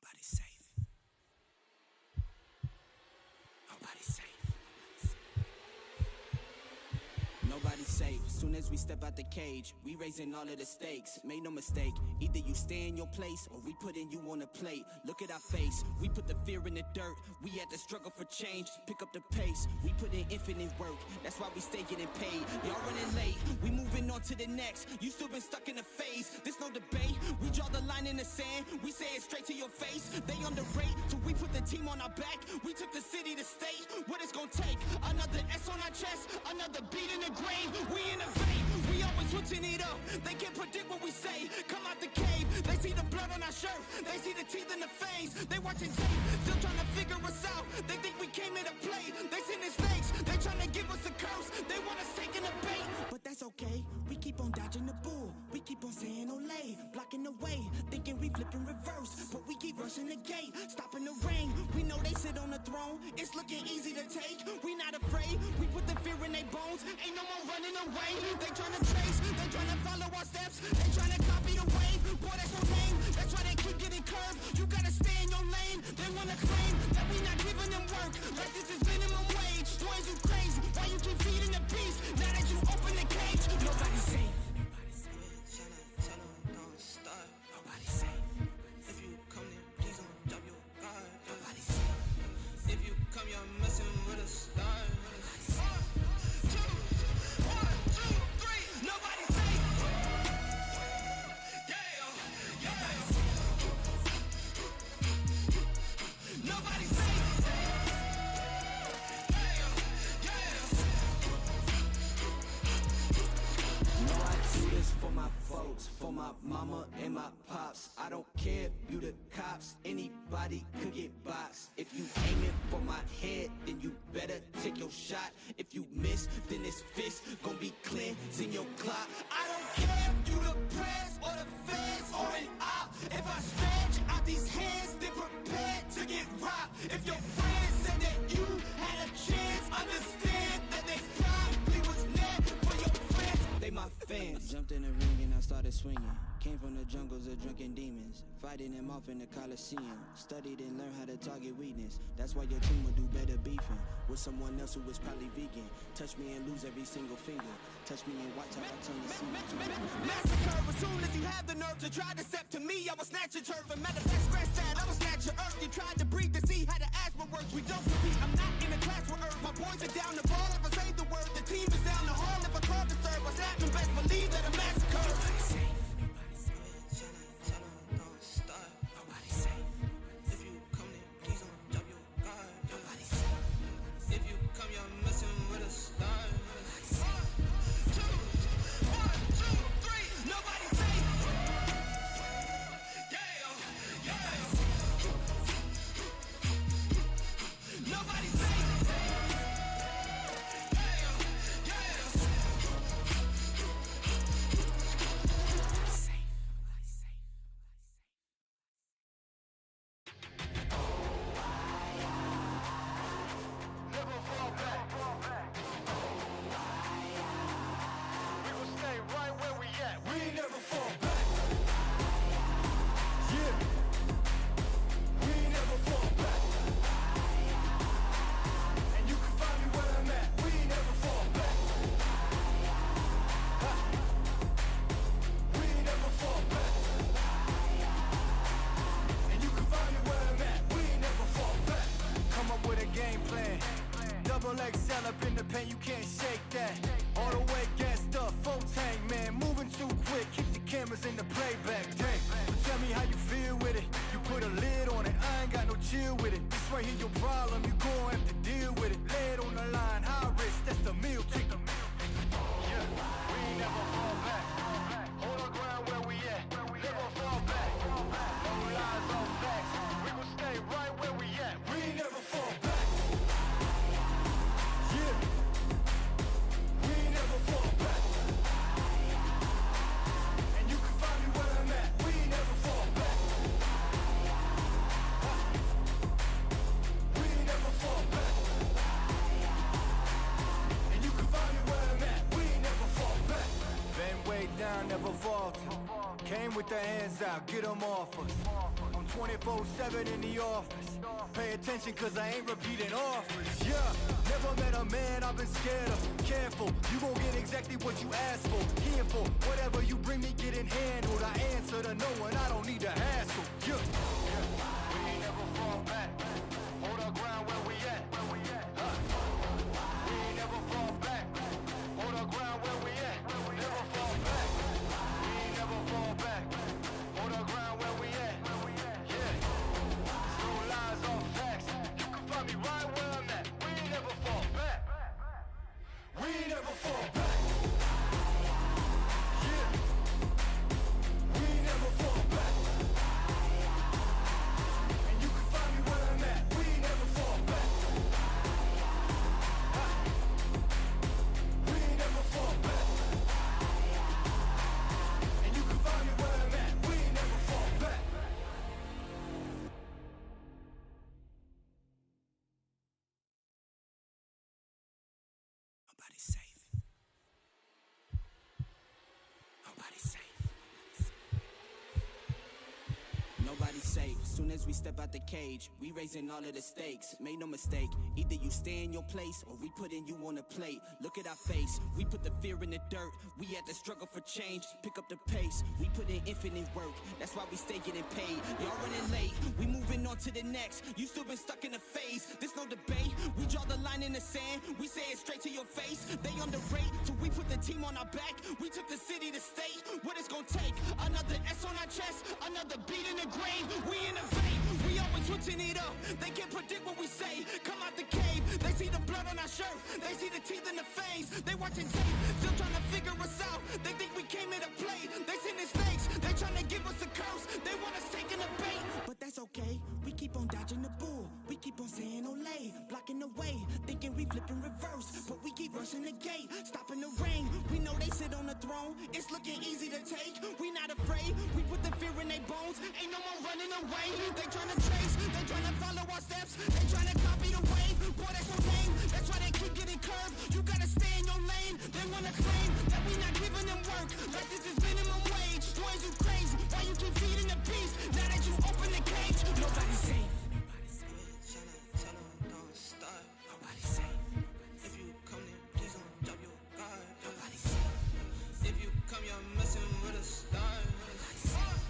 Nobody's safe. Nobody's safe. Nobody's safe. Soon as we step out the cage, we raising all of the stakes. Make no mistake, either you stay in your place or we putting you on a plate. Look at our face, we put the fear in the dirt. We had to struggle for change, pick up the pace. We put in infinite work, that's why we stay getting paid. Y'all running late, we moving on to the next. You still been stuck in a phase, there's no debate. We draw the line in the sand, we say it straight to your face. They underrate, so we put the team on our back. We took the city to state, what it's gonna take. Another S on our chest, another beat in the grave. We innovate, we always switching it up. They can't predict what we say. Come out the cave, they see the blood on our shirt. They see the teeth in the face. They watching tape, still trying to figure us out. They think we came here to play. They sending snakes, they trying to give us a curse. They want us taking the bait, but that's okay. We keep on dodging the bull. We keep on saying Olay, blocking the way, thinking we flipping reverse, but we keep rushing the gate, stopping the rain. We know they sit on the throne. It's looking easy to take. We not afraid. We put the fear in their bones. Ain't no more running away. They trying to trace. They trying to follow our steps. They trying to copy the wave. Boy, that's so lame. That's why they keep getting curved. You gotta stay in your lane. They wanna claim that we not giving them work. Like this is minimum wage. Boy, you crazy. Why you keep feeding the beast? Now that you open the cage, nobody's safe. Nobody's safe. If you come then please don't drop your guard. Nobody's safe. If you come, you're messing with a star. For my folks, for my mama and my pops. I don't care if you the cops, anybody could get boxed. If you aiming for my head, then you better take your shot. If you miss, then this fist gon' be cleansing your clock. I don't care if you the press or the feds or an op. If I stretch out these hands, then prepare to get robbed. If your friends said that you had a chance, understand that they probably was never for your friends. They my fans. Jumped in the ring and I started swinging. Came from the jungles of drunken demons, fighting them off in the Coliseum. Studied and learned how to target weakness. That's why your team will do better beefing with someone else who was probably vegan. Touch me and lose every single finger. Touch me and watch how I turn the scene to massacre. As soon as you have the nerve to try to step to me, I will snatch your turf. And matter of fact, scratch that, I will snatch your earth. You tried to breathe to see how the asthma works. We don't compete, I'm not in a class with earth. My boys are down the ball if I say the word. The team is down the hall if I call the serve. What's happening? Best believe that a massacre. Nobody's safe. Nobody's safe. If you come then please don't drop your guard. Nobody's safe. If you come you're messing with a star. Nobody's safe. Yeah, yeah. Nobody's safe. XL up in the paint, you can't shake that. All the way gassed up, full tank, man, moving too quick. Keep the cameras in the playback. Dang, so tell me how you feel with it. You put a lid on it, I ain't got no chill with it. This right here your problem, you gon' have to deal with it. Lay it on the line, high risk, that's the meal ticket. Yeah, we ain't never fall back. Hold our ground where we at. Never fall back. No lies, no facts. We gon' stay right where we at. We ain't never fall back. Never falter. Came with the hands out, get them off us. I'm 24/7 in the office. Pay attention cause I ain't repeating offers. Yeah, never met a man I've been scared of. Careful, you gon' get exactly what you asked for. Here for whatever you bring me, getting handled. I answer to no one, I don't need to hassle. Yeah, we ain't never fall back. Hold our ground where we at. We ain't never fall back. Hold our ground where we at. Never fall back. We ain't never fall back. Hold our ground where we at. Yeah. No lies or facts. You can find me right where I'm at. We ain't never fall back. We ain't never fall back. Yeah. We ain't never fall back. And you can find me where I'm at. We ain't never fall back. We ain't never fall back. And you can find me where I'm at. We ain't never fall back. Nobody's safe. Nobody's safe. Nobody's safe. Soon as we step out the cage, we raising all of the stakes. Make no mistake, either you stay in your place or we putting you on a plate. Look at our face, we put the fear in the dirt. We had to struggle for change, pick up the pace. We put in infinite work, that's why we stay getting paid. Y'all running late, we moving on to the next. You still been stuck in a phase, there's no debate. We draw the line in the sand, we say it straight to your face. They underrate, till we put the team on our back. We took the city to state, what it's gonna take. Another S on our chest, another beat in the grave. We innovate, we always switching it up. They can't predict what we say, come out the cave. They see the blood on our shirt, they see the teeth in the face. They watching tape, still trying to figure us out. They think we came here to play, they sending snakes. They trying to give us a curse, they want us taking a bait. But that's okay, we keep on dodging the bull. We keep on saying Olay, blocking the way. Thinking we flipping reverse, but we keep rushing the gate. Stopping the rain, we know they sit on the throne. It's looking easy to take, we not afraid. We put the fear in their bones, ain't no more running away. They trying to trace, they trying to follow our steps. They trying to copy the wave, boy that's your name. That's why they keep getting curved, you gotta stay in your lane. They wanna claim that we not giving them work, like this is minimum wage. Boys, you crazy, why you keep feeding the beast? Now that you open the cage, nobody's safe. Nobody's safe. Nobody's safe. If you come then please don't drop your guard. Nobody's safe. If you come you're messing with a star. Nobody's safe.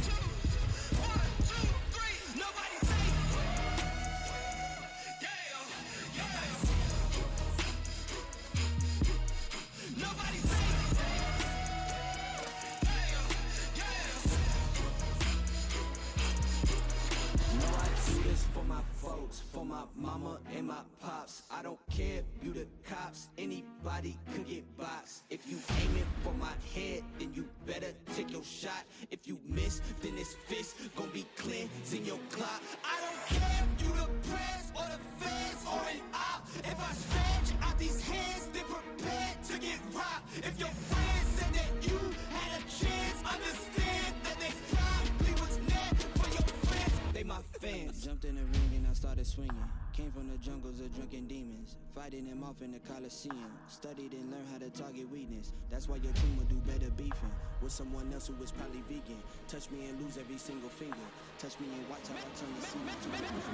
Yeah, Nobody's safe. No, I do this for my folks, for my mama and my pops. I don't care if you the cops, anybody could get boxed. If you aiming for my head, then you better take your shot. If you miss, then this fist gon' be cleansing your clock. I don't care if you the press or the feds or an op. If I stretch out these hands, then prepare to get robbed. If your friends said that you had a chance, understand that they probably was never for your friends. They my fans. Jumped in the ring and I started swinging. Came from the jungles of drunken demons, fighting them off in the Coliseum. Studied and learned how to target weakness. That's why your team will do better beefing with someone else who was probably vegan. Touch me and lose every single finger. Touch me and watch how I turn the scene.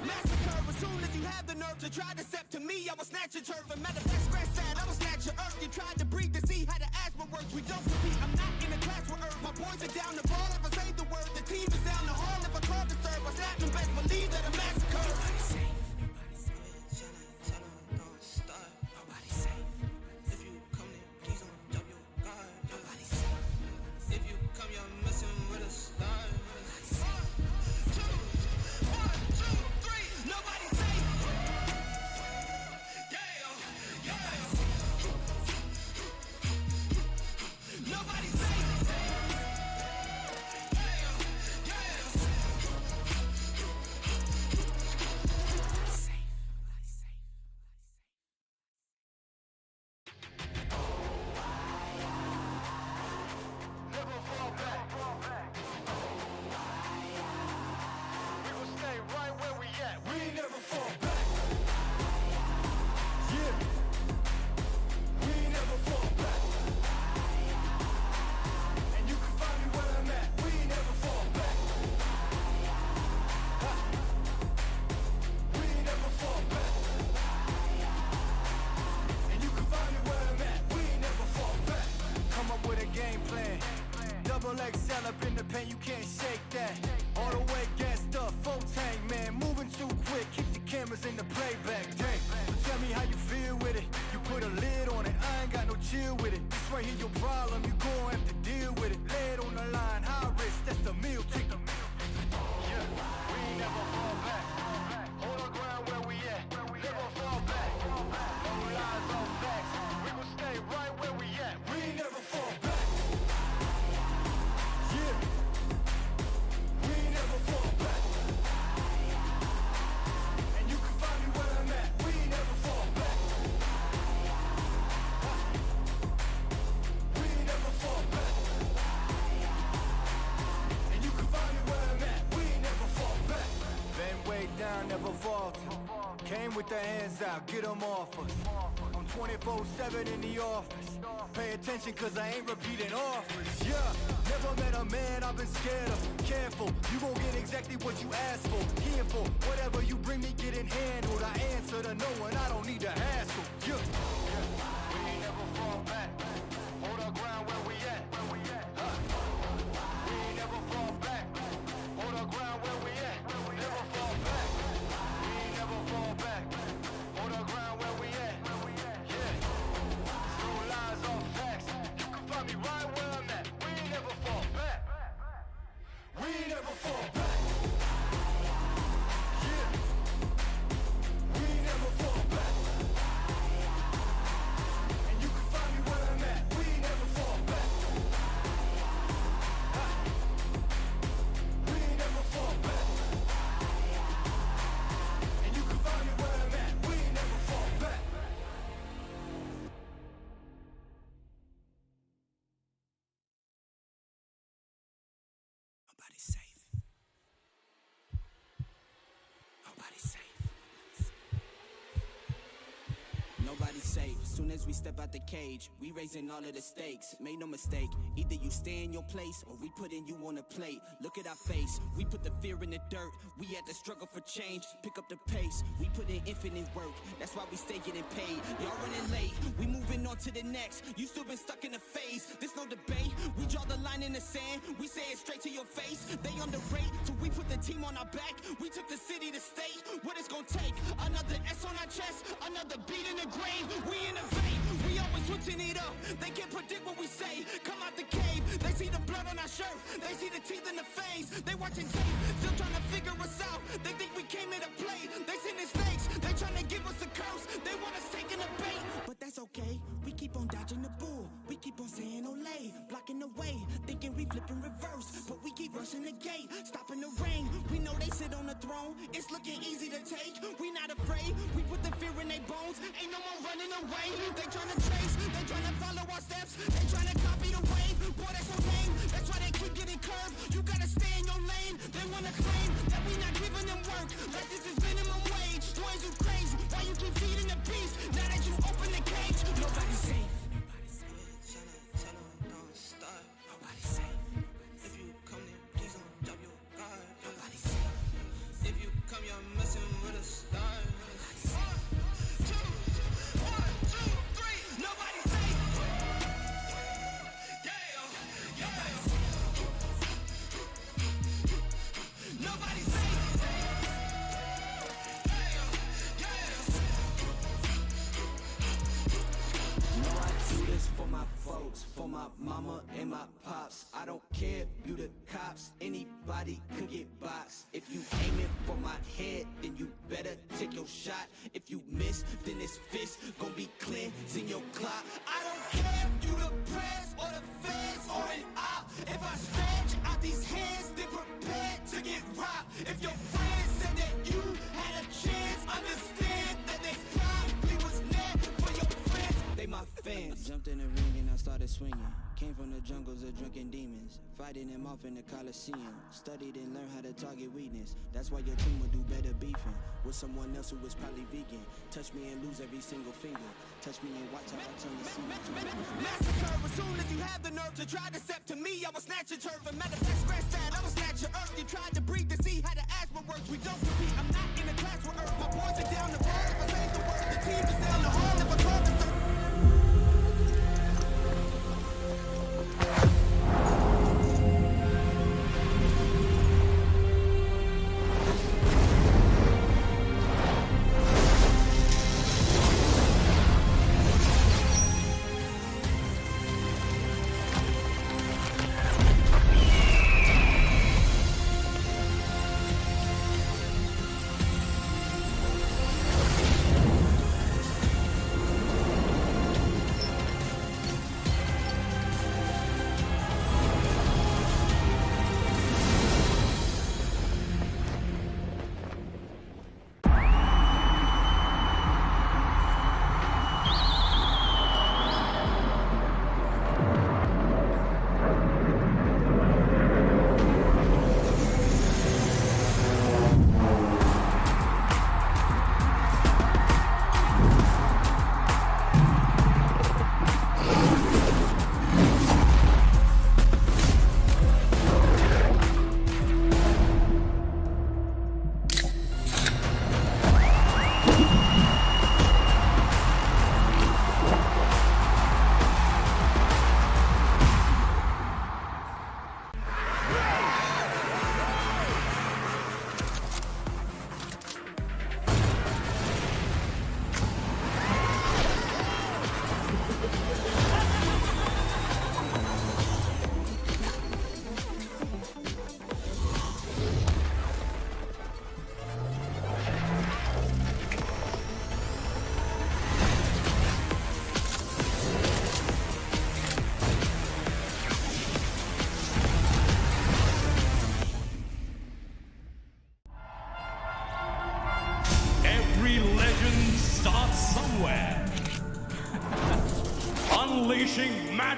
Massacre, as soon as he had the nerve to try to step to me, I was snatch your turf. And matter of fact, scratch that, I was snatch your earth. You tried to breathe to see how the asthma works. We don't compete, I'm not in a class with earth. My boys are down the ball, if I say the word. The team is down the hall, if I call the serve. I snap and best believe that a massacre. Nobody's safe. don't start. Nobody's safe. If you come then please don't drop your guard. Nobody's safe. If you come you're messing with a star. Nobody's safe. Nobody's safe. plan. Double XL up in the pen, you can't shake that. All the way gassed up, full tank, man. Moving too quick, keep the cameras in the playback. Dang, so tell me how you feel with it. You put a lid on it, I ain't got no chill with it. This right here your problem, you gon' have to deal with it. Lay it on the line, high risk, that's the meal ticket. Yeah, we ain't never fall back. Hold our ground where we at, never fall back. No lies, no facts, we gon' stay right where we at. We ain't never fall back. Yeah, we ain't never fall back. And you can find me where I'm at. We ain't never fall back. We ain't never fall back. And you can find me where I'm at. We ain't never fall back. Been way down, never falter. Came with the hands out, get them off us. I'm 24/7 in the office. Pay attention cause I ain't repeating offers. Yeah, never met a man I've been scared of. Careful, you gon' get exactly what you asked for. Here for whatever you bring me, getting handled. I answer to no one, I don't need the hassle. Yeah, we ain't never fall back. Hold our ground where we at. We ain't never fall back. Hold our ground where we at. Never fall back. We ain't never fall back. Hold our ground where we at. Yeah, no lies, all facts. You can find me right where I'm at. We ain't never fall back. We ain't never fall back. Yeah, we ain't never fall back. And you can find me where I'm at. We ain't never fall back. We ain't never fall back. And you can find me where I'm at. We ain't never fall back. Nobody's safe. Nobody's safe. Nobody's safe. Soon as we step out the cage, we raising all of the stakes. Make no mistake, either you stay in your place or we putting you on a plate. Look at our face, we put the fear in the dirt. We had to struggle for change, pick up the pace. We put in infinite work, that's why we stay getting paid. Y'all running late, we moving on to the next. You still been stuck in a phase, there's no debate. We draw the line in the sand, we say it straight to your face. They underrate, so we put the team on our back. We took the city to state, what it's gonna take. Another S on our chest, another beat in the grave. We innovate, we always switching it up. They can't predict what we say, come out the cave. They see the blood on our shirt, they see the teeth in the face. They watching tape, still trying to figure us out. They think we came here to play, they sending snakes. They trying to give us a curse, they want us taking a bait. But that's okay, we keep on dodging the bull. We keep on saying Olay, blocking the way. Thinking we flipping reverse, but we keep rushing the gate. Stopping the rain, we know they sit on the throne. It's looking easy to take, we not afraid. We put the fear in their bones, ain't no more running away. They trying to trace, they trying to follow our steps. They trying to copy the wave, boy that's so lame. That's why they keep getting curved, you gotta stay in your lane. They wanna claim that we not giving them work, like this is minimum wage. Boys, you crazy, why you keep feeding the beast? Now that you open the cage, nobody's safe. Tell them don't start. Nobody's safe. If you come then please don't drop your guard. Nobody's safe. If you come you're messing with a star. 1, 2, 3. Nobody's safe. Nobody's safe. No, I do this for my folks, for my mama and my pops. I don't care if you the cops, anybody could get boxed. If you aiming for my head, then you better take your shot. If you miss, then this fist gon' be cleansing your clock. I don't care if you the press or the feds or an op. If I stretch out these hands, then prepare to get robbed. If your friends said that you had a chance, understand that they probably was there for your friends. They my fans. Jumped in the ring and I started swinging. Came from the jungles of drunken demons, fighting them off in the Coliseum. Studied and learned how to target weakness. That's why your team would do better beefing with someone else who was probably vegan. Touch me and lose every single finger. Touch me and watch how I turn the scene. Massacre, as soon as you have the nerve to try to step to me, I will snatch your turf. And matter of fact, scratch that, I will snatch your earth. You tried to breathe to see how the asthma works. We don't compete, I'm not in a class with earth. My boys are down the road, if I say the word. The team is down the hall, if I call the third.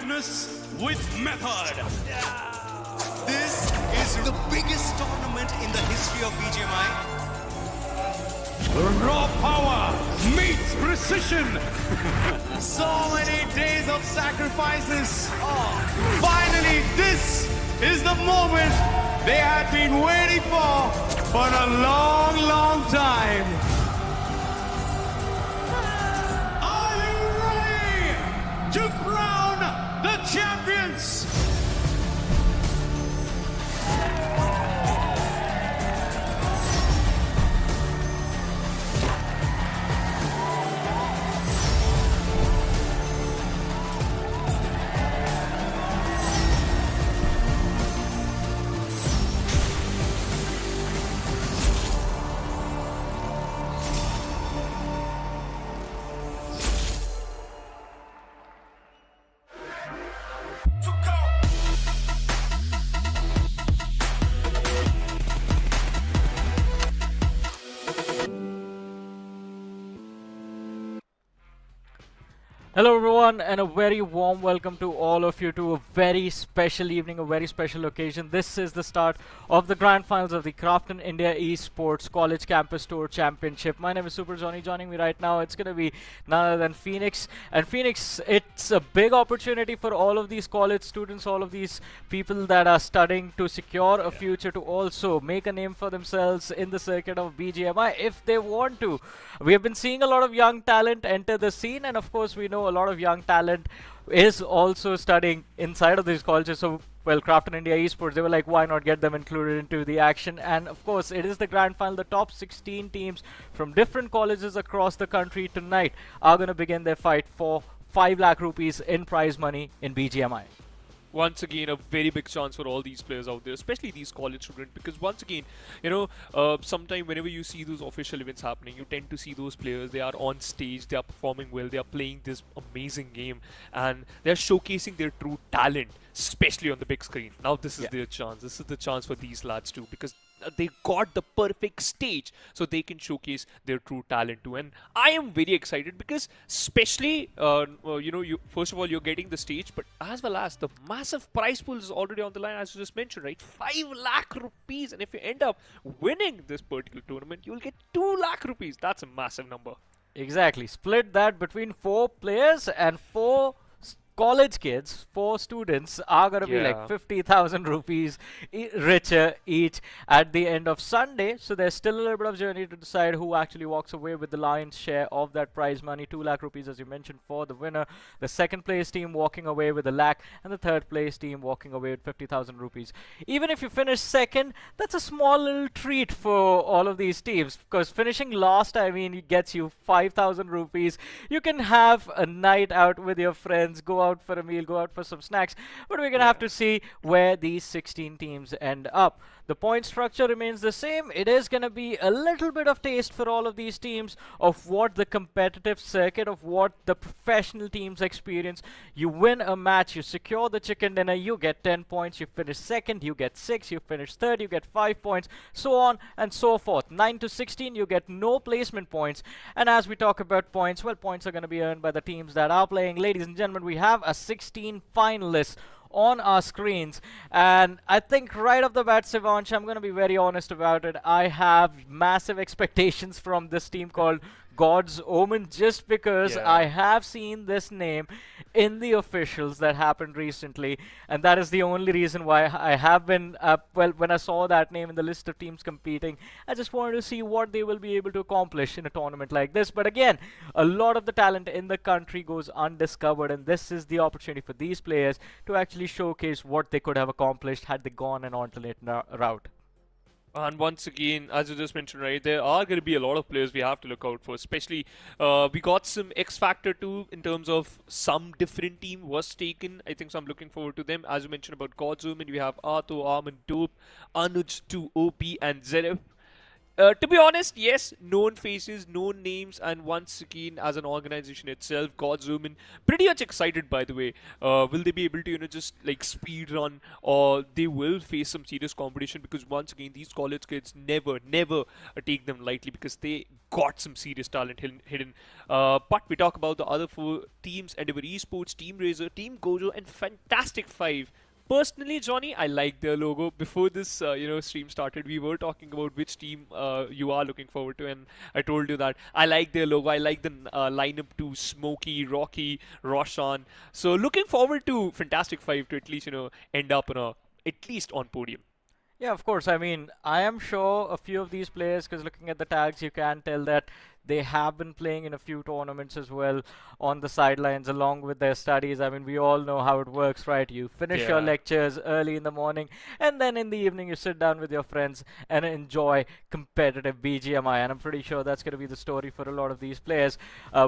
madness with method. This is the biggest tournament in the history of BGMI. Raw power meets precision. So many days of sacrifices. Finally, this is the moment they had been waiting for a long, long time. Are you ready to crown the champions? Hello everyone, and a very warm welcome to all of you to a very special evening, a very special occasion. This is the start of the grand finals of the Krafton India Esports College Campus Tour Championship. My name is Super Johnny. Joining me right now, it's going to be none other than Phoenix. And Phoenix, it's a big opportunity for all of these college students, all of these people that are studying to secure a future, to also make a name for themselves in the circuit of BGMI if they want to. We have been seeing a lot of young talent enter the scene, and of course we know a lot of young talent is also studying inside of these colleges. So, well, Krafton India Esports, they were like, why not get them included into the action? And of course, it is the grand final. The top 16 teams from different colleges across the country tonight are going to begin their fight for 5 lakh rupees in prize money in BGMI. Once again, a very big chance for all these players out there, especially these college students, because once again, sometime whenever you see those official events happening, you tend to see those players, they are on stage, they are performing well, they are playing this amazing game, and they're showcasing their true talent, especially on the big screen. Now this is their chance. This is the chance for these lads too, because they got the perfect stage so they can showcase their true talent too. And I am very excited because especially, first of all, you're getting the stage, but as well as the massive prize pool is already on the line, as you just mentioned, right? 5 lakh rupees. And if you end up winning this particular tournament, you'll get 2 lakh rupees. That's a massive number. Exactly. Split that between 4 players, and 4 college kids, 4 students are going to be like 50,000 rupees richer each at the end of Sunday. So there's still a little bit of journey to decide who actually walks away with the lion's share of that prize money. 2 lakh rupees, as you mentioned, for the winner. The second place team walking away with 1 lakh, and the third place team walking away with 50,000 rupees. Even if you finish second, that's a small little treat for all of these teams, because finishing last, I mean, it gets you 5,000 rupees. You can have a night out with your friends, go out for a meal, go out for some snacks, but we're gonna have to see where these 16 teams end up. The point structure remains the same. It is gonna be a little bit of taste for all of these teams of what the competitive circuit, of what the professional teams experience. You win a match, you secure the chicken dinner, you get 10 points. You finish second, you get 6. You finish third, you get 5 points, so on and so forth. 9 to 16, you get no placement points. And as we talk about points, well, points are going to be earned by the teams that are playing. Ladies and gentlemen, we have a 16 finalists on our screens, and I think right off the bat, Sivansh, I'm going to be very honest about it. I have massive expectations from this team called God's Omen, just because I have seen this name in the officials that happened recently, and that is the only reason why I have been, when I saw that name in the list of teams competing, I just wanted to see what they will be able to accomplish in a tournament like this. But again, a lot of the talent in the country goes undiscovered, and this is the opportunity for these players to actually showcase what they could have accomplished had they gone an alternate route. And once again, as you just mentioned, right, there are going to be a lot of players we have to look out for. Especially, we got some X Factor too in terms of some different team WasTaken. I think so I'm looking forward to them. As you mentioned about Gojo, and we have Arto, Armin, Dope, Anuj, 2 OP, and Zeref. To be honest, yes, known faces, known names, and once again, as an organization itself, God's Omen, pretty much excited, by the way. Will they be able to, just like speed run, or they will face some serious competition? Because once again, these college kids never take them lightly, because they got some serious talent hidden. But we talk about the other 4 teams: Endeavour Esports, Team RaZr, Team Gojo, and Fantastic 5. Personally, Johnny, I like their logo. Before this, stream started, we were talking about which team you are looking forward to, and I told you that I like their logo. I like the lineup too: Smokey, Rocky, Roshan. So looking forward to Fantastic 5 to at least end up at least on podium. Yeah, of course. I mean, I am sure a few of these players, because looking at the tags, you can tell that they have been playing in a few tournaments as well on the sidelines along with their studies. I mean, we all know how it works, right? You finish your lectures early in the morning, and then in the evening you sit down with your friends and enjoy competitive BGMI. And I'm pretty sure that's going to be the story for a lot of these players.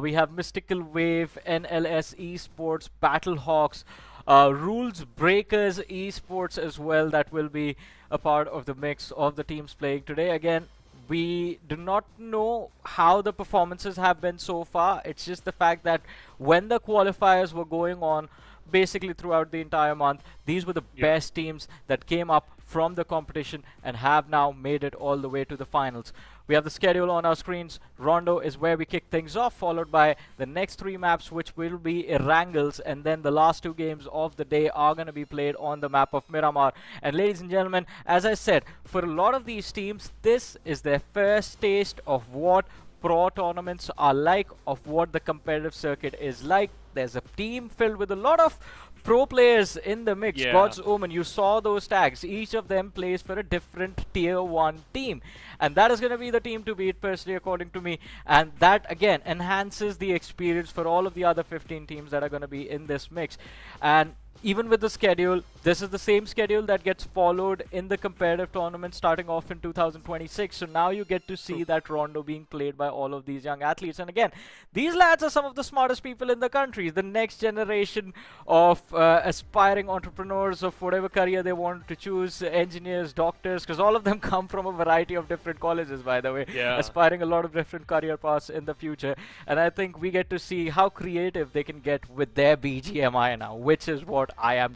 We have Mystical Wave, NLS Esports, Battlehawks, Rulzbreakers Esports as well, that will be a part of the mix of the teams playing today. Again, we do not know how the performances have been so far. It's just the fact that when the qualifiers were going on basically throughout the entire month, these were the best teams that came up from the competition and have now made it all the way to the finals. We have the schedule on our screens. Rondo is where we kick things off, followed by the next 3 maps, which will be Erangels, and then the last 2 games of the day are going to be played on the map of Miramar. And ladies and gentlemen, as I said, for a lot of these teams, this is their first taste of what pro tournaments are like, of what the competitive circuit is like. There's a team filled with a lot of pro players in the mix. God's Omen, you saw those tags. Each of them plays for a different tier 1 team. And that is going to be the team to beat, personally, according to me. And that, again, enhances the experience for all of the other 15 teams that are going to be in this mix. And even with the schedule, this is the same schedule that gets followed in the competitive tournament starting off in 2026. So now you get to see that Rondo being played by all of these young athletes. And again, these lads are some of the smartest people in the country, the next generation of aspiring entrepreneurs of whatever career they want to choose, engineers, doctors, because all of them come from a variety of different colleges, by the way, aspiring a lot of different career paths in the future. And I think we get to see how creative they can get with their BGMI now, which is what I am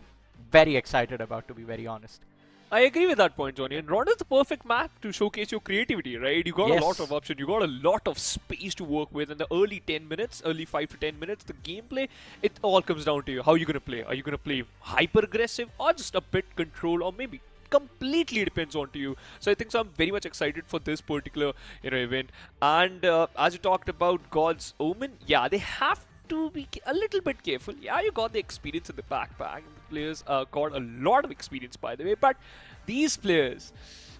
very excited about, to be very honest. I agree with that point, Johnny. And Rondo is the perfect map to showcase your creativity, right? You got a lot of options. You got a lot of space to work with. In the early 10 minutes, early 5 to 10 minutes, the gameplay, it all comes down to you. How are you going to play? Are you going to play hyper aggressive or just a bit control, or maybe completely depends on to you. So I think I'm very much excited for this particular event. And as you talked about God's Omen, they have to be a little bit careful. You got the experience in the backpack. The players got a lot of experience, by the way. But these players,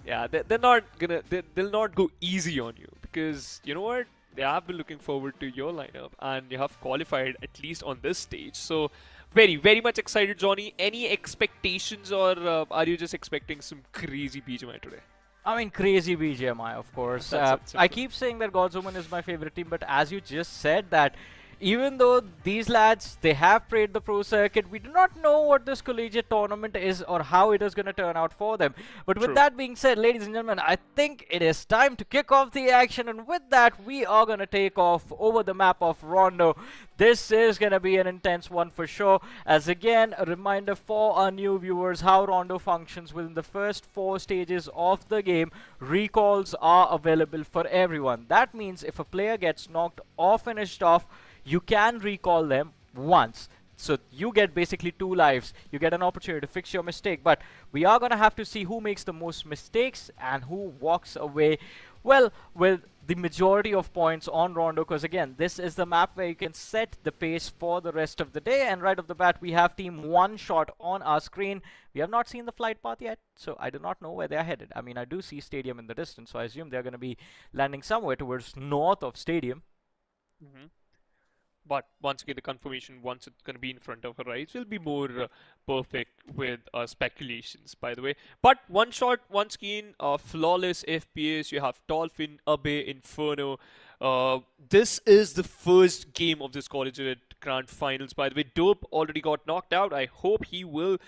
they're not gonna, they'll not go easy on you, because you know what? They have been looking forward to your lineup, and you have qualified at least on this stage. So very much excited, Johnny. Any expectations, or are you just expecting some crazy BGMI today? I mean, crazy BGMI, of course. I keep saying that God's Omen is my favorite team, but as you just said that, even though these lads, they have played the pro circuit, we do not know what this collegiate tournament is or how it is going to turn out for them. But with that being said, ladies and gentlemen, I think it is time to kick off the action. And with that, we are going to take off over the map of Rondo. This is going to be an intense one for sure. As again, a reminder for our new viewers how Rondo functions within the first 4 stages of the game. Recalls are available for everyone. That means if a player gets knocked or finished off, you can recall them once. So you get basically 2 lives. You get an opportunity to fix your mistake. But we are going to have to see who makes the most mistakes and who walks away, well, with the majority of points on Rondo. Because again, this is the map where you can set the pace for the rest of the day. And right off the bat, we have team OneShot on our screen. We have not seen the flight path yet, so I do not know where they are headed. I mean, I do see Stadium in the distance, so I assume they're going to be landing somewhere towards north of Stadium. But once again, the confirmation, once it's going to be in front of her eyes, will be more perfect with speculations, by the way. But OneShot, once again, flawless FPS. You have Dolphin, Abe, Inferno. This is the first game of this collegiate grand finals, by the way. Dope already got knocked out. I hope he will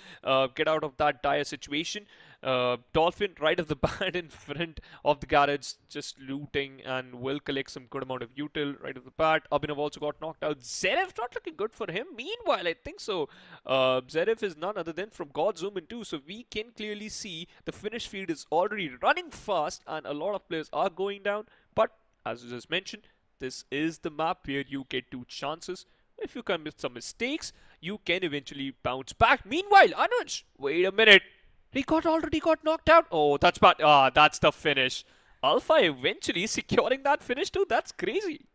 get out of that dire situation. Dolphin right off the bat in front of the garage, just looting and will collect some good amount of util right off the bat. Abhinav also got knocked out. Zverev not looking good for him. Meanwhile, I think so. Zverev is none other than from God's Omen too. So we can clearly see the finish field is already running fast and a lot of players are going down. But as you just mentioned, this is the map where you get 2 chances. If you commit some mistakes, you can eventually bounce back. Meanwhile, Anuj, wait a minute. He already got knocked out. Oh, that's bad. Ah, that's the finish. Alpha eventually securing that finish too. That's crazy.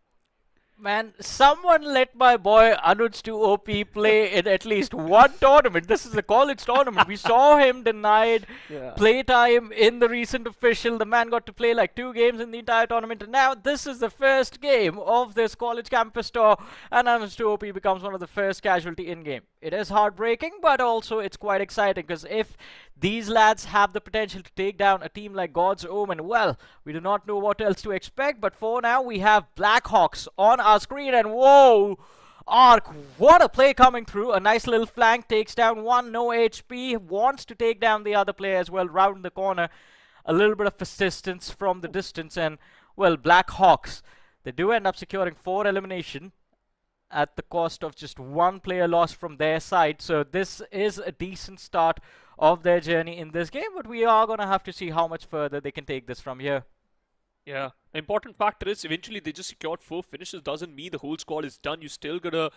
Man, someone let my boy Anuj 2OP play in at least one tournament. This is a college tournament. We saw him denied playtime in the recent official. The man got to play like 2 games in the entire tournament. And now this is the first game of this college campus tour. And Anuj 2OP becomes one of the first casualty in-game. It is heartbreaking, but also it's quite exciting. Because if these lads have the potential to take down a team like God's Omen, well, we do not know what else to expect. But for now, we have Blackhawks on our screen, and whoa, Arc, what a play coming through. A nice little flank, takes down one, no HP, wants to take down the other player as well, round the corner. A little bit of assistance from the distance, and well, Blackhawks, they do end up securing 4 elimination at the cost of just 1 player lost from their side. So this is a decent start of their journey in this game, but we are going to have to see how much further they can take this from here. Yeah, the important factor is eventually they just secured 4 finishes. Doesn't mean the whole squad is done. You still gotta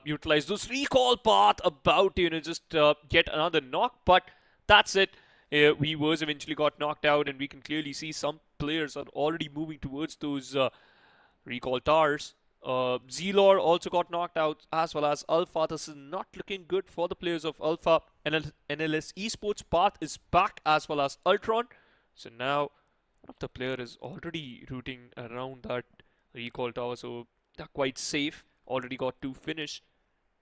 utilize those recall path about to, just get another knock. But that's it. We was eventually got knocked out, and we can clearly see some players are already moving towards those recall towers. Zelor also got knocked out, as well as Alpha. This is not looking good for the players of Alpha. NLS Esports path is back, as well as Ultron. So now one of the player is already rooting around that recall tower, so they're quite safe. Already got 2 finish.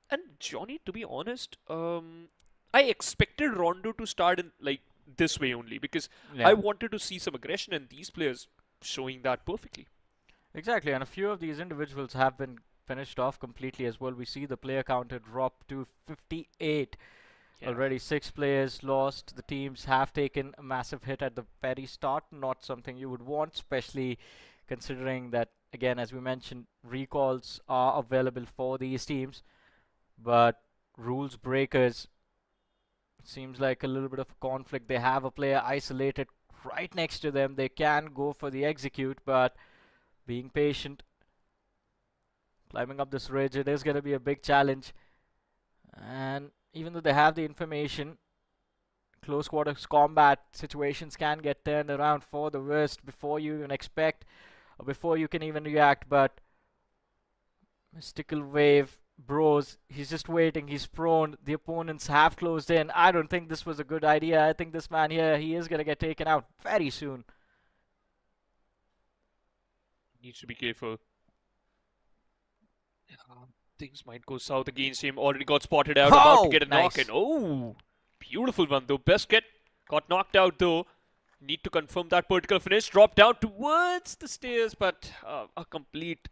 And Johnny, to be honest, I expected Rondo to start in like this way only, because I wanted to see some aggression, and these players showing that perfectly. Exactly, and a few of these individuals have been finished off completely as well. We see the player counter drop to 58. Already 6 players lost. The teams have taken a massive hit at the very start. Not something you would want, especially considering that, again, as we mentioned, recalls are available for these teams. But Rulzbreakers, seems like a little bit of a conflict. They have a player isolated right next to them. They can go for the execute, but being patient, climbing up this ridge, it is going to be a big challenge. And even though they have the information, close quarters combat situations can get turned around for the worst before you even expect, or before you can even react. But Mystical Wave, bros, he's just waiting, he's prone, the opponents have closed in. I don't think this was a good idea. I think this man here, he is going to get taken out very soon. Needs to be careful. Things might go south against him. Already got spotted out, about to get a knock. And oh, beautiful one though. Best get got knocked out though. Need to confirm that particular finish. Drop down towards the stairs, but a complete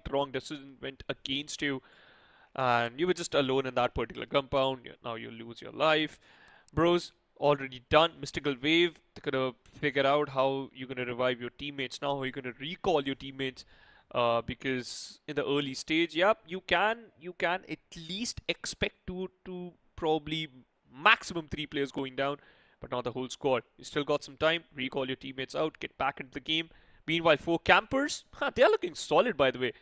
wrong decision went against you, and you were just alone in that particular compound. Now you lose your life, bros. Already done. Mystical Wave, they're gonna figure out how you're gonna revive your teammates now, how you're gonna recall your teammates, because in the early stage, you can at least expect to probably maximum 3 players going down, but not the whole squad. You still got some time. Recall your teammates out, get back into the game. Meanwhile, 4 campers, they're looking solid, by the way.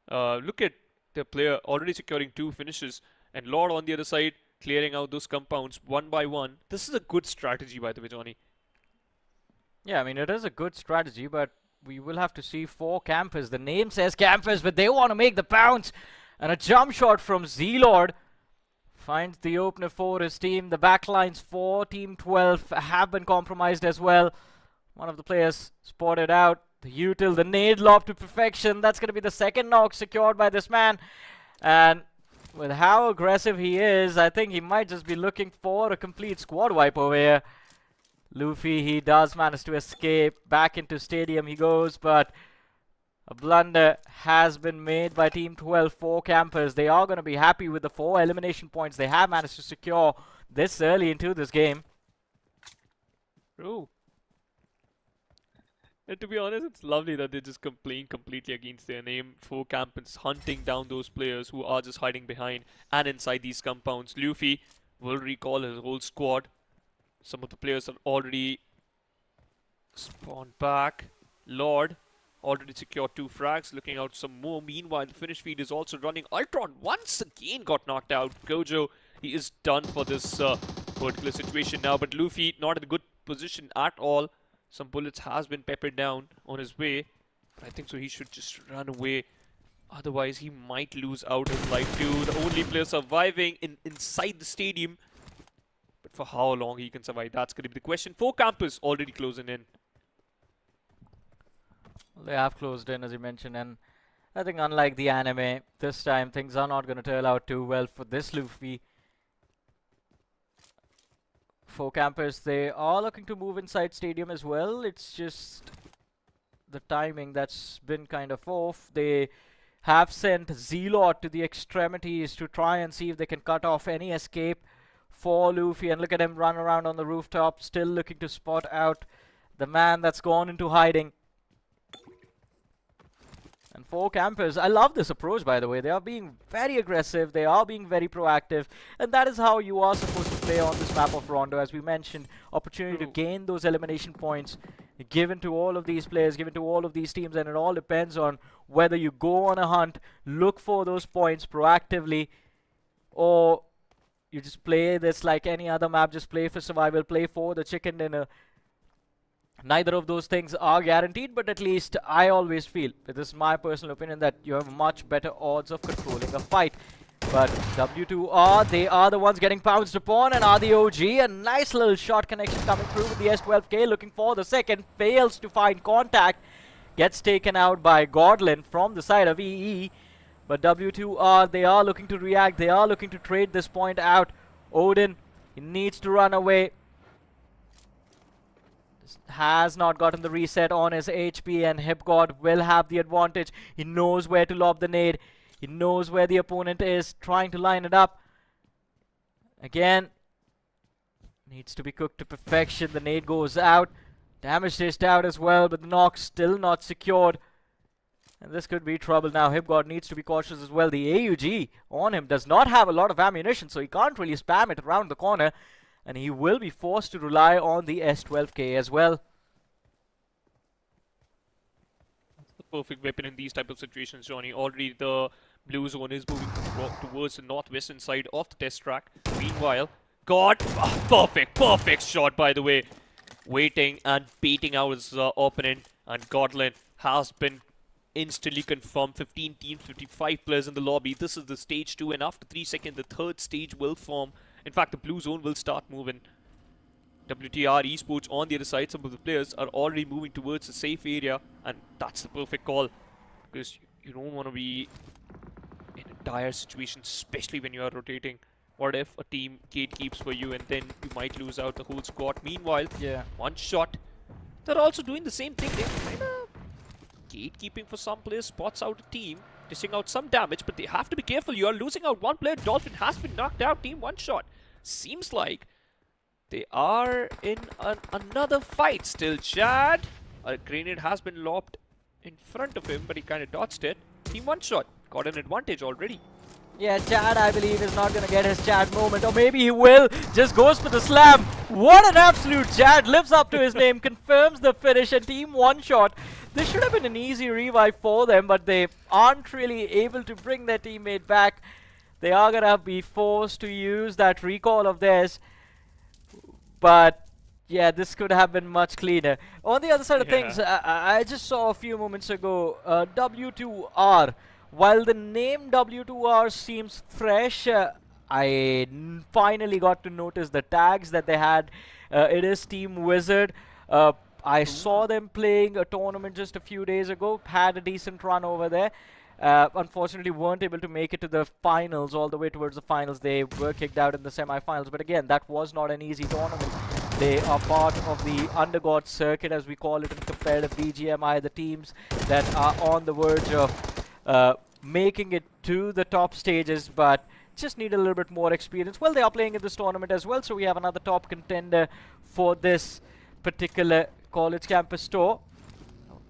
Look at the player already securing 2 finishes, and Lord on the other side, clearing out those compounds one by one. This is a good strategy, by the way, Johnny. Yeah, I mean, it is a good strategy, but we will have to see 4 campers. The name says campers, but they want to make the bounce. And a jump shot from Z-Lord finds the opener for his team. The backlines for Team 12 have been compromised as well. One of the players spotted out. The util, the nade lob to perfection. That's going to be the second knock secured by this man. And with how aggressive he is, I think he might just be looking for a complete squad wipe over here. Luffy, he does manage to escape. Back into stadium he goes, but a blunder has been made by Team 12. 4 campers. They are going to be happy with the 4 elimination points they have managed to secure this early into this game. True. And to be honest, it's lovely that they're just playing completely against their name. 4 Campus hunting down those players who are just hiding behind and inside these compounds. Luffy will recall his whole squad. Some of the players are already spawned back. Lord already secured 2 frags, looking out some more. Meanwhile, the finish feed is also running. Ultron once again got knocked out. Gojo, he is done for this particular situation now. But Luffy not in a good position at all. Some bullets has been peppered down on his way. But I think so he should just run away. Otherwise, he might lose out his life too. The only player surviving inside the stadium. But for how long he can survive, that's going to be the question. 4 Campus already closing in. They have closed in, as you mentioned, and I think unlike the anime, this time things are not going to turn out too well for this Luffy. 4 Campus, they are looking to move inside stadium as well. It's just the timing that's been kind of off. They have sent Zealot to the extremities to try and see if they can cut off any escape for Luffy. And look at him run around on the rooftop, still looking to spot out the man that's gone into hiding. And 4 Campers, I love this approach, by the way. They are being very aggressive, they are being very proactive, and that is how you are supposed to play on this map of Rondo. As we mentioned, opportunity to gain those elimination points given to all of these players, given to all of these teams, and it all depends on whether you go on a hunt, look for those points proactively, or you just play this like any other map, just play for survival, play for the chicken dinner. Neither of those things are guaranteed, but at least I always feel, this is my personal opinion, that you have much better odds of controlling a fight. But W2R, they are the ones getting pounced upon, and are the OG. A nice little shot connection coming through with the S12K, looking for the second, fails to find contact, gets taken out by Godlin from the side of EE. But W2R, they are looking to react, they are looking to trade this point out. Odin, he needs to run away. Has not gotten the reset on his HP, and Hipgod will have the advantage. He knows where to lob the nade. He knows where the opponent is, trying to line it up. Again, needs to be cooked to perfection. The nade goes out. Damage dished out as well, but the knock still not secured. And this could be trouble now. Hipgod needs to be cautious as well. The AUG on him does not have a lot of ammunition, so he can't really spam it around the corner. And he will be forced to rely on the S12K as well. That's the perfect weapon in these type of situations, Johnny. Already the blue zone is moving towards the northwestern side of the test track. Meanwhile, perfect shot, by the way. Waiting and baiting out his opponent. And Godlin has been instantly confirmed. 15 teams, 55 players in the lobby. This is the stage 2, and after 3 seconds, the third stage will form. In fact, the blue zone will start moving. W2R Esports on the other side, some of the players are already moving towards a safe area, and that's the perfect call, because you don't want to be in a dire situation, especially when you are rotating. What if a team gatekeeps for you and then you might lose out the whole squad? Meanwhile, OneShot, they're also doing the same thing. They're kind of gatekeeping for some players, spots out a team, dishing out some damage, but they have to be careful. You are losing out one player. Dolphin has been knocked out. Team OneShot. Seems like they are in another fight still. Chad, a grenade has been lobbed in front of him, but he kind of dodged it. Team OneShot got an advantage already. Yeah, Chad, I believe, is not going to get his Chad moment. Or maybe he will. Just goes for the slam. What an absolute Chad. Lives up to his name. Confirms the finish. And Team OneShot, this should have been an easy revive for them, but they aren't really able to bring their teammate back. They are going to be forced to use that recall of theirs. But yeah, this could have been much cleaner. On the other side of things, I just saw a few moments ago, W2R. While the name W2R seems fresh, I finally got to notice the tags that they had. It is Team Wizard. I saw them playing a tournament just a few days ago, had a decent run over there. Unfortunately, weren't able to make it to the finals, all the way towards the finals. They were kicked out in the semi-finals. But again, that was not an easy tournament. They are part of the Undergod circuit, as we call it in competitive BGMI, the teams that are on the verge of making it to the top stages, but just need a little bit more experience. Well, they are playing in this tournament as well, so we have another top contender for this particular college campus store.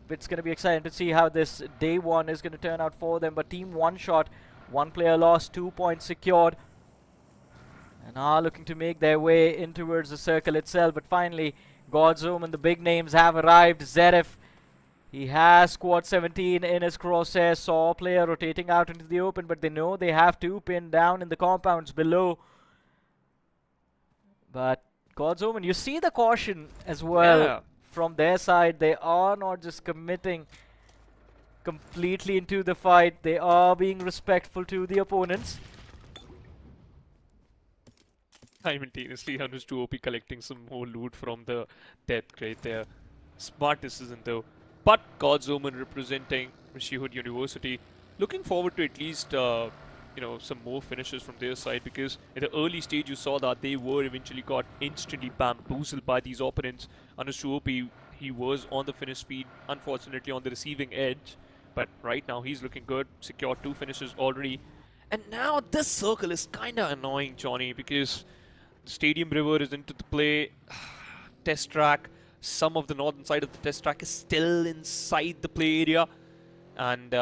It's going to be exciting to see how this day one is going to turn out for them. But team OneShot, 1 player lost, 2 points secured, and are looking to make their way in towards the circle itself. But finally, Gojo and the big names have arrived. Zerif, he has squad 17 in his crosshair. Saw a player rotating out into the open, but they know they have 2 pinned down in the compounds below. But Gojo, you see the caution as well from their side. They are not just committing completely into the fight. They are being respectful to the opponents. Simultaneously, Anuj 2OP collecting some more loot from the depth right there. Smart decision though. But Omen representing Rishihood University, looking forward to at least some more finishes from their side, because at the early stage you saw that they were eventually got instantly bamboozled by these opponents. Anuj 2OP, he was on the finish speed, unfortunately on the receiving edge, but right now he's looking good, secured 2 finishes already. And now this circle is kinda annoying, Johnny, because Stadium River is into the play. Test track, some of the northern side of the test track is still inside the play area, and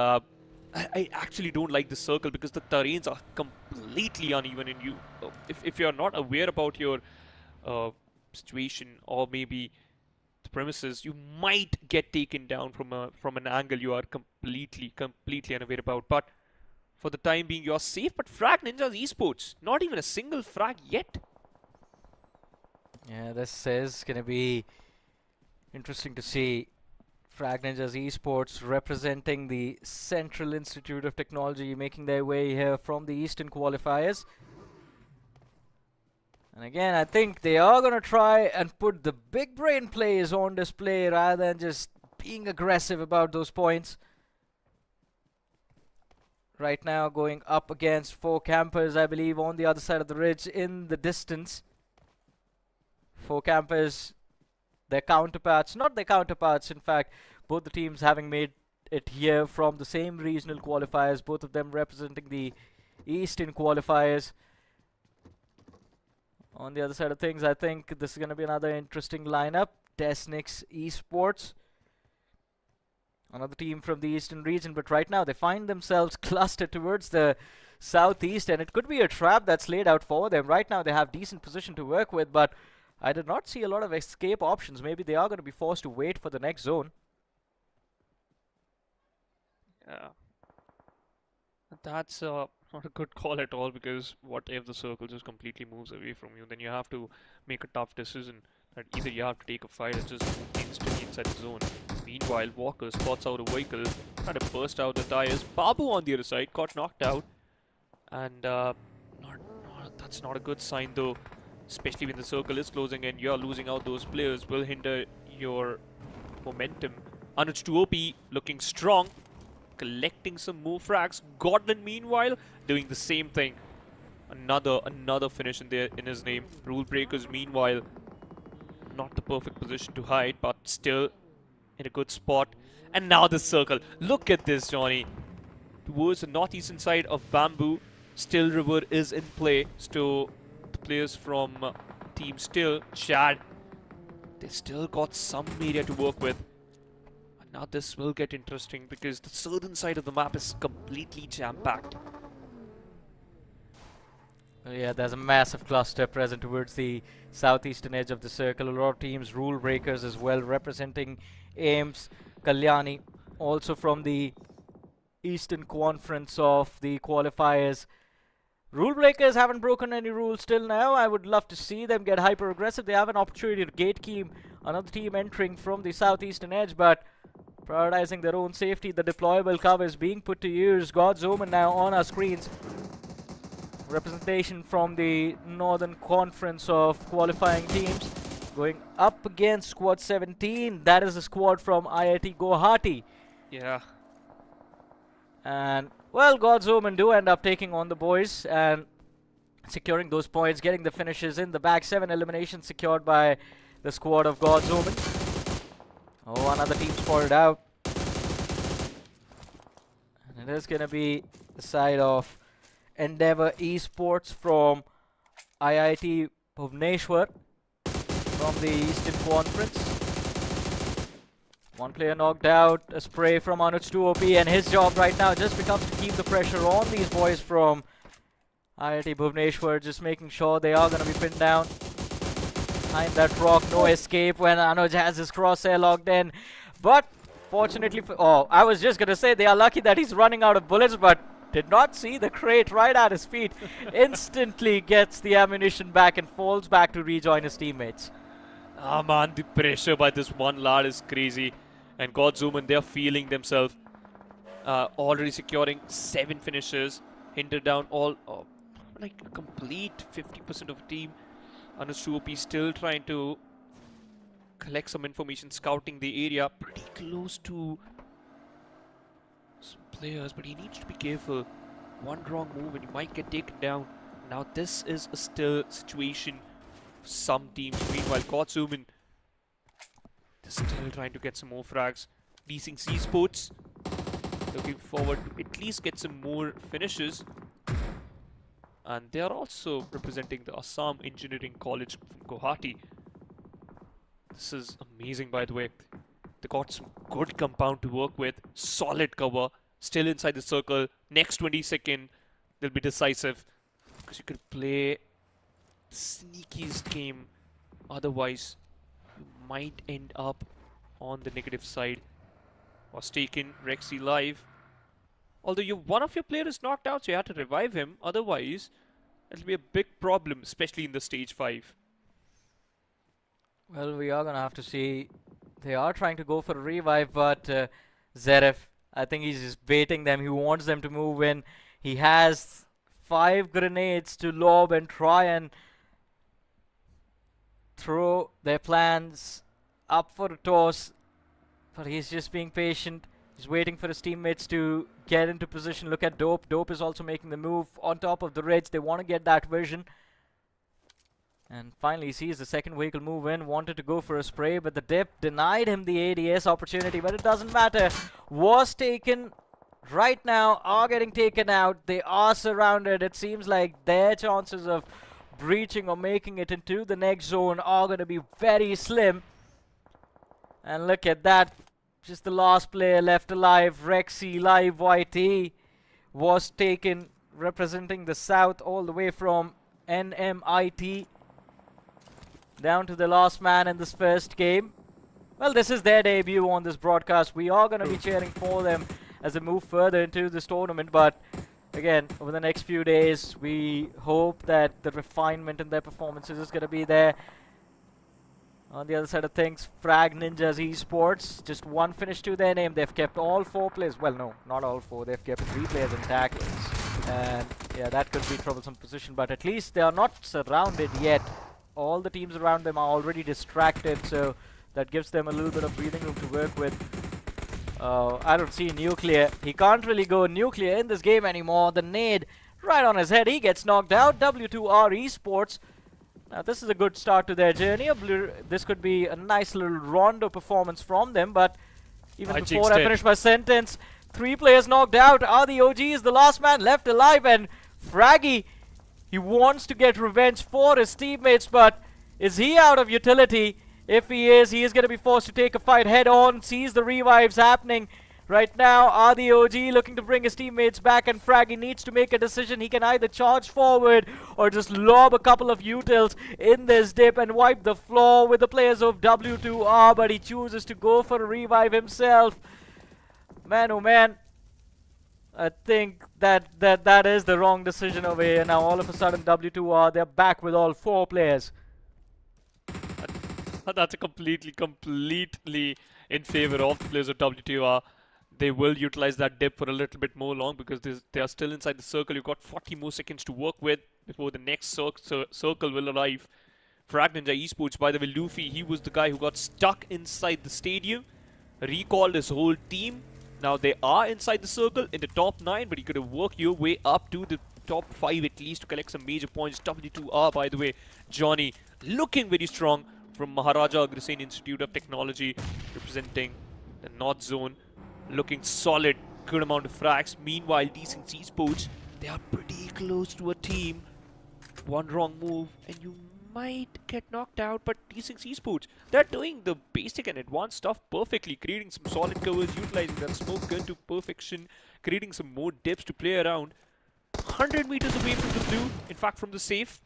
I actually don't like this circle because the terrains are completely uneven, and if you're not aware about your situation or maybe the premises, you might get taken down from an angle you are completely unaware about. But for the time being, you're safe. But FRAG Ninjas Esports, not even a single frag yet. Yeah, this is going to be interesting to see. FRAG Ninjas Esports representing the Central Institute of Technology, making their way here from the Eastern qualifiers. And again, I think they are going to try and put the big brain plays on display rather than just being aggressive about those points. Right now going up against 4 campers, I believe, on the other side of the ridge in the distance. 4 campers, their counterparts, not their counterparts, in fact, both the teams having made it here from the same regional qualifiers, both of them representing the Eastern qualifiers. On the other side of things, I think this is going to be another interesting lineup. Desynx Esports, another team from the Eastern region, but right now they find themselves clustered towards the southeast, and it could be a trap that's laid out for them. Right now they have decent position to work with, but I did not see a lot of escape options. Maybe they are going to be forced to wait for the next zone. Yeah. That's not a good call at all, because what if the circle just completely moves away from you? Then you have to make a tough decision that either you have to take a fight or just move instantly inside the zone. Meanwhile, Walker spots out a vehicle, trying to burst out the tires. Babu on the other side got knocked out, and that's not a good sign though. Especially when the circle is closing and you're losing out those players, will hinder your momentum. Anuj 2OP looking strong, collecting some more frags. Godlin meanwhile doing the same thing. Another finish in his name. Rulzbreakers meanwhile, not the perfect position to hide, but still in a good spot. And now the circle. Look at this, Johnny. Towards the northeastern side of Bamboo, Still River is in play. So players from Team Still, Chad, they still got some area to work with. And now this will get interesting because the southern side of the map is completely jam-packed. Yeah, there's a massive cluster present towards the southeastern edge of the circle. A lot of teams, Rulzbreakers as well, representing AIMS, Kalyani, also from the Eastern Conference of the qualifiers. Rulzbreakers haven't broken any rules till now. I would love to see them get hyper aggressive. They have an opportunity to gatekeep another team entering from the southeastern edge, but prioritizing their own safety, the deployable cover is being put to use. God's Omen now on our screens. Representation from the Northern Conference of qualifying teams going up against squad 17. That is a squad from IIT Guwahati. Yeah. And well, God's Omen do end up taking on the boys and securing those points, getting the finishes in the bag. 7 eliminations secured by the squad of God's Omen. Oh, another team spotted out. And it is going to be the side of Endeavour Esports from IIT Bhubaneswar. from the Eastern Conference. One player knocked out, a spray from Anuj 2OP, and his job right now just becomes to keep the pressure on these boys from IIT Bhubaneswar, just making sure they are going to be pinned down. Behind that rock, no escape when Anuj has his crosshair locked in. But fortunately, I was just going to say they are lucky that he's running out of bullets, but did not see the crate right at his feet. Instantly gets the ammunition back and falls back to rejoin his teammates. Ah man, the pressure by this one lad is crazy. And Gojo, Omen, they're feeling themselves. Already securing 7 finishes. Hindered down all, like a complete 50% of the team. Anuj 2OP still trying to collect some information, scouting the area. Pretty close to some players, but he needs to be careful. One wrong move and you might get taken down. Now this is a still situation for some teams. Meanwhile, Gojo, Omen, they're still trying to get some more frags. Desynx Esports looking forward to at least get some more finishes. And they are also representing the Assam Engineering College from Guwahati. This is amazing, by the way. They got some good compound to work with. Solid cover. Still inside the circle. Next 20 seconds, they'll be decisive. Because you could play the sneakiest game. Otherwise, you might end up on the negative side. WasTaken, RaZr live. Although one of your players is knocked out, so you have to revive him. Otherwise, it'll be a big problem, especially in the stage 5. Well, we are going to have to see. They are trying to go for a revive, but Zeref, I think he's just baiting them. He wants them to move in. He has 5 grenades to lob and try and throw their plans up for a toss. But he's just being patient. He's waiting for his teammates to get into position. Look at Dope. Dope is also making the move on top of the ridge. They want to get that vision. And finally he sees the second vehicle move in. Wanted to go for a spray, but the dip denied him the ADS opportunity. But it doesn't matter. WasTaken right now are getting taken out. They are surrounded. It seems like their chances of breaching or making it into the next zone are going to be very slim. And look at that. Just the last player left alive. RaZr live YT WasTaken representing the south all the way from NMIT down to the last man in this first game. Well, this is their debut on this broadcast. We are going to be cheering for them as they move further into this tournament. But again, over the next few days, we hope that the refinement in their performances is going to be there. On the other side of things, FRAG Ninjas Esports, just 1 finish to their name. They've kept all 4 players. Well, no, not all 4. They've kept 3 players intact. And yeah, that could be troublesome position. But at least they are not surrounded yet. All the teams around them are already distracted. So that gives them a little bit of breathing room to work with. I don't see Nuclear. He can't really go Nuclear in this game anymore. The nade right on his head. He gets knocked out. W2R Esports. Now this is a good start to their journey. This could be a nice little Rondo performance from them, but even before I finish my sentence, 3 players knocked out. Are the OGs the last man left alive? And Fraggy, he wants to get revenge for his teammates, but is he out of utility? If he is going to be forced to take a fight head on. Sees the revives happening. Right now, are the OG looking to bring his teammates back, and Fraggy needs to make a decision. He can either charge forward or just lob a couple of utils in this dip and wipe the floor with the players of W2R, but he chooses to go for a revive himself. Man, oh man. I think that is the wrong decision over here. Now, all of a sudden, W2R, they're back with all 4 players. That's completely in favor of the players of W2R. They will utilize that dip for a little bit more long because they are still inside the circle. You've got 40 more seconds to work with before the next circle will arrive. FRAG Ninja Esports, by the way, Luffy, he was the guy who got stuck inside the stadium, recalled his whole team. Now they are inside the circle in the top 9, but you could have worked your way up to the top 5 at least to collect some major points. W2R, by the way, Johnny, looking very strong from Maharaja Agrisein Institute of Technology, representing the North Zone. Looking solid, good amount of frags. Meanwhile, Desynx Esports, they are pretty close to a team. One wrong move and you might get knocked out, but Desynx Esports, they're doing the basic and advanced stuff perfectly, creating some solid covers, utilizing that smoke gun to perfection, creating some more dips to play around. 100 meters away from the blue, in fact from the safe.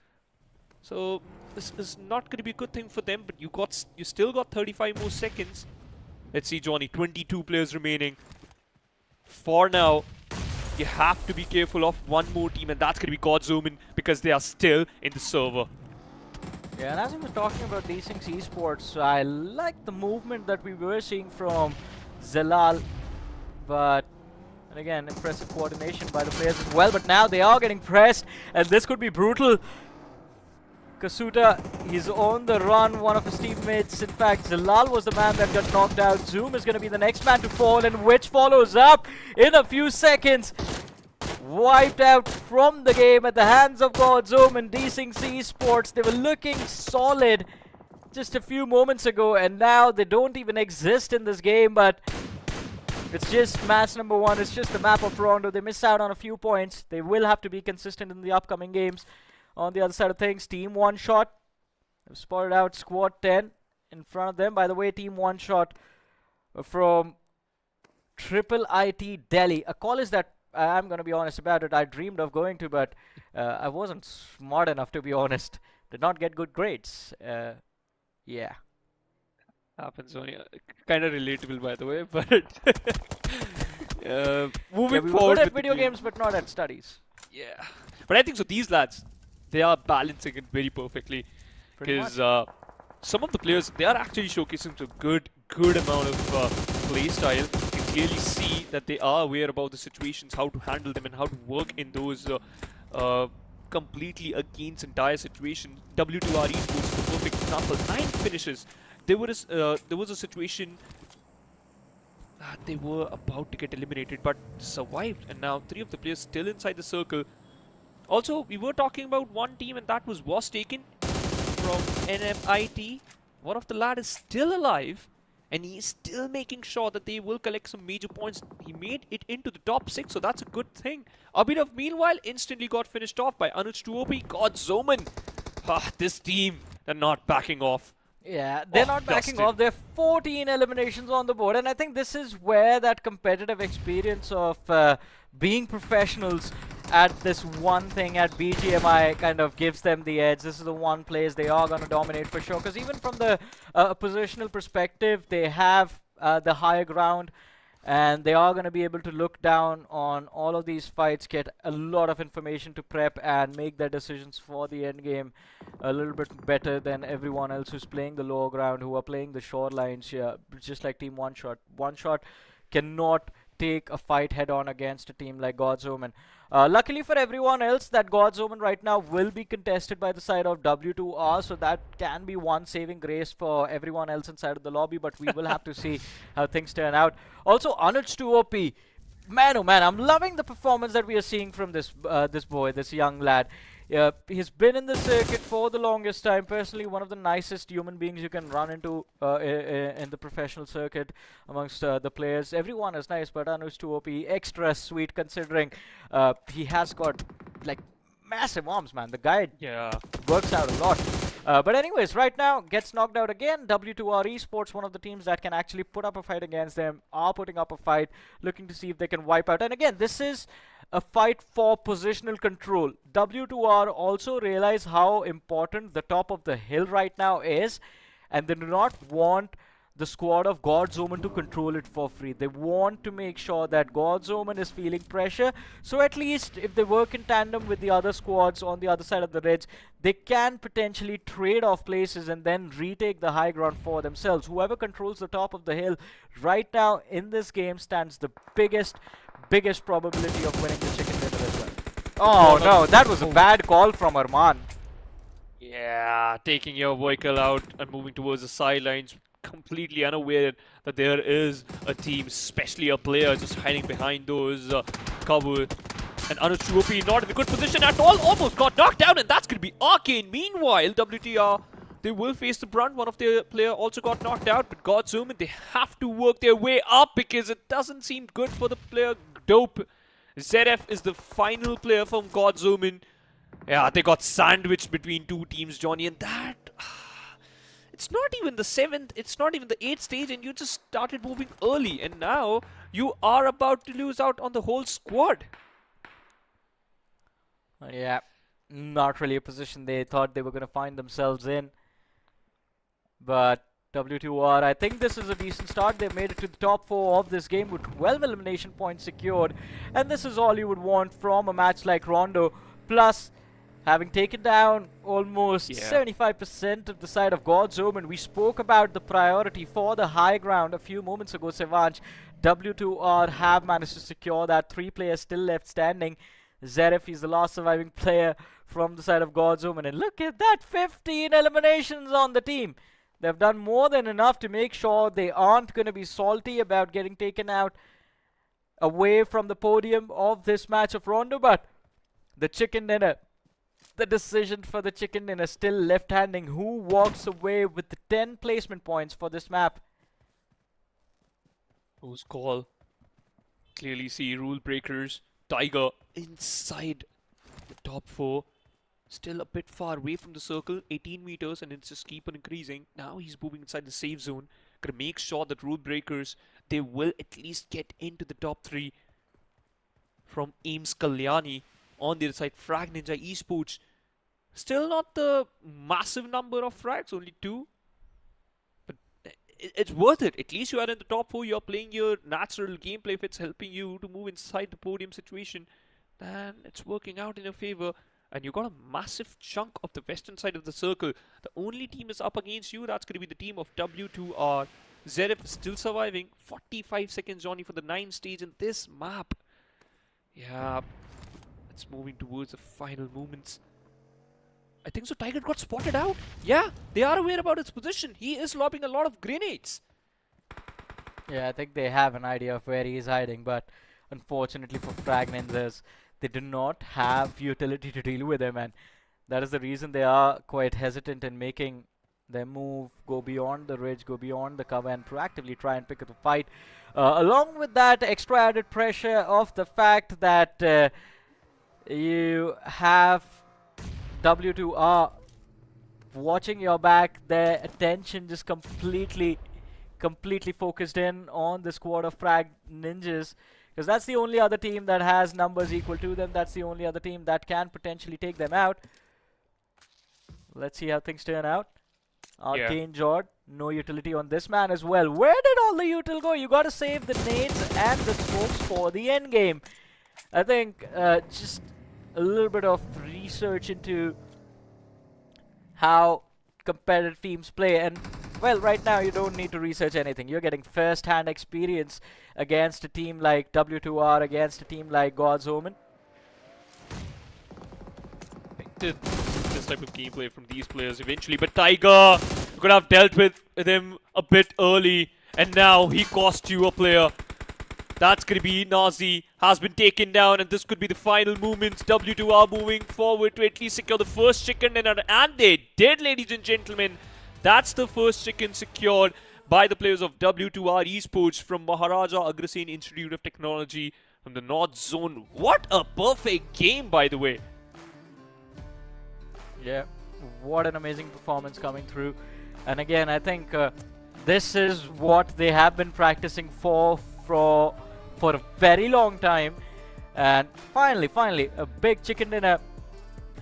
So this is not going to be a good thing for them, but you still got 35 more seconds. Let's see, Johnny, 22 players remaining. For now, you have to be careful of one more team, and that's going to be Gojo, because they are still in the server. Yeah, and as we were talking about Desynx Esports, I like the movement that we were seeing from Zalal, but and again, impressive coordination by the players as well. But now they are getting pressed, and this could be brutal. Kasuta, he's on the run, one of his teammates. In fact, Zalal was the man that got knocked out. Zoom is going to be the next man to fall, and which follows up in a few seconds. Wiped out from the game at the hands of Gojo and Desynx Esports. They were looking solid just a few moments ago, and now they don't even exist in this game, but it's just match number 1. It's just the map of Rondo. They miss out on a few points. They will have to be consistent in the upcoming games. On the other side of things, Team OneShot have spotted out Squad 10 in front of them. By the way, Team OneShot from Triple IT Delhi, a college that I'm going to be honest about it, I dreamed of going to, but I wasn't smart enough, to be honest. Did not get good grades. Yeah. Happens only. Kind of relatable, by the way, but moving we were forward good at with video games, but not at studies. Yeah. But I think so. These lads, they are balancing it very perfectly, because some of the players, they are actually showcasing a good amount of play style. You can clearly see that they are aware about the situations, how to handle them, and how to work in those completely against entire situation. W2R Esports is the perfect example. 9 finishes. There was a situation that they were about to get eliminated, but survived, and now 3 of the players still inside the circle. Also, we were talking about one team, and that was WasTaken from NFIT. One of the lads is still alive, and he's still making sure that they will collect some major points. He made it into the top 6, so that's a good thing. Abhinav, meanwhile, instantly got finished off by Anuj 2OP. Gojo, this team, they're not backing off. Yeah, they're not backing off. There are 14 eliminations on the board, and I think this is where that competitive experience of being professionals at this one thing at BGMI kind of gives them the edge. This is the one place they are going to dominate for sure, because even from the positional perspective, they have the higher ground, and they are going to be able to look down on all of these fights, get a lot of information to prep, and make their decisions for the end game a little bit better than everyone else who's playing the lower ground, who are playing the shorelines here, just like Team OneShot. OneShot cannot take a fight head-on against a team like Gojo. Luckily for everyone else, that Gojo right now will be contested by the side of W2R, so that can be one saving grace for everyone else inside of the lobby, but we will have to see how things turn out. Also, Anuj 2OP, man oh man, I'm loving the performance that we are seeing from this this young lad. He's been in the circuit for the longest time. Personally, one of the nicest human beings you can run into in the professional circuit amongst the players. Everyone is nice, but Anuj 2OP extra sweet, considering he has got like massive arms, man. The guy works out a lot. But anyways, right now gets knocked out again. W2R Esports, one of the teams that can actually put up a fight against them, are putting up a fight, looking to see if they can wipe out. And again, this is a fight for positional control. W2R also realize how important the top of the hill right now is, and they do not want the squad of Gojo to control it for free. They want to make sure that Gojo is feeling pressure, so at least if they work in tandem with the other squads on the other side of the ridge, they can potentially trade off places and then retake the high ground for themselves. Whoever controls the top of the hill right now in this game stands the biggest probability of winning the chicken dinner as well. Oh no, that was a bad call from Arman. Yeah, taking your vehicle out and moving towards the sidelines, completely unaware that there is a team, especially a player, just hiding behind those cover. And Anuj 2OP not in a good position at all, almost got knocked down, and that's going to be Arcane. Meanwhile, WTR, they will face the brunt. One of their player also got knocked out, but Gojo, they have to work their way up because it doesn't seem good for the player Dope. ZF is the final player from Gojo. Yeah, they got sandwiched between two teams, Johnny, and that... It's not even the 7th, it's not even the 8th stage, and you just started moving early, and now you are about to lose out on the whole squad. Yeah, not really a position they thought they were going to find themselves in. But W2R, I think this is a decent start. They made it to the top 4 of this game with 12 elimination points secured. And this is all you would want from a match like Rondo. Plus, having taken down almost 75% of the side of God's Omen, we spoke about the priority for the high ground a few moments ago, Sevanch. W2R have managed to secure that. 3 players still left standing. Zerif is the last surviving player from the side of God's Omen. And look at that, 15 eliminations on the team. They've done more than enough to make sure they aren't going to be salty about getting taken out away from the podium of this match of Rondo. But the chicken dinner, the decision for the chicken dinner still left-handing. Who walks away with the 10 placement points for this map? Whose call? Clearly see Rulzbreakers, Tiger inside the top 4. Still a bit far away from the circle, 18 meters, and it's just keep on increasing. Now he's moving inside the safe zone. Gonna make sure that Rulzbreakers, they will at least get into the top 3. From Ames Kalyani on the other side, FRAG Ninja Esports. Still not the massive number of frags, only 2. But it's worth it. At least you are in the top 4. You're playing your natural gameplay. If it's helping you to move inside the podium situation, then it's working out in your favor. And you got a massive chunk of the western side of the circle. The only team is up against you. That's going to be the team of W2R. Zerif still surviving. 45 seconds, Johnny, for the 9th stage in this map. Yeah, it's moving towards the final moments. I think so. Tiger got spotted out. Yeah, they are aware about its position. He is lobbing a lot of grenades. Yeah, I think they have an idea of where he is hiding. But unfortunately for FRAG Ninjas, they do not have utility to deal with him, and that is the reason they are quite hesitant in making their move, go beyond the ridge, go beyond the cover, and proactively try and pick up the fight. Along with that extra added pressure of the fact that you have W2R watching your back, their attention just completely focused in on the squad of FRAG Ninjas. Because that's the only other team that has numbers equal to them. That's the only other team that can potentially take them out. Let's see how things turn out. Arcane Jord, no utility on this man as well. Where did all the util go? You got to save the nades and the smokes for the end game. I think just a little bit of research into how competitive teams play, and well, right now you don't need to research anything. You're getting first-hand experience against a team like W2R, against a team like God's Omen. This type of gameplay from these players eventually, but Tiger could have dealt with him a bit early, and now he cost you a player. That's going to be Nazi, has been taken down, and this could be the final movements. W2R moving forward to at least secure the first chicken dinner, and they did, ladies and gentlemen. That's the first chicken secured by the players of W2R Esports from Maharaja Agrasen Institute of Technology from the North Zone. What a perfect game, by the way. Yeah, what an amazing performance coming through. And again, I think this is what they have been practicing for a very long time. And finally, a big chicken dinner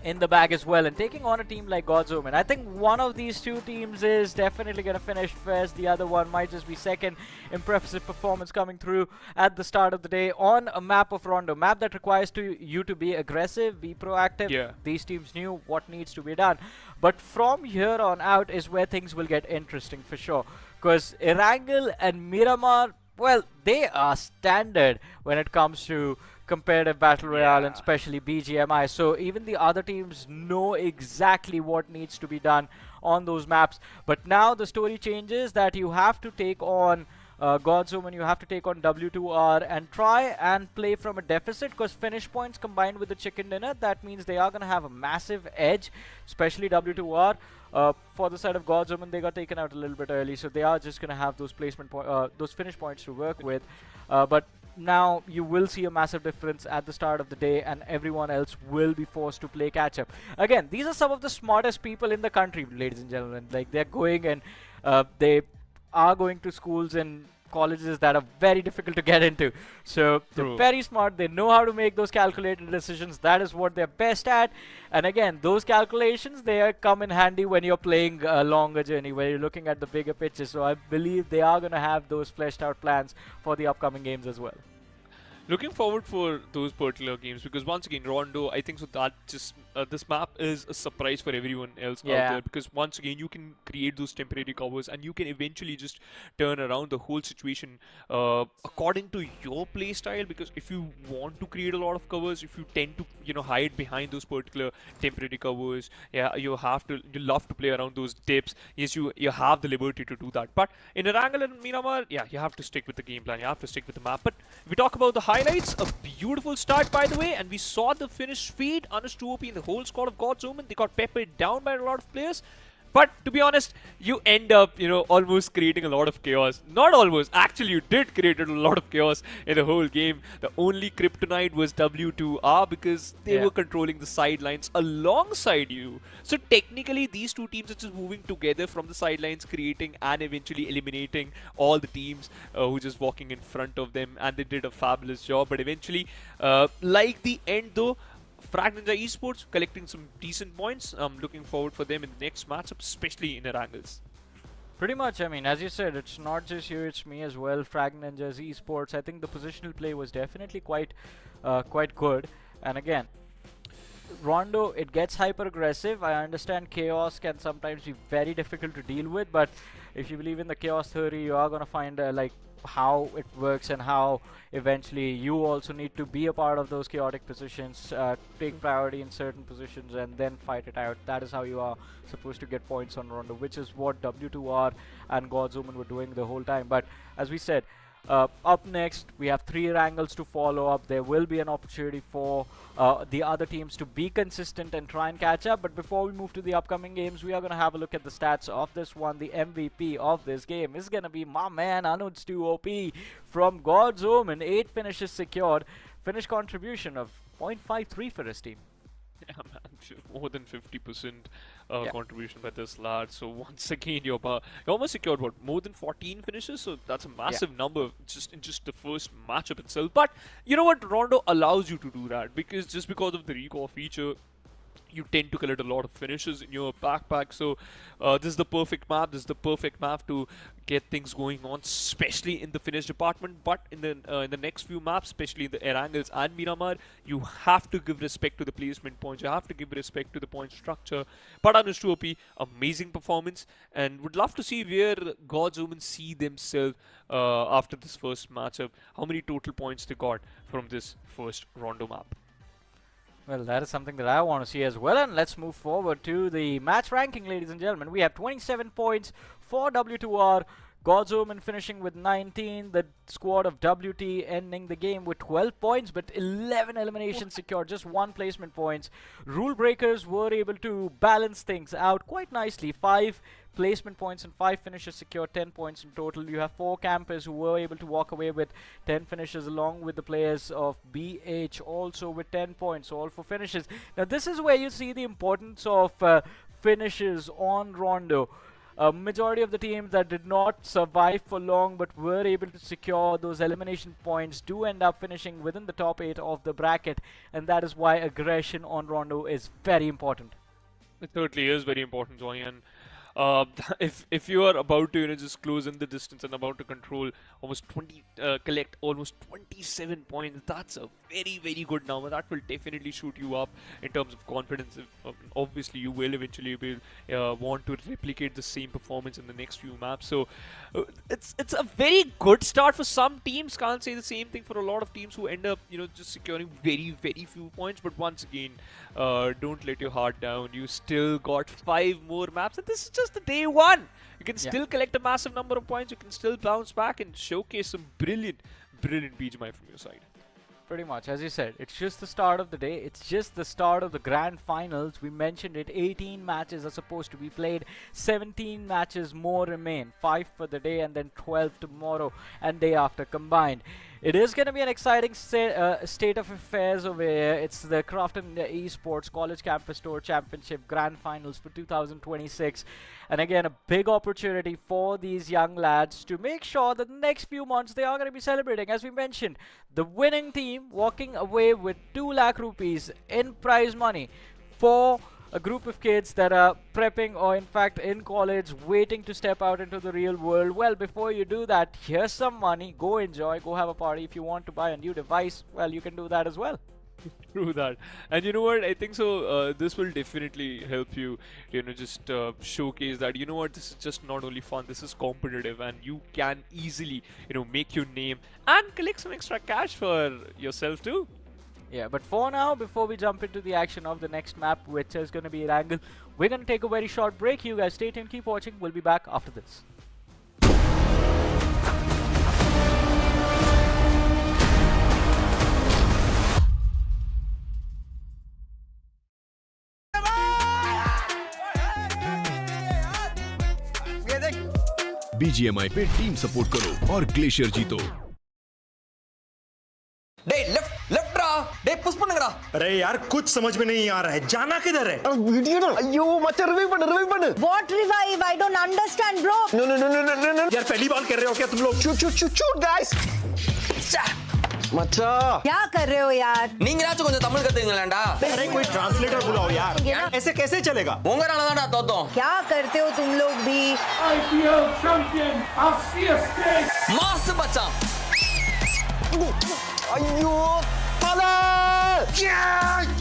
in the bag as well, and taking on a team like God's Omen. I think one of these two teams is definitely going to finish first. The other one might just be second. Impressive performance coming through at the start of the day on a map of Rondo. Map that requires you to be aggressive, be proactive. Yeah. These teams knew what needs to be done. But from here on out is where things will get interesting for sure. Because Erangel and Miramar, well, they are standard when it comes to competitive battle royale, and especially BGMI. So even the other teams know exactly what needs to be done on those maps. But now the story changes that you have to take on God's Omen, you have to take on W2R and try and play from a deficit, because finish points combined with the chicken dinner, that means they are going to have a massive edge, especially W2R. For the side of God's Omen, they got taken out a little bit early, so they are just going to have those those finish points to work with. But now you will see a massive difference at the start of the day, and everyone else will be forced to play catch up. Again, these are some of the smartest people in the country, ladies and gentlemen. Like, they're going and they are going to schools and colleges that are very difficult to get into. So they're very smart. They know how to make those calculated decisions. That is what they're best at. And again, those calculations, they come in handy when you're playing a longer journey, where you're looking at the bigger pictures. So I believe they are going to have those fleshed out plans for the upcoming games as well. Looking forward for those particular games, because once again, Rondo, I think so that just this map is a surprise for everyone else out there, because once again you can create those temporary covers and you can eventually just turn around the whole situation according to your play style. Because if you want to create a lot of covers, if you tend to hide behind those particular temporary covers, you love to play around those dips. Yes, you have the liberty to do that. But in Erangel and Miramar, you have to stick with the game plan. You have to stick with the map. But if we talk about the highlights, a beautiful start, by the way, and we saw the finish speed. Anush 2OP and the whole squad of God's Omen, they got peppered down by a lot of players. But to be honest, you end up, almost creating a lot of chaos. Not almost, actually you did create a lot of chaos in the whole game. The only kryptonite was W2R, because they were controlling the sidelines alongside you. So technically these two teams are just moving together from the sidelines, creating and eventually eliminating all the teams who are just walking in front of them. And they did a fabulous job. But eventually, like the end though, FRAG Esports collecting some decent points. I'm looking forward for them in the next matchup, especially in Erangels. Pretty much, I mean, as you said, it's not just you, it's me as well. FRAG Esports, I think the positional play was definitely quite good. And again, Rondo, it gets hyper aggressive. I understand chaos can sometimes be very difficult to deal with, but if you believe in the chaos theory, you are going to find how it works and how eventually you also need to be a part of those chaotic positions, take priority in certain positions and then fight it out. That is how you are supposed to get points on Rondo, which is what W2R and God's Omen were doing the whole time. But as we said, up next we have 3 Erangels to follow up. There will be an opportunity for the other teams to be consistent and try and catch up. But before we move to the upcoming games, we are going to have a look at the stats of this one. The MVP of this game is going to be my man Anuj 2OP from God's Omen. 8 finishes secured, finish contribution of 0.53 for his team. Yeah, man, more than 50% contribution by this lad. So once again, you almost secured what, more than 14 finishes. So that's a massive number just in the first matchup itself. But you know what, Rondo allows you to do that because of the recall feature, you tend to collect a lot of finishes in your backpack. So this is the perfect map. This is the perfect map to get things going on, especially in the finish department. But in the next few maps, especially in the Erangels and Miramar, you have to give respect to the placement points. You have to give respect to the point structure. But Anush 2OP, amazing performance, and would love to see where God's Omen see themselves after this first matchup. How many total points they got from this first Rondo map? Well, that is something that I want to see as well. And let's move forward to the match ranking, ladies and gentlemen. We have 27 points for W2R. God's Omen finishing with 19. The squad of WT ending the game with 12 points, but 11 eliminations secured, just 1 placement points. Rulzbreakers were able to balance things out quite nicely. 5 placement points and 5 finishes secured, 10 points in total. You have 4 campers who were able to walk away with 10 finishes, along with the players of BH also with 10 points, all for finishes. Now this is where you see the importance of finishes on Rondo. A majority of the teams that did not survive for long but were able to secure those elimination points do end up finishing within the top 8 of the bracket, and that is why aggression on Rondo is very important. It certainly is very important, Johnny. And if you are about to just close in the distance and about to control almost collect almost 27 points, that's a very good number. That will definitely shoot you up in terms of confidence. Obviously you will eventually want to replicate the same performance in the next few maps. So it's a very good start for some teams. Can't say the same thing for a lot of teams who end up just securing very few points. But once again, don't let your heart down. You still got 5 more maps, and this is just the day 1. You can still collect a massive number of points. You can still bounce back and showcase some brilliant BGMI from your side. Pretty much, as you said, it's just the start of the day. It's just the start of the grand finals. We mentioned it, 18 matches are supposed to be played. 17 matches more remain. 5 for the day and then 12 tomorrow and day after combined. It is going to be an exciting state of affairs over here. It's the Krafton Esports College Campus Tour Championship Grand Finals for 2026. And again, a big opportunity for these young lads to make sure that the next few months they are going to be celebrating. As we mentioned, the winning team walking away with 2 lakh rupees in prize money for a group of kids that are prepping or in fact in college waiting to step out into the real world. Well, before you do that, here's some money. Go enjoy, go have a party. If you want to buy a new device, well, you can do that as well. True that. And you know what, I think so this will definitely help you, you know, just showcase that, you know what, this is just not only fun, this is competitive, and you can easily, you know, make your name and collect some extra cash for yourself too. Yeah, but for now, before we jump into the action of the next map, which is going to be Erangel, we're going to take a very short break. You guys stay tuned, keep watching. We'll be back after this. BGMI पे team support करो और glacier जीतो। Left रहा push பண்ணுங்கடா। अरे यार कुछ समझ में नहीं आ रहा है, जाना किधर है? ஐயோ மச்சான் रिवाइव பண்ணு। What revive? I don't understand, bro. No यार पहली बार कर रहे हो क्या तुम लोग? shoot guys। मचा क्या कर रहे हो यार? நீங்களாச்சும் கொஞ்சம் தமிழ் கத்துங்களேன்டா। अरे कोई ट्रांसलेटर बुलाओ यार, ऐसे कैसे चलेगा? உங்களால தான்டா தோத்தோம்। क्या करते हो तुम लोग भी? IPL champion of CSK. Mass மச்சான்। ஐயோ பல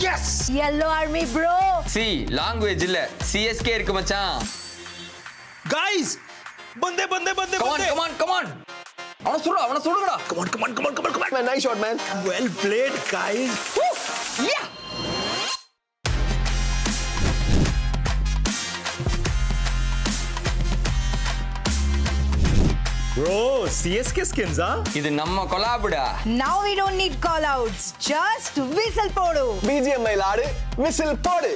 yes Yellow Army, bro. C language இல்ல CSK இருக்கு மச்சான்। गाइस बंदे come on அவன சுடுங்கடா। come on man, nice shot man, well played guys. yeah bro CSK skins இது நம்ம கொலாபுடா। Now we don't need call outs. Just whistle podu. BGMI ஆடு whistle போடு।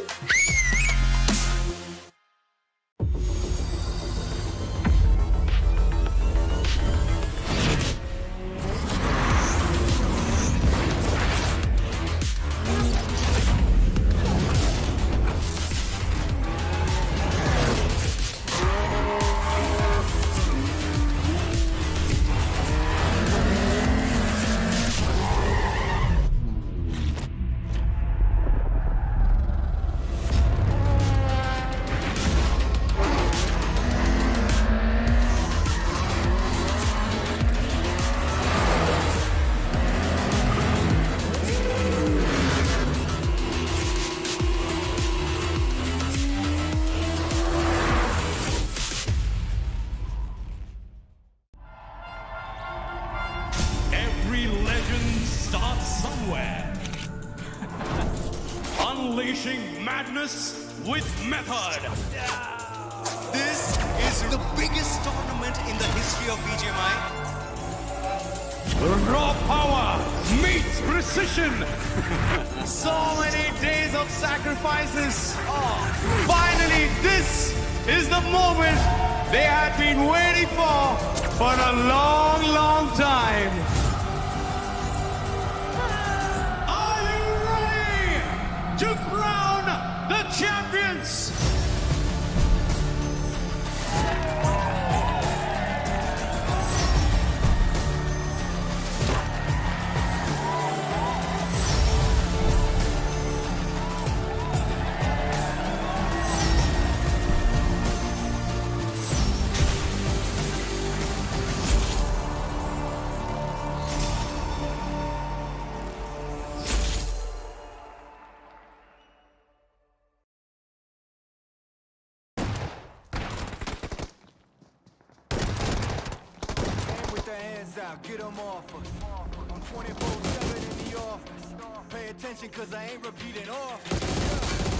Every legend starts somewhere. Unleashing madness with method. This is the biggest tournament in the history of BGMI. Raw power meets precision. So many days of sacrifices. Finally, this is the moment they had been waiting for a long time. Are you ready to crown the champions? Get them off us. I'm 24/7 in the office. Pay attention cause I ain't repeating often.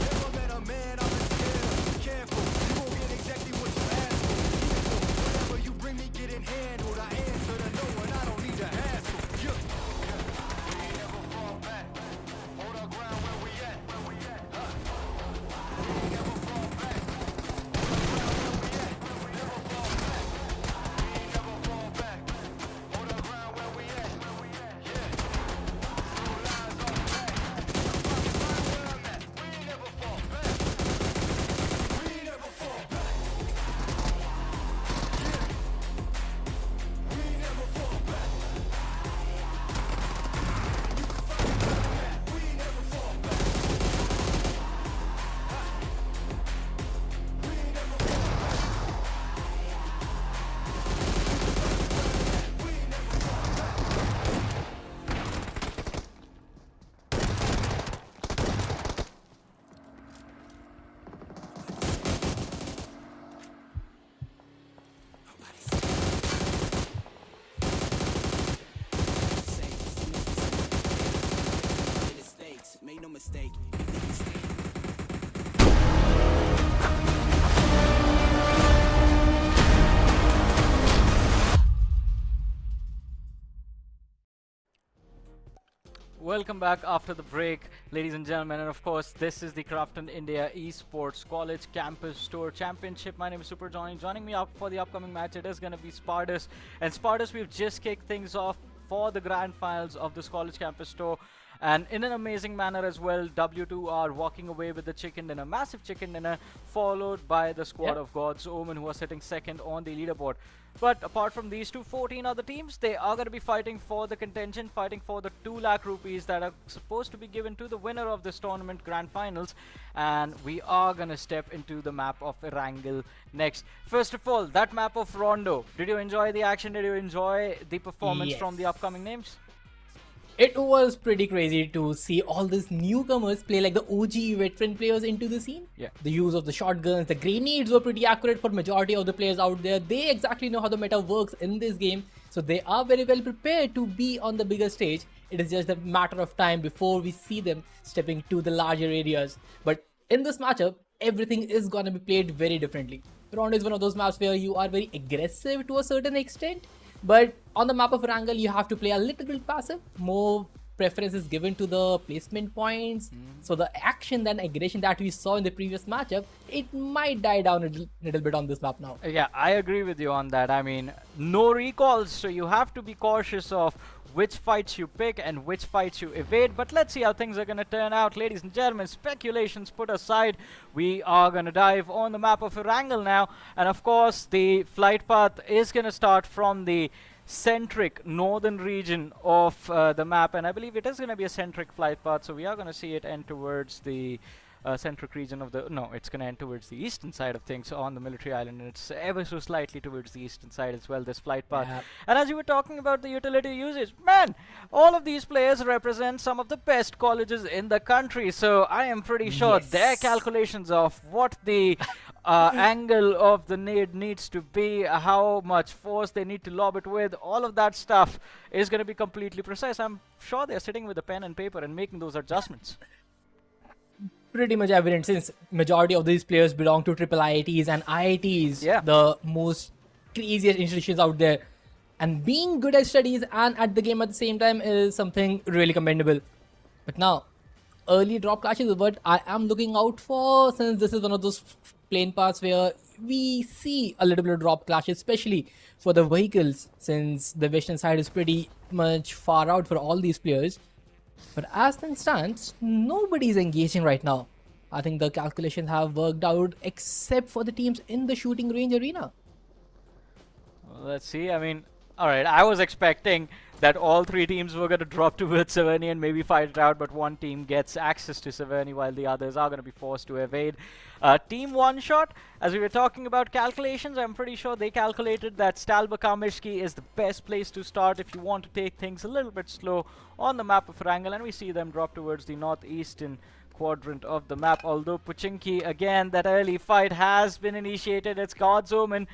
Never met a man I'm scared. Careful, you won't get exactly what you asked for. Whatever you bring me getting handled. I answer to no one, I don't need to hassle. Yeah. We ain't never fall back. Hold our ground where we at. We ain't never fall back. Hold our ground where we at. Never fall back. We ain't never fall back. Hold our ground where we at. welcome back after the break, ladies and gentlemen. And of course, this is the Krafton India Esports College Campus Tour Championship. My name is Super Johnny. Joining me up for the upcoming match, it is going to be Spartus. And Spartus, we've just kicked things off for the grand finals of this College Campus Tour. And in an amazing manner as well, W2R walking away with the chicken dinner, massive chicken dinner, followed by the squad of Gods, Omen, who are sitting second on the leaderboard. But apart from these 14 other teams, they are going to be fighting for the contention, fighting for the 2 lakh rupees that are supposed to be given to the winner of this tournament grand finals. And we are going to step into the map of Erangel next. First of all, that map of Rondo. Did you enjoy the action? Did you enjoy the performance from the upcoming names? It was pretty crazy to see all these newcomers play like the OG veteran players into the scene. Yeah. The use of the shotguns, the grenades were pretty accurate for majority of the players out there. They exactly know how the meta works in this game. So they are very well prepared to be on the bigger stage. It is just a matter of time before we see them stepping to the larger areas. But in this matchup, everything is going to be played very differently. Round is one of those maps where you are very aggressive to a certain extent. But on the map of Erangel, you have to play a little bit passive. More preference is given to the placement points. So the action and aggression that we saw in the previous matchup, it might die down a little bit on this map now. Yeah, I agree with you on that. I mean, no recalls, so you have to be cautious of which fights you pick and which fights you evade. But let's see how things are going to turn out. Ladies and gentlemen, speculations put aside, we are going to dive on the map of Erangel now. And of course, the flight path is going to start from the centric northern region of the map. And I believe it is going to be a centric flight path. So we are going to see it end towards the centric region of the... No, it's going to end towards the eastern side of things on the military island. And it's ever so slightly towards the eastern side as well, this flight path. Yeah. And as you were talking about the utility usage, man, all of these players represent some of the best colleges in the country. So I am pretty sure their calculations of what the angle of the nade needs to be, how much force they need to lob it with, all of that stuff is going to be completely precise. I'm sure they're sitting with a pen and paper and making those adjustments. Pretty much evident, since majority of these players belong to triple IITs and IITs, the most craziest institutions out there. And being good at studies and at the game at the same time is something really commendable. But now, early drop clashes is what I am looking out for, since this is one of those plane paths where we see a little bit of drop clashes, especially for the vehicles, since the western side is pretty much far out for all these players. But as things stands, nobody is engaging right now. I think the calculations have worked out except for the teams in the shooting range arena. Well, let's see. I mean, alright, I was expecting that all 3 teams were going to drop towards Severny and maybe fight it out, but one team gets access to Severny while the others are going to be forced to evade. Team OneShot, as we were talking about calculations, I'm pretty sure they calculated that Stalbakamishki is the best place to start if you want to take things a little bit slow on the map of Erangel, and we see them drop towards the northeastern quadrant of the map. Although Puchinki, again, that early fight has been initiated. It's God's Omen,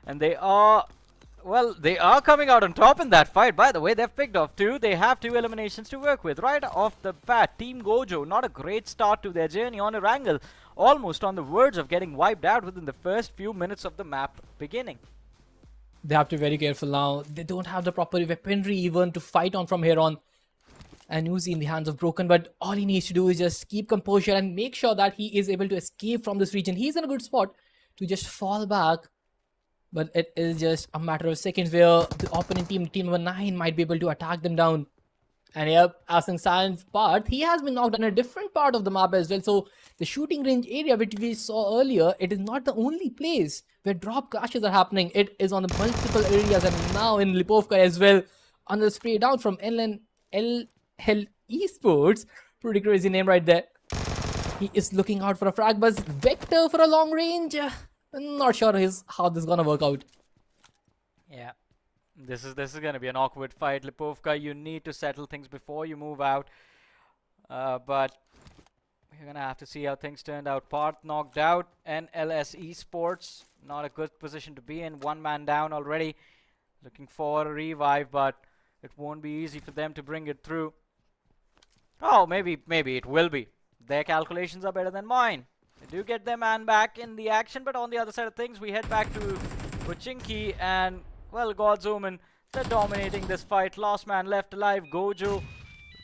and they are... Well, they are coming out on top in that fight. By the way, they've picked off 2. They have 2 eliminations to work with. Right off the bat, Team Gojo, not a great start to their journey on Erangel. Almost on the verge of getting wiped out within the first few minutes of the map beginning. They have to be very careful now. They don't have the proper weaponry even to fight on from here on. And Uzi in the hands of Broken, but all he needs to do is just keep composure and make sure that he is able to escape from this region. He's in a good spot to just fall back. But it is just a matter of seconds where the opponent team, team number 9, might be able to attack them down. And yep, as in San's part, he has been knocked on a different part of the map as well. So the shooting range area which we saw earlier, it is not the only place where drop clashes are happening. It is on the multiple areas, and now in Lipovka as well. Another spray down from LL Esports. Pretty crazy name right there. He is looking out for a frag buzz. Vector for a long range. I'm not sure how this is gonna work out. Yeah, this is gonna be an awkward fight. Lipovka, you need to settle things before you move out. But you're gonna have to see how things turned out. Parth knocked out, and LS Esports, not a good position to be in. 1 man down already. Looking for a revive, but it won't be easy for them to bring it through. Oh, maybe it will be. Their calculations are better than mine. They do get their man back in the action, but on the other side of things, we head back to Puchinki, and, well, God's Omen, they're dominating this fight. Last man left alive, Gojo,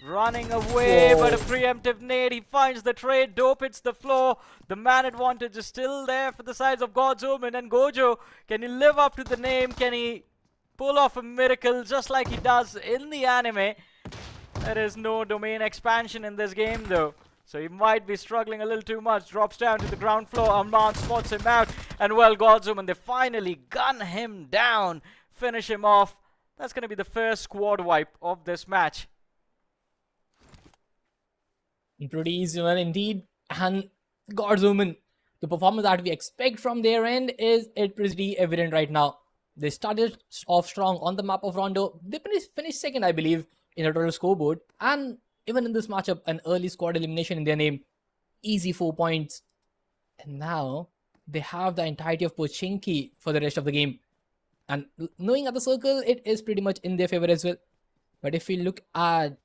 running away, but a preemptive nade. He finds the trade. Dope hits the floor. The man advantage is still there for the sides of God's Omen. And Gojo, can he live up to the name? Can he pull off a miracle just like he does in the anime? There is no domain expansion in this game though, so he might be struggling a little too much. Drops down to the ground floor. Amman spots him out, and well, God's Omen, they finally gun him down, finish him off. That's going to be the first squad wipe of this match. Pretty easy one indeed. And God's Omen, the performance that we expect from their end is pretty evident right now. They started off strong on the map of Rondo. They finished second, I believe, in the total scoreboard. And even in this matchup, an early squad elimination in their name. Easy 4 points. And now they have the entirety of Pochinki for the rest of the game. And knowing at the circle, it is pretty much in their favor as well. But if we look at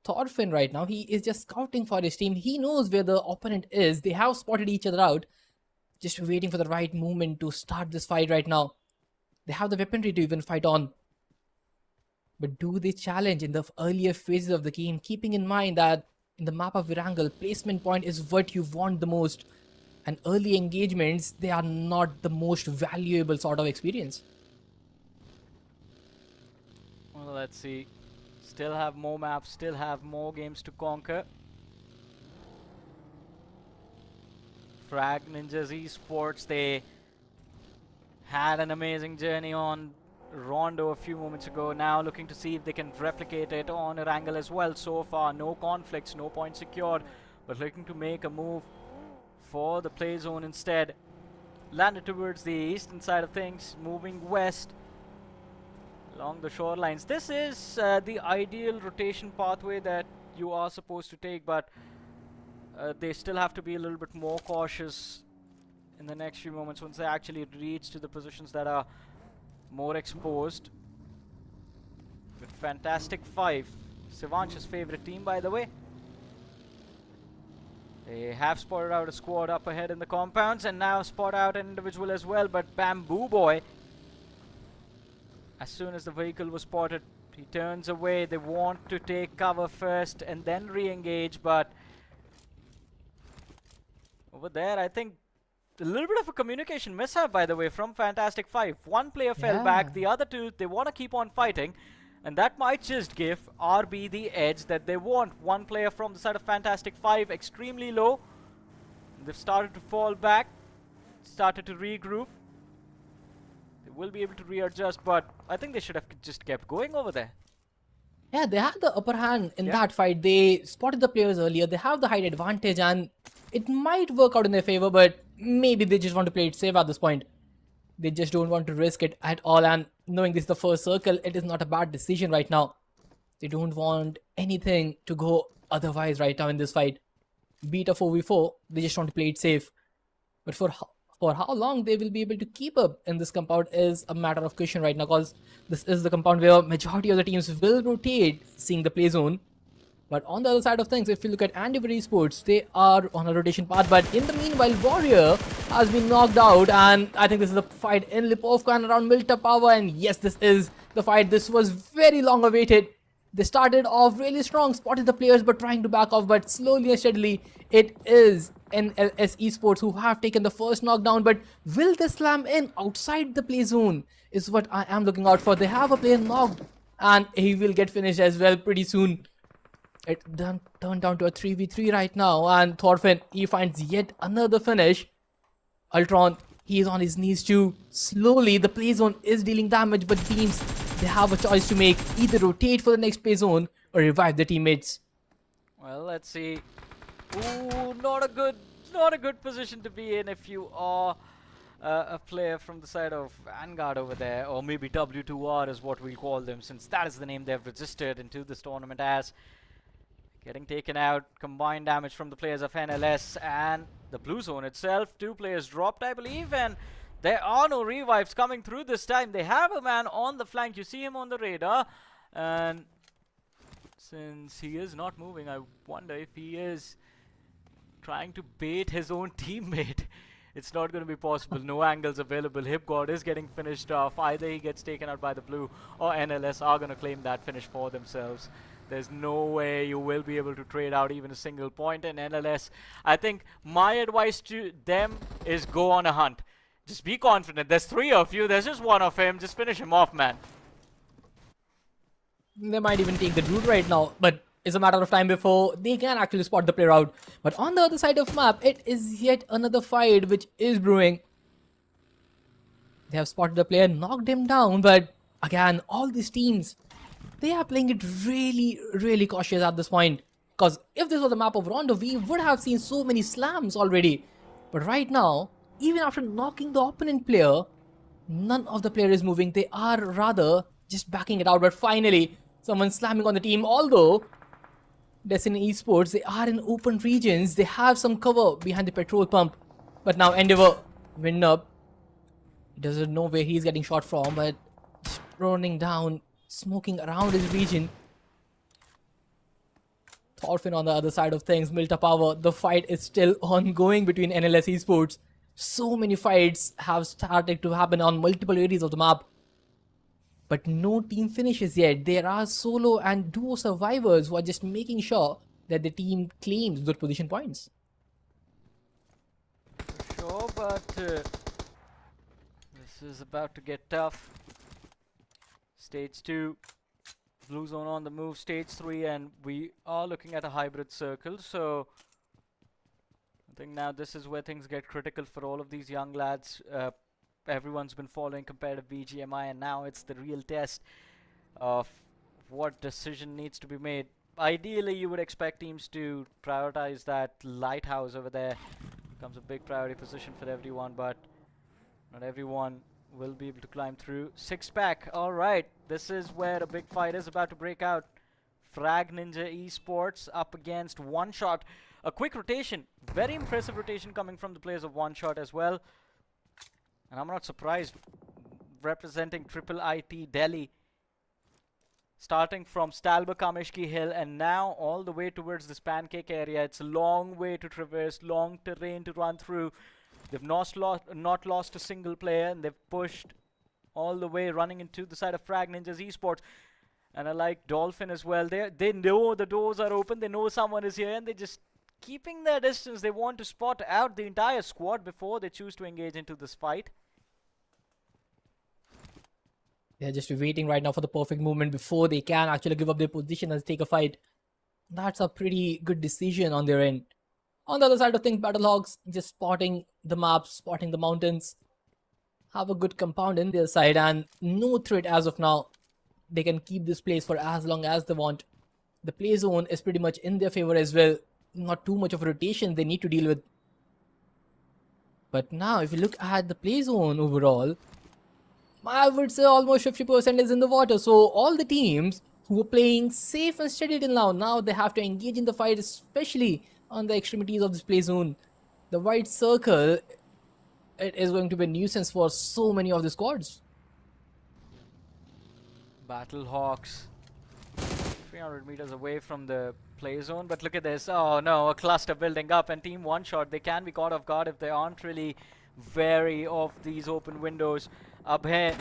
Thorfinn right now, he is just scouting for his team. He knows where the opponent is. They have spotted each other out. Just waiting for the right moment to start this fight right now. They have the weaponry to even fight on. But do they challenge in the earlier phases of the game, keeping in mind that in the map of Erangel, placement point is what you want the most. And early engagements, they are not the most valuable sort of experience. Well, let's see. Still have more maps, still have more games to conquer. FRAG Ninjas Esports, they had an amazing journey on Rondo a few moments ago. Now looking to see if they can replicate it on Erangel as well. So far, no conflicts, no points secured, but looking to make a move for the play zone instead. Landed towards the eastern side of things, moving west along the shorelines. This is the ideal rotation pathway that you are supposed to take, but they still have to be a little bit more cautious in the next few moments once they actually reach to the positions that are more exposed. With Fantastic Five, Sivansh's favorite team, by the way. They have spotted out a squad up ahead in the compounds, and now spot out an individual as well, but Bamboo Boy, as soon as the vehicle was spotted, he turns away. They want to take cover first and then re-engage, but over there, I think a little bit of a communication mishap, by the way, from Fantastic Five. One player fell back, the other two, they want to keep on fighting, and that might just give RB the edge that they want. One player from the side of Fantastic Five, extremely low. They've started to fall back, started to regroup. They will be able to readjust, but I think they should have just kept going over there. Yeah, they had the upper hand in that fight. They spotted the players earlier. They have the height advantage, and it might work out in their favor, but maybe they just want to play it safe at this point. They just don't want to risk it at all, and knowing this is the first circle, it is not a bad decision right now. They don't want anything to go otherwise right now in this fight. Beat a 4v4, they just want to play it safe. But for how long they will be able to keep up in this compound is a matter of question right now, because this is the compound where majority of the teams will rotate, seeing the play zone. But on the other side of things, if you look at Endeavour Esports, they are on a rotation path. But in the meanwhile, Warrior has been knocked out, and I think this is the fight in Lipovka and around Milta Power. And yes, this is the fight. This was very long awaited. They started off really strong, spotted the players, but trying to back off. But slowly and steadily, it is NLS Esports who have taken the first knockdown. But will they slam in outside the play zone is what I am looking out for. They have a player knocked, and he will get finished as well pretty soon. It turned down to a 3v3 right now, and Thorfinn, he finds yet another finish. Ultron, he is on his knees too. Slowly, the play zone is dealing damage, but teams, they have a choice to make. Either rotate for the next play zone or revive their teammates. Well, let's see. Ooh, not a good position to be in if you are a player from the side of Vanguard over there, or maybe W2R is what we'll call them, since that is the name they've registered into this tournament as. Getting taken out, combined damage from the players of NLS and the blue zone itself. 2 players dropped, I believe, and there are no revives coming through this time. They have a man on the flank. You see him on the radar, and since he is not moving, I wonder if he is trying to bait his own teammate. It's not going to be possible. No angles available. HipGod is getting finished off. Either he gets taken out by the blue, or NLS are going to claim that finish for themselves. there's no way you will be able to trade out even a single point in NLS. I think my advice to them is go on a hunt. Just be confident. There's 3 of you. There's just 1 of him. Just finish him off, man. They might even take the route right now, but it's a matter of time before they can actually spot the player out. But on the other side of map, it is yet another fight which is brewing. They have spotted the player, knocked him down, but again, all these teams, they are playing it really cautious at this point. Because if this was a map of Rondo, we would have seen so many slams already. But right now, even after knocking the opponent player, none of the player is moving. They are rather just backing it out. But finally, someone slamming on the team. Although Desynx Esports, they are in open regions. They have some cover behind the petrol pump. But now Endeavour, wind up. He doesn't know where he's getting shot from, but just running down, smoking around his region. Thorfinn on the other side of things, Milta Power. The fight is still ongoing between NLS Esports. So many fights have started to happen on multiple areas of the map. But no team finishes yet. There are solo and duo survivors who are just making sure that the team claims those position points. Sure, but this is about to get tough. Stage 2. Blue zone on the move. Stage 3, and we are looking at a hybrid circle. So I think now this is where things get critical for all of these young lads. Everyone's been following competitive BGMI, and now it's the real test of what decision needs to be made. Ideally, you would expect teams to prioritize that lighthouse over there. Becomes a big priority position for everyone, but not everyone will be able to climb through. 6-pack, alright. This is where a big fight is about to break out. FRAG Ninja Esports up against OneShot. A quick rotation. Very impressive rotation coming from the players of OneShot as well. And I'm not surprised, representing Triple IT Delhi. Starting from Stalber Kameshki Hill and now all the way towards this pancake area. It's a long way to traverse, long terrain to run through. They've not lost a single player, and they've pushed all the way, running into the side of FRAG Ninjas Esports. And I like Dolphin as well. They know the doors are open, they know someone is here, and they're just keeping their distance. They want to spot out the entire squad before they choose to engage into this fight. They're just waiting right now for the perfect moment before they can actually give up their position and take a fight. That's a pretty good decision on their end. On the other side of things, Battlehogs just spotting the maps, spotting the mountains. Have a good compound in their side and no threat as of now. They can keep this place for as long as they want. The play zone is pretty much in their favor as well. Not too much of a rotation they need to deal with. But now if you look at the play zone overall, I would say almost 50% is in the water. So all the teams who were playing safe and steady till now they have to engage in the fight, especially on the extremities of this play zone. The white circle, it is going to be a nuisance for so many of the squads. Battlehawks 300 meters away from the play zone, but look at this. Oh no, a cluster building up, and Team OneShot, they can be caught off guard if they aren't really wary of these open windows. Abhay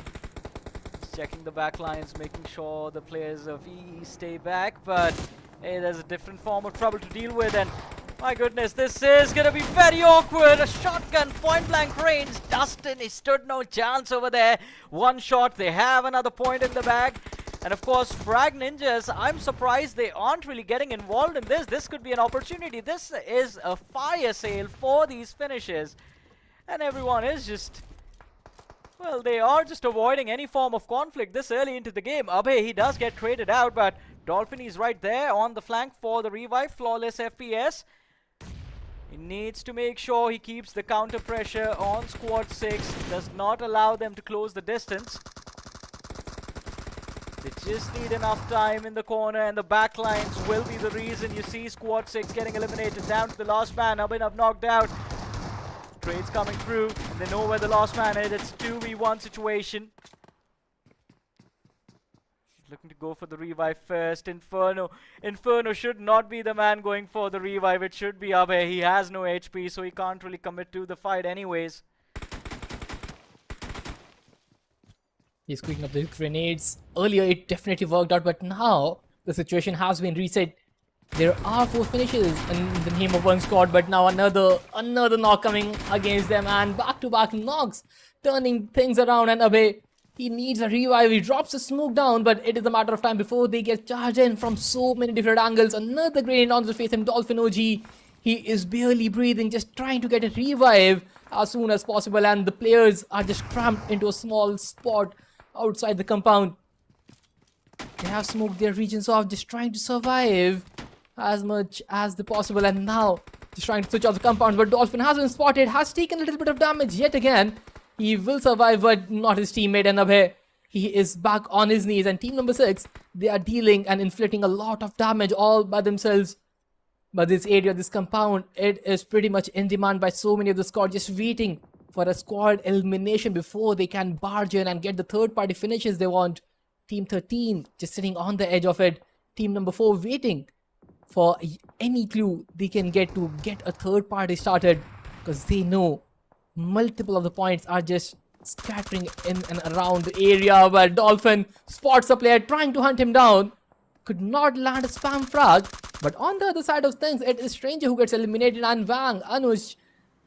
checking the back lines, making sure the players of EE stay back, but hey, there's a different form of trouble to deal with, and my goodness, this is gonna be very awkward. A shotgun, point blank range. Dustin, he stood no chance over there. OneShot, they have another point in the bag. And of course, FRAG Ninjas, I'm surprised they aren't really getting involved in this. This could be an opportunity. This is a fire sale for these finishes. And everyone is just, well, they are just avoiding any form of conflict this early into the game. Abhay, he does get traded out, but Dolphin is right there on the flank for the revive. Flawless FPS. He needs to make sure he keeps the counter pressure on squad 6. Does not allow them to close the distance. They just need enough time in the corner, and the backlines will be the reason you see squad 6 getting eliminated down to the last man. Abhinav knocked out. Trades coming through, and they know where the last man is. It's 2v1 situation. Looking to go for the revive first. Inferno should not be the man going for the revive. It should be Abhay. He has no HP, so he can't really commit to the fight anyways. He's cooking up the grenades. Earlier it definitely worked out, but now the situation has been reset. There are 4 finishes in the name of one squad, but now another knock coming against them, and back-to-back knocks, turning things around. And Abhay, he needs a revive. He drops the smoke down, but it is a matter of time before they get charged in from so many different angles. Another grenade on the face, and Dolphin OG, he is barely breathing, just trying to get a revive as soon as possible, and the players are just cramped into a small spot outside the compound. They have smoked their regions off, just trying to survive as much as possible, and now just trying to switch off the compound. But Dolphin has been spotted, has taken a little bit of damage yet again. He will survive, but not his teammate. And Abhay, he is back on his knees, and team number 6, they are dealing and inflicting a lot of damage all by themselves. But this area, this compound, it is pretty much in demand by so many of the squad, just waiting for a squad elimination before they can barge in and get the third-party finishes they want. Team 13 just sitting on the edge of it. Team number 4 waiting for any clue they can get to get a third-party started, because they know multiple of the points are just scattering in and around the area. Where Dolphin spots a player trying to hunt him down. Could not land a spam frag, but on the other side of things, it is Stranger who gets eliminated, and Wang, Anush,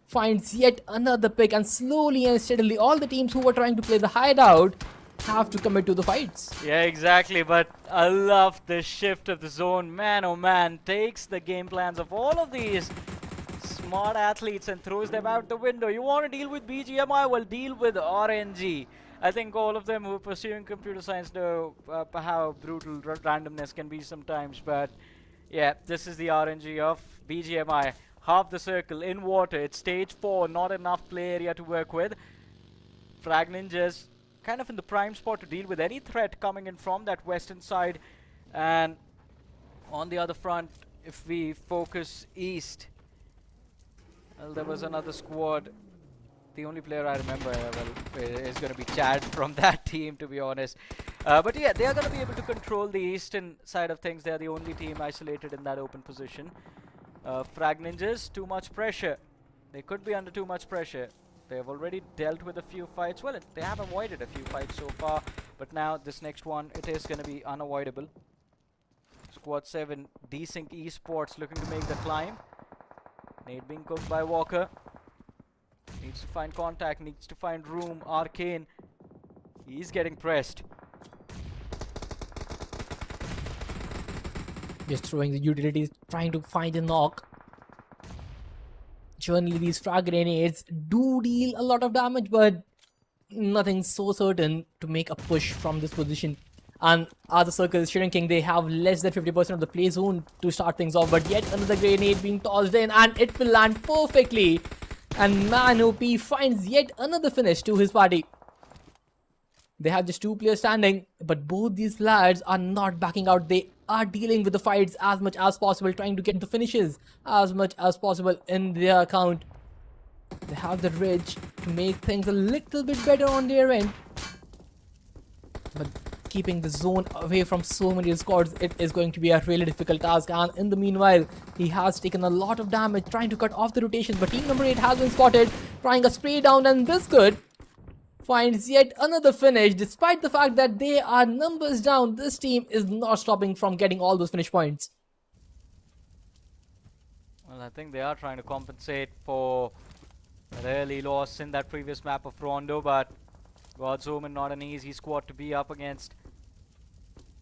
finds yet another pick, and slowly and steadily all the teams who were trying to play the hideout have to commit to the fights. Yeah, exactly, but I love the shift of the zone. Man, oh man, takes the game plans of all of these smart athletes and throws them out the window. You want to deal with BGMI? Well, deal with RNG. I think all of them who are pursuing computer science know how brutal randomness can be sometimes, but yeah, this is the RNG of BGMI. Half the circle in water. It's stage 4, not enough play area to work with. Frag Ninjas kind of in the prime spot to deal with any threat coming in from that western side. And on the other front, if we focus east, well, there was another squad. The only player I remember is going to be Chad from that team, to be honest. But yeah, they are going to be able to control the eastern side of things. They are the only team isolated in that open position. Frag Ninjas, too much pressure. They could be under too much pressure. They have already dealt with a few fights. Well, they have avoided a few fights so far. But now, this next one, it is going to be unavoidable. Squad 7, Desynx Esports looking to make the climb. Nade being cooked by Walker. Needs to find contact, needs to find room. Arcane, he's getting pressed. Just throwing the utilities, trying to find a knock. Generally, these frag grenades do deal a lot of damage, but nothing so certain to make a push from this position. And as the circle is shrinking, they have less than 50% of the play zone to start things off. But yet another grenade being tossed in, and it will land perfectly. And Man OP finds yet another finish to his party. They have just 2 players standing, but both these lads are not backing out. They are dealing with the fights as much as possible, trying to get the finishes as much as possible in their account. They have the ridge to make things a little bit better on their end. But keeping the zone away from so many squads, it is going to be a really difficult task. And in the meanwhile, he has taken a lot of damage trying to cut off the rotations. But team number 8 has been spotted, trying a spray down, and Biscuit finds yet another finish. Despite the fact that they are numbers down, this team is not stopping from getting all those finish points. Well, I think they are trying to compensate for an early loss in that previous map of Rondo, but God's Omen, not an easy squad to be up against.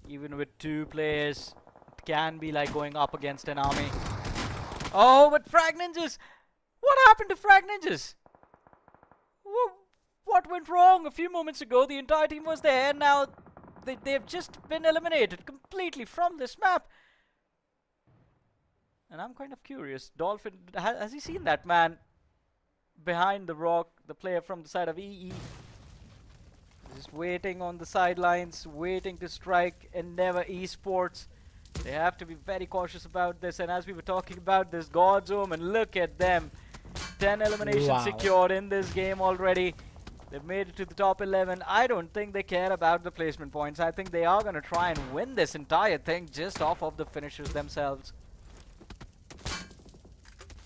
Even with 2 players, it can be like going up against an army. Oh, but Frag Ninjas! What happened to Frag Ninjas? What went wrong? A few moments ago, the entire team was there, and now they've just been eliminated completely from this map. And I'm kind of curious. Dolphin, has he seen that man behind the rock, the player from the side of EE? Just waiting on the sidelines, waiting to strike. Endeavour Esports, they have to be very cautious about this. And as we were talking about this, God's Omen, look at them. 10 eliminations secured in this game already. They've made it to the top 11. I don't think they care about the placement points. I think they are going to try and win this entire thing just off of the finishers themselves.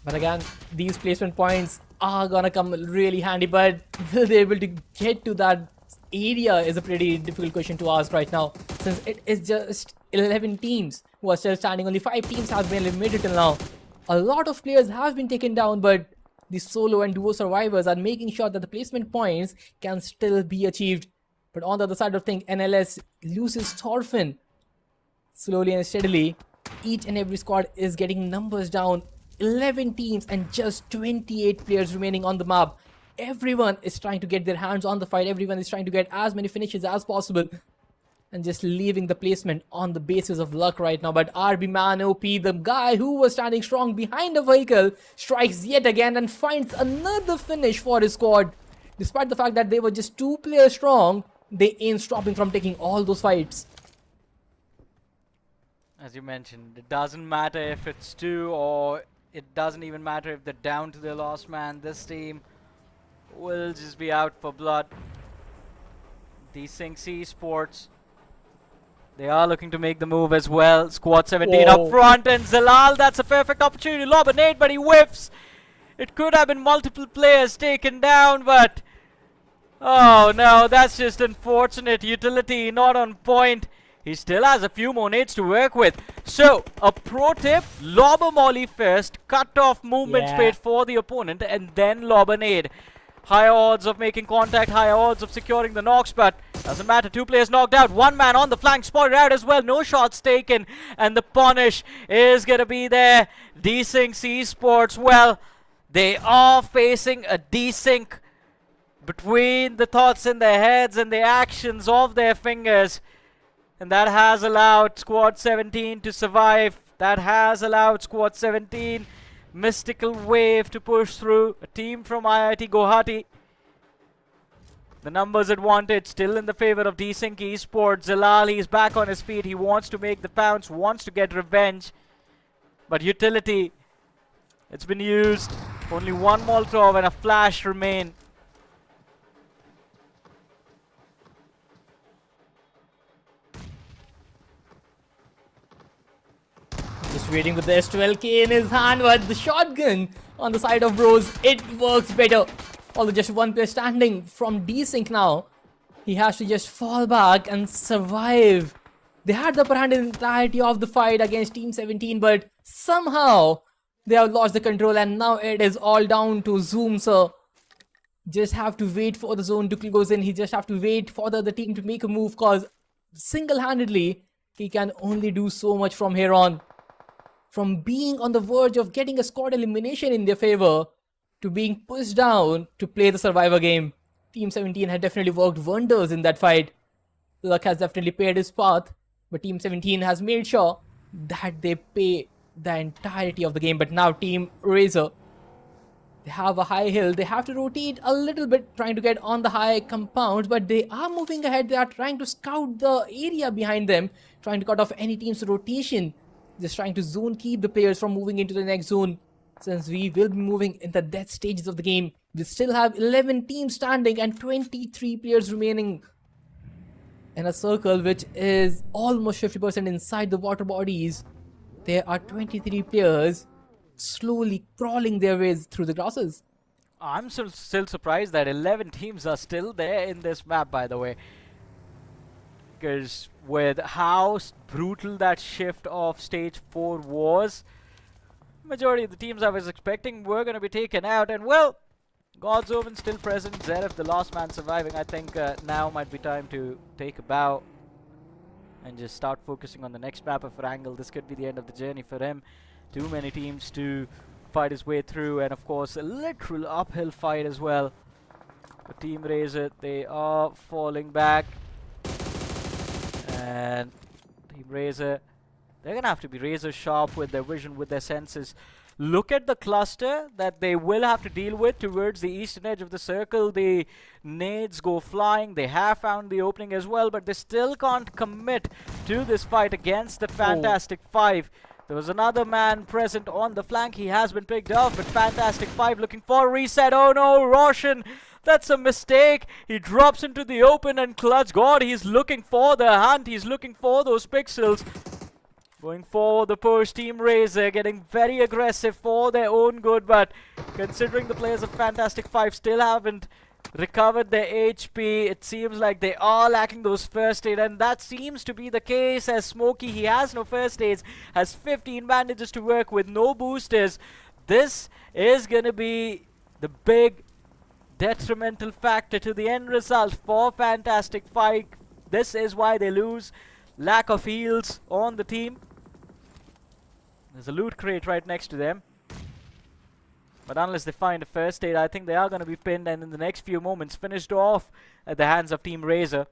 But again, these placement points are going to come really handy. But will they be able to get to that area is a pretty difficult question to ask right now, since it is just 11 teams who are still standing. Only 5 teams have been eliminated till now. A lot of players have been taken down, but the solo and duo survivors are making sure that the placement points can still be achieved. But on the other side of things, NLS loses Thorfinn. Slowly and steadily, each and every squad is getting numbers down. 11 teams and just 28 players remaining on the map. Everyone is trying to get their hands on the fight. Everyone is trying to get as many finishes as possible. And just leaving the placement on the basis of luck right now. But RB Man OP, the guy who was standing strong behind the vehicle, strikes yet again and finds another finish for his squad. Despite the fact that they were just 2 players strong, they ain't stopping from taking all those fights. As you mentioned, it doesn't matter if it's 2 or it doesn't even matter if they're down to their last man. This team will just be out for blood. Desynx Esports, they are looking to make the move as well. Squad 17 up front, and Zalal, that's a perfect opportunity to lob a nade, but he whiffs. It could have been multiple players taken down, but oh no, that's just unfortunate. Utility not on point. He still has a few more nades to work with. So, a pro tip, lob a molly first, cut off movement speed for the opponent, and then lob a nade. Higher odds of making contact, higher odds of securing the knocks, but doesn't matter. 2 players knocked out, 1 man on the flank spotted out as well. No shots taken, and the punish is going to be there. Desync Esports, well, they are facing a desync between the thoughts in their heads and the actions of their fingers. And that has allowed Squad 17 to survive. That has allowed Squad 17 Mystical Wave to push through. A team from IIT Guwahati. The numbers advantage still in the favor of Desync Esports. Zalal, he's back on his feet. He wants to make the pounce, wants to get revenge. But utility, it's been used. Only 1 Molotov and a flash remain. Just waiting with the S12K in his hand, but the shotgun on the side of Bros, it works better. Although just 1 player standing from Desync now, he has to just fall back and survive. They had the upper hand in the entirety of the fight against Team 17, but somehow they have lost the control, and now it is all down to Zoom, sir. Just have to wait for the zone to close in. He just have to wait for the other team to make a move, because single-handedly, he can only do so much from here on. From being on the verge of getting a squad elimination in their favor to being pushed down to play the survivor game. Team 17 had definitely worked wonders in that fight. Luck has definitely paid his path, but Team 17 has made sure that they pay the entirety of the game. But now Team RaZr, they have a high hill. They have to rotate a little bit trying to get on the high compounds, but they are moving ahead. They are trying to scout the area behind them, trying to cut off any team's rotation. Just trying to zone keep the players from moving into the next zone. Since we will be moving in the death stages of the game, we still have 11 teams standing and 23 players remaining in a circle which is almost 50% inside the water bodies. There are 23 players slowly crawling their ways through the grasses. I'm still surprised that 11 teams are still there in this map, by the way. Because with how brutal that shift of stage 4 was, majority of the teams I was expecting were going to be taken out. And well, God's Omen still present. Zeref, the last man surviving. I think now might be time to take a bow and just start focusing on the next map of Erangel. This could be the end of the journey for him. Too many teams to fight his way through, and of course a literal uphill fight as well. But Team RaZr, they are falling back. And Team RaZr, they're going to have to be razor sharp with their vision, with their senses. Look at the cluster that they will have to deal with towards the eastern edge of the circle. The nades go flying. They have found the opening as well, but they still can't commit to this fight against the Fantastic Five. There was another man present on the flank. He has been picked off, but Fantastic Five looking for a reset. Oh no, Roshan! That's a mistake. He drops into the open, and Clutch God, he's looking for the hunt. He's looking for those pixels. Going for the push, Team RaZr getting very aggressive for their own good, but considering the players of Fantastic Five still haven't recovered their HP. It seems like they are lacking those first aid, and that seems to be the case as Smokey, he has no first aids, has 15 bandages to work with, no boosters. This is going to be the big detrimental factor to the end result for Fantastic Fight. This is why they lose. Lack of heals on the team. There's a loot crate right next to them. But unless they find a first aid, I think they are going to be pinned and in the next few moments finished off at the hands of Team RaZr.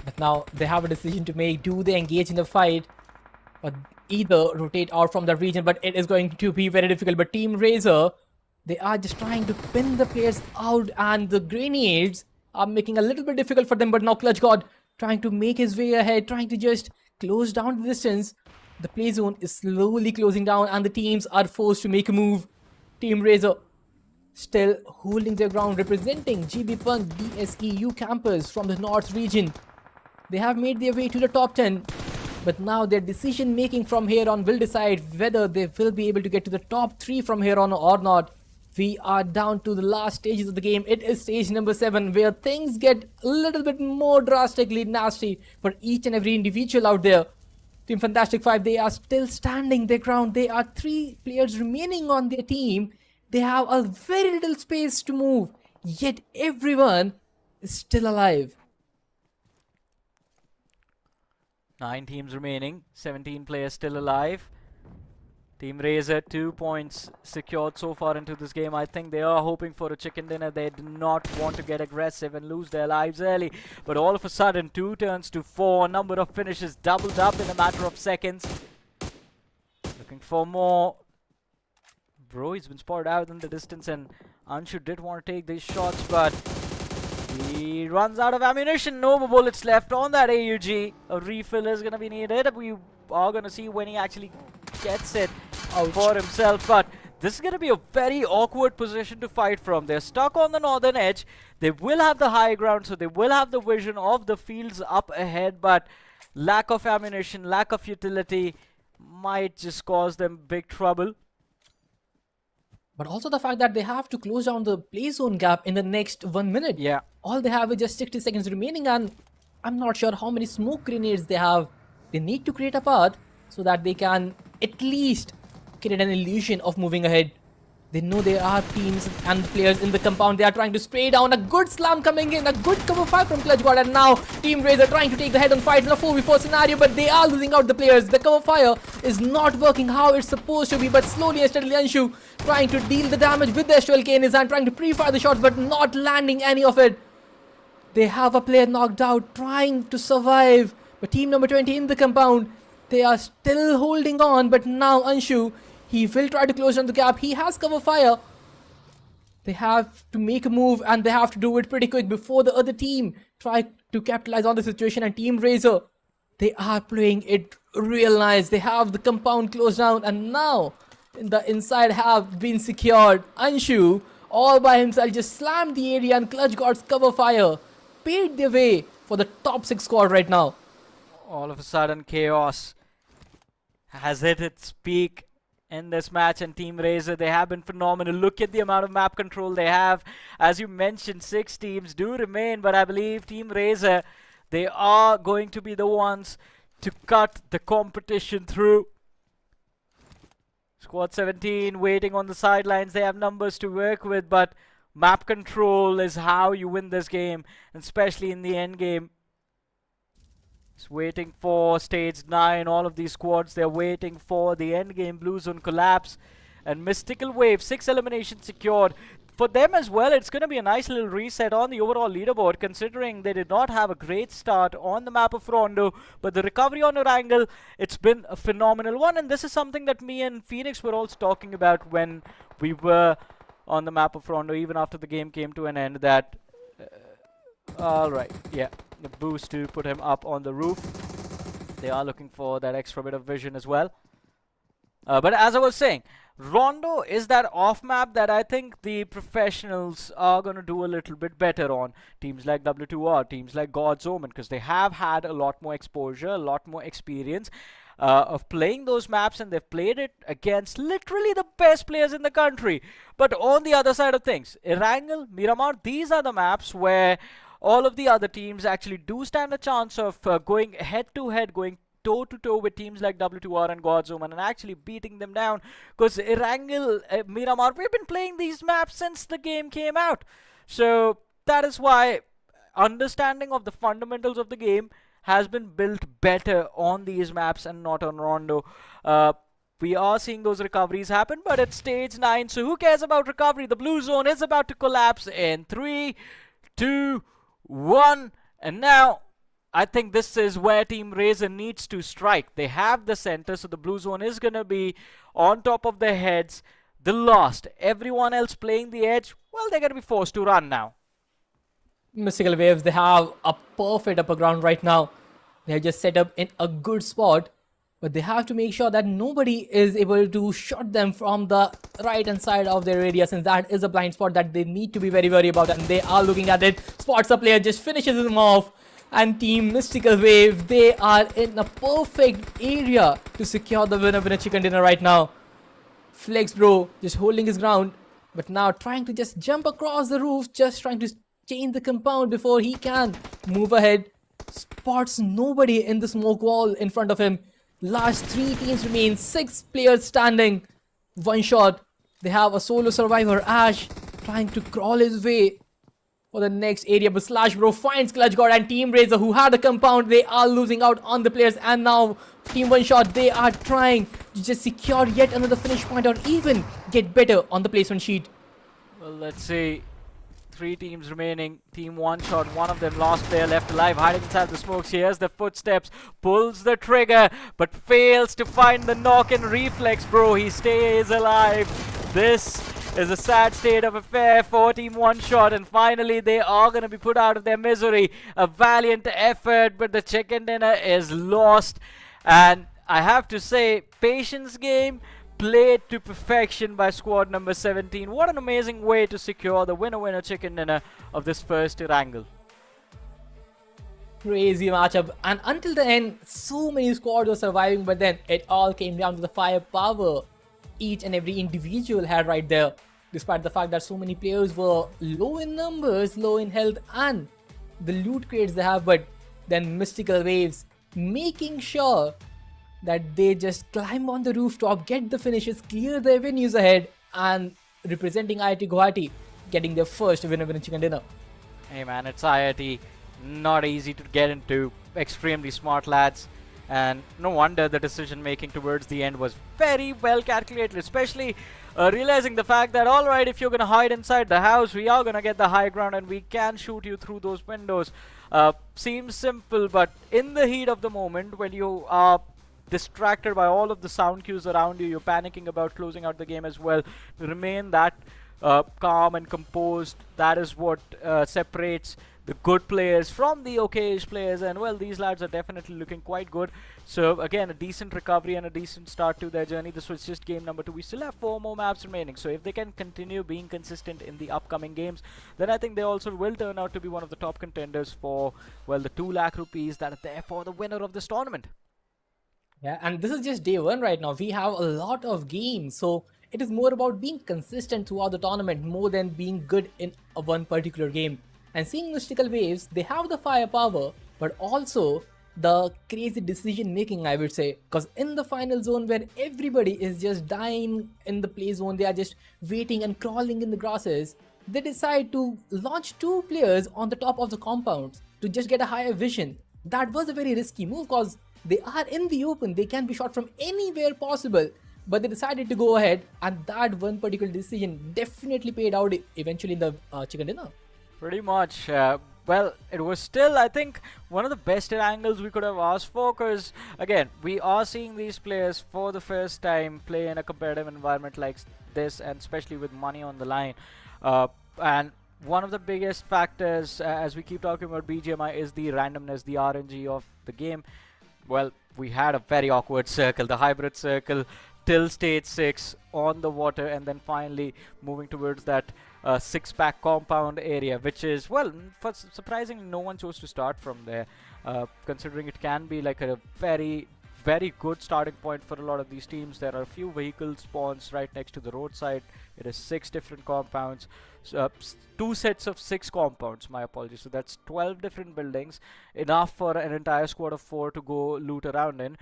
But now they have a decision to make. Do they engage in the fight or either rotate out from the region? But it is going to be very difficult. But Team RaZr, they are just trying to pin the players out, and the grenades are making a little bit difficult for them. But now Clutch God trying to make his way ahead, trying to just close down the distance. The play zone is slowly closing down and the teams are forced to make a move. Team RaZr still holding their ground, representing GB Punk BGMI Campus from the North region. They have made their way to the top 10, but now their decision making from here on will decide whether they will be able to get to the top 3 from here on or not. We are down to the last stages of the game. It is stage number 7, where things get a little bit more drastically nasty for each and every individual out there. Team Fantastic 5, they are still standing their ground. There are 3 players remaining on their team. They have a very little space to move, yet everyone is still alive. 9 teams remaining, 17 players still alive. Team RaZr, 2 points secured so far into this game. I think they are hoping for a chicken dinner. They do not want to get aggressive and lose their lives early. But all of a sudden, 2 turns to 4. Number of finishes doubled up in a matter of seconds. Looking for more. Bro, he's been spotted out in the distance, and Anshu did want to take these shots, but he runs out of ammunition. No more bullets left on that AUG. A refill is going to be needed. We are going to see when he actually gets it for himself, but this is going to be a very awkward position to fight from. They're stuck on the northern edge. They will have the high ground, so they will have the vision of the fields up ahead, but lack of ammunition, lack of utility might just cause them big trouble. But also the fact that they have to close down the play zone gap in the next 1 minute. Yeah. All they have is just 60 seconds remaining, and I'm not sure how many smoke grenades they have. They need to create a path so that they can at least create an illusion of moving ahead. They know there are teams and players in the compound. They are trying to spray down. A good slam coming in, a good cover fire from Clutch God, and now Team RaZr trying to take the head-on fight in a 4v4 scenario, but they are losing out the players. The cover fire is not working how it's supposed to be, but slowly and steadily Anshu trying to deal the damage with the SLK in his hand, trying to pre-fire the shots, but not landing any of it. They have a player knocked out, trying to survive, but team number 20 in the compound, they are still holding on, but now Anshu, he will try to close down the gap. He has cover fire. They have to make a move, and they have to do it pretty quick before the other team try to capitalize on the situation. And Team RaZr, they are playing it real nice. They have the compound closed down, and now the inside have been secured. Anshu, all by himself, just slammed the area, and Clutch God's cover fire paved their way for the top 6 squad right now. All of a sudden, chaos has hit its peak in this match, and Team RaZr, they have been phenomenal. Look at the amount of map control they have. As you mentioned, 6 teams do remain, but I believe Team RaZr, they are going to be the ones to cut the competition through. Squad 17 waiting on the sidelines. They have numbers to work with, but map control is how you win this game, and especially in the end game. It's waiting for stage 9. All of these squads, they're waiting for the end game blue zone collapse. And Mystical Wave, 6 eliminations secured. For them as well, it's going to be a nice little reset on the overall leaderboard, considering they did not have a great start on the map of Rondo. But the recovery on Erangel, it's been a phenomenal one. And this is something that me and Phoenix were also talking about when we were on the map of Rondo, even after the game came to an end, that... Alright, yeah. The boost to put him up on the roof. They are looking for that extra bit of vision as well. But as I was saying, Rondo is that off map that I think the professionals are going to do a little bit better on. Teams like W2R, teams like God's Omen, because they have had a lot more exposure, a lot more experience. of playing those maps, and they've played it against literally the best players in the country. But on the other side of things, Erangel, Miramar, these are the maps where all of the other teams actually do stand a chance of going head-to-head, going toe-to-toe with teams like W2R and Gojo and actually beating them down. Because Erangel, Miramar, we've been playing these maps since the game came out. So that is why understanding of the fundamentals of the game has been built better on these maps and not on Rondo. We are seeing those recoveries happen, but it's stage 9, so who cares about recovery? The blue zone is about to collapse in 3, 2, 1, and now I think this is where Team RaZr needs to strike. They have the center, so the blue zone is going to be on top of their heads. The lost. Everyone else playing the edge, well, they're going to be forced to run now. Mystical Waves, they have a perfect upper ground right now. They are just set up in a good spot, but they have to make sure that nobody is able to shot them from the right hand side of their area, since that is a blind spot that they need to be very worried about, and they are looking at it. Spots a player, just finishes him off, and Team Mystical Wave, they are in a perfect area to secure the winner chicken dinner right now. Flex bro just holding his ground, but now trying to just jump across the roof, just trying to change the compound before he can move ahead. Spots nobody in the smoke wall in front of him. Last 3 teams remain, 6 players standing. OneShot. They have a solo survivor, Ash, trying to crawl his way for the next area, but Slash Bro finds Clutch God, and Team RaZr, who had a compound, they are losing out on the players, and now Team OneShot, they are trying to just secure yet another finish point or even get better on the placement sheet. Well, let's see. 3 teams remaining. Team OneShot, one of them lost player left alive, hiding inside the smokes. Here's the footsteps, pulls the trigger, but fails to find the knock and reflex, bro. He stays alive. This is a sad state of affair for Team OneShot, and finally they are going to be put out of their misery. A valiant effort, but the chicken dinner is lost. And I have to say, patience game played to perfection by squad number 17. What an amazing way to secure the winner chicken dinner of this first Erangel. Crazy matchup, and until the end, so many squads were surviving, but then it all came down to the firepower each and every individual had right there. Despite the fact that so many players were low in numbers, low in health, and the loot crates they have, but then Mystical Waves making sure that they just climb on the rooftop, get the finishes, clear their venues ahead, and representing IIT Guwahati getting their first winner chicken dinner. Hey man, it's IIT, not easy to get into, extremely smart lads, and no wonder the decision making towards the end was very well calculated, especially realizing the fact that alright, if you're gonna hide inside the house, we are gonna get the high ground and we can shoot you through those windows. Seems simple, but in the heat of the moment, when you are distracted by all of the sound cues around you, you're panicking about closing out the game as well. To remain that calm and composed, that is what separates the good players from the okay-ish players, and well, these lads are definitely looking quite good. So again, a decent recovery and a decent start to their journey. This was just game number 2. We still have 4 more maps remaining, so if they can continue being consistent in the upcoming games, then I think they also will turn out to be one of the top contenders for, well, the 2 lakh rupees that are there for the winner of this tournament. Yeah, and this is just day 1 right now. We have a lot of games, so it is more about being consistent throughout the tournament more than being good in one particular game. And seeing Mystical Waves, they have the firepower, but also the crazy decision making, I would say. Because in the final zone where everybody is just dying in the play zone, they are just waiting and crawling in the grasses, they decide to launch 2 players on the top of the compounds to just get a higher vision. That was a very risky move because they are in the open, they can be shot from anywhere possible. But they decided to go ahead, and that one particular decision definitely paid out eventually in the chicken dinner. Pretty much. Well, it was still, I think, one of the best angles we could have asked for, because again, we are seeing these players for the first time play in a competitive environment like this, and especially with money on the line. And one of the biggest factors, as we keep talking about BGMI, is the randomness, the RNG of the game. Well, we had a very awkward circle, the hybrid circle, till stage 6 on the water, and then finally moving towards that 6-pack compound area, which is, well, surprisingly no one chose to start from there, considering it can be like a very very good starting point for a lot of these teams. There are a few vehicle spawns right next to the roadside. It is 6 different compounds. 2 sets of 6 compounds, my apologies. So that's 12 different buildings, enough for an entire squad of 4 to go loot around in.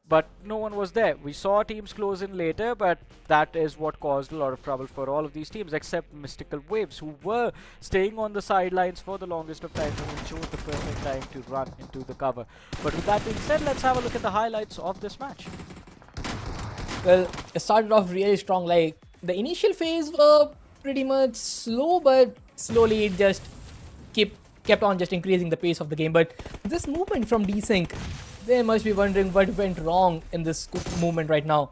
But no one was there. We saw teams close in later, but that is what caused a lot of trouble for all of these teams, except Mystical Waves, who were staying on the sidelines for the longest of time and chose the perfect time to run into the cover. But with that being said, let's have a look at the highlights of this match. Well, it started off really strong. Like, the initial phase were pretty much slow, but slowly it just kept on just increasing the pace of the game. But this movement from Desynx, they must be wondering what went wrong in this movement right now.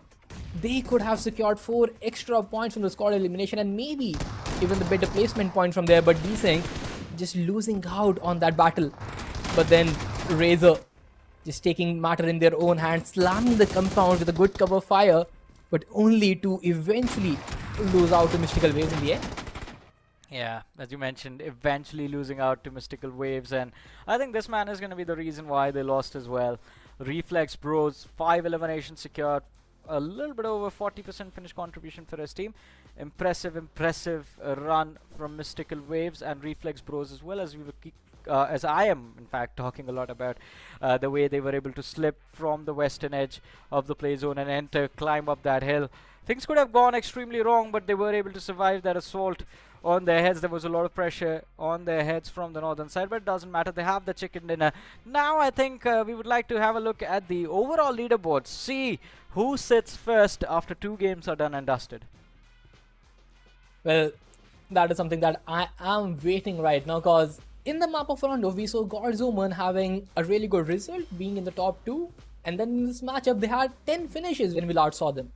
They could have secured 4 extra points from the squad elimination and maybe even the better placement point from there, but Desynx just losing out on that battle. But then RaZr just taking matter in their own hands, slamming the compound with a good cover fire, but only to eventually lose out to Mystical Waves in the end. Yeah, as you mentioned, eventually losing out to Mystical Waves, and I think this man is going to be the reason why they lost as well. Reflex Bros, 5 eliminations secured, a little bit over 40% finish contribution for his team. Impressive run from Mystical Waves and Reflex Bros as well, as we were as I am in fact talking a lot about the way they were able to slip from the western edge of the play zone and enter, climb up that hill. Things could have gone extremely wrong, but they were able to survive that assault on their heads. There was a lot of pressure on their heads from the northern side, but it doesn't matter. They have the chicken dinner. Now I think we would like to have a look at the overall leaderboard, see who sits first after 2 games are done and dusted. Well, that is something that I am waiting right now, because in the map of Rondo, we saw Omen having a really good result, being in the top 2, and then in this matchup they had 10 finishes when we last saw them.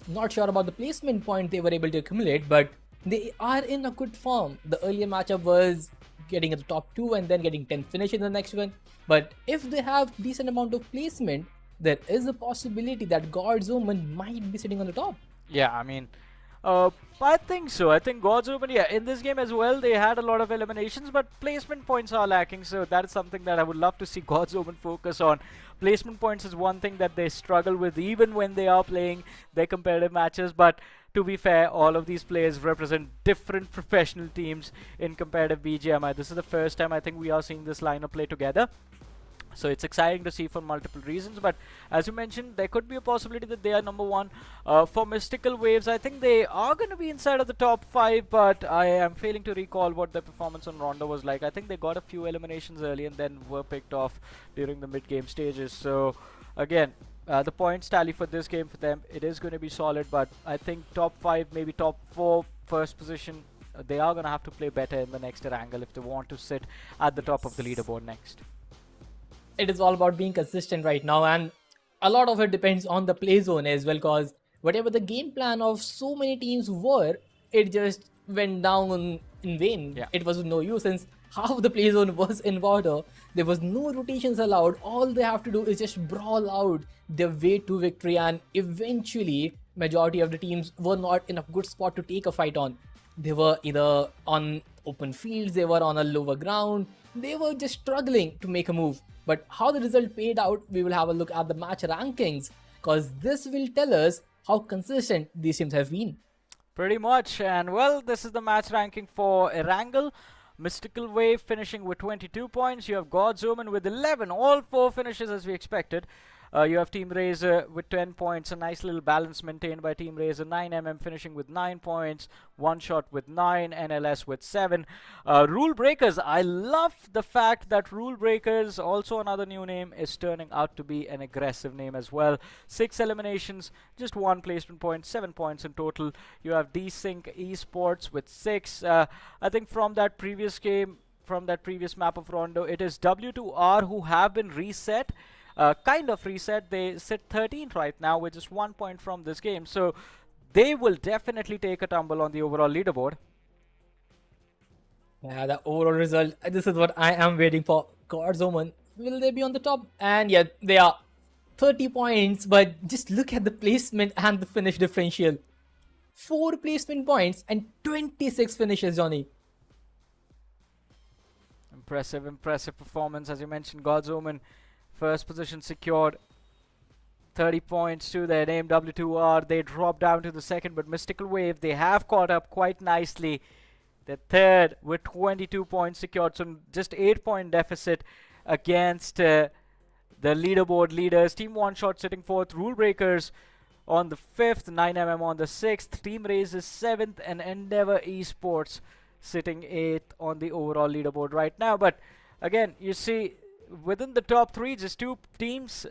Not sure about the placement point they were able to accumulate, but they are in a good form. The earlier matchup was getting in the top 2 and then getting 10 finishes in the next one. But if they have decent amount of placement, there is a possibility that Omen might be sitting on the top. Yeah, I mean, I think so. I think Omen, yeah, in this game as well, they had a lot of eliminations, but placement points are lacking. So that is something that I would love to see Omen focus on. Placement points is one thing that they struggle with even when they are playing their competitive matches. But to be fair, all of these players represent different professional teams in competitive BGMI. This is the first time I think we are seeing this lineup play together. So it's exciting to see for multiple reasons, but as you mentioned, there could be a possibility that they are number 1. For Mystical Waves, I think they are going to be inside of the top 5, but I am failing to recall what their performance on Rondo was like. I think they got a few eliminations early and then were picked off during the mid-game stages. So again, the points tally for this game for them, it is going to be solid, but I think top 5, maybe top 4 first position, they are going to have to play better in the next Erangel if they want to sit at the top of the leaderboard next. It is all about being consistent right now, and a lot of it depends on the play zone as well, because whatever the game plan of so many teams were, it just went down in vain. Yeah. It was no use since half the play zone was in water. There was no rotations allowed. All they have to do is just brawl out their way to victory, and eventually majority of the teams were not in a good spot to take a fight on. They were either on open fields, they were on a lower ground, they were just struggling to make a move. But how the result paid out, we will have a look at the match rankings, because this will tell us how consistent these teams have been. Pretty much, and well, this is the match ranking for Erangel. Mystical Wave finishing with 22 points. You have Omen with 11, all 4 finishes as we expected. You have Team RaZr with 10 points, a nice little balance maintained by Team RaZr. 9mm finishing with 9 points, OneShot with 9, NLS with 7. Rulzbreakers, I love the fact that Rulzbreakers, also another new name, is turning out to be an aggressive name as well. 6 eliminations, just 1 placement point, 7 points in total. You have Desynx Esports with 6. I think from that previous game, from that previous map of Rondo, it is W2R who have been reset. Kind of reset. They sit 13th right now with just 1 point from this game, so they will definitely take a tumble on the overall leaderboard. Yeah, the overall result, this is what I am waiting for. Omen, will they be on the top? And yeah, they are 30 points, but just look at the placement and the finish differential. 4 placement points and 26 finishes, Johnny. Impressive performance. As you mentioned, Omen, first position secured. 30 points to their name, W2R. They drop down to the second, but Mystical Wave, they have caught up quite nicely. The third with 22 points secured, so just 8-point deficit against the leaderboard leaders. Team OneShot sitting fourth, Rulzbreakers on the 5th, 9mm on the 6th, Team RaZr 7th, and Endeavour Esports sitting 8th on the overall leaderboard right now. But again, you see, within the top 3, just 2 teams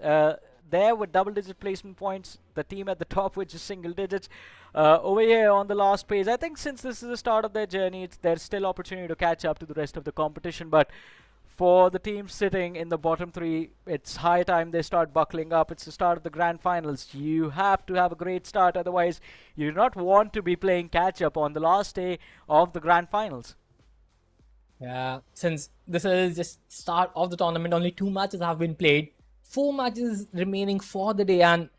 there with double-digit placement points. The team at the top with just single digits. Over here on the last page, I think since this is the start of their journey, there's still opportunity to catch up to the rest of the competition. But for the teams sitting in the bottom 3, it's high time they start buckling up. It's the start of the grand finals. You have to have a great start, otherwise you do not want to be playing catch-up on the last day of the grand finals. Yeah, since this is just start of the tournament, only 2 matches have been played. 4 matches remaining for the day, and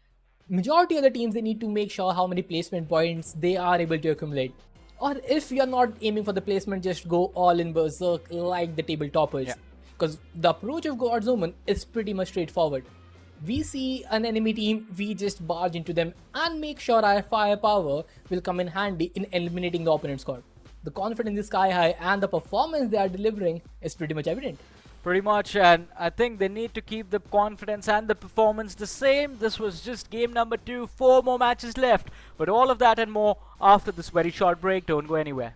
majority of the teams, they need to make sure how many placement points they are able to accumulate. Or if you're not aiming for the placement, just go all in berserk like the table toppers. Because the approach of God's Omen is pretty much straightforward. We see an enemy team, we just barge into them and make sure our firepower will come in handy in eliminating the opponent's squad. The confidence is sky high and the performance they are delivering is pretty much evident. Pretty much, and I think they need to keep the confidence and the performance the same. This was just game number 2, 4 more matches left. But all of that and more after this very short break. Don't go anywhere.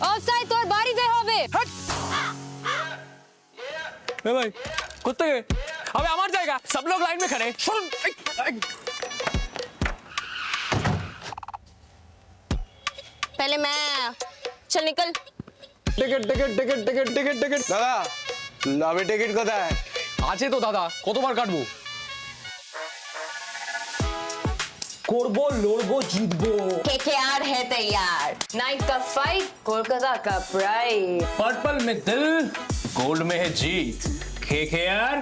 Offside তোর বাড়িতে হবে। ए भाई कुत्ते गए अबे हमारी जाएगा सब लोग लाइन में खड़े सुन पहले मैं चल निकल ticket ticket ticket ticket ticket ticket দাদা লবি টিকিট কোথায় আছে তো দাদা কতবার কাটবো করবো লড়বো জিতবো केकेआर है तैयार नाइट का फाइट कोलकाता का प्राइड पर्पल में दिल गोल्ड में है जीत केकेआर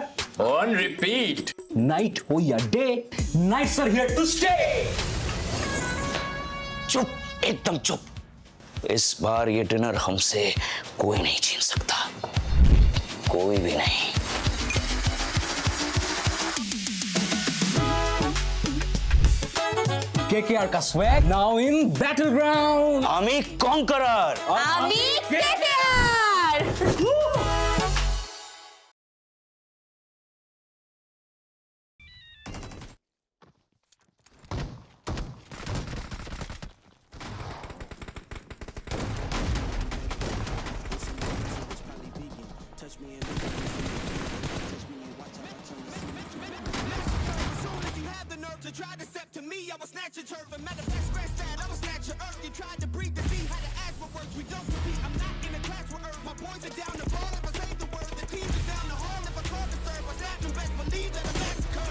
ऑन रिपीट नाइट हो या day nights are here to stay चुप एकदम चुप इस बार ये डिनर हमसे कोई नहीं छीन सकता कोई भी नहीं केकेआर का swag now in battle ground आमी कॉन्करर आमी KKR your turf. And matter of fact, scratch that, I'ma snatch your earth. You tried to breathe to see how to ask what words. We don't compete, I'm not in a class with earth. My boys are down the ball if I say the word. The team is down the hall if I call the third. What's happening? Best believe that I'm massacred.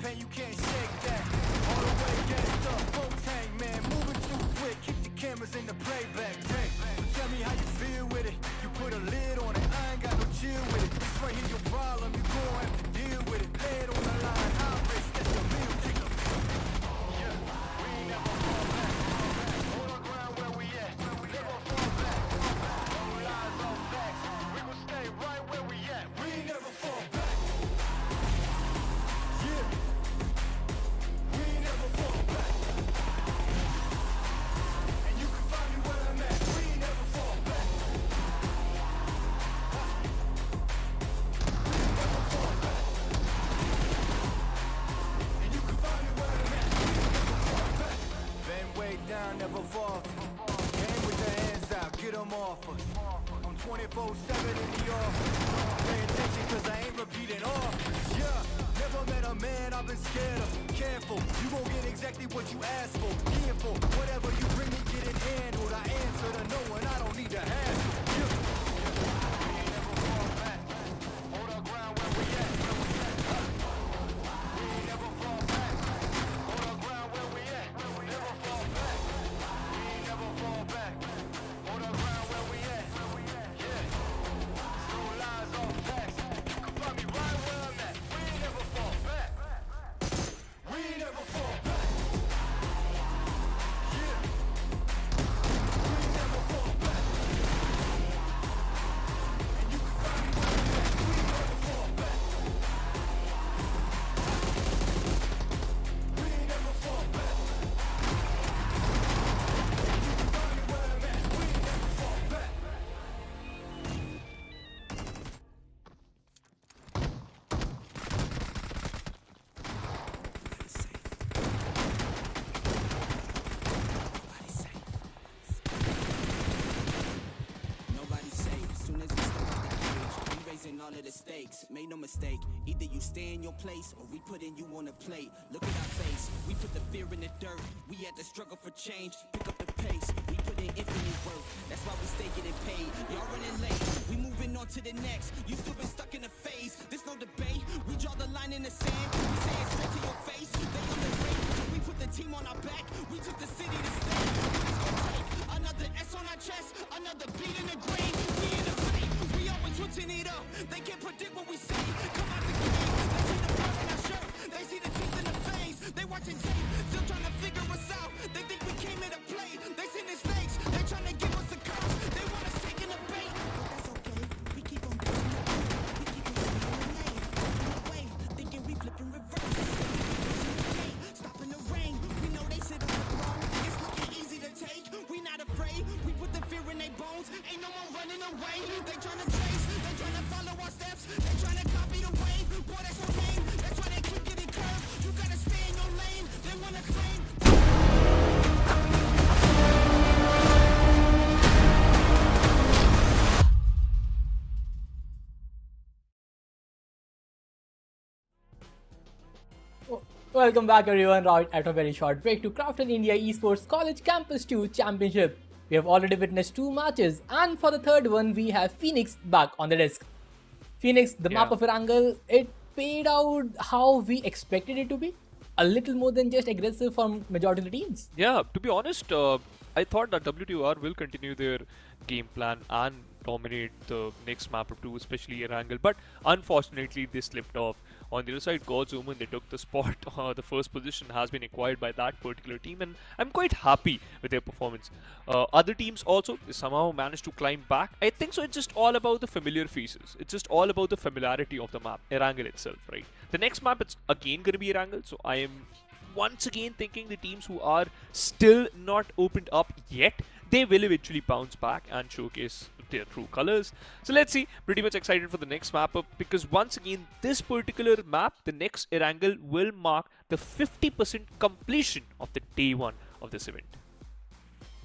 You can't shake that. All the way gassed up, full tank, man. Moving too quick, keep the cameras in the playback. Tank. Tell me how you feel with it. You put a lid on it, I ain't got no chill with it. This right here your problem, you gon' have to deal with it. Lay it on the line, high risk, that's your meal ticket. Yeah, we ain't never fall back. Hold our ground where we at. We never fall back. No lies, no facts. We gon' stay right where we at. We ain't never fall back. Yeah. Never fall. Game with the hands out, get them off us. I'm 24/7 in the office. Pay attention cause I ain't repeating offers. Yeah, never met a man I've been scared of. Careful, you gon' get exactly what you asked for. Careful, whatever you bring me, get it handled. I answer to no one, I don't need to hassle. Yeah. We ain't never fall back. Hold our ground where we at. We ain't never fall back. Hold our ground where we at. Never fall back. Never fall back. Hold our ground where we at. Yeah. No lies, all facts. You can find me right where I'm at. We ain't never fall back. We ain't never fall back. Yeah. We ain't never fall back. And you can find me where I'm at. We ain't never fall back. We ain't never fall back. All of the stakes, made no mistake. Either you stay in your place or we putting you on a plate. Look at our face, we put the fear in the dirt. We had to struggle for change, pick up the pace. We put in infinite work, that's why we stay getting paid. Y'all running late, we moving on to the next. You still been stuck in a phase, there's no debate. We draw the line in the sand, we say it straight to your face. They on the break, we put the team on our back. We took the city to stay. It's gonna take another S on our chest, another beat in the grave. We in the fight, we always switching it up. They can't predict what we say. Come out the game. They see the blood on our shirt. They see the teeth in the face. They watching tape, still trying to figure us out. They think we came here to play. They seen the snakes. They trying to give us a curse. They want us taking a bait. But that's okay. We keep on going. We keep on going. Thinking we flipping reverse. Stopping the rain. We know they sit on the throne. It's looking easy to take. We not afraid. We put the fear in their bones. Ain't no more running away. They trying to chase. They trying to follow our steps. They trying to copy the wave. Boy, that's your name. That's why they keep getting curved. You gotta stay in your lane. They wanna claim. Welcome back everyone, right at a very short break to Krafton India Esports College Campus 2 Championship. We have already witnessed 2 matches, and for the third one, we have Phoenix back on the desk. Phoenix, the map of Erangel, it paid out how we expected it to be. A little more than just aggressive from majority of the teams. Yeah, to be honest, I thought that W2R will continue their game plan and dominate the next map or two, especially Erangel. But unfortunately, they slipped off. On the other side, Gojo, Omen, they took the spot. The first position has been acquired by that particular team, and I'm quite happy with their performance. Other teams also somehow managed to climb back. I think so. It's just all about the familiar faces. It's just all about the familiarity of the map, Erangel itself, right? The next map, it's again going to be Erangel, so I am once again thinking the teams who are still not opened up yet, they will eventually bounce back and showcase their true colors. So let's see, pretty much excited for the next map up, because once again this particular map, the next Erangel, will mark the 50% completion of the day 1 of this event.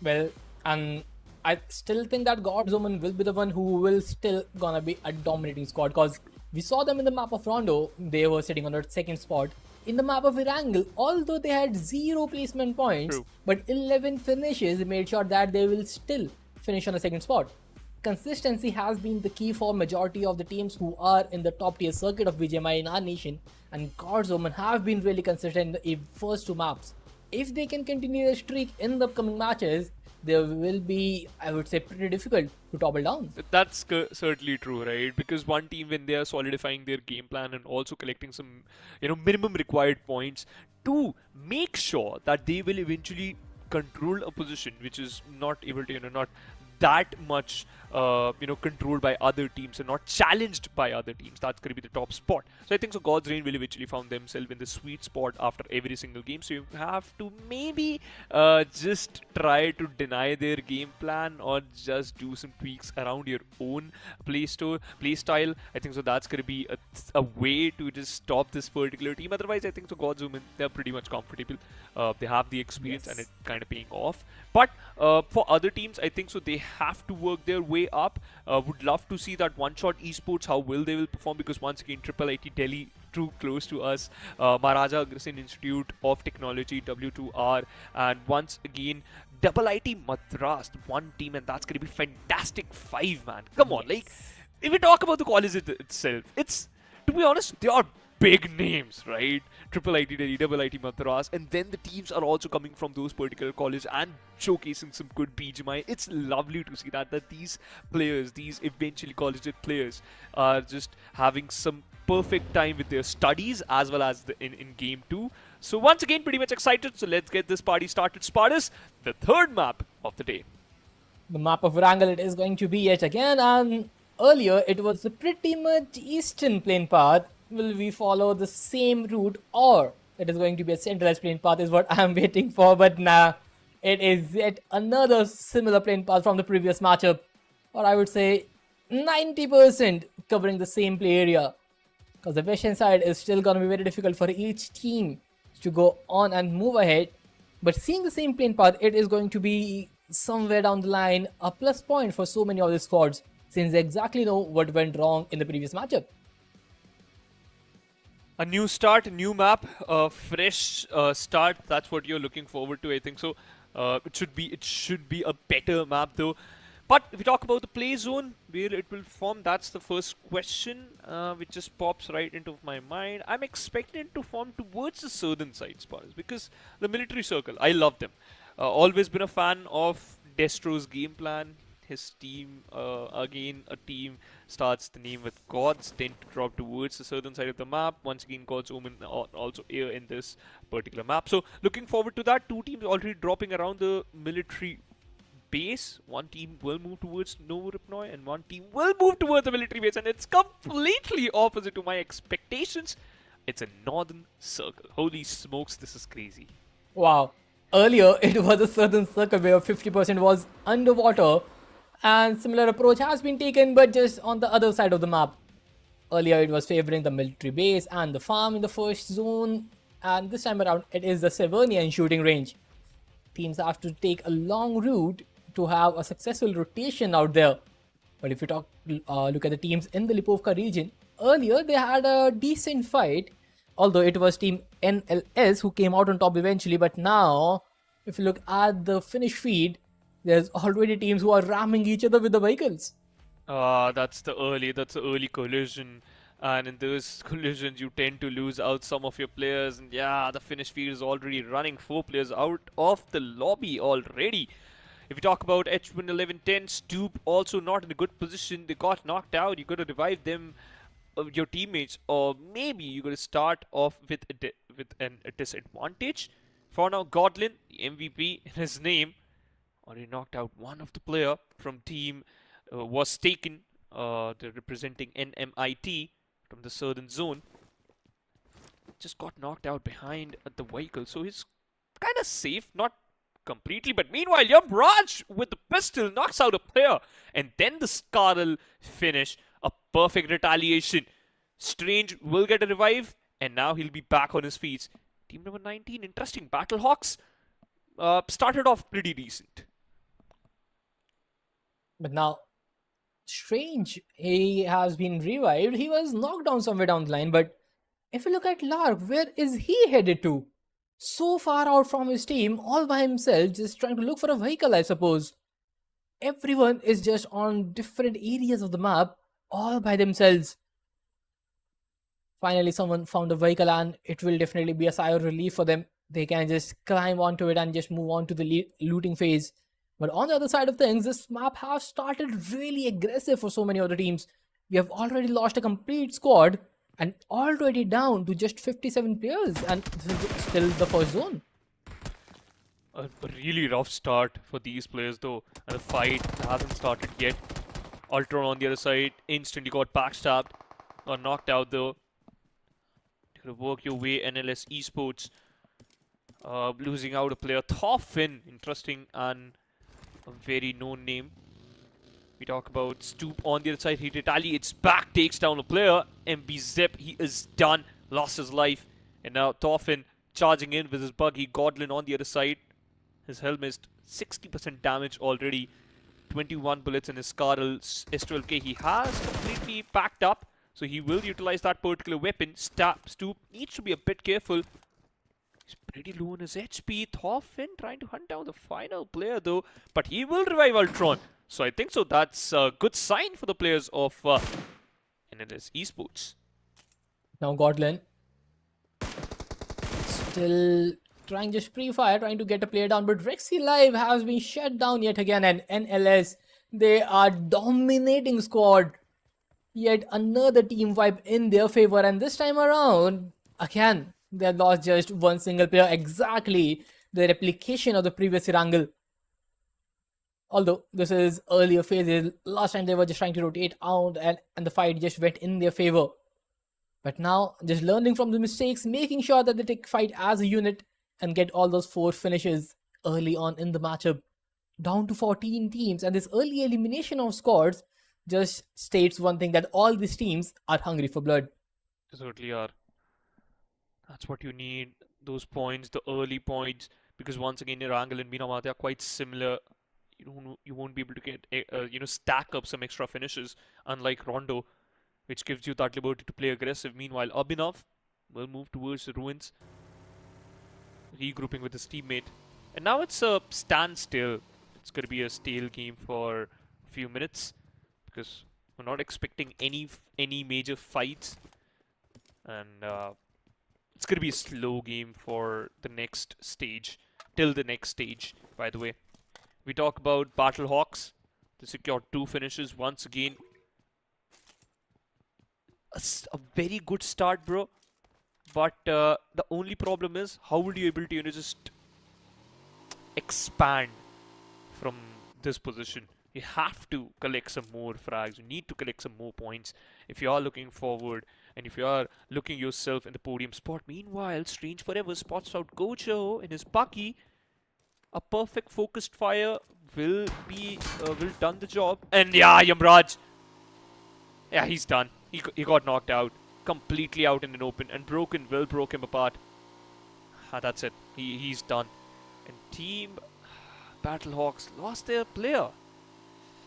Well, and I still think that Omen will be the one who will still gonna be a dominating squad, because we saw them in the map of Rondo, they were sitting on the 2nd spot. In the map of Erangel, although they had 0 placement points, but 11 finishes made sure that they will still finish on the 2nd spot. Consistency has been the key for majority of the teams who are in the top tier circuit of BGMI in our nation, and Omen have been really consistent in the first 2 maps. If they can continue their streak in the upcoming matches, they will be, I would say, pretty difficult to topple down. That's certainly true, right? Because one team, when they are solidifying their game plan and also collecting some, minimum required points to make sure that they will eventually control a position which is not able to, not that much, controlled by other teams and not challenged by other teams. That's going to be the top spot. So I think so God's Reign will eventually found themselves in the sweet spot after every single game. So you have to maybe just try to deny their game plan or just do some tweaks around your own play style. I think so that's going to be a way to just stop this particular team. Otherwise, I think so God's Omen, they're pretty much comfortable. They have the experience and it's kind of paying off. But for other teams, I think so they have to work their way up. Would love to see that OneShot Esports, how will they perform, because once again Triple IT Delhi, too close to us, Maharaja Agrasen Institute of Technology, W2R, and once again Double IT Madras, one team, and that's going to be fantastic 5, man. Come on, like, if we talk about the college itself, it's, to be honest, they are big names, right? Triple IT Delhi, Double IT Madras, and then the teams are also coming from those particular colleges and showcasing some good BGMI. It's lovely to see that these players, these eventually collegiate players, are just having some perfect time with their studies as well as in game 2. So once again, pretty much excited. So let's get this party started. Spartus, the third map of the day. The map of Erangel, it is going to be yet again, and earlier it was a pretty much eastern plane path. Will we follow the same route, or it is going to be a centralized plane path is what I am waiting for, but nah, it is yet another similar plane path from the previous matchup, or I would say 90% covering the same play area, because the western side is still going to be very difficult for each team to go on and move ahead. But seeing the same plane path, it is going to be somewhere down the line a plus point for so many of the squads, since they exactly know what went wrong in the previous matchup. A new start, a new map, a fresh start. That's what you're looking forward to, I think so. It should be a better map though. But if we talk about the play zone, where it will form, that's the first question which just pops right into my mind. I'm expecting it to form towards the southern side, Sparks, because the military circle, I love them. Always been a fan of Destro's game plan. His team, again, a team starts the name with gods, tend to drop towards the southern side of the map. Once again, God's Omen also here in this particular map. So looking forward to that. 2 teams already dropping around the military base. One team will move towards Novoripnoi and one team will move towards the military base, and it's completely opposite to my expectations. It's a northern circle. Holy smokes, this is crazy. Wow. Earlier, it was a southern circle where 50% was underwater, and similar approach has been taken, but just on the other side of the map. Earlier, it was favoring the military base and the farm in the first zone, and this time around, it is the Severnian shooting range. Teams have to take a long route to have a successful rotation out there. But if you look at the teams in the Lipovka region, earlier they had a decent fight, although it was team NLS who came out on top eventually. But now, if you look at the finish feed, There's already teams who are ramming each other with the vehicles. That's the early collision. And in those collisions, you tend to lose out some of your players. And yeah, the Finnish field is already running 4 players out of the lobby already. If you talk about H1 11-10, Stoop also not in a good position. They got knocked out. You got to revive them, your teammates, or maybe you got to start off with a disadvantage. For now, Godlin, the MVP in his name, already knocked out one of the player from team WasTaken. They're representing NMIT from the southern zone. Just got knocked out behind the vehicle, so he's kind of safe, not completely. But meanwhile, Raj with the pistol knocks out a player, and then the Scarl finish, a perfect retaliation. Strange will get a revive, and now he'll be back on his feet. Team number 19, interesting. Battlehawks started off pretty decent. But now, Strange, he has been revived. He was knocked down somewhere down the line. But if you look at Lark, where is he headed to? So far out from his team, all by himself, just trying to look for a vehicle, I suppose. Everyone is just on different areas of the map, all by themselves. Finally, someone found a vehicle, and it will definitely be a sigh of relief for them. They can just climb onto it and just move on to the looting phase. But on the other side of things, this map has started really aggressive for so many other teams. We have already lost a complete squad and already down to just 57 players, and this is still the first zone. A really rough start for these players though, and the fight hasn't started yet. Ultron on the other side instantly got backstabbed or knocked out though. You gotta work your way. NLS Esports losing out a player. Thorfinn, interesting, and a very known name. We talk about Stoop on the other side. He retaliates back, takes down a player. MB Zep, he is done, lost his life. And now Thorfinn charging in with his buggy. Godlin on the other side. His helmet missed 60% damage already. 21 bullets in his Scarl S12K. He has completely packed up, so he will utilize that particular weapon. Stoop needs to be a bit careful. He's pretty low on his HP. Thorfinn trying to hunt down the final player though, but he will revive Ultron. So I think so that's a good sign for the players of NLS Esports. Now Godlin still trying just pre-fire, trying to get a player down, but Rexy Live has been shut down yet again, and NLS, they are dominating squad. Yet another team wipe in their favor, and this time around, again, they lost just one single player, exactly the replication of the previous Erangel. Although this is earlier phases, last time they were just trying to rotate out and the fight just went in their favor. But now, just learning from the mistakes, making sure that they take fight as a unit and get all those 4 finishes early on in the matchup. Down to 14 teams, and this early elimination of squads just states one thing, that all these teams are hungry for blood. They certainly are. That's what you need, those points, the early points, because once again, Erangel and Miramar, they are quite similar. You won't be able to get, stack up some extra finishes, unlike Rondo, which gives you that liberty to play aggressive. Meanwhile, Abhinav will move towards the ruins, regrouping with his teammate. And now it's a standstill. It's going to be a stale game for a few minutes, because we're not expecting any major fights. And it's going to be a slow game for the next stage, till the next stage, by the way. We talk about Battlehawks. They secured 2 finishes once again. A very good start, bro. But the only problem is, how would you able to just expand from this position? You have to collect some more frags. You need to collect some more points if you are looking forward, and if you are looking yourself in the podium spot. Meanwhile, Strange Forever spots out Gojo in his buggy. A perfect focused fire will done the job. And yeah, Yamraj. Yeah, he's done. He got knocked out. Completely out in an open. And Broken will broke him apart. That's it. He's done. And Team Battlehawks lost their player.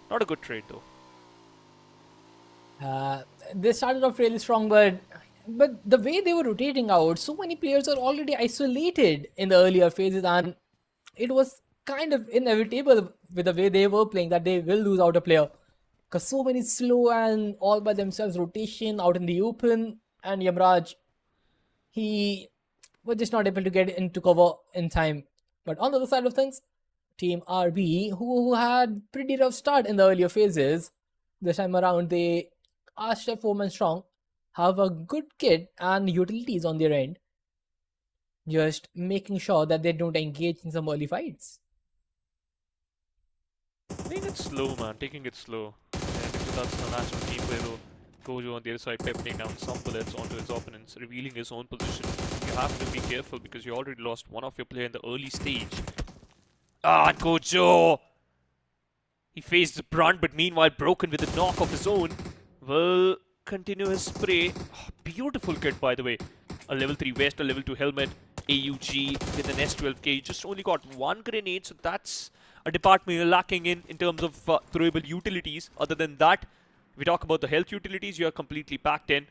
Not a good trade though. They started off really strong, but the way they were rotating out, so many players are already isolated in the earlier phases, and it was kind of inevitable with the way they were playing that they will lose out a player. Because so many slow and all by themselves rotation out in the open, and Yamraj, he was just not able to get into cover in time. But on the other side of things, Team RB, who had pretty rough start in the earlier phases, this time around they are still 4-man strong, have a good kit and utilities on their end, just making sure that they don't engage in some early fights. Taking it slow, man. Taking it slow. Yeah, because that's the natural gameplay, though. Gojo on the other side peppening down some bullets onto his opponents, revealing his own position. You have to be careful because you already lost one of your players in the early stage. Ah, Gojo! He faced the brunt, but meanwhile broken with a knock of his own. Will continue his spray. Oh, beautiful kit, by the way. A level 3 vest, a level 2 helmet, AUG with an S12K. He just only got one grenade, so that's a department you're lacking in terms of throwable utilities. Other than that, if we talk about the health utilities, you are completely packed in.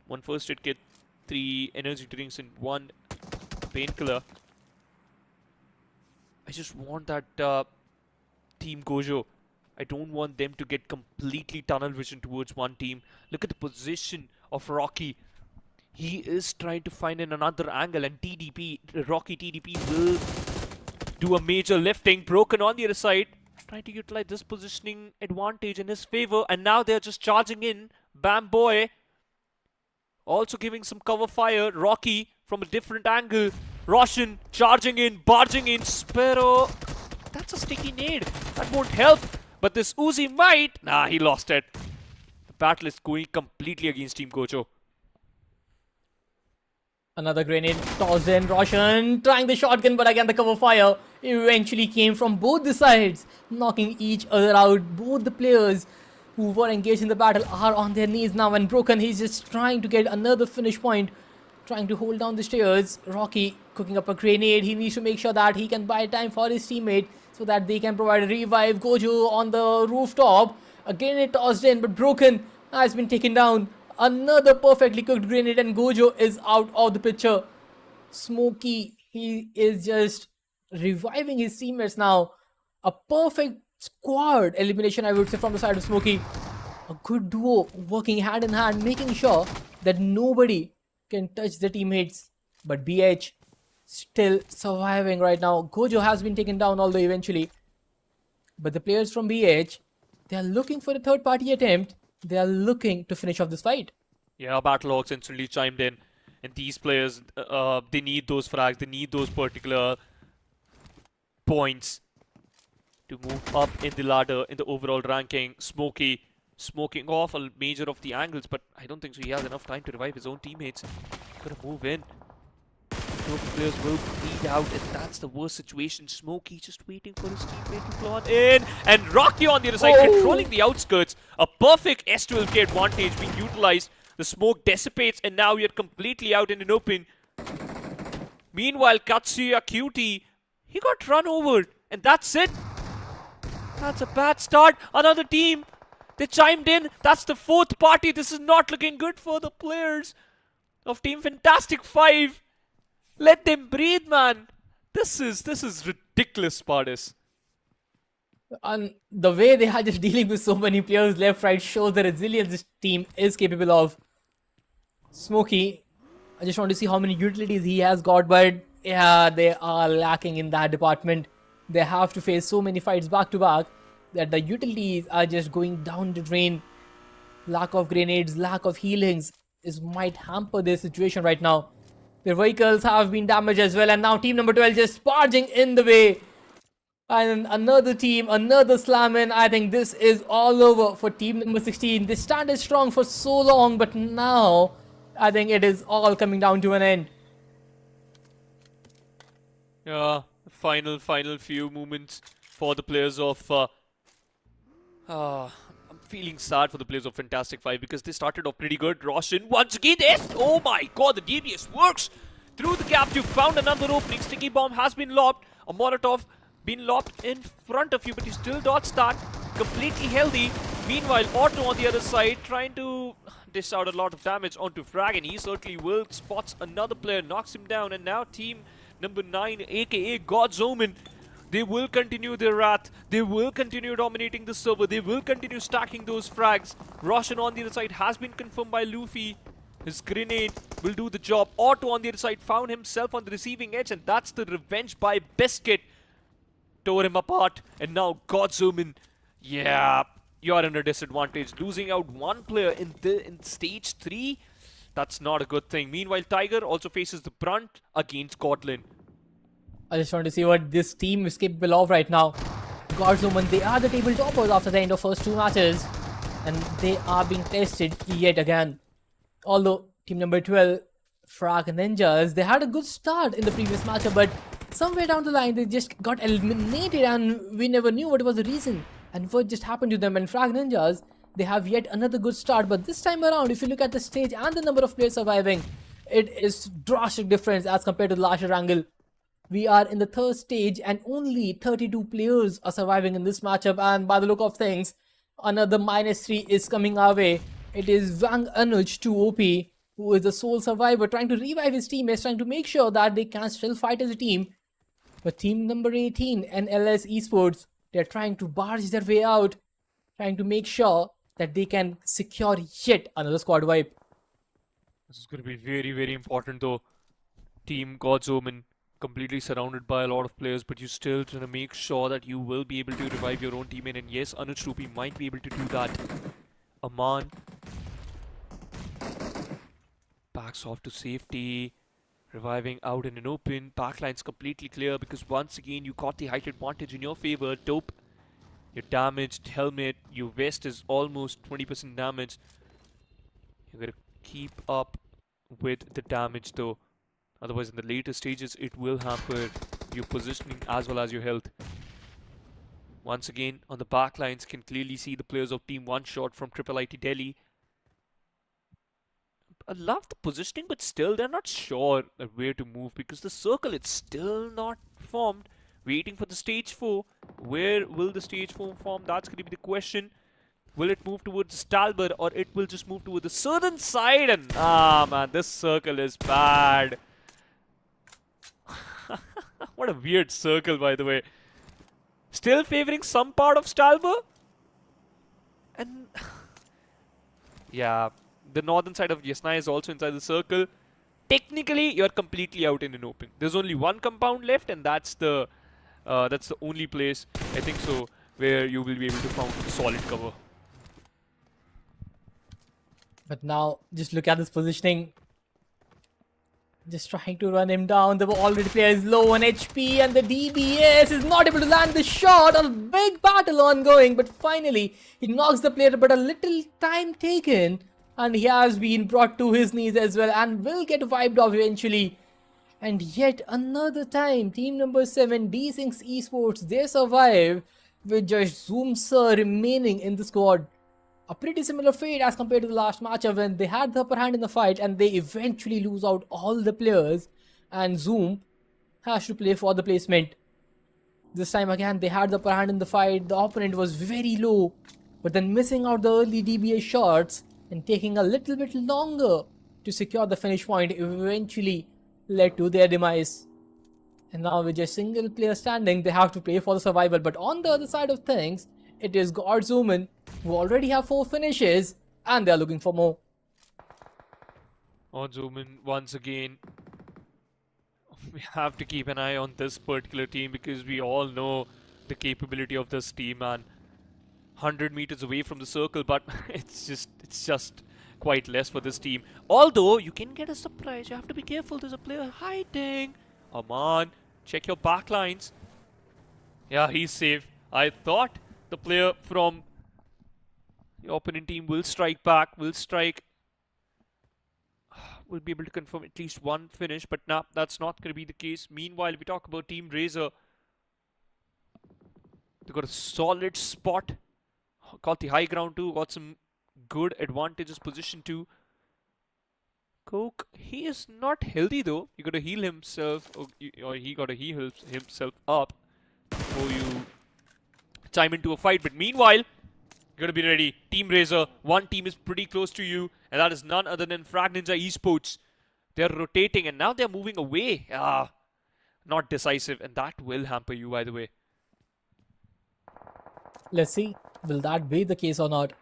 1 first aid kit, 3 energy drinks, and 1 painkiller. I just want that Team Gojo. I don't want them to get completely tunnel vision towards one team. Look at the position of Rocky. He is trying to find in another angle, and Rocky TDP will do a major lifting. Broken on the other side, trying to utilize this positioning advantage in his favor, and now they're just charging in. Bam Boy also giving some cover fire. Rocky from a different angle. Roshan charging in, barging in. Sparrow, that's a sticky nade. That won't help. But this Uzi might. Nah, he lost it. The battle is going completely against Team Gojo. Another grenade tossed in. Roshan trying the shotgun, but again the cover fire eventually came from both the sides, knocking each other out. Both the players who were engaged in the battle are on their knees now, and Broken, he's just trying to get another finish point, trying to hold down the stairs. Rocky cooking up a grenade. He needs to make sure that he can buy time for his teammate so that they can provide a revive. Gojo on the rooftop. A grenade tossed in, but Broken has been taken down. Another perfectly cooked grenade, and Gojo is out of the picture. Smokey, he is just reviving his teammates now. A perfect squad elimination, I would say, from the side of Smokey. A good duo working hand in hand, making sure that nobody can touch the teammates. But BH still surviving right now. Gojo has been taken down, although eventually. But the players from BH, they are looking for a third party attempt. They are looking to finish off this fight. Yeah, Battlehawks instantly chimed in. And these players, they need those frags. They need those particular points to move up in the ladder, in the overall ranking. Smokey smoking off a major of the angles, but I don't think so. He has enough time to revive his own teammates. Gotta move in. Both players will bleed out, and that's the worst situation. Smokey just waiting for his teammate to claw in, and Rocky on the other side controlling the outskirts. A perfect S12K advantage being utilized. The smoke dissipates, and now we are completely out in an open. Meanwhile, Katsuya Cutie, he got run over, and that's it. That's a bad start. Another team, they chimed in. That's the fourth party. This is not looking good for the players of Team Fantastic 5. Let them breathe, man. This is ridiculous, Spartus. And the way they are just dealing with so many players left, right, shows the resilience this team is capable of. Smokey, I just want to see how many utilities he has got, but yeah, they are lacking in that department. They have to face so many fights back to back that the utilities are just going down the drain. Lack of grenades, lack of healings might hamper their situation right now. Their vehicles have been damaged as well, and now team number 12 just barging in the way. And another team, another slam in. I think this is all over for team number 16. They stand strong for so long, but now I think it is all coming down to an end. Yeah, final few moments for the players of... I'm feeling sad for the players of Fantastic 5 because they started off pretty good. Roshan, once again, yes! Oh my god, the DBS works! Through the gap, you found another opening. Sticky bomb has been lobbed. A Molotov been lobbed in front of you, but you still dodge that. Completely healthy. Meanwhile, Otto on the other side trying to dish out a lot of damage onto Frag, and he certainly will. Spots another player, knocks him down, and now team number 9, aka God's Omen, They will continue their wrath. They will continue dominating the server. They will continue stacking those frags. Roshan on the other side has been confirmed by Luffy. His grenade will do the job. Otto on the other side found himself on the receiving edge, and that's the revenge by Biscuit. Tore him apart, and now Gojo, yeah, you're under disadvantage. Losing out one player in stage 3, that's not a good thing. Meanwhile, Tiger also faces the brunt against Godlin. I just want to see what this team is capable of right now. Gojo, they are the table toppers after the end of first 2 matches, and they are being tested yet again. Although team number 12, FRAG Ninjas, they had a good start in the previous matchup, but somewhere down the line they just got eliminated and we never knew what was the reason and what just happened to them. And FRAG Ninjas, they have yet another good start, but this time around, if you look at the stage and the number of players surviving, it is drastic difference as compared to the last Erangel. We are in the 3rd stage and only 32 players are surviving in this matchup, and by the look of things, another -3 is coming our way. It is Wang Anuj 2 OP, who is the sole survivor, trying to revive his teammates, trying to make sure that they can still fight as a team. But team number 18, NLS Esports, they're trying to barge their way out, trying to make sure that they can secure yet another squad wipe. This is going to be very, very important though. Team Gojo, completely surrounded by a lot of players, but you still trying to make sure that you will be able to revive your own teammate, and yes, Anuj Rupi might be able to do that. Aman backs off to safety, reviving out in an open. Backline's completely clear because once again you got the height advantage in your favor. Dope, your damaged helmet, your vest is almost 20% damage. You gotta keep up with the damage though, otherwise in the later stages it will hamper your positioning as well as your health. Once again, on the back lines, can clearly see the players of Team OneShot from Triple IT Delhi. I love the positioning, but still they're not sure where to move because the circle is still not formed. Waiting for the stage 4. Where will the stage 4 form? That's going to be the question. Will it move towards Stalber or it will just move towards the southern side? And man, this circle is bad. What a weird circle, by the way. Still favoring some part of Stalber. And yeah, the northern side of Yasna is also inside the circle. Technically, you're completely out in an open. There's only one compound left, and that's the only place, I think so, where you will be able to find solid cover. But now, just look at this positioning. Just trying to run him down. The already player is low on HP and the DBS is not able to land the shot. A big battle ongoing, but finally he knocks the player, but a little time taken. And he has been brought to his knees as well and will get wiped off eventually. And yet another time, team number 7, Desynx Esports, they survive with just Zoom Sir remaining in the squad. A pretty similar fate as compared to the last matchup when they had the upper hand in the fight and they eventually lose out all the players and Zoom has to play for the placement. This time again they had the upper hand in the fight, the opponent was very low, but then missing out the early DBA shots and taking a little bit longer to secure the finish point eventually led to their demise. And now with just single player standing, they have to play for the survival. But on the other side of things, it is Omen, who already have 4 finishes and they are looking for more. Omen, once again, we have to keep an eye on this particular team because we all know the capability of this team, and 100 meters away from the circle, but it's just quite less for this team. Although you can get a surprise, you have to be careful. There's a player hiding. Aman, check your back lines. Yeah, he's safe. I thought the player from the opponent team will strike back, will be able to confirm at least one finish, but nah, that's not going to be the case. Meanwhile, we talk about Team RaZr. They got a solid spot, got the high ground too, got some good advantages position too. Coke, he is not healthy though. You got to heal himself, or he got to heal himself up before you chime into a fight. But meanwhile, you got to be ready. Team RaZr, one team is pretty close to you, and that is none other than FRAG Esports. They're rotating, and now they're moving away. not decisive, and that will hamper you, by the way. Let's see, will that be the case or not?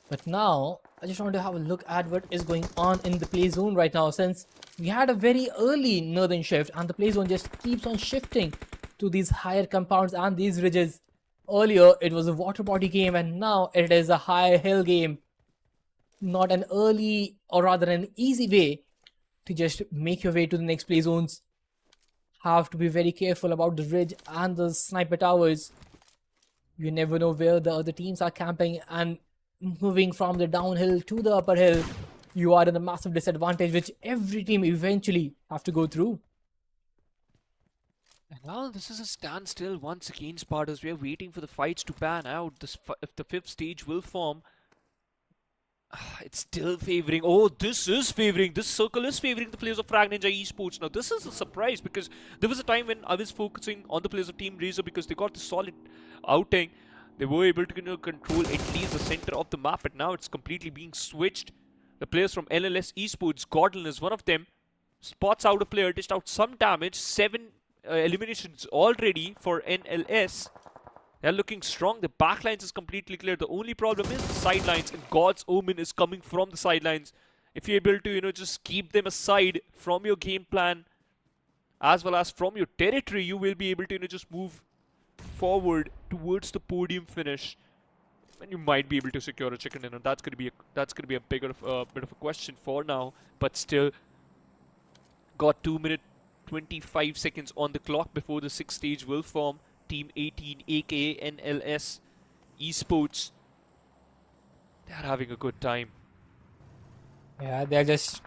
But now, I just want to have a look at what is going on in the play zone right now, since we had a very early northern shift and the play zone just keeps on shifting to these higher compounds and these ridges. Earlier, it was a water body game and now it is a high hill game. Not an early, or rather an easy way to just make your way to the next play zones. Have to be very careful about the ridge and the sniper towers. You never know where the other teams are camping, and moving from the downhill to the upper hill, you are in a massive disadvantage which every team eventually have to go through. And now this is a standstill once again, Spartans. We are waiting for the fights to pan out. If the fifth stage will form, it's still favoring. Oh, this is favoring. This circle is favoring the players of FRAG Ninja Esports. Now, this is a surprise because there was a time when I was focusing on the players of Team RaZr because they got the solid outing. They were able to control at least the center of the map, but now it's completely being switched. The players from LLS Esports, Gordon is one of them, spots out a player, dished out some damage. 7 eliminations already for NLS. They're looking strong. The backlines is completely clear. The only problem is the sidelines, and God's Omen is coming from the sidelines. If you're able to, just keep them aside from your game plan as well as from your territory, you will be able to, just move forward towards the podium finish, and you might be able to secure a chicken dinner. That's going to be a bit of a question for now, but still got 2 minutes 25 seconds on the clock before the 6th stage will form. Team 18, aka NLS Esports, they're having a good time. Yeah, they're just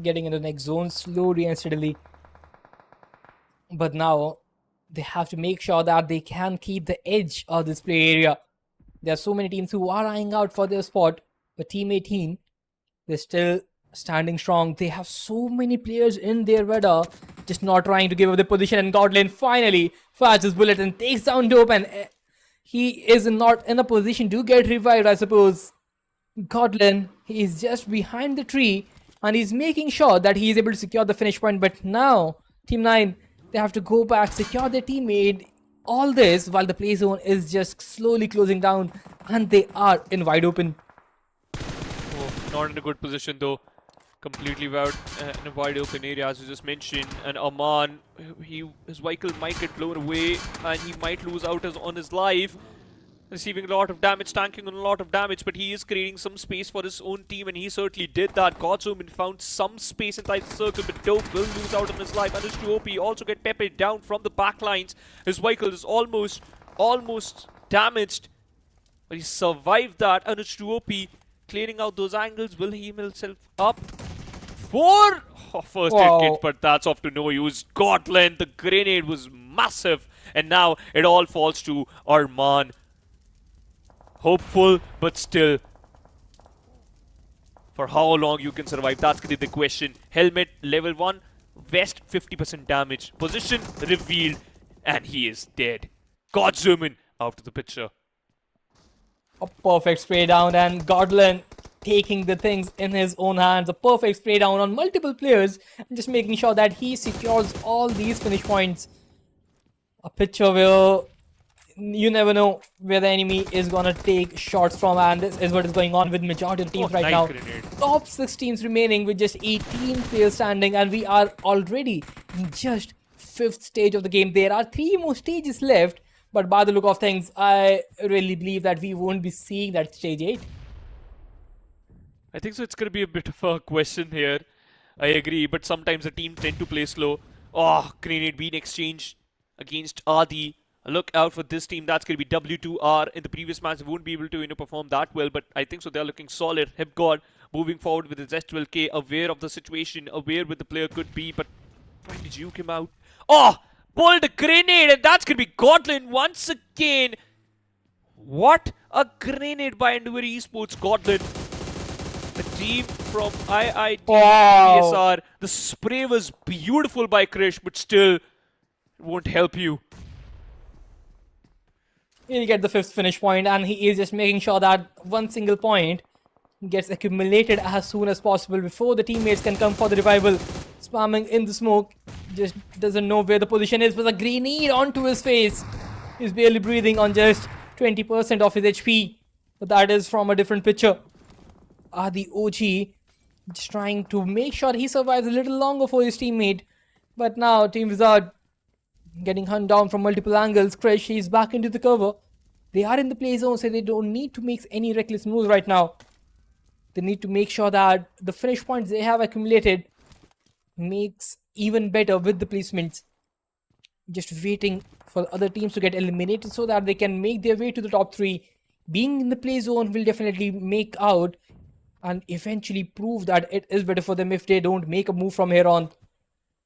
getting into the next zone slowly and steadily. But now they have to make sure that they can keep the edge of this play area. There are so many teams who are eyeing out for their spot, but Team 18, they're still standing strong. They have so many players in their radar, just not trying to give up the position. And Godlin finally fires his bullet and takes down Dope, and he is not in a position to get revived, I suppose. Godlin, he is just behind the tree and he's making sure that he is able to secure the finish point. But now Team 9, they have to go back, secure their teammate. All this while the play zone is just slowly closing down and they are in wide open. Oh, not in a good position though. Completely out in a wide open area, as you just mentioned. And Omen, his vehicle might get blown away and he might lose out on his life. Receiving a lot of damage, tanking on a lot of damage, but he is creating some space for his own team, and he certainly did that. Gojo found some space inside the circle, but Dope will lose out on his life. And his 2OP also get peppered down from the back lines. His vehicle is almost damaged, but he survived that. And his 2OP clearing out those angles. Will he himself up? First aid kit, but that's off to no use. Godland, the grenade was massive, and now it all falls to Arman. Hopeful, but still, for how long you can survive, that's gonna be the question. Helmet level 1, vest 50% damage, position revealed, and he is dead. Gojo out of the picture. A perfect spray down, and Godlin taking the things in his own hands. A perfect spray down on multiple players and just making sure that he secures all these finish points. A picture where you never know where the enemy is gonna take shots from, and this is what is going on with majority of the teams right now. Grenade. Top 6 teams remaining with just 18 players standing, and we are already in just 5th stage of the game. There are 3 more stages left, but by the look of things, I really believe that we won't be seeing that stage 8. I think so. It's going to be a bit of a question here. I agree, but sometimes the team tend to play slow. Oh, grenade being exchanged against Adi. Look out for this team. That's going to be W2R. In the previous match, they won't be able to perform that well, but I think so. They're looking solid. Hipgod moving forward with his S12K, aware of the situation, aware where the player could be, but trying to juke him out. Oh, pulled a grenade, and that's going to be Godlin once again. What a grenade by Endeavour Esports. Godlin, the team from IIT PSR. The spray was beautiful by Krish, but still it won't help you. He'll get the 5th finish point, and he is just making sure that one single point gets accumulated as soon as possible before the teammates can come for the revival. Spamming in the smoke, just doesn't know where the position is, but a grenade onto his face. He's barely breathing on just 20% of his HP, but that is from a different pitcher. The OG just trying to make sure he survives a little longer for his teammate, but now Team Wizard getting hunt down from multiple angles. Krish, he's back into the cover. They are in the play zone, so they don't need to make any reckless moves right now. They need to make sure that the finish points they have accumulated makes even better with the placements. Just waiting for other teams to get eliminated so that they can make their way to the top 3. Being in the play zone will definitely make out and eventually prove that it is better for them if they don't make a move from here on.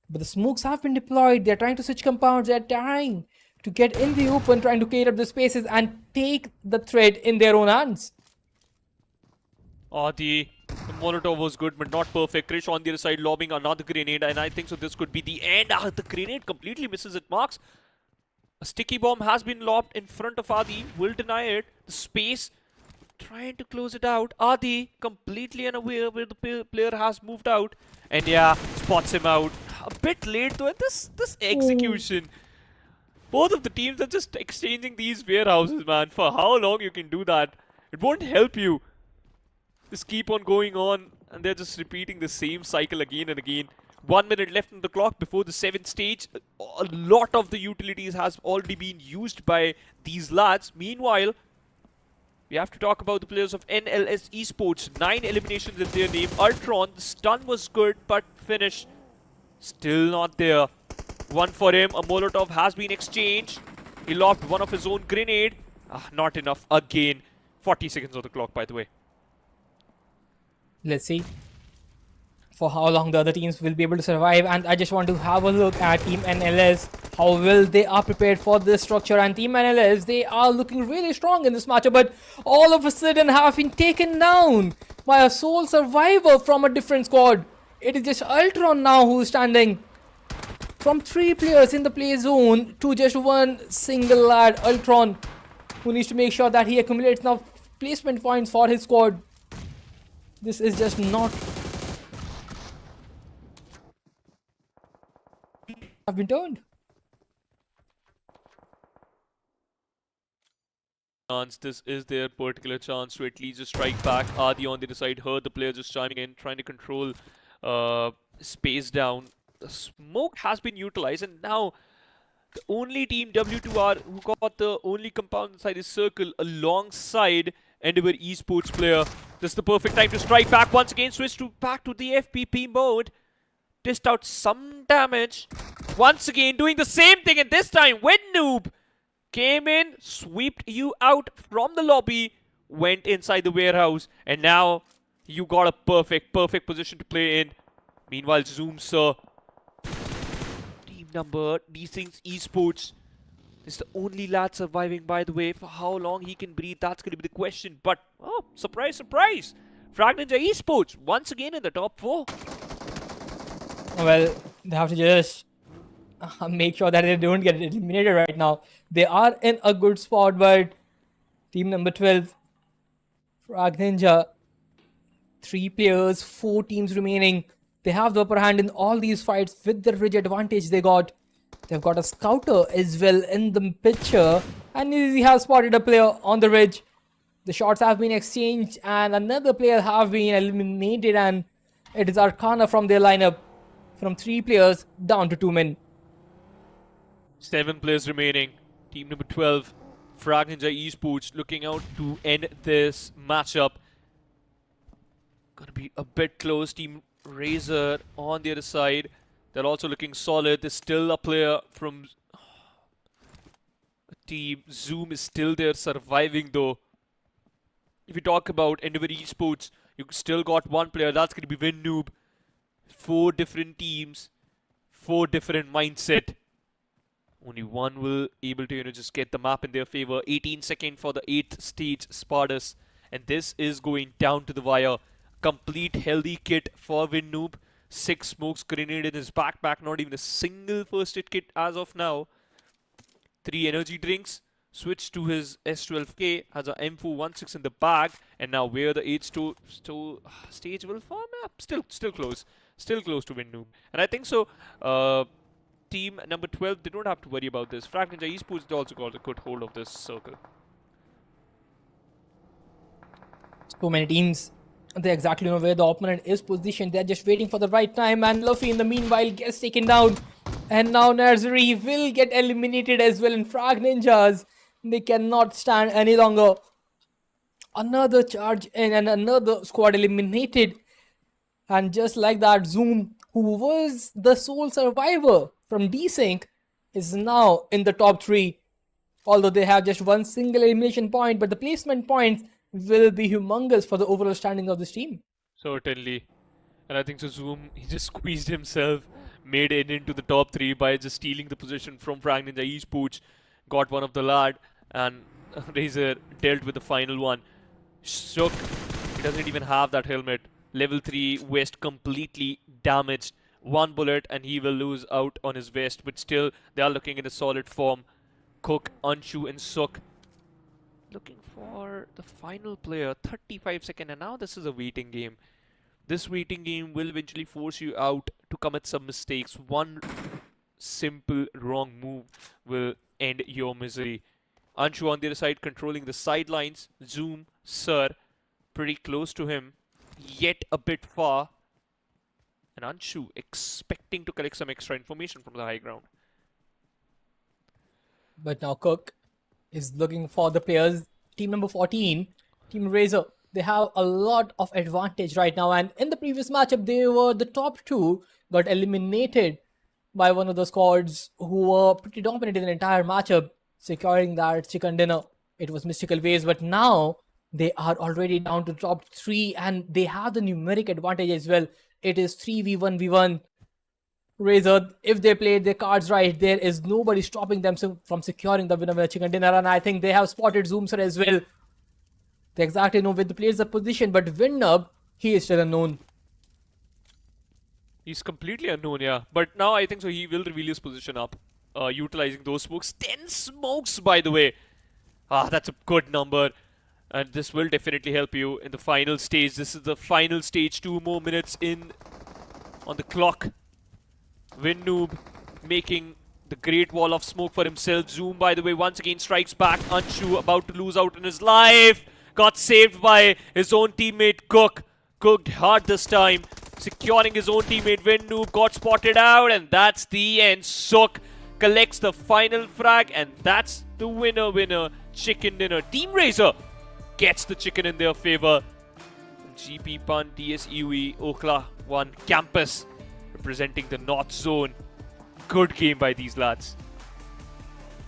But the smokes have been deployed. They're trying to switch compounds. They're trying to get in the open, trying to clear up the spaces and take the threat in their own hands. The Molotov was good, but not perfect. Krish on the other side lobbing another grenade, and I think so this could be the end. The grenade completely misses its marks. A sticky bomb has been lobbed in front of Adi. Will deny it. The space, trying to close it out. Adi completely unaware where the player has moved out. And yeah, spots him out. A bit late though. This execution. Both of the teams are just exchanging these warehouses, man. For how long you can do that? It won't help you. Just keep on going on, and they're just repeating the same cycle again and again. 1 minute left on the clock before the 7th stage. A lot of the utilities has already been used by these lads. Meanwhile, we have to talk about the players of NLS Esports. 9 eliminations in their name. Ultron, the stun was good, but finish still not there. One for him. A Molotov has been exchanged. He lobbed one of his own grenade. Not enough again. 40 seconds on the clock, by the way. Let's see for how long the other teams will be able to survive, and I just want to have a look at Team NLS, how well they are prepared for this structure. And Team NLS, they are looking really strong in this matchup, but all of a sudden have been taken down by a sole survivor from a different squad. It is just Ultron now who's standing. From 3 players in the play zone to just one single lad, Ultron, who needs to make sure that he accumulates enough placement points for his squad. This is just not have been turned. This is their particular chance to at least just strike back. Adi on the other side heard the player just chiming in, trying to control space down. The smoke has been utilized, and now the only team, W2R, who got the only compound inside his circle alongside Endeavour Esports player. This is the perfect time to strike back once again. Switch back to the FPP mode. Dished out some damage. Once again doing the same thing, and this time when Noob came in, swept you out from the lobby, went inside the warehouse, and now you got a perfect position to play in. Meanwhile, Zoom Sir, team number Desynx Esports, is the only lad surviving, by the way. For how long he can breathe, that's going to be the question. But, oh, surprise, surprise! FRAG Esports, once again in the top 4. Well, they have to just make sure that they don't get eliminated right now. They are in a good spot, but team number 12, FRAG Ninja, 3 players, 4 teams remaining. They have the upper hand in all these fights with the ridge advantage they got. They've got a scouter as well in the picture, and he has spotted a player on the ridge. The shots have been exchanged, and another player have been eliminated, and it is Arcana from their lineup. From 3 players down to 2 men. 7 players remaining. Team number 12, FRAG Esports, looking out to end this matchup. Gonna be a bit close. Team RaZr on the other side. They're also looking solid. There's still a player from team Zoom is still there surviving though. If you talk about Endeavour Esports, you still got 1 player. That's going to be WinNoob. 4 different teams, 4 different mindset. Only one will able to just get the map in their favor. 18 seconds for the 8th stage Spartus, and this is going down to the wire. Complete healthy kit for WinNoob. 6 smokes, grenade in his backpack, not even a single first aid kit as of now. 3 energy drinks. Switch to his S12K, has a M416 in the bag, and now where the 8th stage will form up. Still close. Still close to WinNoob. And I think so, team number 12, they don't have to worry about this. FRAG Esports, they also got a good hold of this circle. So many teams, they exactly know where the opponent is positioned. They're just waiting for the right time, and Luffy in the meanwhile gets taken down. And now RaZr will get eliminated as well. And FRAG Ninjas, they cannot stand any longer. Another charge in and another squad eliminated. And just like that, Zoom, who was the sole survivor from Desync, is now in the top 3. Although they have just one single elimination point, but the placement points will be humongous for the overall standing of this team. Certainly. And I think so Zoom, he just squeezed himself, made it into the top 3 by just stealing the position from FRAG Esports, got one of the lad, and RaZr dealt with the final one. Shook, he doesn't even have that helmet. Level 3 vest completely damaged. One bullet and he will lose out on his vest, but still they are looking in a solid form. Cook, Anshu and Suk looking for the final player. 35 seconds, and now this is a waiting game. This waiting game will eventually force you out to commit some mistakes. One simple wrong move will end your misery. Anshu on the other side controlling the sidelines. Zoom, Sir, pretty close to him, yet a bit far. And Anshu expecting to collect some extra information from the high ground. But now Cook is looking for the players. Team number 14, Team RaZr, they have a lot of advantage right now. And in the previous matchup, they were the top 2, got eliminated by one of the squads who were pretty dominant in the entire matchup, securing that chicken dinner. It was Mystical Waves, but now they are already down to top 3 and they have the numeric advantage as well. It is 3v1v1. RaZr, if they played their cards right, there is nobody stopping them from securing the winner chicken dinner. And I think they have spotted Zoomser as well. They exactly know where the players are positioned, but Winnub, he is still unknown. He's completely unknown, yeah. But now I think so he will reveal his position up, utilizing those smokes. 10 smokes, by the way. Ah, that's a good number. And this will definitely help you in the final stage. This is the final stage. 2 more minutes in on the clock. Winnoob making the great wall of smoke for himself. Zoom, by the way, once again strikes back. Anshu about to lose out on his life. Got saved by his own teammate Cook. Cooked hard this time, securing his own teammate Winnoob. Got spotted out, and that's the end. Suk collects the final frag, and that's the winner. Chicken dinner. Team RaZr gets the chicken in their favor. GP Pun, TSUE, Okla 1 Campus representing the North Zone. Good game by these lads.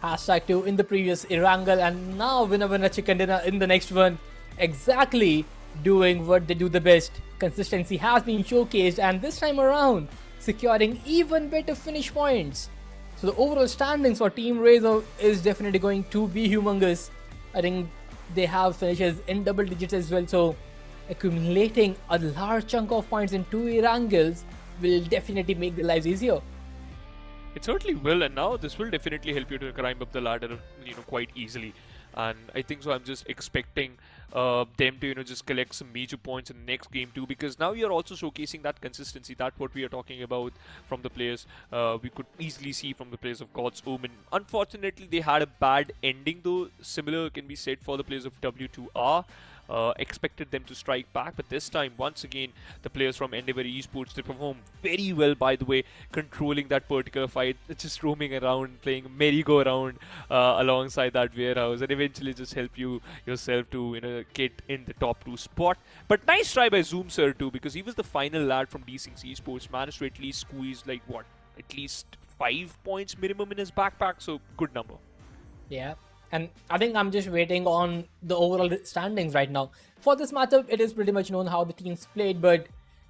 #2 in the previous Erangel, and now winner chicken dinner in the next one. Exactly doing what they do the best. Consistency has been showcased, and this time around securing even better finish points. So the overall standings for Team RaZr is definitely going to be humongous. I think they have finishes in double digits as well, so accumulating a large chunk of points in 2 Erangels will definitely make their lives easier. It certainly will, and now this will definitely help you to climb up the ladder, quite easily. And I think so I'm just expecting them to, just collect some major points in the next game too, because now you're also showcasing that consistency. That's what we are talking about from the players. We could easily see from the players of God's Omen. Unfortunately, they had a bad ending though. Similar can be said for the players of W2R. Expected them to strike back, but this time once again the players from Endeavour Esports, they perform very well, by the way, controlling that particular fight, just roaming around, playing merry-go-round alongside that warehouse, and eventually just help yourself to get in the top 2 spot. But nice try by Zoom Sir too, because he was the final lad from Desynx Esports, managed to at least squeeze at least 5 points minimum in his backpack, so good number. Yeah. And I think I'm just waiting on the overall standings right now. For this matchup, it is pretty much known how the teams played, but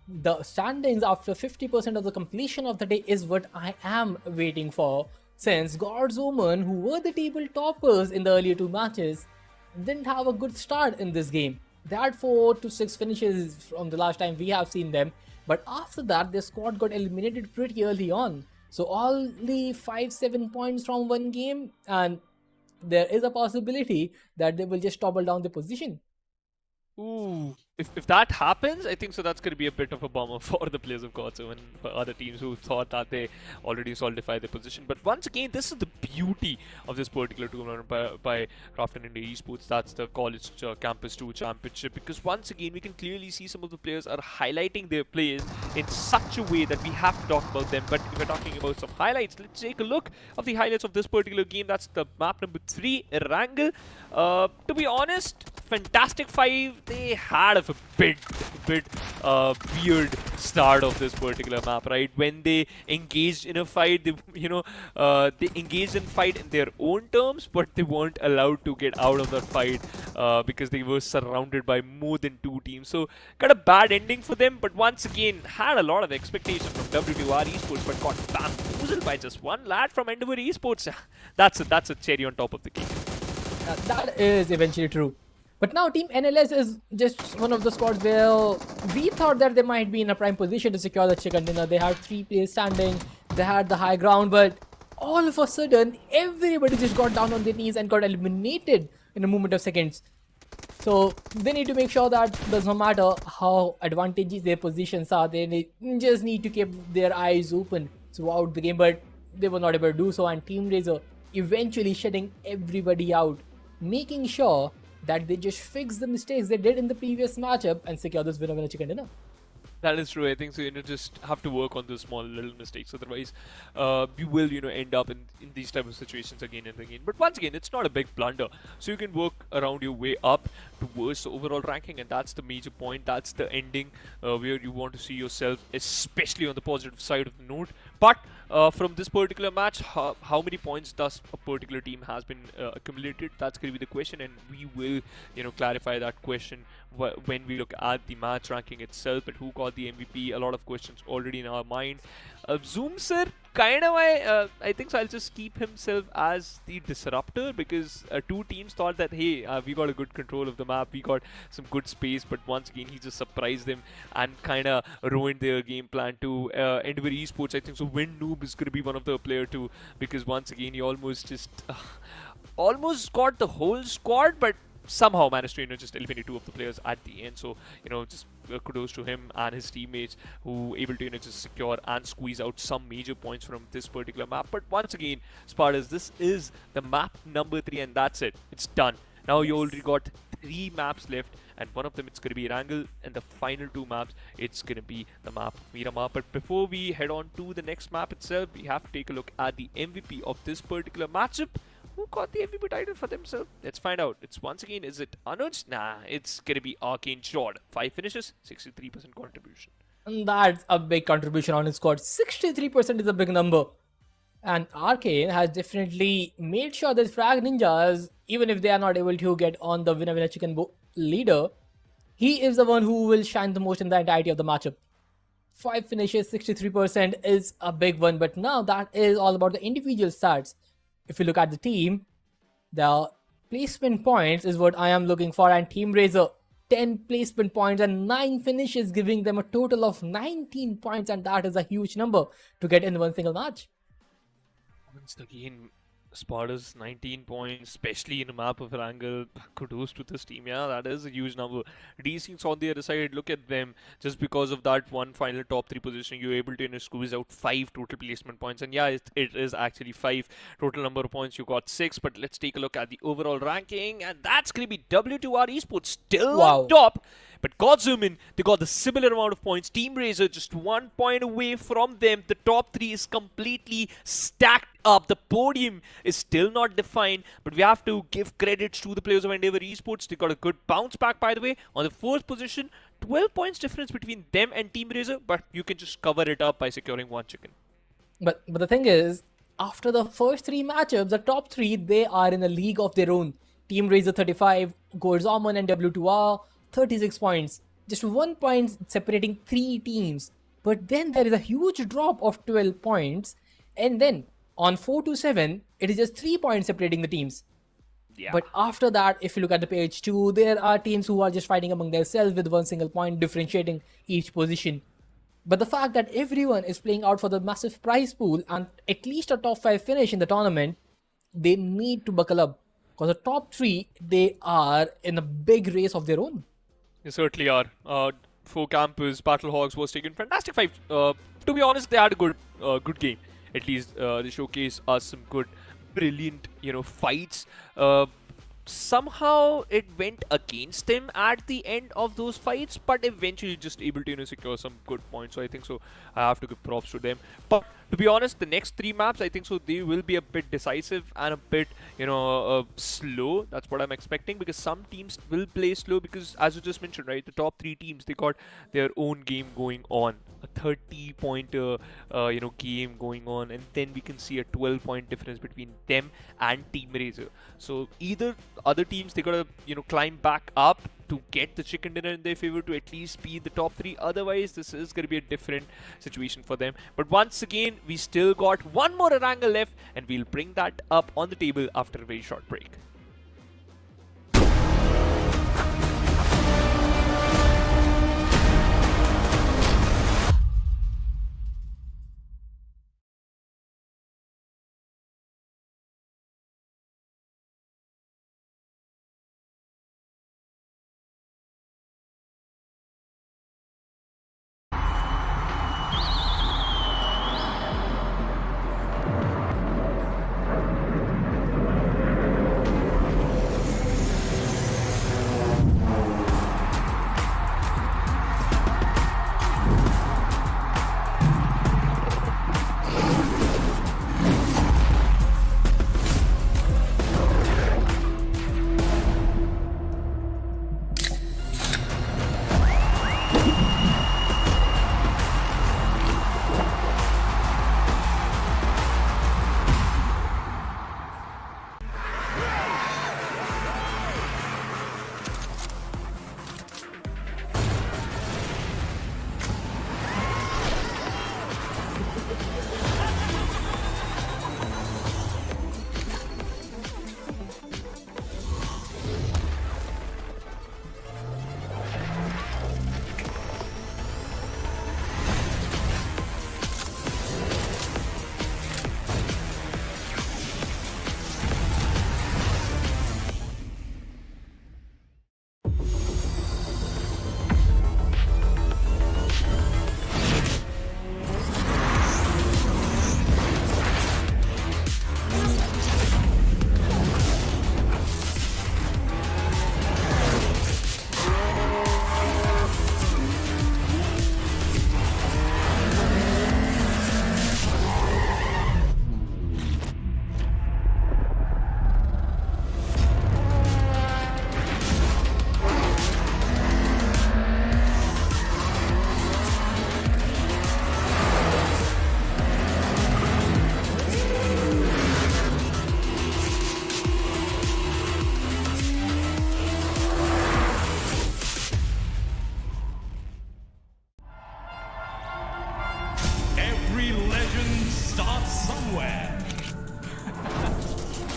the standings after 50% of the completion of the day is what I am waiting for. Since God's Omen, who were the table toppers in the earlier 2 matches, didn't have a good start in this game. They had 4 to 6 finishes from the last time we have seen them, but after that, their squad got eliminated pretty early on. So only 5-7 points from one game, and there is a possibility that they will just topple down the position. Ooh, if that happens, I think so that's going to be a bit of a bummer for the players of Gojo and for other teams who thought that they already solidified their position. But once again, this is the beauty of this particular tournament by Krafton India Esports. That's the college campus 2 championship, because once again we can clearly see some of the players are highlighting their plays in such a way that we have to talk about them. But if we're talking about some highlights, let's take a look of the highlights of this particular game. That's the map number 3, Erangel. To be honest, fantastic 5. They had a bit weird start of this particular map, right? When they engaged in a fight, they they engaged in fight in their own terms, but they weren't allowed to get out of that fight because they were surrounded by more than 2 teams. So got a bad ending for them, but once again had a lot of expectation from W2R Esports, but got bamboozled by just one lad from Endeavour Esports. That's a cherry on top of the cake. That is eventually true. But now Team NLS is just one of the squads where we thought that they might be in a prime position to secure the chicken dinner. They had 3 players standing, they had the high ground, but all of a sudden, everybody just got down on their knees and got eliminated in a moment of seconds. So they need to make sure that does not matter how advantageous their positions are, they just need to keep their eyes open throughout the game, but they were not able to do so, and Team RaZr eventually shutting everybody out, making sure that they just fix the mistakes they did in the previous matchup and secure this winner chicken dinner. That is true. I think so. Just have to work on those small little mistakes. Otherwise, you will end up in these type of situations again and again. But once again, it's not a big blunder. So you can work around your way up towards the overall ranking, and that's the major point. That's the ending where you want to see yourself, especially on the positive side of the note. But from this particular match, how many points does a particular team has been accumulated? That's going to be the question, and we will clarify that question when we look at the match ranking itself. But who got the MVP? A lot of questions already in our mind. Zoom sir, kind of I think so. I'll just keep himself as the disruptor, because 2 teams thought that hey, we got a good control of the map, we got some good space, but once again he just surprised them and kind of ruined their game plan too. Endeavour Esports, I think so. Wind Noob is going to be one of the player too, because once again he almost just almost got the whole squad, but somehow managed to just eliminate 2 of the players at the end. So just kudos to him and his teammates who able to just secure and squeeze out some major points from this particular map. But once again, Spartans, this is the map number 3, and that's it. It's done. Now you already got 3 maps left, and one of them it's going to be Erangel, and the final 2 maps it's going to be the map of Miramar. But before we head on to the next map itself, we have to take a look at the MVP of this particular matchup. Who got the MVP title for themselves? Let's find out. It's once again, is it Anuj? Nah, it's gonna be Arcane Short. 5 finishes, 63% contribution. And that's a big contribution on his squad. 63% is a big number. And Arcane has definitely made sure that FRAG Ninjas, even if they are not able to get on the winner chicken leader, he is the one who will shine the most in the entirety of the matchup. 5 finishes, 63% is a big one, but now that is all about the individual stats. If you look at the team, the placement points is what I am looking for, and Team RaZr 10 placement points and 9 finishes, giving them a total of 19 points, and that is a huge number to get in one single match. Once again, Sparta's 19 points, especially in a map of Erangel. Kudos to this team. Yeah, that is a huge number. Desynx on the other side, look at them. Just because of that one final top 3 position, you're able to squeeze out 5 total placement points. And yeah, it is actually 5 total number of points. You got 6, but let's take a look at the overall ranking, and that's going to be W2R Esports still on top. But Omen, they got the similar amount of points. Team RaZr just 1 point away from them. The top 3 is completely stacked up. The podium is still not defined, but we have to give credits to the players of Endeavour Esports. They got a good bounce back, by the way. On the 4th position, 12 points difference between them and Team RaZr, but you can just cover it up by securing 1 chicken. But the thing is, after the first 3 matchups, the top 3, they are in a league of their own. Team RaZr 35, Omen and W2R 36 points. Just 1 point separating 3 teams. But then there is a huge drop of 12 points. And then on 4 to 7, it is just 3 points separating the teams. Yeah. But after that, if you look at the page 2, there are teams who are just fighting among themselves with 1 single point differentiating each position. But the fact that everyone is playing out for the massive prize pool and at least a top 5 finish in the tournament, they need to buckle up. Because the top 3, they are in a big race of their own. They certainly are. For Campus, Battlehawks, WasTaken, fantastic fight. To be honest, they had a good game. At least they showcased us some good, brilliant, fights. Somehow it went against him at the end of those fights, but eventually just able to secure some good points. So I think so I have to give props to them. But to be honest, the next 3 maps, I think so they will be a bit decisive and a bit slow. That's what I'm expecting, because some teams will play slow, because as you just mentioned, right, the top 3 teams, they got their own game going on, a 30-pointer game going on, and then we can see a 12-point difference between them and Team RaZr. So either other teams, they gotta climb back up to get the chicken dinner in their favor to at least be the top 3. Otherwise, this is going to be a different situation for them. But once again, we still got one more Erangel left, and we'll bring that up on the table after a very short break.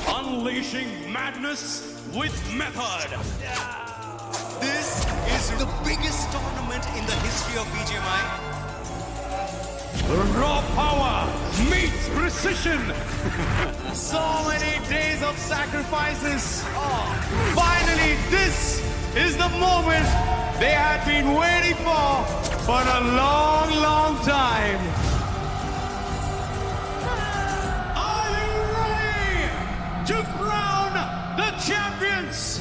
Unleashing madness with method. This is the biggest tournament in the history of BGMI. Raw power meets precision. So many days of sacrifices. Finally, this is the moment they had been waiting for a long, long time. Are you ready to crown the champions?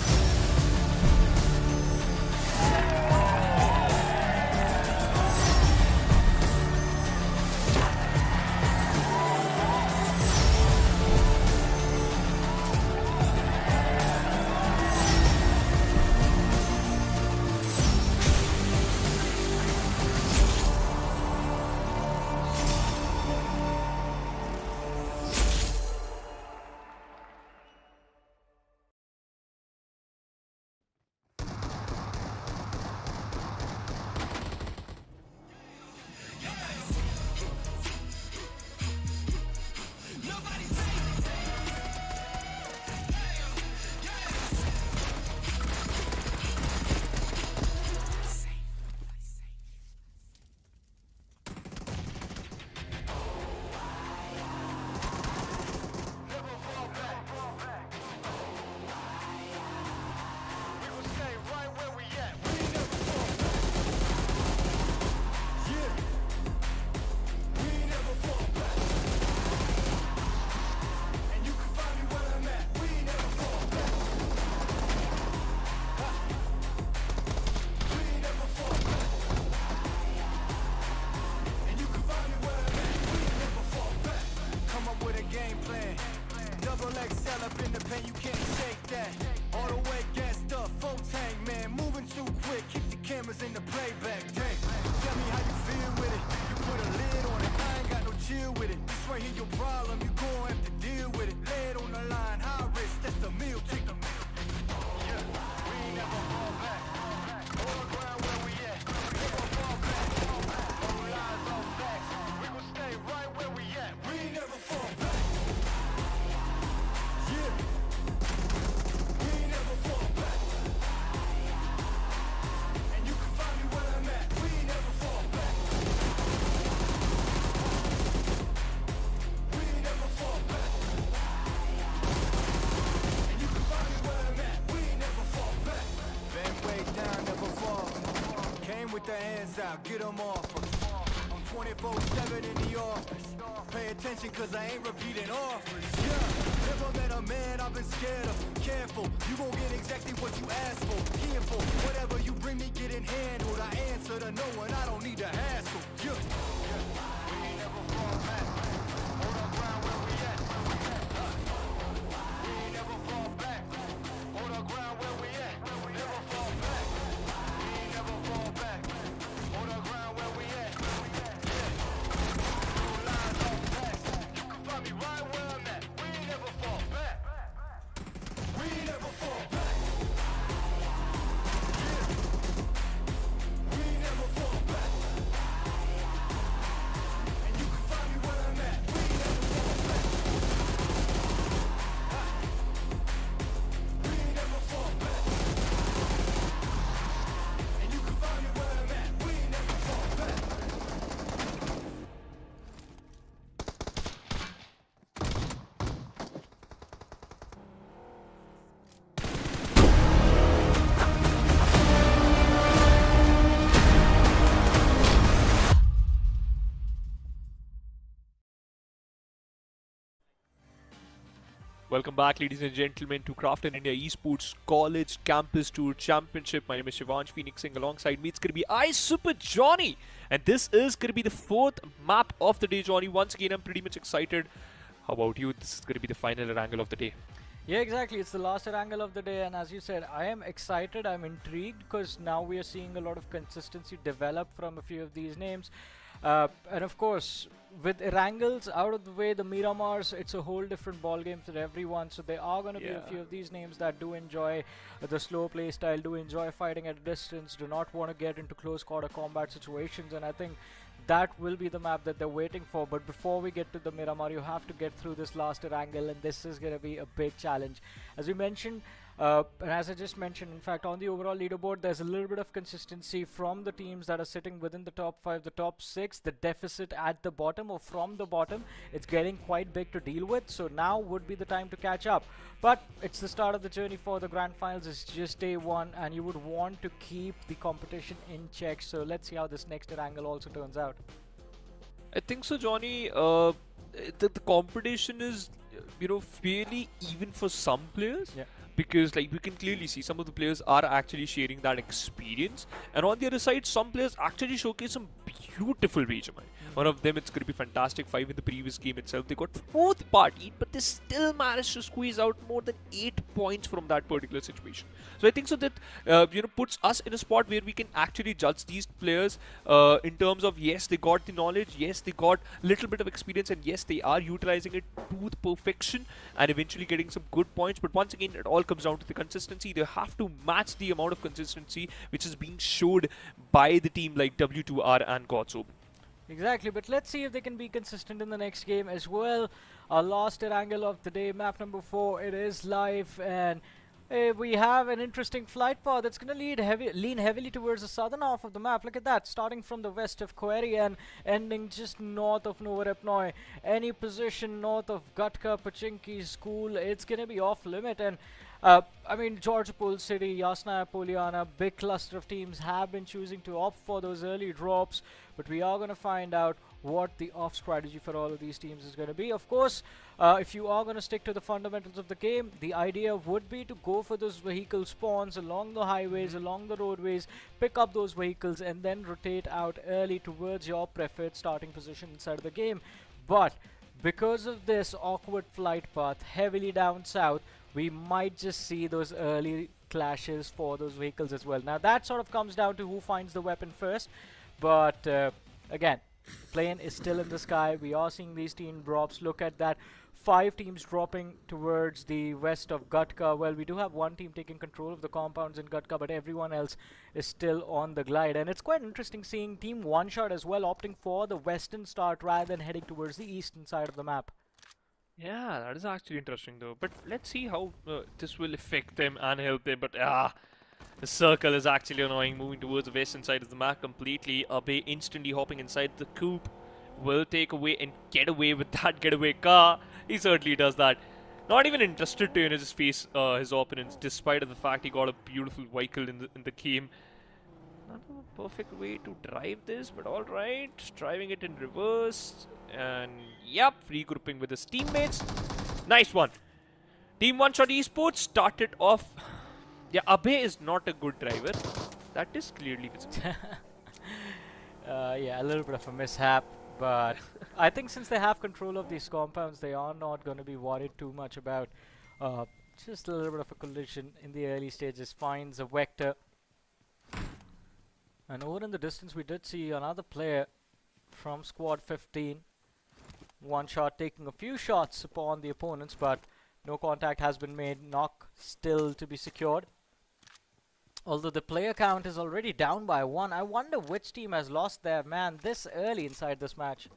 game plan. Double XL up in the pen, you can't shake that. All the way gassed up, full tank, man. Moving too quick, keep the cameras in the playback. Dang, tell me how you feel with it. You put a lid on it, I ain't got no chill with it. This right here your problem, you gon' have to deal with it. Lay it on the line, high risk, that's the meal ticket. Yeah, we ain't never fall back. Hold the ground where we at. Never fall back. No lies, no facts. We gon' stay right where we at. We ain't never fall back. Yeah, we ain't never fall back. And you can find me where I'm at. We ain't never fall back. We ain't never fall back. And you can find me where I'm at. We ain't never fall back. Been way down, never fall. Came with the hands out, get them off. I'm 24/7 in the office. Pay attention cause I ain't repeating offers. Yeah, never met a man I've been scared of. Careful, you gon' get exactly what you asked for. Careful, whatever you bring me getting handled. I answer to no one, I don't need a hassle. Yeah, we ain't never fall back. Hold the ground where we at. We ain't never fall back. Hold the ground where we at. Never fall back. We ain't never fall back. Hold the ground where we at. No lies, no facts. You can find me right where I'm at. We ain't never fall back. We ain't never fall back. We ain't never fall back. And you can find me where I'm at. We ain't never fall back. We ain't never fall back. And you can find me where I'm at. We ain't never fall back. Welcome back, ladies and gentlemen, to Krafton India Esports College Campus Tour Championship. My name is Shivansh Phoenixing. Alongside me, it's going to be I Super Johnny. And this is going to be the fourth map of the day, Johnny. Once again, I'm pretty much excited. How about you? This is going to be the final Erangel of the day. Yeah, exactly. It's the last Erangel of the day, and as you said, I am excited. I'm intrigued because now we are seeing a lot of consistency develop from a few of these names. And of course, with Erangels out of the way, the Miramars, it's a whole different ball game for everyone. So there are going to be a few of these names that do enjoy the slow play style, do enjoy fighting at a distance, do not want to get into close quarter combat situations, and I think that will be the map that they're waiting for. But before we get to the Miramar, you have to get through this last Erangel, and this is going to be a big challenge. As we mentioned, and as I just mentioned, in fact, on the overall leaderboard, there's a little bit of consistency from the teams that are sitting within the top 5, the top 6. The deficit at the bottom or from the bottom, it's getting quite big to deal with. So now would be the time to catch up. But it's the start of the journey for the grand finals. It's just day one, and you would want to keep the competition in check. So let's see how this next Erangel also turns out. I think so, Johnny. The competition is, fairly even for some players. Yeah. Because like we can clearly see some of the players are actually sharing that experience, and on the other side some players actually showcase some beautiful BGMI. One of them, it's going to be fantastic 5 in the previous game itself. They got 4th party, but they still managed to squeeze out more than 8 points from that particular situation. So I think so that puts us in a spot where we can actually judge these players in terms of, yes, they got the knowledge, yes, they got a little bit of experience, and yes, they are utilizing it to the perfection and eventually getting some good points. But once again, it all comes down to the consistency. They have to match the amount of consistency which is being showed by the team like W2R and Gojo. Exactly, but let's see if they can be consistent in the next game as well. Our last Erangel of the day, map number 4, it is live, and we have an interesting flight path that's going to lean heavily towards the southern half of the map. Look at that, starting from the west of Query and ending just north of Novorepnoy. Any position north of Gatka, Pachinki, School, it's going to be off limit. And I mean, Georgopol City, Yasnaya Poliana, big cluster of teams have been choosing to opt for those early drops, but we are going to find out what the off strategy for all of these teams is going to be. Of course, if you are going to stick to the fundamentals of the game, the idea would be to go for those vehicle spawns along the highways, along the roadways, pick up those vehicles and then rotate out early towards your preferred starting position inside of the game. But because of this awkward flight path heavily down south, we might just see those early clashes for those vehicles as well. Now that sort of comes down to who finds the weapon first, but again, plane is still in the sky. We are seeing these team drops. Look at that. 5 teams dropping towards the west of Gatka. Well, we do have one team taking control of the compounds in Gatka, but everyone else is still on the glide. And it's quite interesting seeing Team OneShot as well opting for the western start rather than heading towards the eastern side of the map. Yeah, that is actually interesting though. But let's see how this will affect them and help them. But the circle is actually annoying, moving towards the western side of the map completely. Abe instantly hopping inside the coupe. Will take away and get away with that getaway car. He certainly does that. Not even interested to just face his opponents, despite of the fact he got a beautiful vehicle in the game. Not a perfect way to drive this, but all right. Driving it in reverse, and yep, regrouping with his teammates. Nice one. Team OneShot Esports started off. Yeah, Abe is not a good driver. That is clearly visible. Yeah, a little bit of a mishap. But I think since they have control of these compounds, they are not going to be worried too much about just a little bit of a collision in the early stages. Finds a vector. And over in the distance, we did see another player from squad 15. OneShot taking a few shots upon the opponents, but no contact has been made. Knock still to be secured. Although the player count is already down by 1. I wonder which team has lost their man this early inside this match.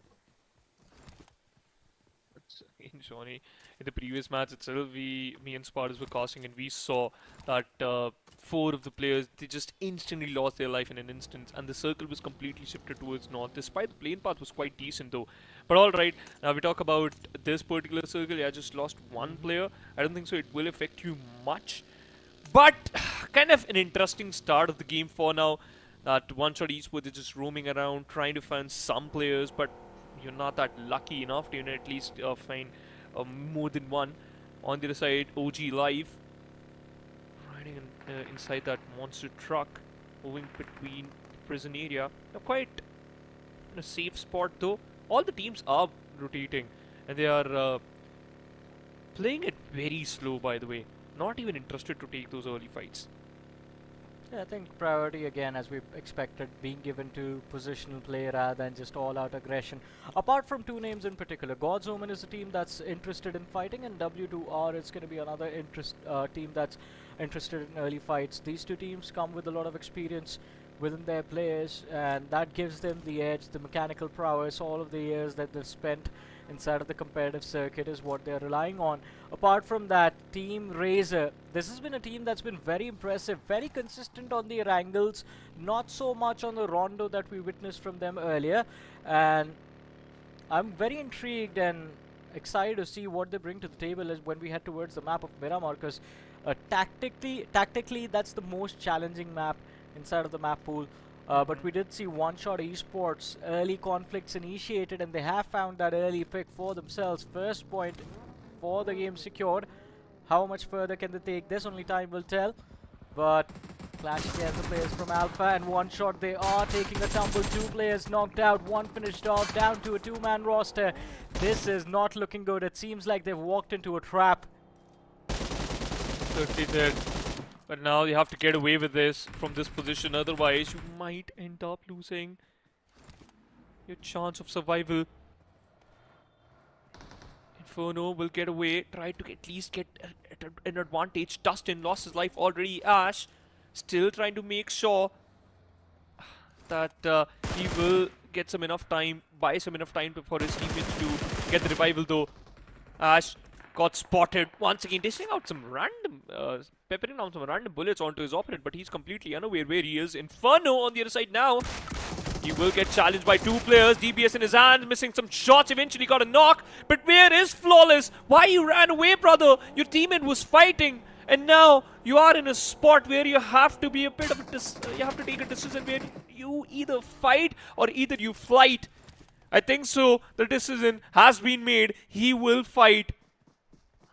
Johnny, in the previous match itself, me and Spartans were casting, and we saw that 4 of the players, they just instantly lost their life in an instant, and the circle was completely shifted towards north. Despite the plane path was quite decent though. But alright, now we talk about this particular circle. Yeah, just lost 1 player. I don't think so it will affect you much. But kind of an interesting start of the game for now. That OneShot Esports is just roaming around, trying to find some players, but you're not that lucky enough to at least find more than one. On the other side, OG Live riding inside that monster truck, moving between the prison area. They're quite in a safe spot though. All the teams are rotating, and they are playing it very slow, by the way. Not even interested to take those early fights. Yeah, I think priority again, as we expected, being given to positional play rather than just all-out aggression. Apart from 2 names in particular, God's Omen is a team that's interested in fighting, and W2R is going to be another team that's interested in early fights. These 2 teams come with a lot of experience within their players, and that gives them the edge, the mechanical prowess. All of the years that they've spent inside of the competitive circuit is what they're relying on. Apart from that, Team RaZr, this has been a team that's been very impressive, very consistent on the Erangels, not so much on the Rondo that we witnessed from them earlier. And I'm very intrigued and excited to see what they bring to the table as when we head towards the map of Miramar, because tactically that's the most challenging map inside of the map pool. But we did see OneShot Esports early conflicts initiated, and they have found that early pick for themselves. First point for the game secured. How much further can they take this? Only time will tell. But clash against the players from Alpha, and OneShot, they are taking a tumble. 2 players knocked out, 1 finished off, down to a 2-man roster. This is not looking good. It seems like they've walked into a trap. Certainly did. But now you have to get away with this from this position, otherwise you might end up losing your chance of survival. Inferno will get away, try to at least get an advantage. Dustin lost his life already. Ash still trying to make sure that he will get some enough time, buy some enough time for his teammates to get the revival though. Ash got spotted once again, dishing out some random, peppering down some random bullets onto his opponent, but he's completely unaware where he is. Inferno on the other side now. He will get challenged by 2 players. DBS in his hand, missing some shots. Eventually got a knock. But where is Flawless? Why you ran away, brother? Your teammate was fighting, and now you are in a spot where you have to be a bit of a you have to take a decision where you either fight or either you flight. I think so. The decision has been made. He will fight.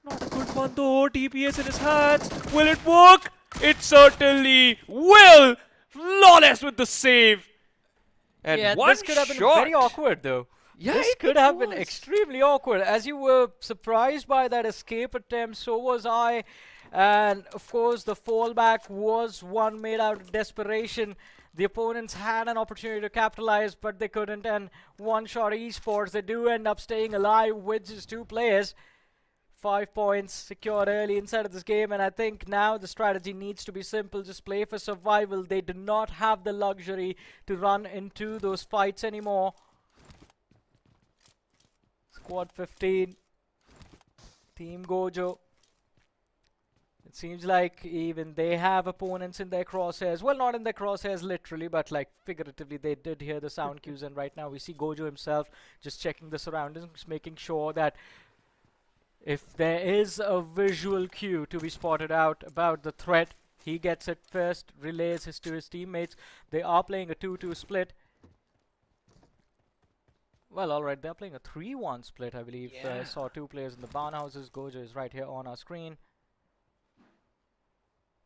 Not a good one though. DPS in his hands. Will it work? It certainly will. Flawless with the save. And yeah, one this could have been shot. very awkward though. Yeah, this could have been extremely awkward. As you were surprised by that escape attempt, so was I. And of course, the fallback was one made out of desperation. The opponents had an opportunity to capitalize, but they couldn't. And OneShot Esports, they do end up staying alive with just 2 players. 5 points secured early inside of this game, and I think now the strategy needs to be simple. Just play for survival. They do not have the luxury to run into those fights anymore. Squad 15. Team Gojo. It seems like even they have opponents in their crosshairs. Well, not in their crosshairs literally, but like figuratively, they did hear the sound cues. And right now we see Gojo himself just checking the surroundings, making sure that if there is a visual cue to be spotted out about the threat, he gets it first, relays it to his teammates. They are playing a 2-2 split. Well, alright, they're playing a 3-1 split, I believe. I saw 2 players in the barn houses. Gojo is right here on our screen.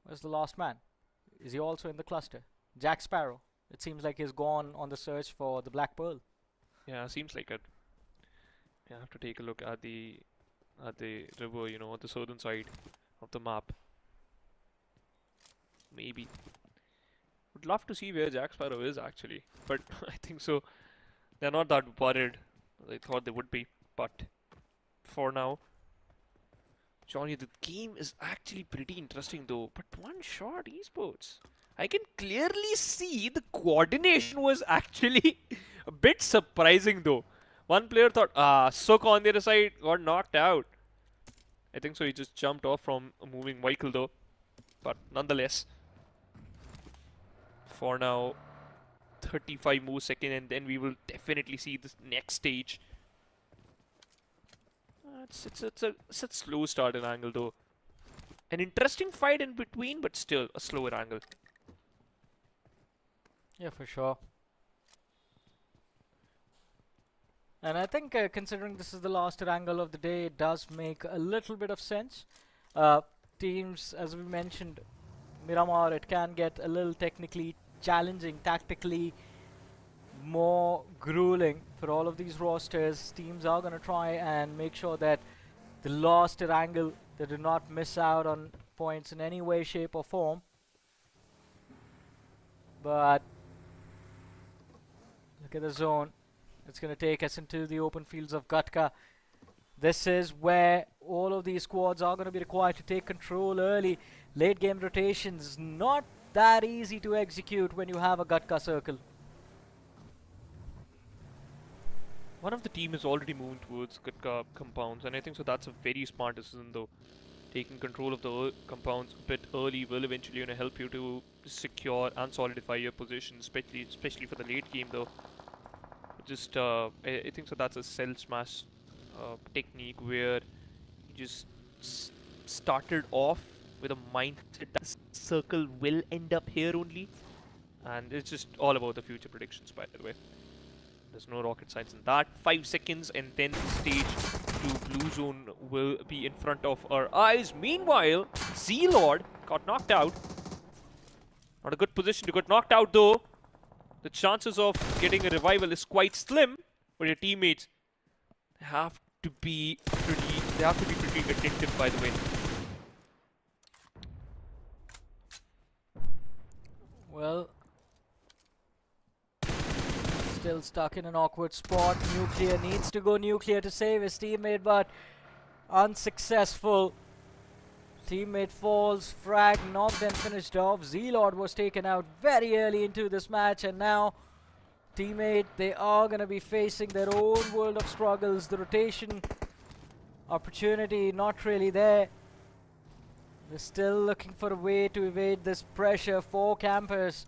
Where's the last man? Is he also in the cluster? Jack Sparrow. It seems like he's gone on the search for the Black Pearl. Yeah, seems like it. You have to take a look at the river, you know, on the southern side of the map. Maybe. Would love to see where Jack Sparrow is actually, but I think so. They're not that worried. I thought they would be, but for now. Johnny, the game is actually pretty interesting though, but OneShot Esports. I can clearly see the coordination was actually a bit surprising though. One player thought, Sook on the other side got knocked out. I think so he just jumped off from a moving vehicle though, but nonetheless. For now, 35 more seconds and then we will definitely see this next stage. It's a slow start in Erangel though. An interesting fight in between, but still a slower Erangel. Yeah, for sure. And I think considering this is the last Erangel of the day, it does make a little bit of sense. Teams, as we mentioned, Miramar, it can get a little technically challenging, tactically more grueling for all of these rosters. Teams are going to try and make sure that the last Erangel, they do not miss out on points in any way, shape or form. But look at the zone. It's going to take us into the open fields of Gatka. This is where all of these squads are going to be required to take control early. Late game rotations, not that easy to execute when you have a Gatka circle. One of the team is already moving towards Gatka compounds, and I think so that's a very smart decision though. Taking control of the compounds a bit early will eventually help you to secure and solidify your position, especially for the late game though. Just I think so that's a cell smash technique where you just started off with a mindset that the circle will end up here only, and it's just all about the future predictions, by the way. There's no rocket science in that. 5 seconds and then the stage to blue zone will be in front of our eyes. Meanwhile, Z-Lord got knocked out. Not a good position to get knocked out though. The chances of getting a revival is quite slim, but your teammates have to be pretty attentive, by the way. Well, still stuck in an awkward spot. Nuclear needs to go nuclear to save his teammate, but unsuccessful. Teammate falls, frag not then finished off. Z-Lord was taken out very early into this match, and now teammate, they are going to be facing their own world of struggles. The rotation opportunity not really there. They're still looking for a way to evade this pressure for campers.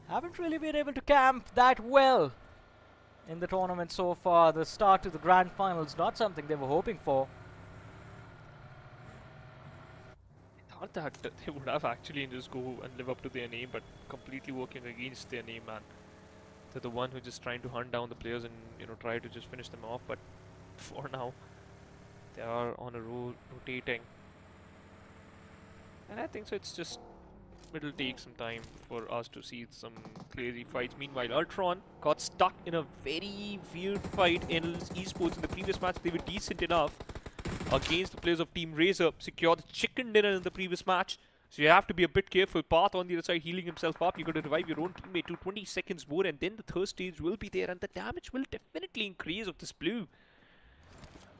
Haven't really been able to camp that well in the tournament so far. The start to the grand finals, not something they were hoping for. I thought that they would have actually just go and live up to their name, but completely working against their name, man. They're the one who's just trying to hunt down the players and try to just finish them off, but for now they are on a rotating, and I think so it's just it'll take some time for us to see some crazy fights. Meanwhile, Ultron got stuck in a very weird fight in Esports. In the previous match, they were decent enough against the players of Team RaZr, secured the chicken dinner in the previous match. So you have to be a bit careful. Path on the other side healing himself up. You're going to revive your own teammate to 20 seconds more, and then the third stage will be there, and the damage will definitely increase of this blue.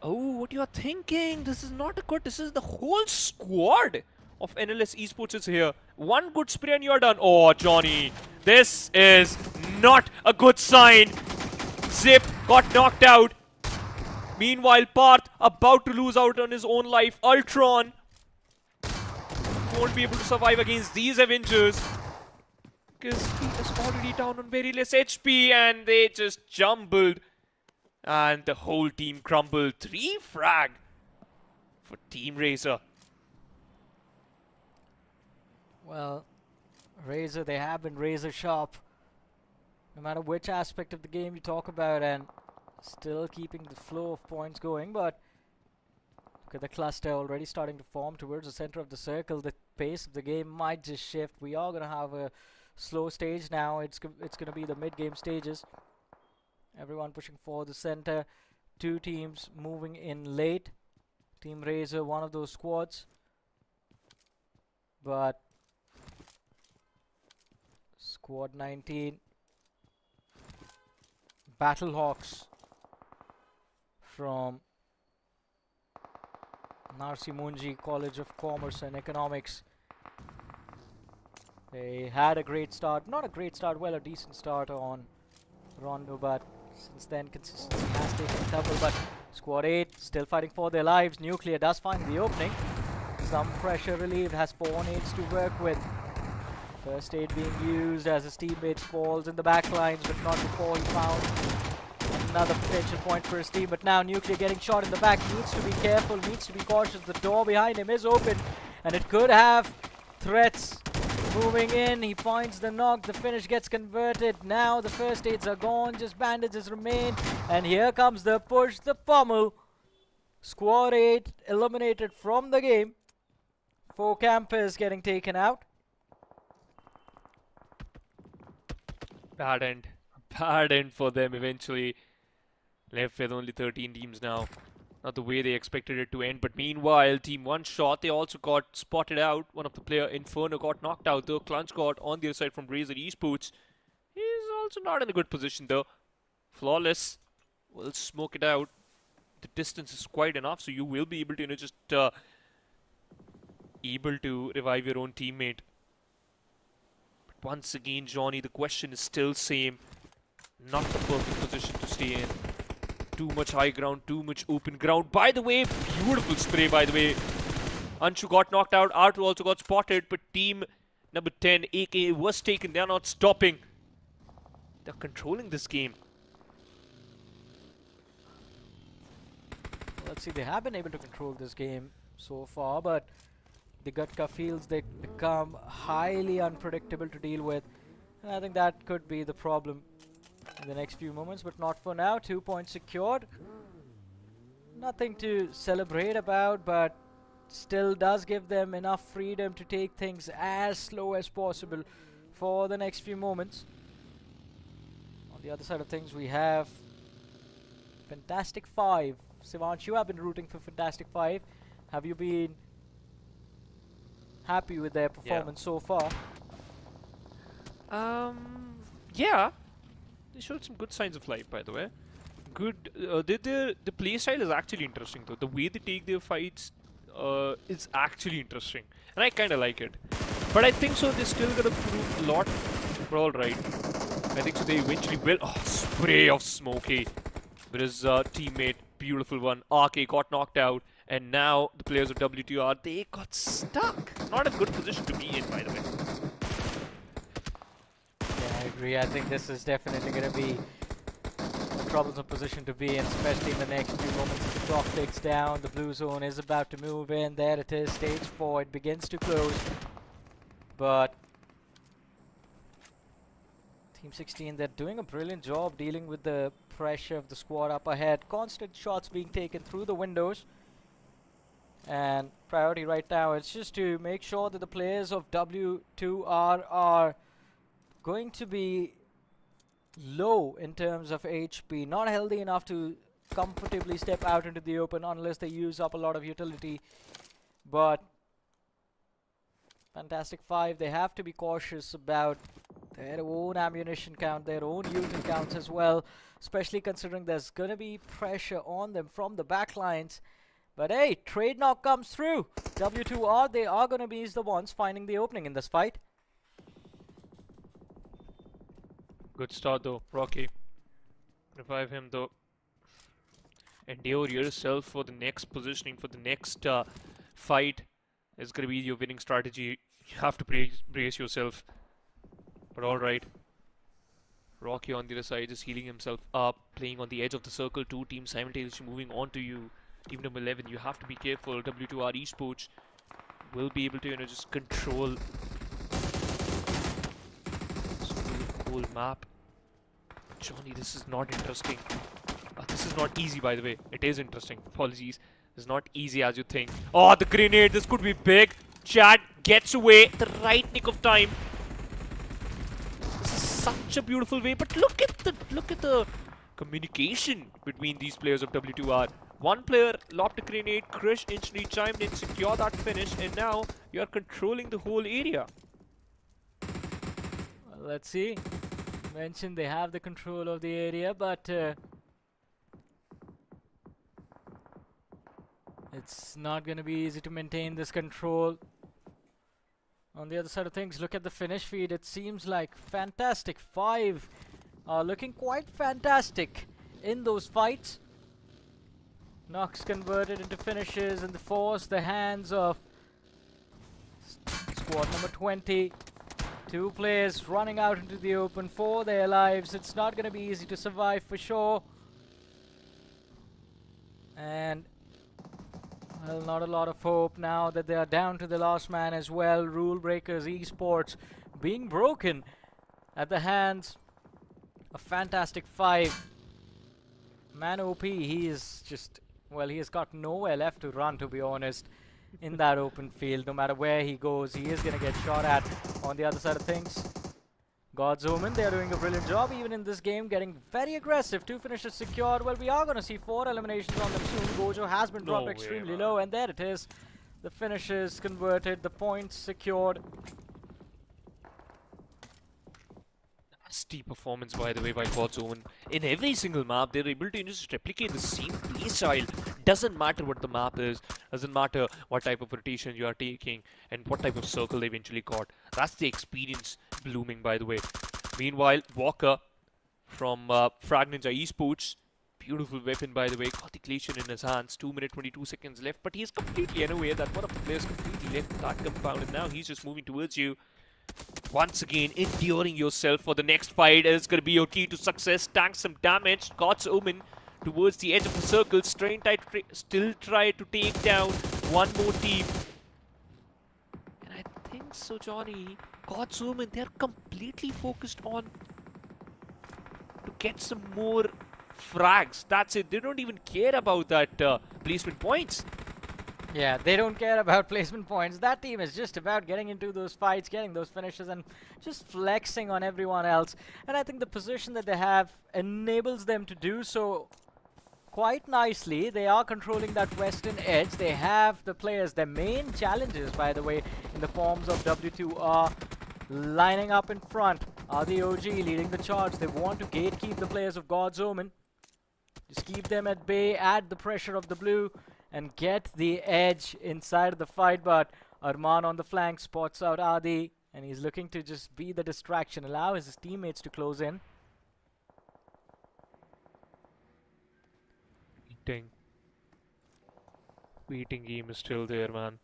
Oh, what you're thinking? This is not a good. This is the whole squad of NLS Esports is here. One good spray and you're done. Oh, Johnny, this is not a good sign. Zip got knocked out. Meanwhile, Parth about to lose out on his own life. Ultron won't be able to survive against these Avengers because he is already down on very less HP, and they just jumbled. And the whole team crumbled. 3 frag for Team RaZr. Well, RaZr, they have been razor sharp. No matter which aspect of the game you talk about, and still keeping the flow of points going. But look at the cluster already starting to form towards the center of the circle. The pace of the game might just shift. We are going to have a slow stage now. It's going to be the mid-game stages. Everyone pushing for the center. 2 teams moving in late. Team RaZr, one of those squads. But Squad 19, Battlehawks from Narsi Munji College of Commerce and Economics. They had a great start. Not a great start, well, a decent start on Rondo, but since then consistency has taken a tumble. But Squad 8 still fighting for their lives. Nuclear does find the opening. Some pressure relieved, has 4 nades to work with. First aid being used as his teammates falls in the back lines, but not before he found another potential point for his team. But now Nuclear getting shot in the back, needs to be careful, needs to be cautious. The door behind him is open, and it could have threats moving in. He finds the knock, the finish gets converted. Now the first aids are gone, just bandages remain, and here comes the push, the pummel. Squad 8 eliminated from the game. 4 campers getting taken out. Bad end for them eventually. Left with only 13 teams now. Not the way they expected it to end, but meanwhile, Team OneShot, they also got spotted out. One of the player, Inferno, got knocked out though. Clunch got on the other side from RaZr Esports. He's also not in a good position though. Flawless will smoke it out. The distance is quite enough, so you will be able to, just able to revive your own teammate. But once again, Johnny, the question is still same. Not the perfect position to stay in. Too much high ground, too much open ground. By the way, beautiful spray, by the way. Anshu got knocked out. Artu also got spotted, but team number 10, aka WasTaken, they're not stopping. They're controlling this game. Let's see, they have been able to control this game so far, but the Gutka fields, they become highly unpredictable to deal with. And I think that could be the problem in the next few moments, but not for now. 2 points secured. Nothing to celebrate about, but still does give them enough freedom to take things as slow as possible for the next few moments. On the other side of things, we have Fantastic 5. Sivansh, you have been rooting for Fantastic 5. Have you been happy with their performance so far? Yeah. They showed some good signs of life, by the way. Good. The play style is actually interesting, though. The way they take their fights is actually interesting, and I kind of like it. But I think so. They're still gonna prove a lot. But all right. I think so. They eventually will. Oh, spray of Smokey. But his teammate, beautiful one. RK got knocked out, and now the players of W2R, they got stuck. Not a good position to be in, by the way. Yeah, I agree. I think this is definitely going to be a troublesome position to be in, especially in the next few moments as the clock ticks down. The blue zone is about to move in. There it is, stage 4. It begins to close. But Team 16, they're doing a brilliant job dealing with the pressure of the squad up ahead. Constant shots being taken through the windows. And priority right now, it's just to make sure that the players of W2R are going to be low in terms of HP, not healthy enough to comfortably step out into the open unless they use up a lot of utility. But Fantastic 5, they have to be cautious about their own ammunition count, their own util counts as well, especially considering there's going to be pressure on them from the backlines. But hey, trade knock comes through. W2R, they are going to be the ones finding the opening in this fight. Good start though, Rocky. Revive him though. Endeavour yourself for the next positioning, for the next fight. Is going to be your winning strategy. You have to brace yourself. But alright. Rocky on the other side just healing himself up, playing on the edge of the circle. Two teams simultaneously moving on to you. Team number 11, you have to be careful. W2R Esports will be able to, just control the whole map. Johnny, this is not interesting. This is not easy, by the way. It is interesting. Apologies. It's not easy as you think. Oh, the grenade. This could be big. Chad gets away at the right nick of time. This is such a beautiful way. But look at the communication between these players of W2R. One player lobbed a grenade. Krish instantly chimed in, secure that finish, and now you are controlling the whole area. Well, let's see. Mentioned they have the control of the area, but it's not going to be easy to maintain this control. On the other side of things, look at the finish feed. It seems like Fantastic 5 are looking quite fantastic in those fights. Knocks converted into finishes and the force the hands of squad number 20. Two players running out into the open for their lives. It's not going to be easy to survive for sure. And well, not a lot of hope now that they are down to the last man as well. Rulzbreakers Esports being broken at the hands of Fantastic 5. Man OP, he is just, well, he has got nowhere left to run, to be honest, in that open field. No matter where he goes, he is going to get shot at. On the other side of things, God's Omen, they are doing a brilliant job even in this game, getting very aggressive. Two finishes secured. Well, we are going to see 4 eliminations on them soon. Gojo has been dropped extremely low, and there it is. The finishes converted, the points secured. Nasty performance, by the way, by God's Omen. In every single map, they're able to just replicate the same playstyle. Doesn't matter what the map is, doesn't matter what type of rotation you are taking, and what type of circle they eventually got. That's the experience blooming, by the way. Meanwhile, Walker from FRAG Esports, beautiful weapon, by the way, got the Glacier in his hands. 2 minutes 22 seconds left, but he's completely unaware that one of the players completely left that compound, and now he's just moving towards you. Once again, enduring yourself for the next fight is going to be your key to success. Tank some damage. God's Omen towards the edge of the circle. Still try to take down one more team. And I think so, Johnny. God's Omen, they're completely focused on to get some more frags. That's it. They don't even care about that placement points. Yeah, they don't care about placement points. That team is just about getting into those fights, getting those finishes, and just flexing on everyone else. And I think the position that they have enables them to do so quite nicely. They are controlling that western edge. They have the players, their main challenges, by the way, in the forms of W2R lining up in front. Are the OG leading the charge? They want to gatekeep the players of God's Omen. Just keep them at bay, add the pressure of the blue, and get the edge inside of the fight. But Arman on the flank spots out Adi, and he's looking to just be the distraction, allow his teammates to close in. Waiting game is still there, man.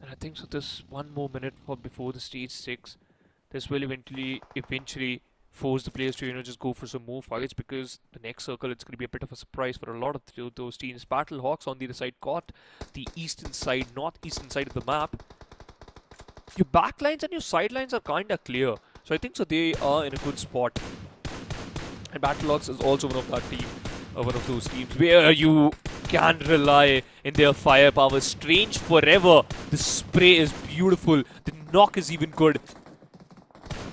And I think so this one more minute before the stage 6, this will eventually force the players to just go for some more fights, because the next circle, it's going to be a bit of a surprise for a lot of those teams. Battlehawks on the other side got the eastern side, northeastern side of the map. Your backlines and your sidelines are kind of clear, so I think so they are in a good spot. And Battlehawks is also one of those teams where you can rely in their firepower. Strange forever. The spray is beautiful. The knock is even good.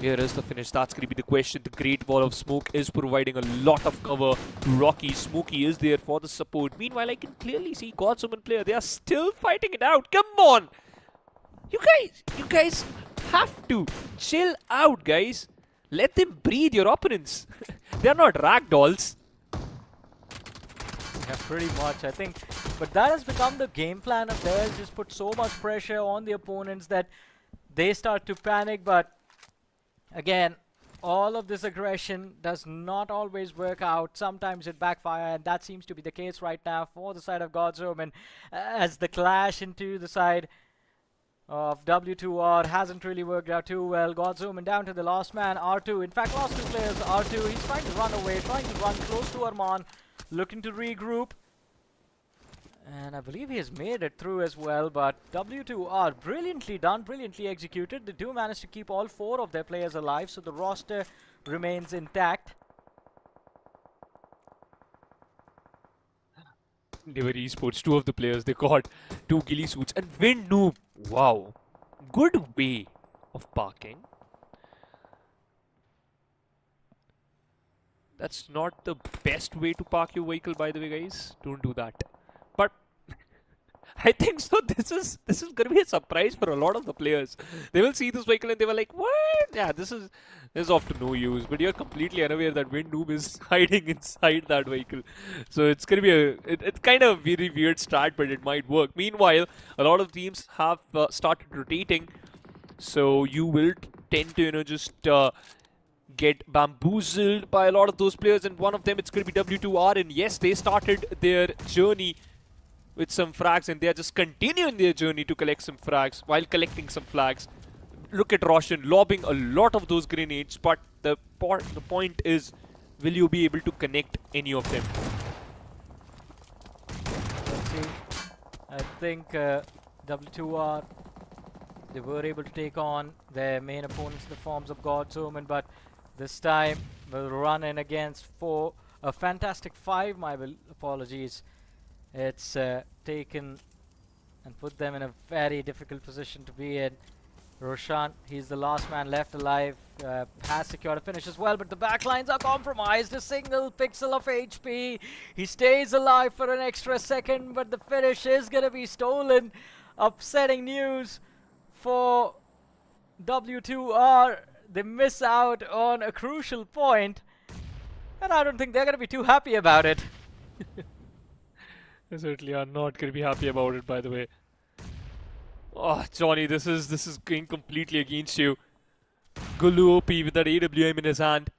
Here is the finish. That's going to be the question. The Great Wall of Smoke is providing a lot of cover to Rocky. Smokey is there for the support. Meanwhile, I can clearly see God's Omen player. They are still fighting it out. Come on! You guys have to chill out, guys. Let them breathe, your opponents. They are not ragdolls. Yeah, pretty much, I think. But that has become the game plan of theirs. Just put so much pressure on the opponents that they start to panic. But again, all of this aggression does not always work out. Sometimes it backfires, and that seems to be the case right now for the side of God's Omen, as the clash into the side of W2R hasn't really worked out too well. God's Omen down to the last man, R2. In fact, last two players, R2. He's trying to run away, trying to run close to Arman, looking to regroup. And I believe he has made it through as well, but W2R, brilliantly done, brilliantly executed. They do manage to keep all 4 of their players alive, so the roster remains intact. Endeavour Esports, 2 of the players, they got 2 ghillie suits. And Wind Noob, wow, good way of parking. That's not the best way to park your vehicle, by the way, guys. Don't do that. But I think so. This is going to be a surprise for a lot of the players. They will see this vehicle and they were like, "What? Yeah, this is of to no use." But you're completely unaware that Wind Noob is hiding inside that vehicle. So it's going to be it's kind of a very weird start, but it might work. Meanwhile, a lot of teams have started rotating, so you will tend to just get bamboozled by a lot of those players, and one of them, it's going to be W2R, and yes, they started their journey with some frags, and they are just continuing their journey to collect some frags while collecting some flags. Look at Roshan lobbing a lot of those grenades, but the point is, will you be able to connect any of them? Let's see. I think W2R, they were able to take on their main opponents in the forms of God's Omen, but this time we'll run in against a fantastic 5, my apologies. It's taken and put them in a very difficult position to be in. Roshan, he's the last man left alive, has secured a finish as well, but the backlines are compromised. A single pixel of HP. He stays alive for an extra second, but the finish is going to be stolen. Upsetting news for W2R. They miss out on a crucial point, and I don't think they're going to be too happy about it. They certainly are not going to be happy about it, by the way. Oh, Johnny, this is going completely against you. Gulu OP with that AWM in his hand.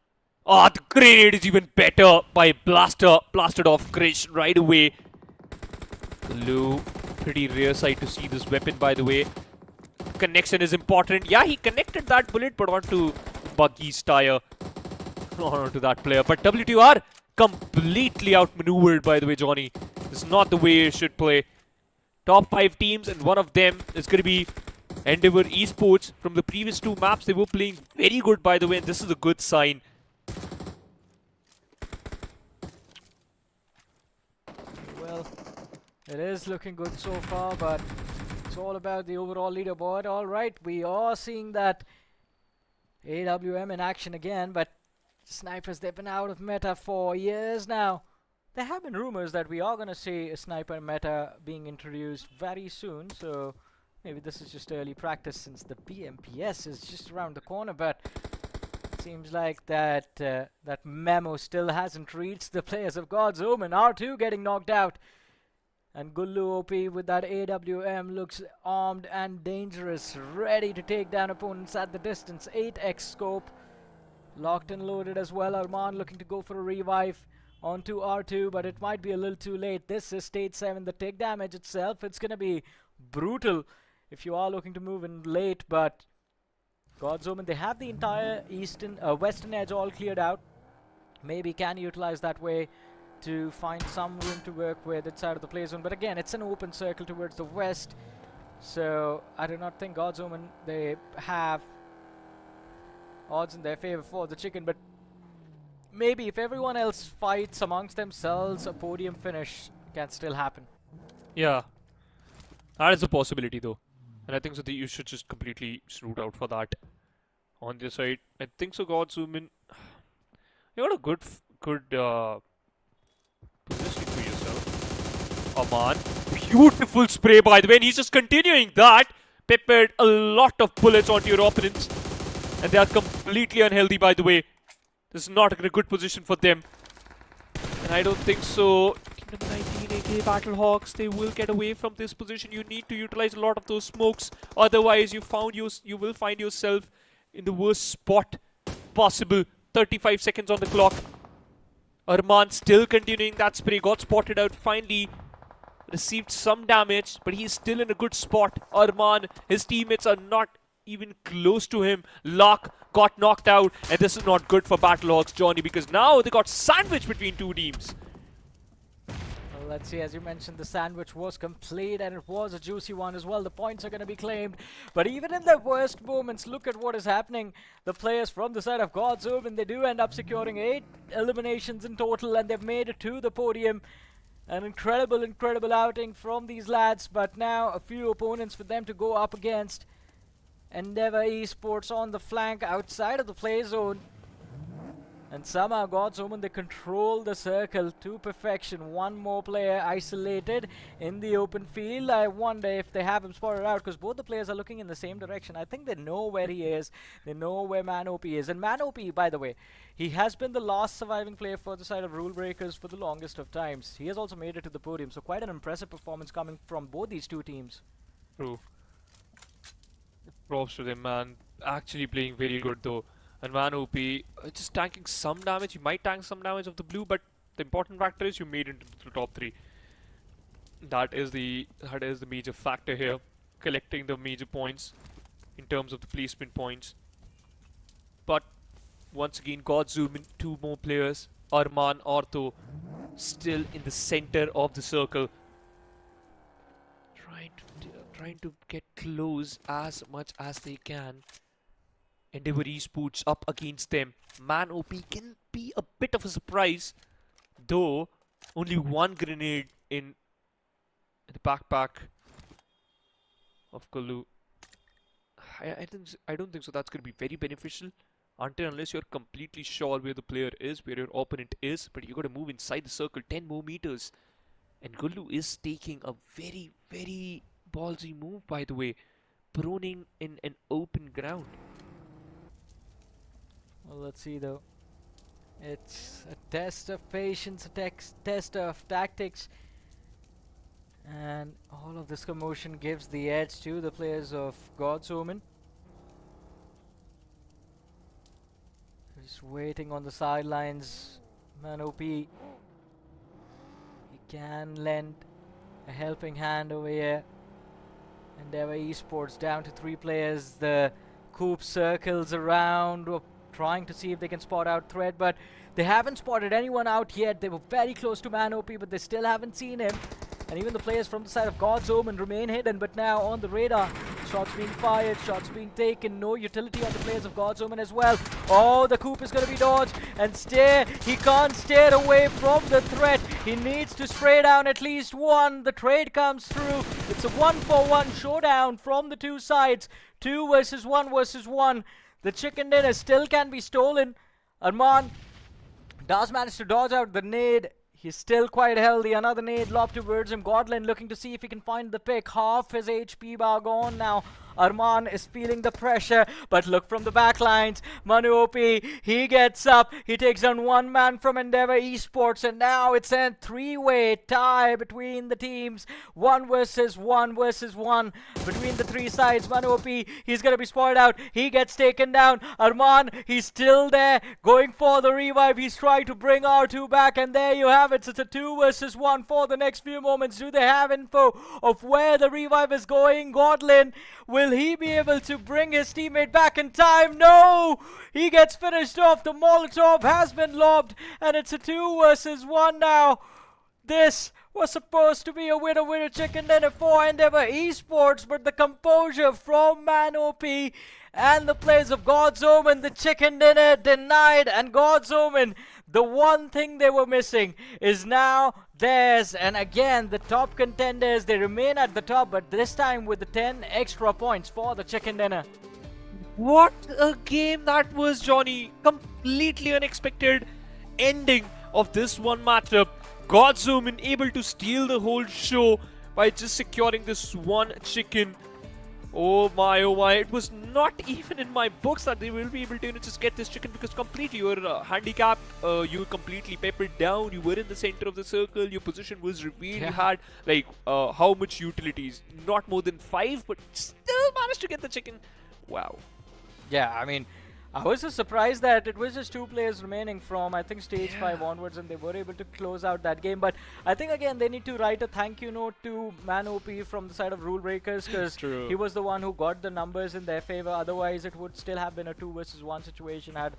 Oh, the grenade is even better by blasted off Krish right away. Gulu, pretty rare sight to see this weapon, by the way. Connection is important. Yeah, he connected that bullet, but onto Buggy's tire. Not onto that player. But W2R completely outmaneuvered, by the way, Johnny. This is not the way it should play. Top 5 teams, and one of them is going to be Endeavour Esports. From the previous 2 maps, they were playing very good, by the way, and this is a good sign. Well, it is looking good so far, but it's all about the overall leaderboard. Alright, we are seeing that AWM in action again, but snipers, they've been out of meta for years now. There have been rumors that we are going to see a sniper meta being introduced very soon, so maybe this is just early practice since the BMPS is just around the corner, but it seems like that that memo still hasn't reached the players of God's Omen. R2 getting knocked out. And Gullu OP with that AWM looks armed and dangerous, ready to take down opponents at the distance. 8x scope, locked and loaded as well. Arman looking to go for a revive onto R2, but it might be a little too late. This is stage 7. The take damage itself, it's going to be brutal if you are looking to move in late, but God's Omen, they have the entire western edge all cleared out. Maybe can utilize that way to find some room to work with inside of the play zone, but again, it's an open circle towards the west, so I do not think God's Omen, they have odds in their favor for the chicken, but maybe if everyone else fights amongst themselves, a podium finish can still happen. Yeah. That is a possibility though. And I think so that you should just completely root out for that. On this side, I think so God zoom in. You got a good positioning for yourself. Omen. Beautiful spray by the way, and he's just continuing that. Peppered a lot of bullets onto your opponents. And they are completely unhealthy by the way. This is not a good position for them. And I don't think so. Team number 19 AK Battlehawks, they will get away from this position. You need to utilize a lot of those smokes. Otherwise, you will find yourself in the worst spot possible. 35 seconds on the clock. Omen still continuing that spray. Got spotted out finally. Received some damage, but he's still in a good spot. Omen, his teammates are not even close to him. Locke got knocked out, and this is not good for Battlehawks, Johnny, because now they got sandwiched between two teams. Well, let's see, as you mentioned, the sandwich was complete, and it was a juicy one as well. The points are going to be claimed, but even in their worst moments, look at what is happening. The players from the side of Gojo, and they do end up securing 8 eliminations in total, and they've made it to the podium. An incredible outing from these lads, but now a few opponents for them to go up against. Endeavour Esports on the flank outside of the play zone. And somehow Omen, they control the circle to perfection. One more player isolated in the open field. I wonder if they have him spotted out, because both the players are looking in the same direction. I think they know where he is. They know where ManOP is. And ManOP, by the way, he has been the last surviving player for the side of Rulzbreakers for the longest of times. He has also made it to the podium. So quite an impressive performance coming from both these two teams. True. Props to them, man. Actually playing very good though. And ManOP just tanking some damage. You might tank some damage of the blue, but the important factor is you made it into the top 3. That is the major factor here. Collecting the major points in terms of the placement points. But once again, Gojo in 2 more players. Omen, Ortho still in the center of the circle. Trying to get close as much as they can. Endeavour Esports up against them. ManOP can be a bit of a surprise, though only 1 grenade in the backpack of Kalu. I don't think so. That's going to be very beneficial unless you're completely sure where the player is, where your opponent is. But you got to move inside the circle 10 more meters. And Gullu is taking a very ballsy move, by the way, proning in an open ground. Well, let's see though. It's a test of patience, a test of tactics, and all of this commotion gives the edge to the players of Omen. Just waiting on the sidelines. ManOP, he can lend a helping hand over here. Endeavour Esports down to 3 players. The Coop circles around, trying to see if they can spot out Thread, but they haven't spotted anyone out yet. They were very close to ManOP, but they still haven't seen him. And even the players from the side of Omen remain hidden, but now on the radar. Shots being fired, shots being taken. No utility on the players of Omen as well. Oh, the Coop is going to be dodged and stare. He can't stare away from the threat. He needs to spray down at least one. The trade comes through. It's a 1-for-1 showdown from the 2 sides. 2 versus 1 versus 1. The chicken dinner still can be stolen. Omen does manage to dodge out the nade. He's still quite healthy. Another nade lobbed towards him. Godlin looking to see if he can find the pick. Half his HP bar gone now. Omen is feeling the pressure, but look from the back lines. ManOP, he gets up. He takes down 1 man from Endeavour Esports, and now it's a 3-way tie between the teams. 1 versus 1 versus 1 between the 3 sides. ManOP, he's going to be spotted out. He gets taken down. Omen, he's still there, going for the revive. He's trying to bring R2 back, and there you have it. It's a 2 versus 1 for the next few moments. Do they have info of where the revive is going? Godlin, will he be able to bring his teammate back in time? No! He gets finished off. The Molotov has been lobbed, and it's a 2 versus 1 now. This was supposed to be a winner chicken dinner for Endeavour Esports, but the composure from ManOP and the players of Omen, the chicken dinner denied, and Omen, The one thing they were missing is now theirs. And again, the top contenders, they remain at the top, but this time with the 10 extra points for the chicken dinner. What a game that was, Johnny. Completely unexpected ending of this one matchup. Gojo able to steal the whole show by just securing this one chicken. Oh my, it was not even in my books that they will be able to just get this chicken, because completely you were handicapped, you were completely peppered down, you were in the center of the circle, your position was revealed, you had like how much utilities? Not more than 5, but still managed to get the chicken. Wow. Yeah, I mean, I was just surprised that it was just 2 players remaining from, I think, stage 5 onwards, and they were able to close out that game. But I think, again, they need to write a thank you note to Man OP from the side of Rulzbreakers, because he was the one who got the numbers in their favor. Otherwise, it would still have been a 2 versus 1 situation had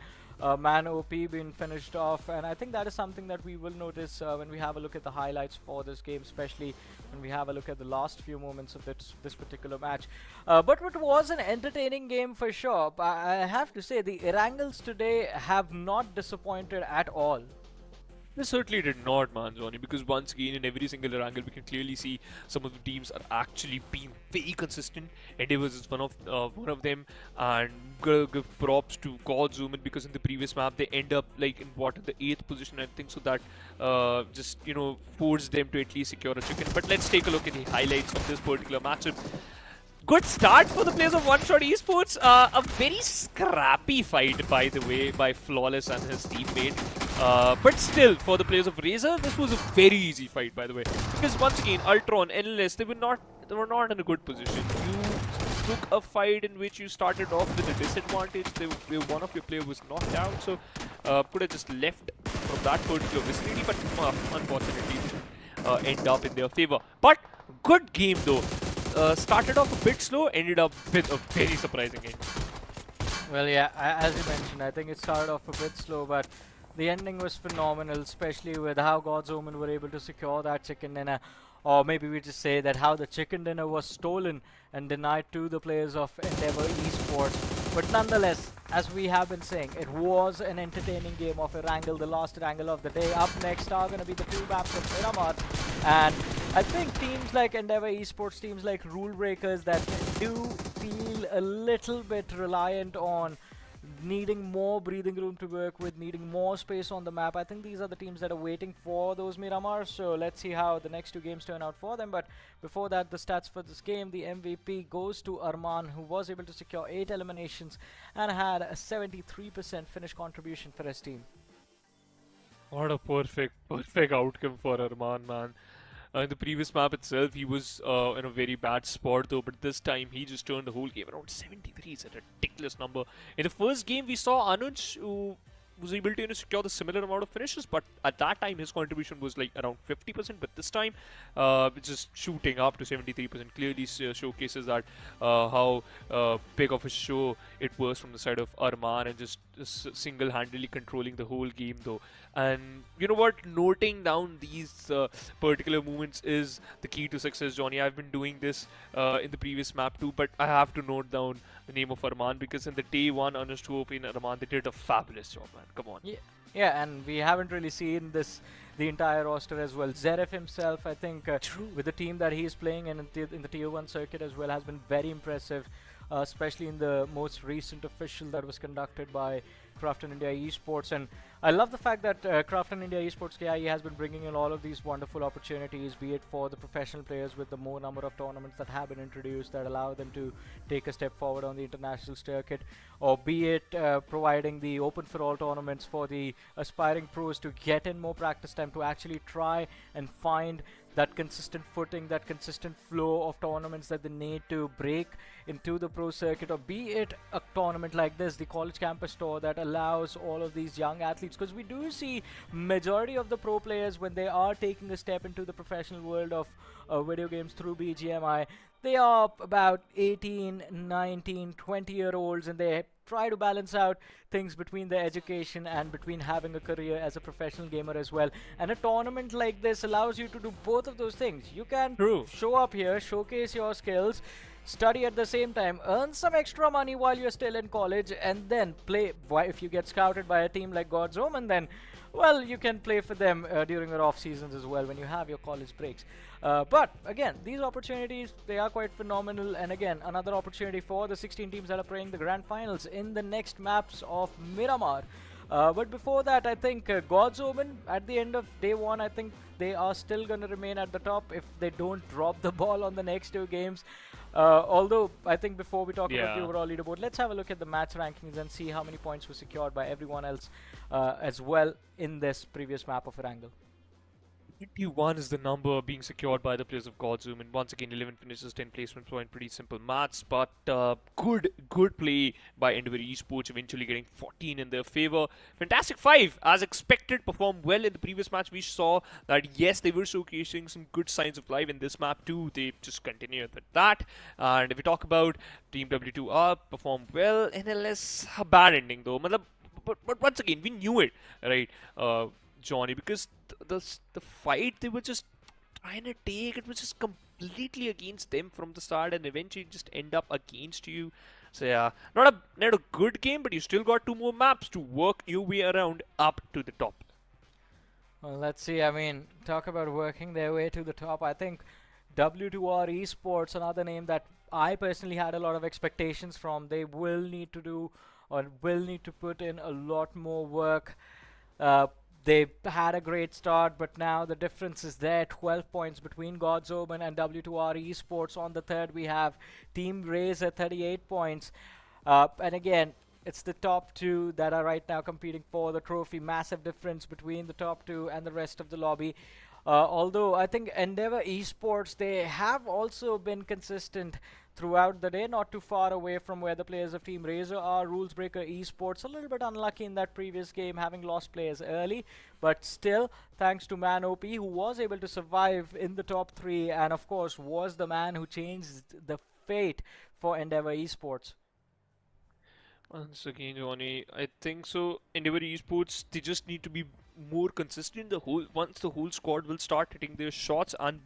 Man OP been finished off. And I think that is something that we will notice when we have a look at the highlights for this game, especially when we have a look at the last few moments of this particular match. But it was an entertaining game for sure. I have to say, the Erangels today have not disappointed at all. They certainly did not, man, Johnny, because once again in every single angle we can clearly see some of the teams are actually being very consistent. Endeavour is one of them, and give props to Gojo, because in the previous map they end up like in the 8th position, I think, so that just forced them to at least secure a chicken. But let's take a look at the highlights of this particular matchup. Good start for the players of OneShot Esports. A very scrappy fight, by the way, by Flawless and his teammate. But still, for the players of RaZr, this was a very easy fight, by the way. Because once again, Ultron, Endless, they were not in a good position. You took a fight in which you started off with a disadvantage. One of your players was knocked down, so could have just left from that particular vicinity, but unfortunately end up in their favor. But good game though. Started off a bit slow, ended up with a very surprising end. Well, yeah, as you mentioned, I think it started off a bit slow, but the ending was phenomenal, especially with how Omen were able to secure that chicken dinner. Or maybe we just say that how the chicken dinner was stolen and denied to the players of Endeavour Esports. But nonetheless, as we have been saying, it was an entertaining game of Erangel, the last Erangel of the day. Up next are going to be the 2 maps of Miramar. And I think teams like Endeavour Esports, teams like Rulzbreakers that do feel a little bit reliant on needing more breathing room to work with, needing more space on the map. I think these are the teams that are waiting for those Miramar, so let's see how the next 2 games turn out for them. But before that, the stats for this game, the MVP goes to Arman, who was able to secure 8 eliminations and had a 73% finish contribution for his team. What a perfect outcome for Arman, man. In the previous map itself, he was in a very bad spot though, but this time he just turned the whole game around. 73 is a ridiculous number. In the first game, we saw Anuj, who was able to secure the similar amount of finishes, but at that time his contribution was like around 50%, but this time it's just shooting up to 73%. Clearly showcases that how big of a show it was from the side of Arman, and just single-handedly controlling the whole game though. And you know what, noting down these particular movements is the key to success, Johnny. I've been doing this in the previous map too, but I have to note down the name of Arman, because in the day 1 Anush 2 OP in Arman, they did a fabulous job, man. Come on. Yeah, and we haven't really seen the entire roster as well. Zeref himself, I think, with the team that he's playing in the Tier 1 circuit as well, has been very impressive, especially in the most recent official that was conducted by Krafton India Esports. And I love the fact that Krafton India Esports KIE has been bringing in all of these wonderful opportunities, be it for the professional players with the more number of tournaments that have been introduced that allow them to take a step forward on the international circuit, or be it providing the open for all tournaments for the aspiring pros to get in more practice time, to actually try and find that consistent footing, that consistent flow of tournaments that they need to break into the pro circuit, or be it a tournament like this, the college campus tour, that allows all of these young athletes, because we do see majority of the pro players, when they are taking a step into the professional world of video games through BGMI, they are about 18, 19, 20-year-olds, and they try to balance out things between their education and between having a career as a professional gamer as well. And a tournament like this allows you to do both of those things. You can show up here, showcase your skills, study at the same time, earn some extra money while you're still in college, and then play. If you get scouted by a team like God's Omen, then well, you can play for them during your off seasons as well when you have your college breaks. But again, these opportunities, they are quite phenomenal. And again, another opportunity for the 16 teams that are playing the grand finals in the next maps of Miramar. But before that, I think God's Omen, at the end of day one, I think they are still going to remain at the top if they don't drop the ball on the next 2 games. Although, I think before we talk about the overall leaderboard, let's have a look at the match rankings and see how many points were secured by everyone else as well in this previous map of Erangel. 21 is the number being secured by the players of God's Omen. Once again, 11 finishes, 10 placement point, pretty simple maths, but good play by Endeavour Esports, eventually getting 14 in their favor. Fantastic 5, as expected, performed well in the previous match. We saw that, yes, they were showcasing some good signs of life in this map too. They just continued with that. And if we talk about Team W2R, performed well. NLS, a bad ending though. But once again, we knew it, right? Johnny, because the fight they were just trying to take, it was just completely against them from the start, and eventually just end up against you. So yeah, not a good game, but you still got 2 more maps to work your way around up to the top. Well, let's see. I mean, talk about working their way to the top. I think W2R Esports, another name that I personally had a lot of expectations from. They will need to do, or will need to put in a lot more work. They had a great start, but now the difference is there. 12 points between God's Omen and W2R Esports. On the third, we have Team RaZr, 38 points. And again, it's the top 2 that are right now competing for the trophy. Massive difference between the top 2 and the rest of the lobby. Although I think Endeavour Esports, they have also been consistent throughout the day, not too far away from where the players of Team RaZr are. Rulzbreakers Esports a little bit unlucky in that previous game, having lost players early, but still, thanks to Man OP, who was able to survive in the top 3, and of course was the man who changed the fate for Endeavour Esports. Once again, Johnny, I think so. Endeavour Esports, they just need to be more consistent. Once the whole squad will start hitting their shots and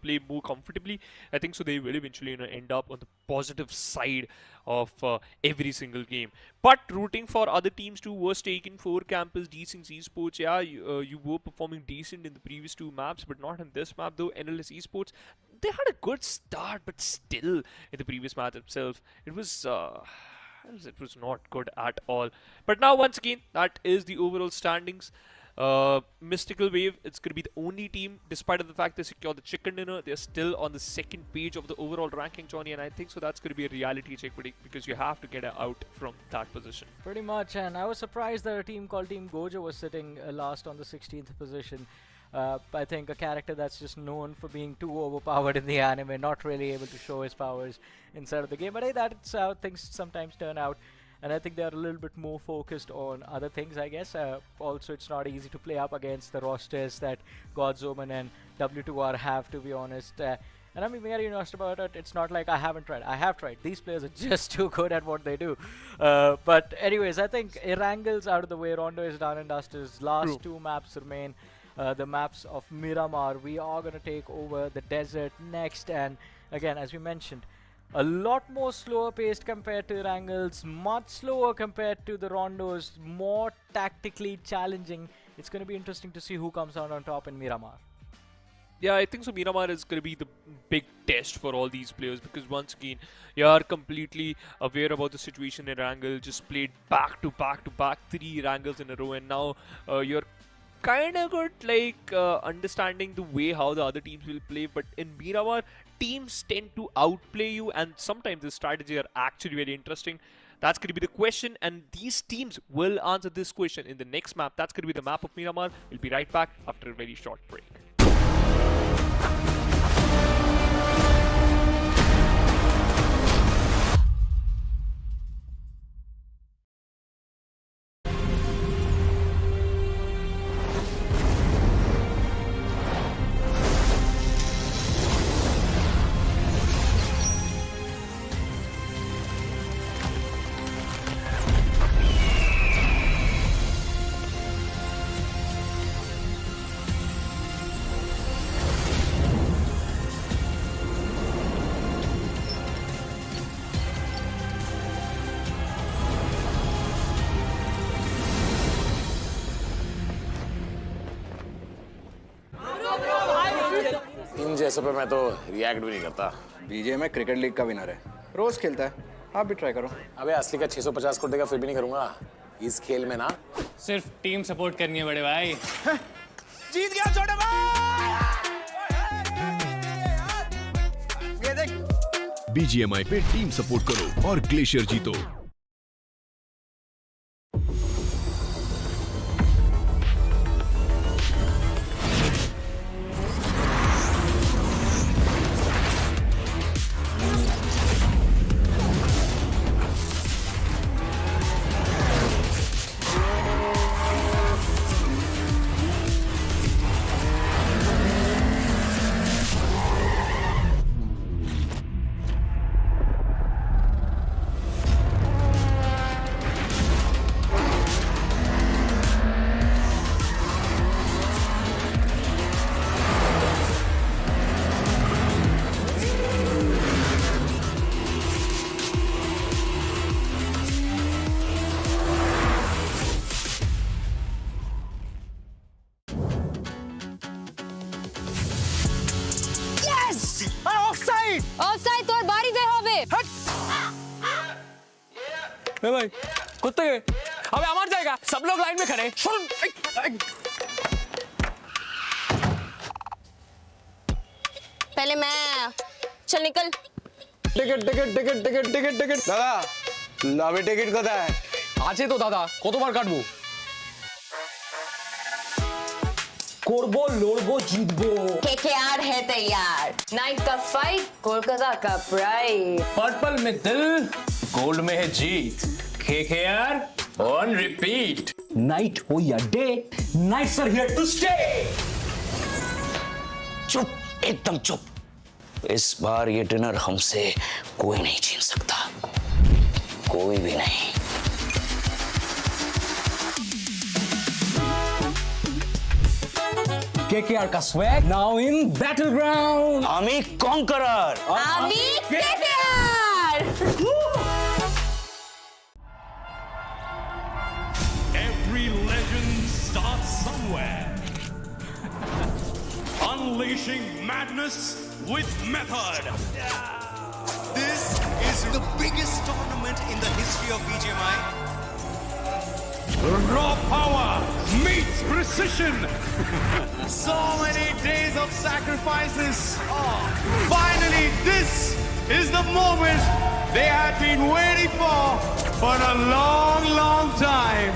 play more comfortably, I think so they will eventually end up on the positive side of every single game. But rooting for other teams too. WasTaken, 4 Campus, Desynx Esports. Yeah, you were performing decent in the previous 2 maps, but not in this map though. NLS Esports, they had a good start, but still in the previous match itself, it was not good at all. But now once again, that is the overall standings. Mystical Wave, it's going to be the only team, despite the fact they secured the chicken dinner, they're still on the 2nd page of the overall ranking, Johnny, and I think so that's going to be a reality check because you have to get out from that position. Pretty much, and I was surprised that a team called Team Gojo was sitting last on the 16th position. I think a character that's just known for being too overpowered in the anime, not really able to show his powers inside of the game. But hey, that's how things sometimes turn out. And I think they're a little bit more focused on other things, I guess. Also, it's not easy to play up against the rosters that God's Omen and W2R have, to be honest. And I mean, very honest about it, it's not like I haven't tried. I have tried. These players are just too good at what they do. But anyways, I think Erangel's out of the way. Rondo is done and dusted. His last 2 maps remain. The maps of Miramar. We are going to take over the desert next. And again, as we mentioned, a lot more slower paced compared to Erangel's, much slower compared to the Rondos, more tactically challenging. It's going to be interesting to see who comes out on top in Miramar. Yeah, I think so. Miramar is going to be the big test for all these players because once again, you are completely aware about the situation in Erangel. Just played back to back 3 Erangels in a row, and now you're kind of good understanding the way how the other teams will play. But in Miramar, teams tend to outplay you, and sometimes the strategies are actually very interesting. That's going to be the question, and these teams will answer this question in the next map. That's going to be the map of Miramar. We'll be right back after a very short break. जैसे पे मैं तो react भी नहीं करता। BGMI cricket league का winner है, रोज खेलता है, आप भी ट्राई करो। अबे असली का 650 करोड़ देगा फिर भी नहीं करूंगा। इस खेल में ना सिर्फ टीम सपोर्ट करनी है बड़े भाई। जीत गया छोटे भाई। ये देख BGMI पे टीम सपोर्ट करो और ग्लेशियर जीतो। ऑफसाइड তোর বাড়িতে হবে। ए भाई कुत्ते गए। अबे हमारी जाएगा, सब लोग लाइन में खड़े। सुन पहले मैं, चल निकल। Ticket ticket ticket ticket ticket ticket दादा लावे टिकट कदा है আছে তো দাদা, কতবার কাটবো? করবো, লড়বো, জিতবো। केकेआर है तैयार, नाइट का फाइट, कोलकाता का प्राइड। पर्पल में दिल, गोल्ड में है जीत। KKR on repeat. नाइट हो या day, nights are here to stay. चुप, एकदम चुप। इस बार ये डिनर हमसे कोई नहीं छीन सकता, कोई भी नहीं। केकेआर का swag now in battle ground. आमी कॉन्करर, आमी KKR. Every legend starts somewhere. Unleashing madness with method. This is the biggest tournament in the history of BGMI. Raw power meets precision. So many days of sacrifices. Finally, this is the moment they had been waiting for a long, long time.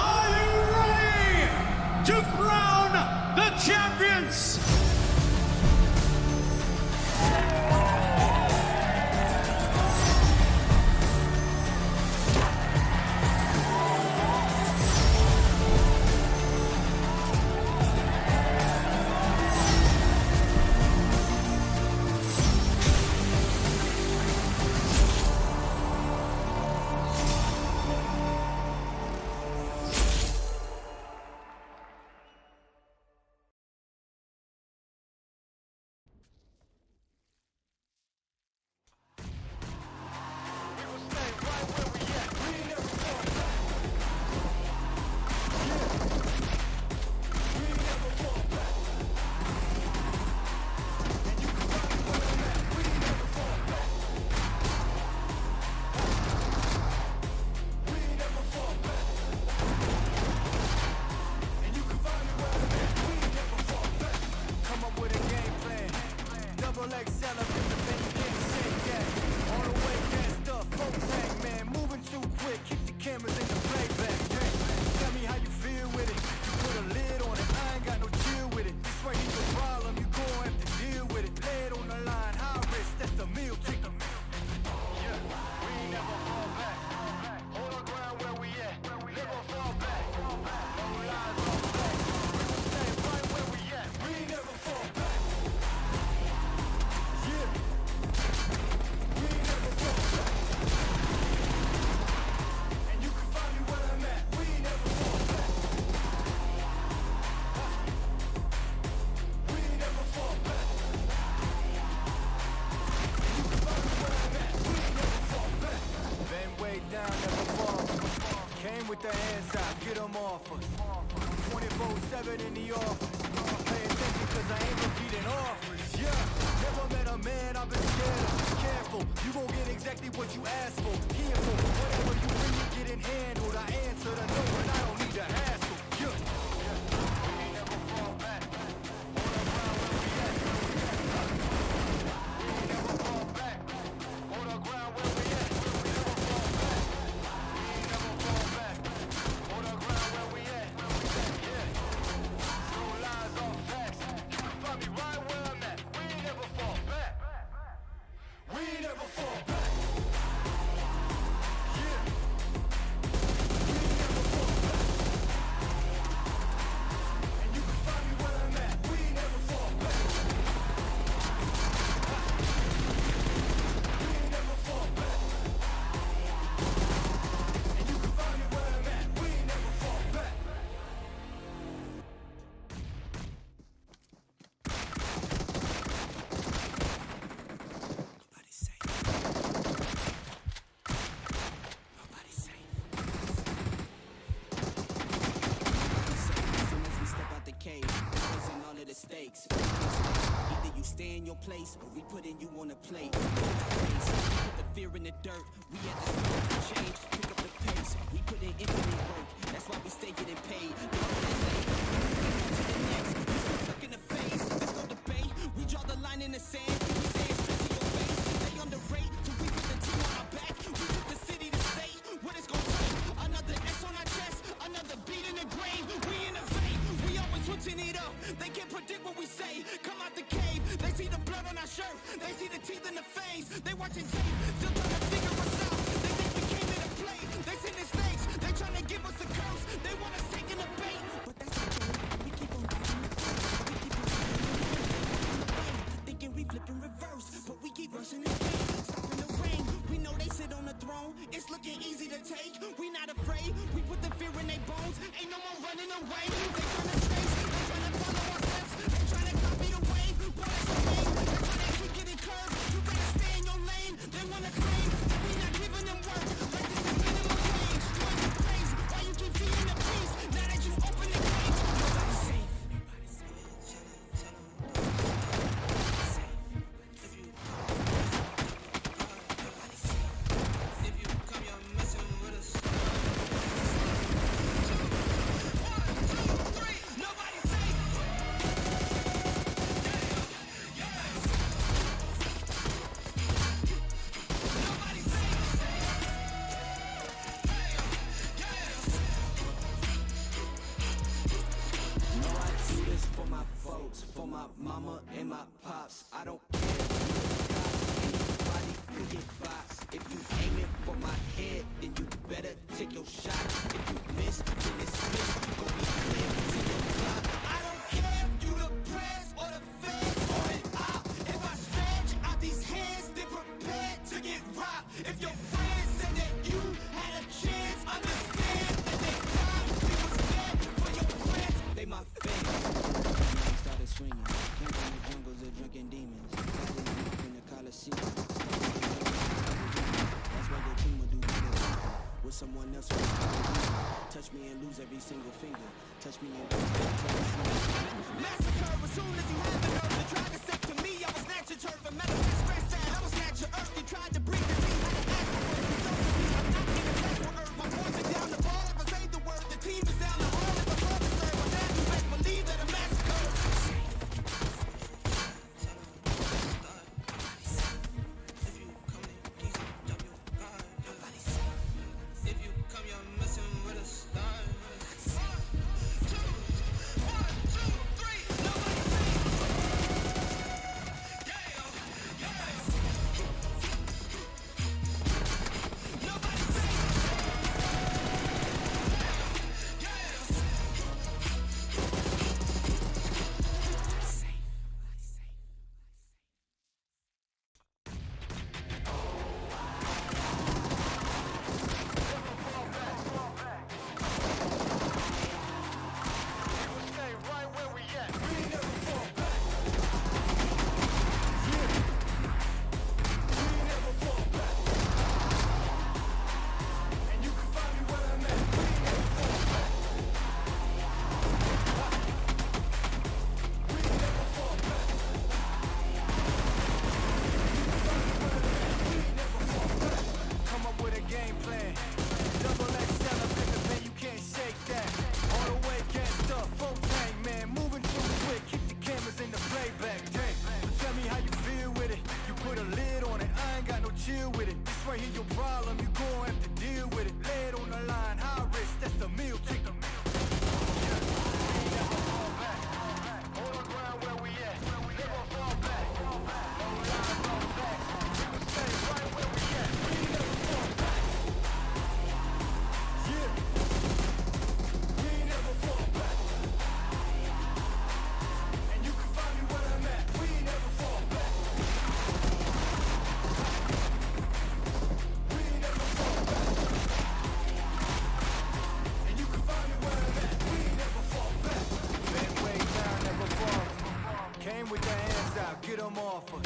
Are you ready to crown the champions? with the hands out, get them off us. 24/7 in the office. cause I ain't repeating offers. Yeah, never met a man I've been scared of. Careful, you gon' get exactly what you asked for. Careful, whatever you bring, you getting handled. I answer to no one, I don't need to hassle. Yeah. We never fall back. On the ground where we at. We never fall back. On the ground where we at. We never fall back. We never fall back. On the ground where we at. Yeah. No lies, all facts. You can find me right where I'm at. We never fall back. We never fall back. Either you stay in your place or we putting you on a plate. Put the fear in the dirt. We at the start of change. Pick up the pace. We put in infinite work. That's why we stay getting paid. Look in the face. There's no debate. We draw the line in the sand. We say it straight to your face. They underrate till we put the team on our back. We took the city to state. What it's gonna take? Another S on our chest. Another beat in the grave. We innovate. We always switching it up. They can't predict what we say. Come out the cave. They see the blood on our shirt. They see the teeth in the face. They watching tape. Still trying to figure us out. They think we came here to play. They send the snakes. They trying to give us a curse. They want us taking the bait. But that's okay. We keep on doing the we keep on thinking we flip in reverse. But we keep rushing the game. Stopping the rain. We know they sit on the throne. It's looking easy to take. We not afraid. We put the fear in their bones. Ain't no more running away. They trying to chase. They trying to follow our steps. They trying to copy the wave. But it's the game. They trying to keep getting curved. You better stay in your lane. They wanna claim that we not giving them work. Like this is minimum wage. You ain't the praise. Why you keep feeding the peace? Now that you open the cage, nobody's safe. If you come, you're messing with us. For my folks, for my mama and my pops, I don't care. Anybody could get boxed. If you aiming for my head, then you better take your shot. If you miss, then it's missed. Go be clear to your clock. I don't care if you the press or the feds or an op. If I stretch out these hands, then prepare to get robbed. If your friends said that you had a chance, understand that they died. We was dead for your friends. They my fans. Started swinging, came from the jungles of drunken demons. Started in the Coliseum. That's why the team will do better with someone else. Touch me and lose every single finger. Touch me and lose every single finger. Massacre as soon as you had the nerve to try to step to me. I was snatch your turf and manifest stress out. I was snatch your earth. You tried to breathe to see how to act. I'm not in the place for earth. My boys are down the ball. If I say the word, the team is down the hall. If I call the third, my dad, you best believe that a massacre. If you come, you're messing with us. 1, 2, 1, 2. offer.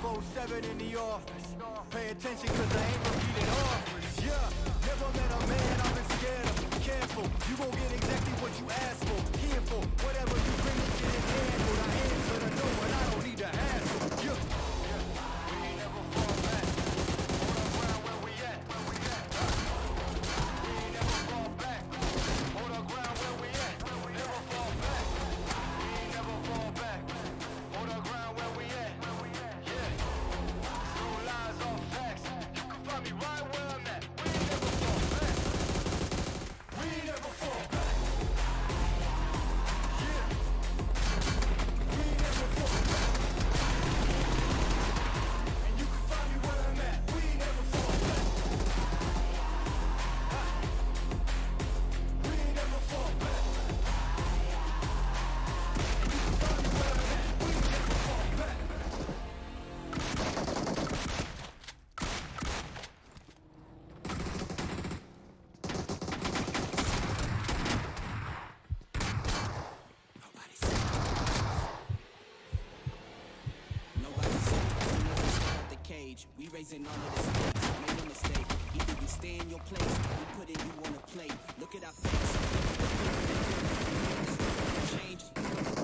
24/7 in the office. Pay attention cause I ain't repeating offers. Yeah, never met a man I've been scared of. Careful, you gon' get exactly what you asked for. Here for whatever you bring me, get it handled. I answer to no one, I don't need to hassle. Yeah. We ain't never fall back. On the ground where we at. We ain't never fall back. On the ground where we at. Never fall back. We ain't never fall back. On the ground where we at. Yeah. No lies or facts. You can find me right where I'm at. We ain't never fall back. Yeah. We ain't never fall back. And you can find me where I'm at. We ain't never fall back. We ain't never fall back. And you can find me where I'm at. We ain't never fall back. We raising all of the stakes, make no mistake. Either you stay in your place, we putting you on a plate. Look at our face. Change,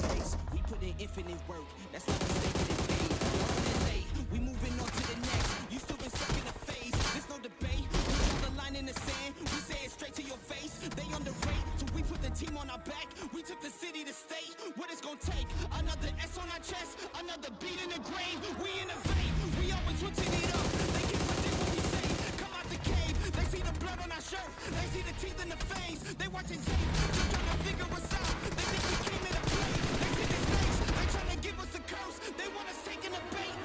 pace. We put in infinite work. That's why we staking it late. We moving on to the next. You still been stuck in the phase. There's no debate. We draw the line in the sand. We say it straight to your face. They underrate, so we put the team on our back. We took the city to state. What it's gonna take? Another S on our chest, another beat in the grave. We innovate. We always switching it up. They get what we say. Come out the cave. They see the blood on our shirt. They see the teeth in the face. They watching tape. Just trying to figure us out. They think we came in to play. They see this face. They trying to give us a curse. They want us taking the bait.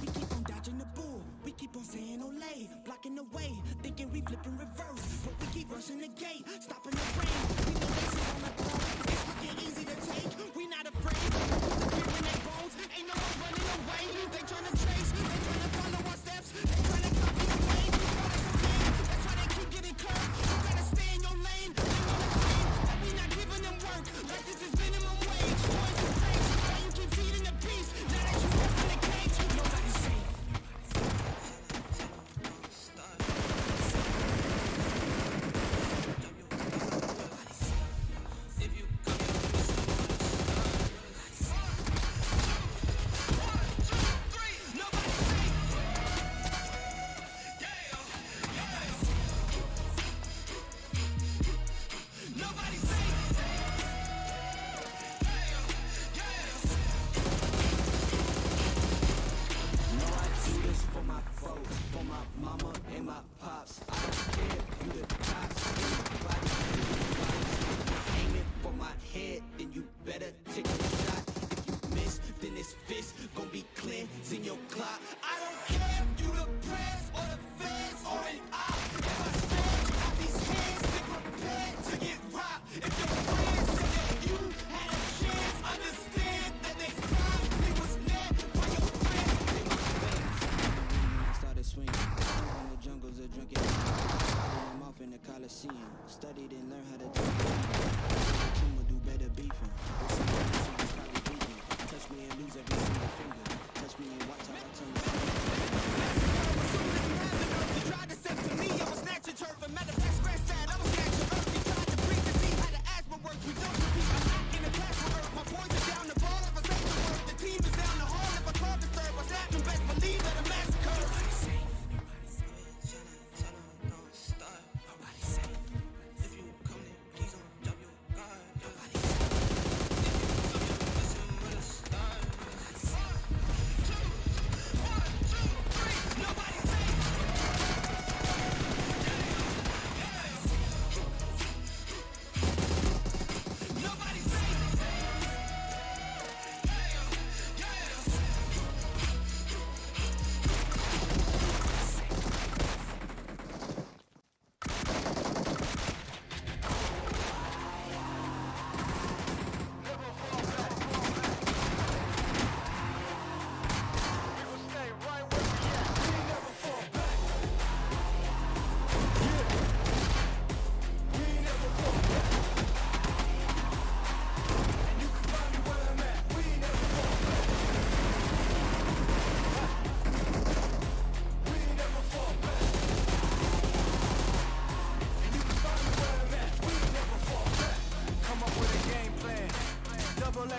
We keep on dodging the bull. We keep on saying Olay. Blocking the way. Thinking we flipping reverse. But we keep rushing the gate. Stopping the rain. We know they sit on the throne. It's looking easy to take. We not afraid. We put the fear in their bones. Ain't no one running away. They trying to trace. They trying to follow our steps. They trying to copy the way. That's why they keep getting curved. You gotta stay in your lane. They wanna claim that we not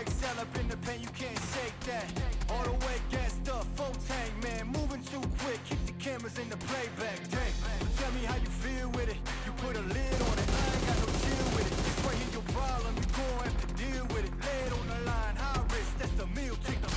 excel up in the paint, you can't shake that. All the way gassed up, full tank, man. Moving too quick, keep the cameras in the playback. Dang, tell me how you feel with it. You put a lid on it, I ain't got no chill with it. It's right here your problem, you gon' have to deal with it. Lay it on the line, high risk, that's the meal ticket.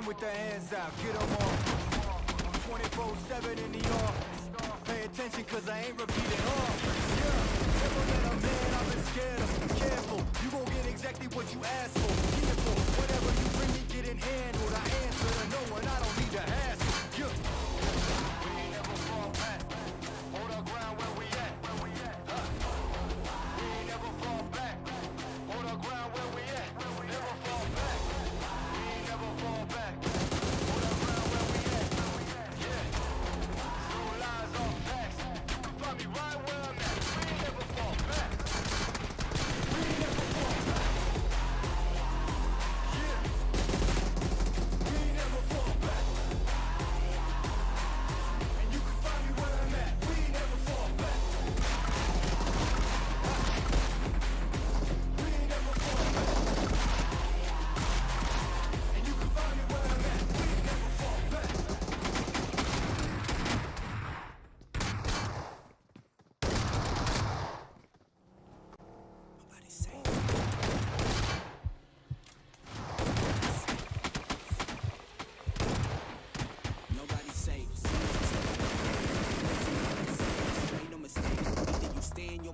With the hands out, get them off. 24/7 in the office. Pay attention cause I ain't repeating all. Yeah, never met a man I've been scared of. Careful, you gon' get exactly what you asked for. Careful, whatever you bring me getting handled. I answer to no one, I don't need to hassle. Yeah. We ain't never fall back. Hold our ground where we at. We ain't never fall back. Hold our ground where we at. Never fall back. We ain't never fall back.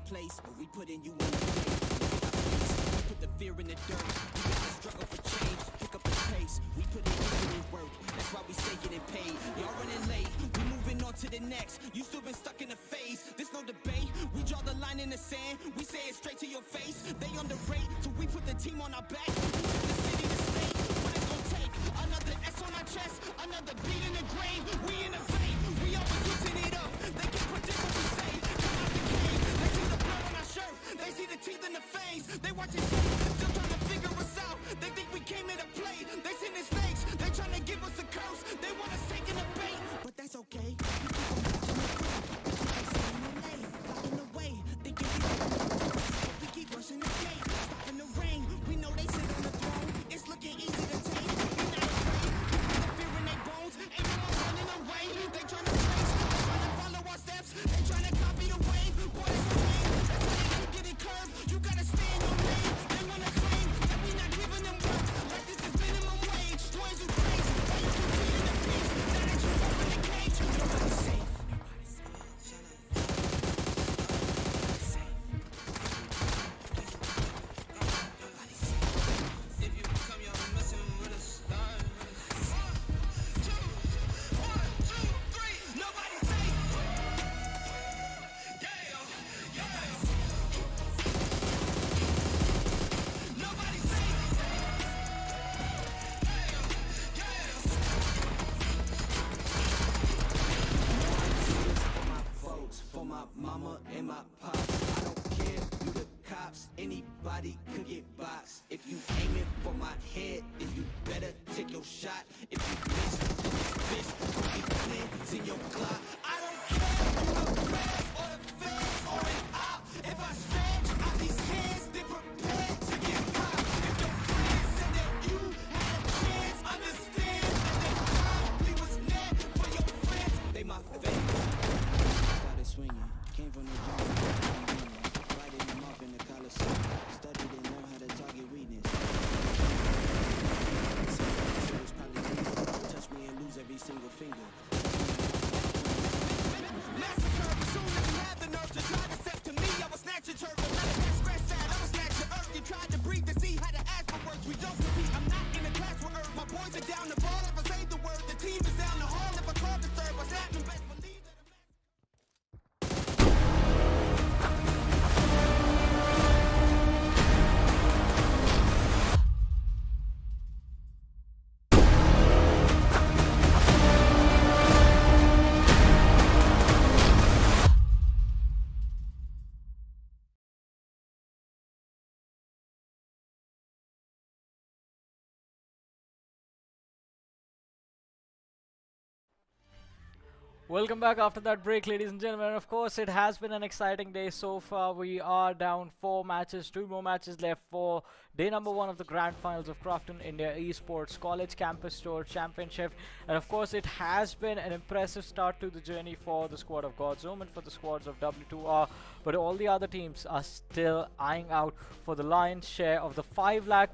Place, or we putting you on the plate. We put the fear in the dirt. We got the struggle for change. Pick up the pace. We put in work. That's why we stay getting paid. Y'all running late. We moving on to the next. You still been stuck in a phase. There's no debate. We draw the line in the sand. We say it straight to your face. They underrate, so we put the team on our back. We took the city to state. What it's gonna take? Another S on our chest. Another beat in the grave. We innovate. We always switching it up. They can predict what we say. They see the teeth in the face. They watch it still trying to figure us out. They think we came here to play. They send the snakes. They trying to give us a curse. They want us taking the bait, but that's okay. We keep rushing the gate, stopping the rain. We know they sit on the throne. It's looking easy to take. We not afraid. We put the fear in their bones. Ain't no one running away. They trying to trace. They trying to follow our steps. They trying to copy the wave. Boy, it's the way. You gotta stay in your lane. They wanna claim that we not giving them work. Like this is minimum wage. Toys you crazy. Why you keep in the peace? Now that you open the cage, nobody's safe. If you come, you're messing with a star. 1, 2, 3. Nobody's safe. For my mama and my pops, I don't care, you the cops, anybody could get boxed. If you aiming for my head, then you better take your shot. If you miss, then it's fish, don't be clears in your clock. I don't care, you the press, or the feds, or an op. If I stretch out these hands, they're prepared to get caught. If your friends said that you had a chance, understand that they probably was there for your friends. They my favorite. Swinging, came from the jungle, fighting them off in the Coliseum, studied and learned how to target weakness. So it's probably easy. Touch me and lose every single finger. Welcome back after that break, ladies and gentlemen. Of course, it has been an exciting day so far. We are down 4 matches, 2 more matches left for day number 1 of the grand finals of Krafton India Esports College Campus Tour Championship. And of course, it has been an impressive start to the journey for the squad of Gojo and for the squads of W2R. But all the other teams are still eyeing out for the lion's share of the 5 lakh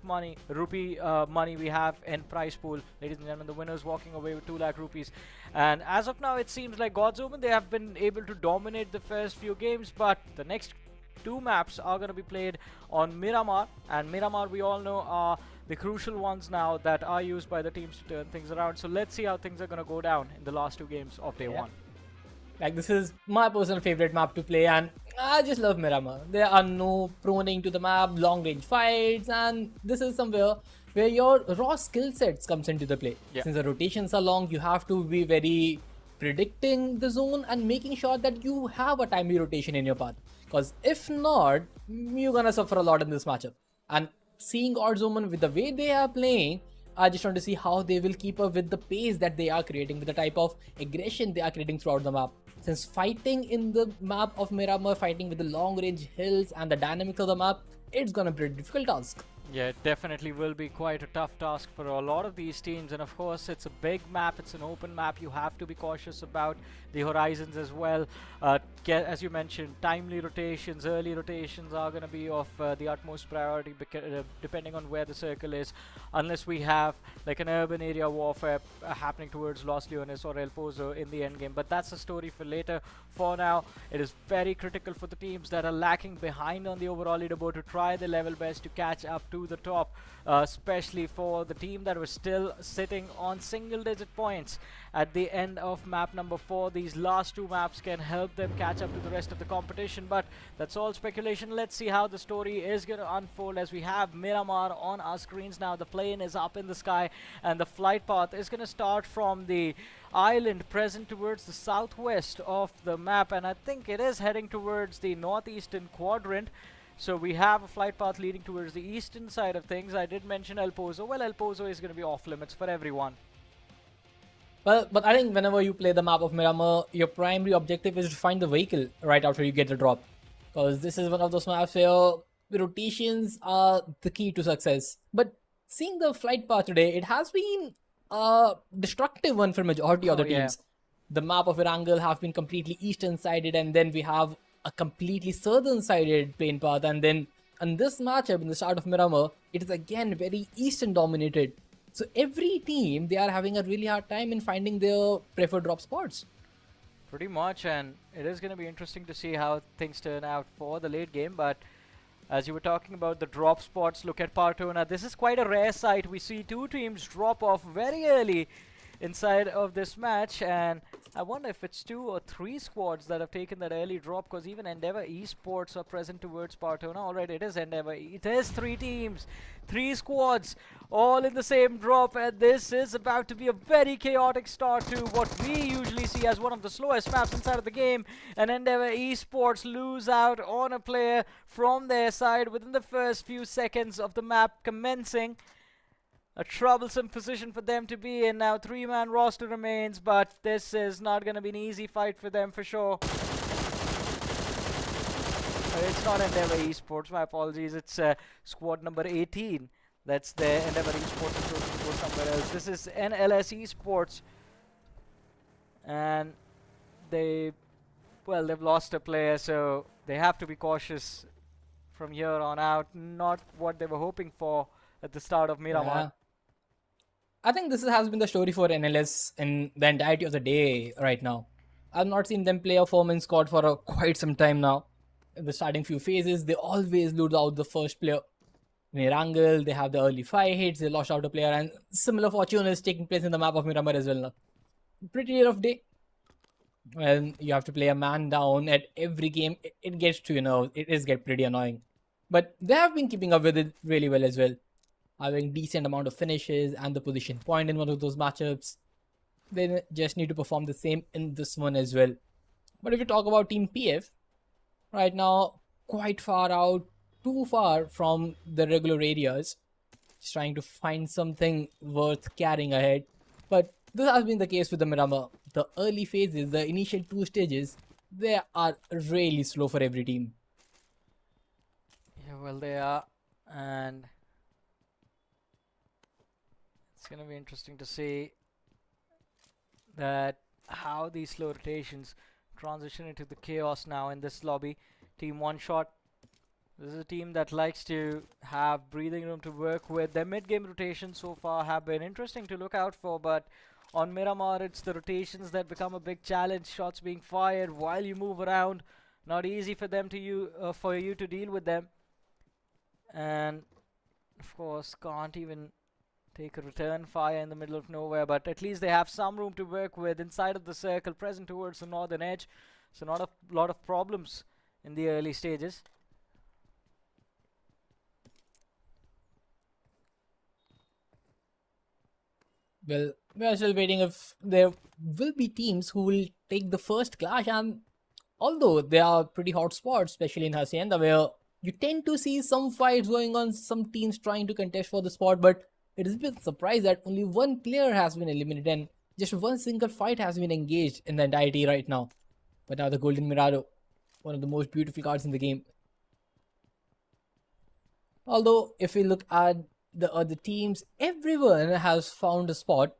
rupee money we have in prize pool. Ladies and gentlemen, the winners walking away with 2 lakh rupees. And as of now, it seems like Omen, they have been able to dominate the first few games, but the next 2 maps are going to be played on Miramar, and Miramar, we all know, are the crucial ones now that are used by the teams to turn things around. So let's see how things are going to go down in the last 2 games of day 1. Like, this is my personal favorite map to play, and I just love Miramar. There are no proning to the map, long range fights, and this is somewhere where your raw skill sets comes into the play. Since the rotations are long, you have to be very predicting the zone and making sure that you have a timely rotation in your path. Because if not, you're gonna suffer a lot in this matchup. And seeing Omen with the way they are playing, I just want to see how they will keep up with the pace that they are creating, with the type of aggression they are creating throughout the map. Since fighting in the map of Miramar, fighting with the long range hills and the dynamics of the map, it's gonna be a difficult task. Yeah, it definitely will be quite a tough task for a lot of these teams, and of course it's a big map, it's an open map. You have to be cautious about the horizons as well. As you mentioned, timely rotations, early rotations are going to be of the utmost priority, because, depending on where the circle is, unless we have like an urban area warfare happening towards Los Leones or El Pozo in the end game. But that's a story for later. For now, it is very critical for the teams that are lacking behind on the overall leaderboard to try their level best to catch up to the top, especially for the team that was still sitting on single digit points at the end of map number 4. These last 2 maps can help them catch up to the rest of the competition, but that's all speculation. Let's see how the story is going to unfold as we have Miramar on our screens now. The plane is up in the sky, and the flight path is going to start from the island present towards the southwest of the map, and I think it is heading towards the northeastern quadrant. So we have a flight path leading towards the eastern side of things. I did mention El Pozo. Well, El Pozo is going to be off limits for everyone. Well, but I think whenever you play the map of Miramar, your primary objective is to find the vehicle right after you get the drop. Because this is one of those maps where the rotations are the key to success. But seeing the flight path today, it has been a destructive one for majority of the teams. The map of Erangel have been completely eastern-sided, and then we have a completely southern-sided plane path. And then in this matchup, in the start of Miramar, it is again very eastern-dominated. So every team, they are having a really hard time in finding their preferred drop spots. Pretty much, and it is going to be interesting to see how things turn out for the late game. But as you were talking about the drop spots, look at Partona. This is quite a rare sight. We see 2 teams drop off very early inside of this match, and I wonder if it's 2 or 3 squads that have taken that early drop, because even Endeavour Esports are present towards Partona. Alright, it is Endeavour. It is 3 teams, 3 squads, all in the same drop, and this is about to be a very chaotic start to what we usually see as one of the slowest maps inside of the game. And Endeavour Esports lose out on a player from their side within the first few seconds of the map commencing. A troublesome position for them to be in. Now 3-man roster remains, but this is not going to be an easy fight for them for sure. It's not Endeavour Esports, my apologies. It's squad number 18. That's the Endeavour Esports is supposed to go somewhere else. This is NLS Esports. And they've lost a player, so they have to be cautious from here on out. Not what they were hoping for at the start of Miramar. Yeah. I think this has been the story for NLS in the entirety of the day right now. I've not seen them play a 4-man squad for quite some time now. In the starting few phases, they always lose out the first player. In Erangel, they have the early fights, they lost out a player, and similar fortune is taking place in the map of Miramar as well now. Pretty rough day. When you have to play a man down at every game, it gets to, it gets pretty annoying. But they have been keeping up with it really well as well. Having decent amount of finishes and the position point in one of those matchups. They just need to perform the same in this one as well. But if you talk about Team PF, right now, quite far out, too far from the regular areas. Just trying to find something worth carrying ahead. But this has been the case with the Miramar. the early phases, the initial 2 stages, they are really slow for every team. Yeah, well, they are, and it's going to be interesting to see that how these slow rotations transition into the chaos now in this lobby. Team OneShot, this is a team that likes to have breathing room to work with. Their mid-game rotations so far have been interesting to look out for, but on Miramar, it's the rotations that become a big challenge. Shots being fired while you move around, not easy for them to for you to deal with them, and of course can't even take a return fire in the middle of nowhere. But at least they have some room to work with inside of the circle, present towards the northern edge, so not a lot of problems in the early stages. Well, we are still waiting if there will be teams who will take the first clash, and although there are pretty hot spots, especially in Hacienda, where you tend to see some fights going on, some teams trying to contest for the spot, but it is a bit surprised that only one player has been eliminated and just one single fight has been engaged in the entirety right now. But now the Golden Mirado, one of the most beautiful cards in the game. Although, if we look at the other teams, everyone has found a spot.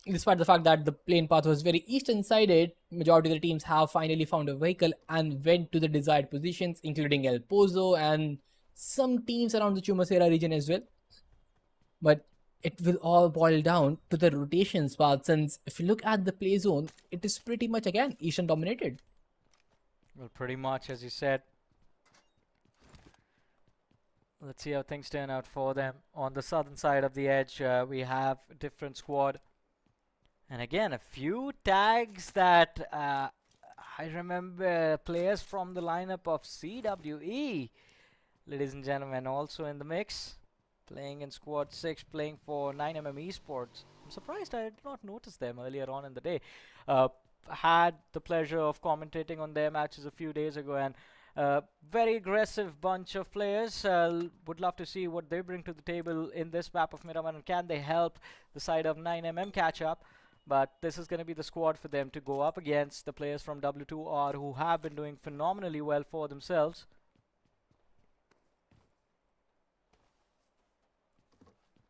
Despite the fact that the plane path was very eastern sided, majority of the teams have finally found a vehicle and went to the desired positions, including El Pozo and some teams around the Chumacera region as well. But it will all boil down to the rotations path, since if you look at the play zone, it is pretty much again eastern dominated. Well, pretty much as you said. Let's see how things turn out for them. On the southern side of the edge, we have a different squad. And again, a few tags that I remember players from the lineup of CWE, ladies and gentlemen, also in the mix. Playing in squad 6, playing for 9mm Esports. I'm surprised I did not notice them earlier on in the day. Had the pleasure of commentating on their matches a few days ago, and very aggressive bunch of players. Would love to see what they bring to the table in this map of Miramar, and can they help the side of 9mm catch up. But this is going to be the squad for them to go up against the players from W2R, who have been doing phenomenally well for themselves.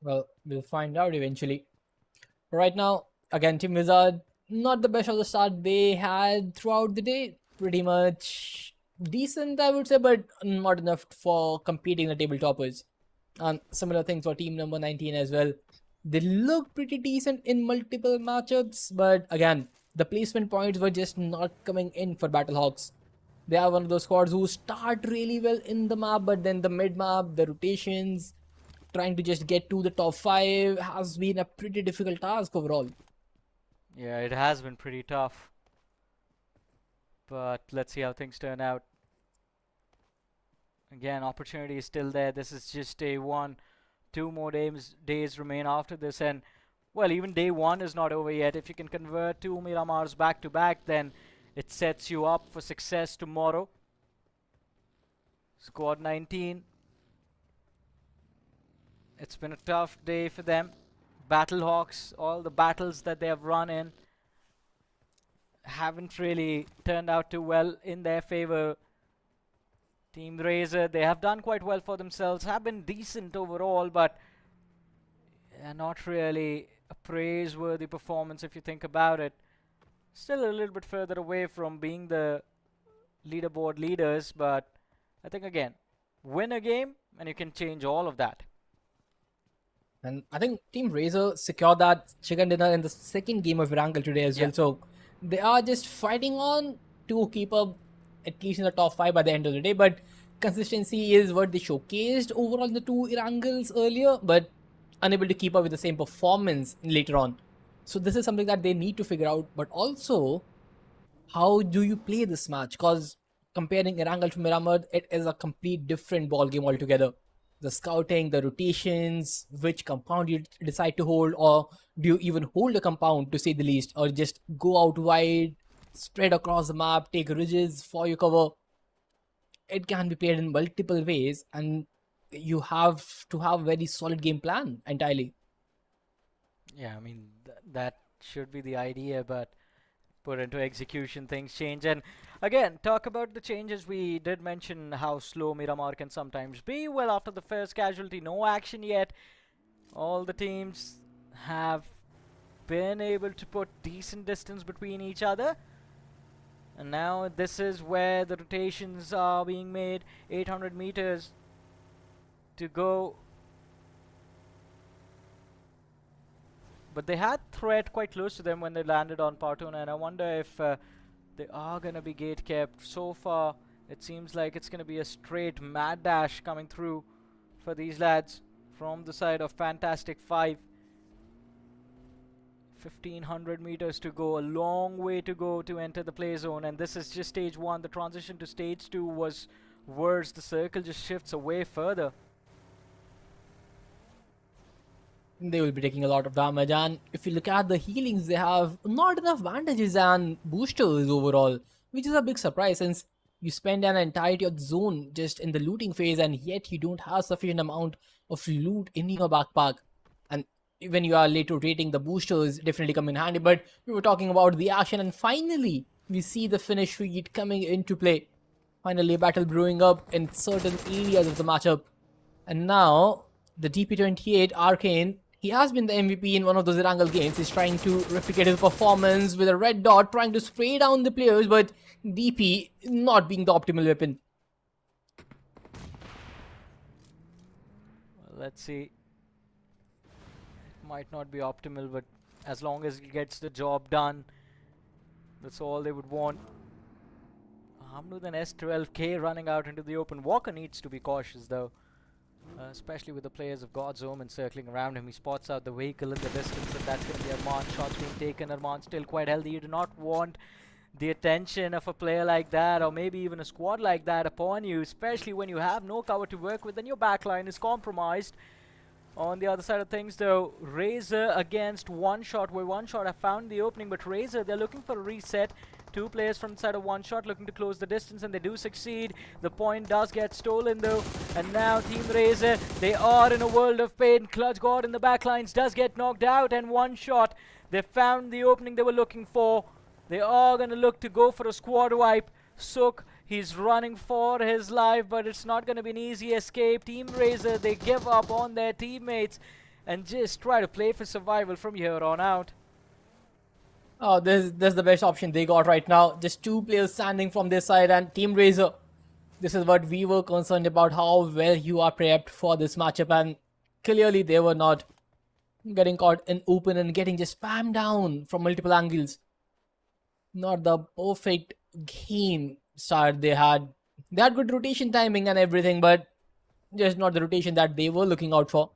Well, we'll find out eventually. Right now, again, Team Wizard, not the best of the start they had throughout the day. Pretty much decent, I would say, but not enough for competing the table toppers. And similar things for team number 19 as well. They look pretty decent in multiple matchups, but again, the placement points were just not coming in for Battlehawks. They are one of those squads who start really well in the map, but then the mid-map, the rotations, trying to just get to the top 5 has been a pretty difficult task overall. Yeah, it has been pretty tough. But let's see how things turn out. Again, opportunity is still there. This is just day 1. 2 more days remain after this, and well, even day 1 is not over yet. If you can convert 2 Miramars back to back, then it sets you up for success tomorrow. Squad 19. It's been a tough day for them. Battlehawks, all the battles that they have run in haven't really turned out too well in their favor. Team RaZr, they have done quite well for themselves, have been decent overall, but not really a praiseworthy performance if you think about it. Still a little bit further away from being the leaderboard leaders, but I think again, win a game and you can change all of that. And I think Team RaZr secured that chicken dinner in the second game of Erangel today as well. So they are just fighting on to keep up at least in the top 5 by the end of the day. But consistency is what they showcased overall in the 2 Erangels earlier, but unable to keep up with the same performance later on. So this is something that they need to figure out. But also, how do you play this match? Because comparing Erangel to Miramar, it is a complete different ball game altogether. The scouting, the rotations, which compound you decide to hold, or do you even hold a compound to say the least, or just go out wide, spread across the map, take ridges for your cover. It can be played in multiple ways, and you have to have a very solid game plan entirely. Yeah, I mean, that should be the idea, but put into execution, things change. And again, talk about the changes. We did mention how slow Miramar can sometimes be. Well, after the first casualty, no action yet. All the teams have been able to put decent distance between each other. And now this is where the rotations are being made. 800 meters to go. But they had threat quite close to them when they landed on Partona, and I wonder if they are going to be gate kept. So far, it seems like it's going to be a straight mad dash coming through for these lads from the side of Fantastic 5. 1500 meters to go, a long way to go to enter the play zone, and this is just stage 1. The transition to stage 2 was worse. The circle just shifts away further. They will be taking a lot of damage, and if you look at the healings, they have not enough bandages and boosters overall, which is a big surprise since you spend an entirety of the zone just in the looting phase, and yet you don't have sufficient amount of loot in your backpack. And when you are late rotating, the boosters definitely come in handy. But we were talking about the action, and finally we see the finish read coming into play. Finally, a battle brewing up in certain areas of the matchup, and now the DP28 Arcane, he has been the MVP in one of those Erangel games. He's trying to replicate his performance with a red dot, trying to spray down the players, but DP not being the optimal weapon. Well, let's see. It might not be optimal, but as long as he gets the job done, that's all they would want. Armed with an S12K running out into the open. Walker needs to be cautious though. Especially with the players of God's Omen circling around him. He spots out the vehicle in the distance, and that's going to be Arman. Shots being taken. Arman still quite healthy. You do not want the attention of a player like that, or maybe even a squad like that, upon you, especially when you have no cover to work with and your backline is compromised. On the other side of things though, RaZr against OneShot, where OneShot have found the opening, but RaZr, they're looking for a reset. 2 players from the side of OneShot looking to close the distance, and they do succeed. The point does get stolen though, and now Team RaZr, they are in a world of pain. Clutch God in the backlines does get knocked out, and OneShot, they found the opening they were looking for. They are going to look to go for a squad wipe. Sook, he's running for his life, but it's not going to be an easy escape. Team RaZr, they give up on their teammates and just try to play for survival from here on out. Oh, this is the best option they got right now. Just 2 players standing from this side, and Team RaZr, this is what we were concerned about, how well you are prepped for this matchup, and clearly they were not. Getting caught in open and getting just spammed down from multiple angles. Not the perfect game start they had. They had good rotation timing and everything, but just not the rotation that they were looking out for.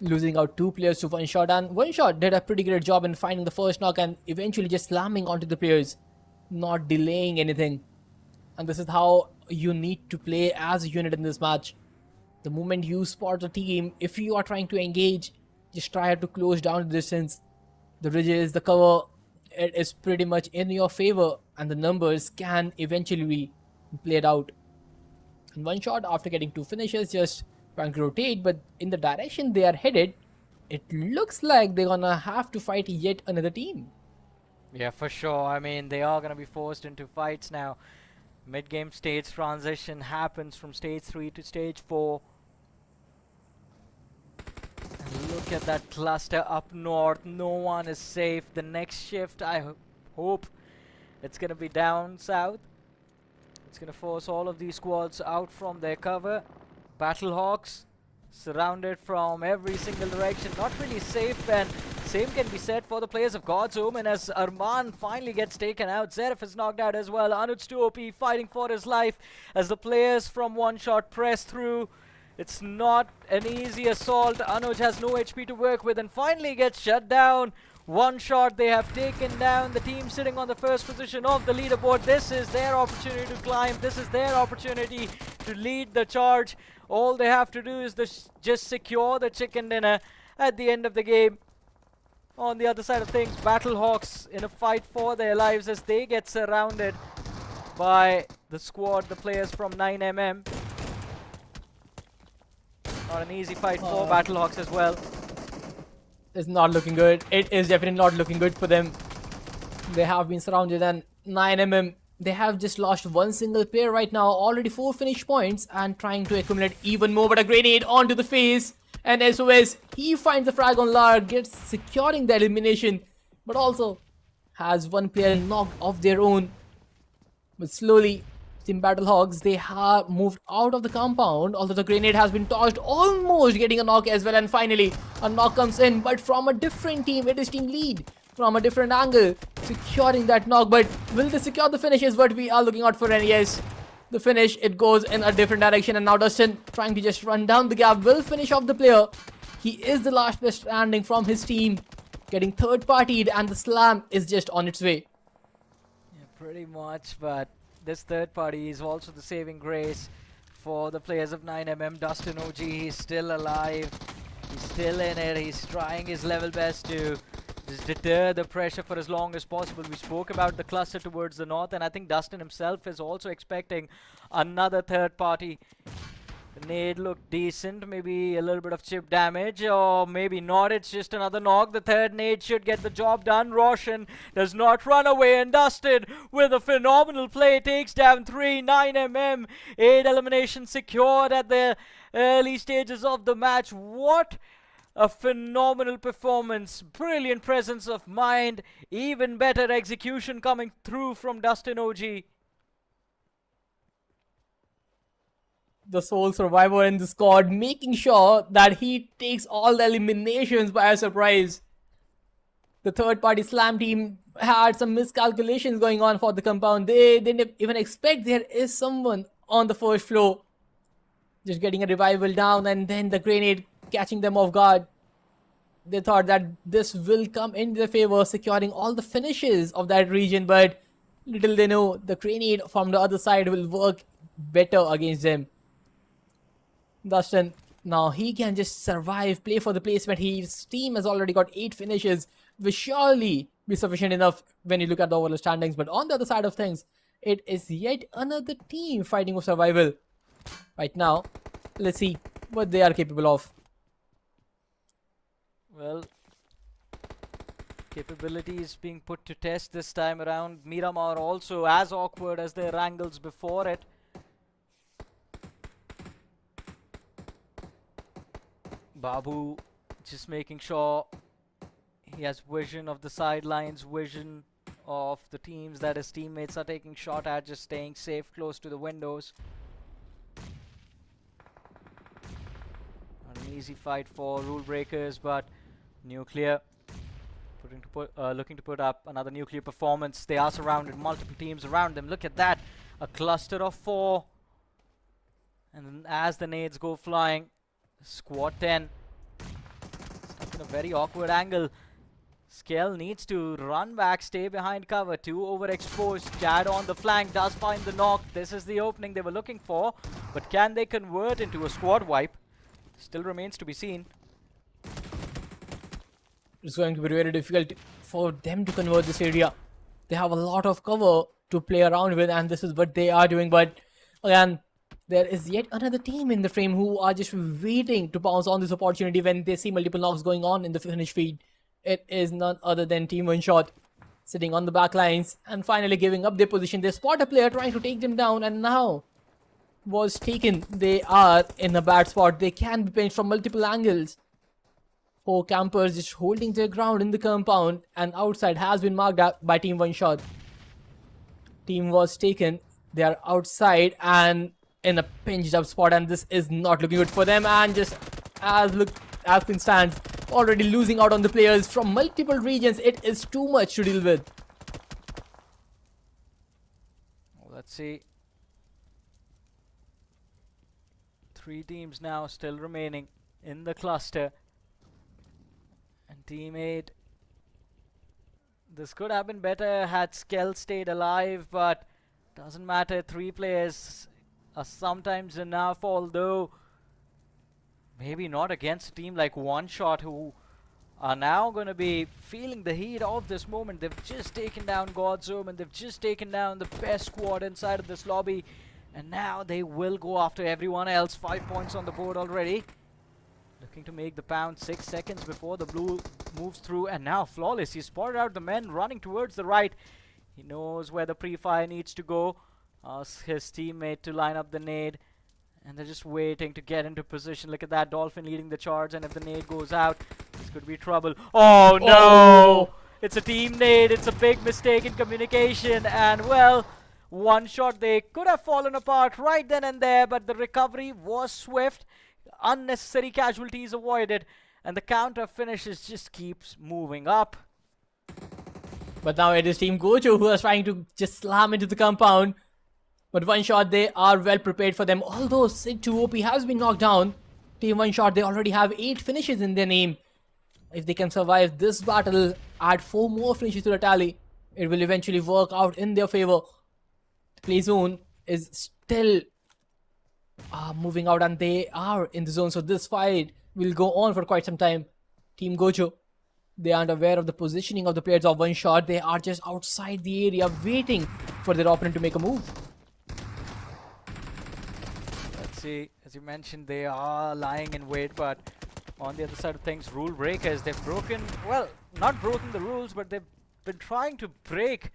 Losing out 2 players to OneShot, and OneShot did a pretty great job in finding the first knock and eventually just slamming onto the players, not delaying anything. And this is how you need to play as a unit in this match. The moment you spot a team, if you are trying to engage, just try to close down the distance. The ridges, the cover, it is pretty much in your favor, and the numbers can eventually be played out. And OneShot, after getting 2 finishes, just trying to rotate, but in the direction they are headed, it looks like they're gonna have to fight yet another team. Yeah, for sure. I mean, they are gonna be forced into fights now. Mid-game stage transition happens from stage 3 to stage 4. And look at that cluster up north. No one is safe. The next shift, I hope it's gonna be down south. It's gonna force all of these squads out from their cover. Battlehawks surrounded from every single direction, not really safe, and same can be said for the players of God's Omen as Arman finally gets taken out. Zerif is knocked out as well. Anuj 2OP fighting for his life as the players from OneShot press through. It's not an easy assault. Anuj has no HP to work with and finally gets shut down. OneShot, they have taken down the team sitting on the first position of the leaderboard. This is their opportunity to climb. This is their opportunity to lead the charge. All they have to do is just secure the chicken dinner at the end of the game. On the other side of things, Battlehawks in a fight for their lives as they get surrounded by the squad, the players from 9mm. Not an easy fight for Battlehawks as well. It's not looking good. It is definitely not looking good for them. They have been surrounded, and 9mm, they have just lost one single player right now. Already 4 finish points and trying to accumulate even more. But a grenade onto the face. And SOS, he finds the frag on Lar, gets securing the elimination. But also has one player knocked off their own. But slowly, Team Battlehogs, they have moved out of the compound. Although the grenade has been tossed, almost getting a knock as well. And finally, a knock comes in, but from a different team. It is Team Lead from a different angle, securing that knock. But will they secure the finish is what we are looking out for. And yes, the finish, it goes in a different direction. And now Dustin, trying to just run down the gap, will finish off the player. He is the last player standing from his team, getting third-partied, and the slam is just on its way. Yeah, pretty much, but this third party is also the saving grace for the players of 9mm. Dustin OG, he's still alive. He's still in it. He's trying his level best to just deter the pressure for as long as possible. We spoke about the cluster towards the north, and I think Dustin himself is also expecting another third party. The nade looked decent, maybe a little bit of chip damage, or maybe not. It's just another knock. The third nade should get the job done. Roshan does not run away, and Dustin with a phenomenal play takes down 3. 9mm, 8 eliminations secured at the early stages of the match. What a phenomenal performance, brilliant presence of mind, even better execution coming through from Dustin OG. The sole survivor in the squad, making sure that he takes all the eliminations by a surprise. The third party slam team had some miscalculations going on for the compound. They didn't even expect there is someone on the first floor. Just getting a revival down, and then the grenade catching them off guard. They thought that this will come in their favor, securing all the finishes of that region, but little they know the grenade from the other side will work better against them. Dustin, now he can just survive, play for the placement. His team has already got 8 finishes, which surely be sufficient enough when you look at the overall standings. But on the other side of things, it is yet another team fighting for survival. Right now, let's see what they are capable of. Well, capabilities being put to test this time around. Miramar also as awkward as the Erangels before it. Babu just making sure he has vision of the sidelines, vision of the teams that his teammates are taking shot at, just staying safe close to the windows. An easy fight for Rulzbreakers, but Nuclear looking to put up another nuclear performance. They are surrounded, multiple teams around them. Look at that, a cluster of 4. And then as the nades go flying, Squad 10 stuck in a very awkward angle. Skell needs to run back, stay behind cover. 2 overexposed. Chad on the flank does find the knock. This is the opening they were looking for, but can they convert into a squad wipe? Still remains to be seen. It's going to be very difficult for them to convert this area. They have a lot of cover to play around with, and this is what they are doing. But again, there is yet another team in the frame who are just waiting to pounce on this opportunity when they see multiple knocks going on in the finish feed. It is none other than Team OneShot sitting on the back lines and finally giving up their position. They spot a player trying to take them down, and now WasTaken. They are in a bad spot. They can be pinched from multiple angles. 4 campers just holding their ground in the compound, and outside has been marked up by Team OneShot. Team WasTaken. They are outside and in a pinched up spot, and this is not looking good for them. And just as things stands, already losing out on the players from multiple regions. It is too much to deal with. Let's see. 3 teams now still remaining in the cluster. And Team 8. This could have been better had Skell stayed alive, but doesn't matter. 3 players are sometimes enough, although maybe not against a team like OneShot, who are now going to be feeling the heat of this moment. They've just taken down Gojo, and they've just taken down the best squad inside of this lobby, and now they will go after everyone else. 5 points on the board already. Looking to make the pound 6 seconds before the blue moves through, and now flawless. He spotted out the men running towards the right. He knows where the pre-fire needs to go. Asks his teammate to line up the nade, and they're just waiting to get into position. Look at that, Dolphin leading the charge, and if the nade goes out, this could be trouble. Oh no! Oh. It's a team nade. It's a big mistake in communication, and well, OneShot, they could have fallen apart right then and there, but the recovery was swift. Unnecessary casualties avoided, and the counter finishes just keeps moving up. But now it is Team Gojo who is trying to just slam into the compound. But OneShot, they are well prepared for them. Although Sig2 OP has been knocked down, Team OneShot, they already have 8 finishes in their name. If they can survive this battle, add 4 more finishes to the tally, it will eventually work out in their favor. The play zone is still moving out, and they are in the zone, so this fight will go on for quite some time. Team Gojo, they aren't aware of the positioning of the players of OneShot. They are just outside the area waiting for their opponent to make a move. Let's see, as you mentioned, they are lying in wait, but on the other side of things, Rulzbreakers, they've broken, well, not broken the rules, but they've been trying to break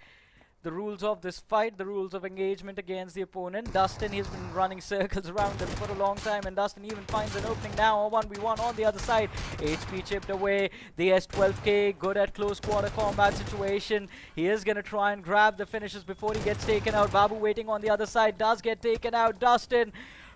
the rules of this fight, the rules of engagement against the opponent. Dustin, he's been running circles around them for a long time, and Dustin even finds an opening now. A 1v1 on the other side. HP chipped away. The S12K, good at close quarter combat situation. He is going to try and grab the finishes before he gets taken out. Babu waiting on the other side, does get taken out. Dustin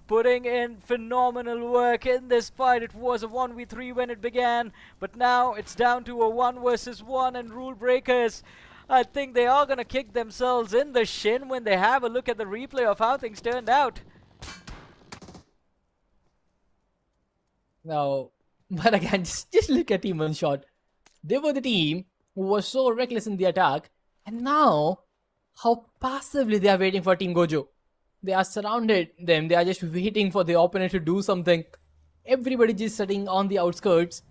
putting in phenomenal work in this fight. It was a 1v3 when it began, but now it's down to a 1 versus 1, and Rulzbreakers, I think they are going to kick themselves in the shin when they have a look at the replay of how things turned out. Now, but again, just look at Team OneShot. They were the team who was so reckless in the attack, and now how passively they are waiting for Team Gojo. They are surrounded them. They are just waiting for the opponent to do something. Everybody just sitting on the outskirts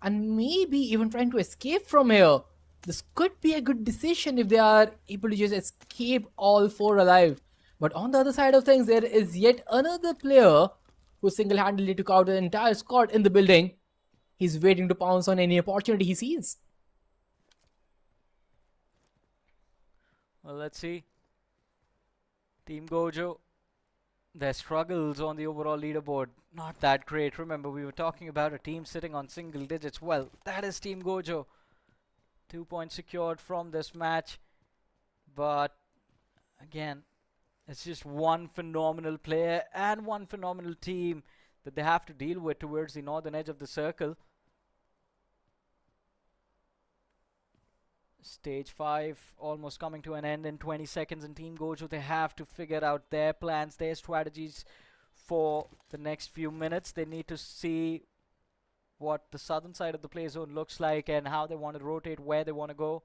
and maybe even trying to escape from here. This could be a good decision if they are able to just escape all 4 alive. But on the other side of things, there is yet another player who single-handedly took out the entire squad in the building. He's waiting to pounce on any opportunity he sees. Well, let's see. Team Gojo, their struggles on the overall leaderboard, not that great. Remember, we were talking about a team sitting on single digits. Well, that is Team Gojo. 2 points secured from this match, but again, it's just one phenomenal player and one phenomenal team that they have to deal with towards the northern edge of the circle. Stage 5 almost coming to an end in 20 seconds, and Team Gojo, they have to figure out their plans, their strategies for the next few minutes. They need to see what the southern side of the play zone looks like and how they want to rotate, where they want to go.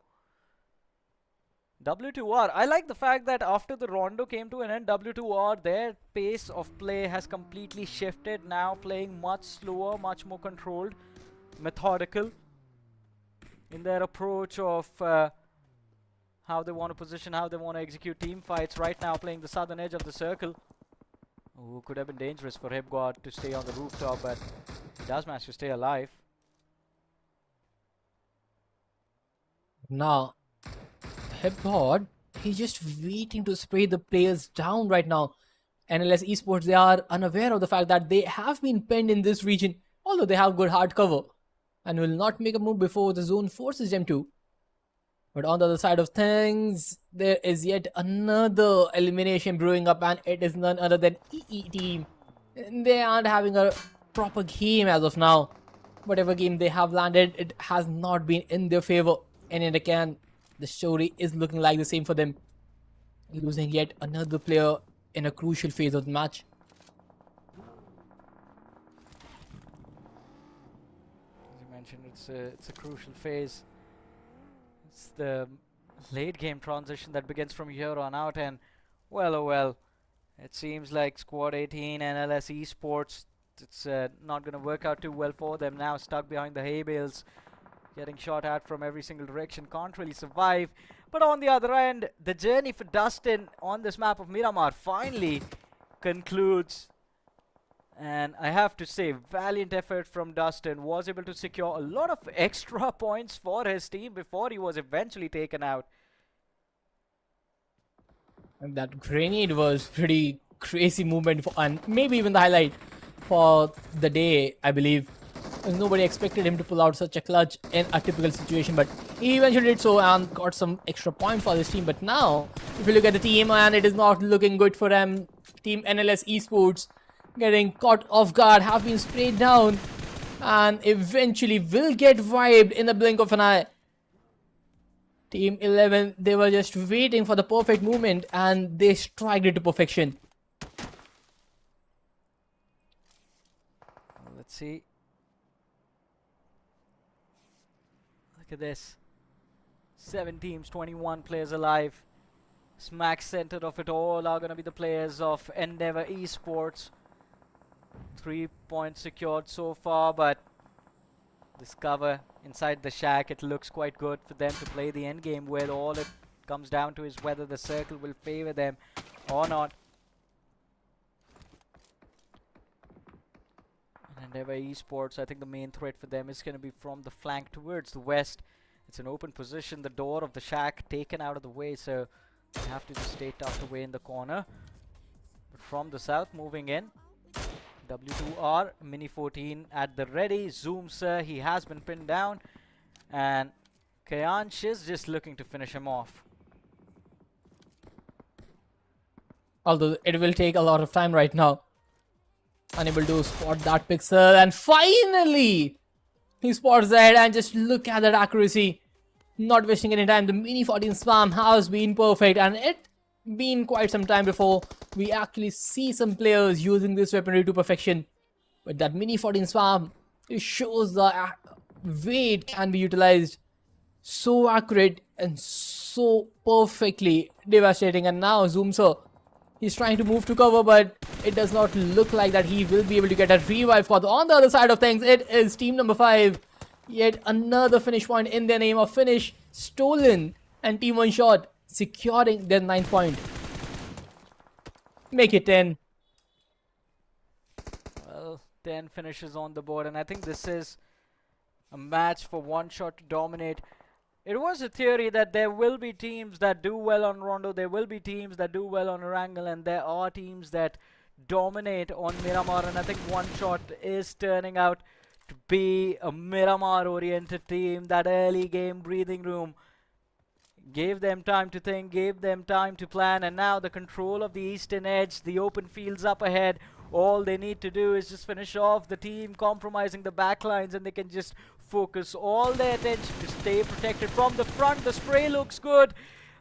W2R, I like the fact that after the Rondo came to an end, W2R, their pace of play has completely shifted, now playing much slower, much more controlled, methodical in their approach of how they want to position, how they want to execute team fights. Right now playing the southern edge of the circle. Oh, could have been dangerous for Hipgod to stay on the rooftop, but he does manage to stay alive. Now, Hipgod, he's just waiting to spray the players down right now. NLS Esports, they are unaware of the fact that they have been pinned in this region, although they have good hard cover, and will not make a move before the zone forces them to. But on the other side of things, there is yet another elimination brewing up, and it is none other than EE team. They aren't having a proper game as of now. Whatever game they have landed, it has not been in their favor. And yet again, the story is looking like the same for them. Losing yet another player in a crucial phase of the match. As you mentioned, it's a crucial phase. It's the late game transition that begins from here on out, and well, oh well, it seems like Squad 18 and NLS Esports, it's not going to work out too well for them now, stuck behind the hay bales, getting shot at from every single direction, can't really survive. But on the other end, the journey for Dustin on this map of Miramar finally concludes, And I have to say, valiant effort from Dustin. Was able to secure a lot of extra points for his team before he was eventually taken out. And that grenade was pretty crazy movement and maybe even the highlight for the day, I believe. Nobody expected him to pull out such a clutch in a typical situation, but he eventually did so and got some extra point for his team. But now, if you look at the team, and it is not looking good for them. Team NLS Esports getting caught off guard, have been sprayed down, and eventually will get wiped in the blink of an eye. Team 11, they were just waiting for the perfect movement and they striked it to perfection. Let's see. Look at this. 7 teams, 21 players alive. Smack center of it all are going to be the players of Endeavour Esports. 3 points secured so far, but this cover inside the shack, it looks quite good for them to play the end game, where all it comes down to is whether the circle will favor them or not. And Endeavour Esports, I think the main threat for them is going to be from the flank towards the west. It's an open position, the door of the shack taken out of the way, so they have to just stay tucked away in the corner. But from the south, moving in, W2R, Mini 14 at the ready. Zoomser, he has been pinned down. And Kayanch is just looking to finish him off. Although it will take a lot of time right now. Unable to spot that pixel. And finally, he spots the head and just look at that accuracy. Not wasting any time. The Mini 14 spam has been perfect. And it been quite some time before we actually see some players using this weaponry to perfection. But that Mini 14 spam, it shows the way it can be utilized. So accurate and so perfectly devastating. And now Zoomser, he's trying to move to cover, but it does not look like that he will be able to get a revive. For on the other side of things, it is team number 5. Yet another finish point in their name of finish stolen, and team OneShot securing their 9th point. Make it 10. Well, 10 finishes on the board, and I think this is a match for OneShot to dominate. It was a theory that there will be teams that do well on Rondo, there will be teams that do well on Erangel, and there are teams that dominate on Miramar, and I think OneShot is turning out to be a Miramar-oriented team. That early game breathing room gave them time to think, gave them time to plan, and now the control of the eastern edge, the open fields up ahead. All they need to do is just finish off the team compromising the backlines, and they can just focus all their attention to stay protected from the front. The spray looks good.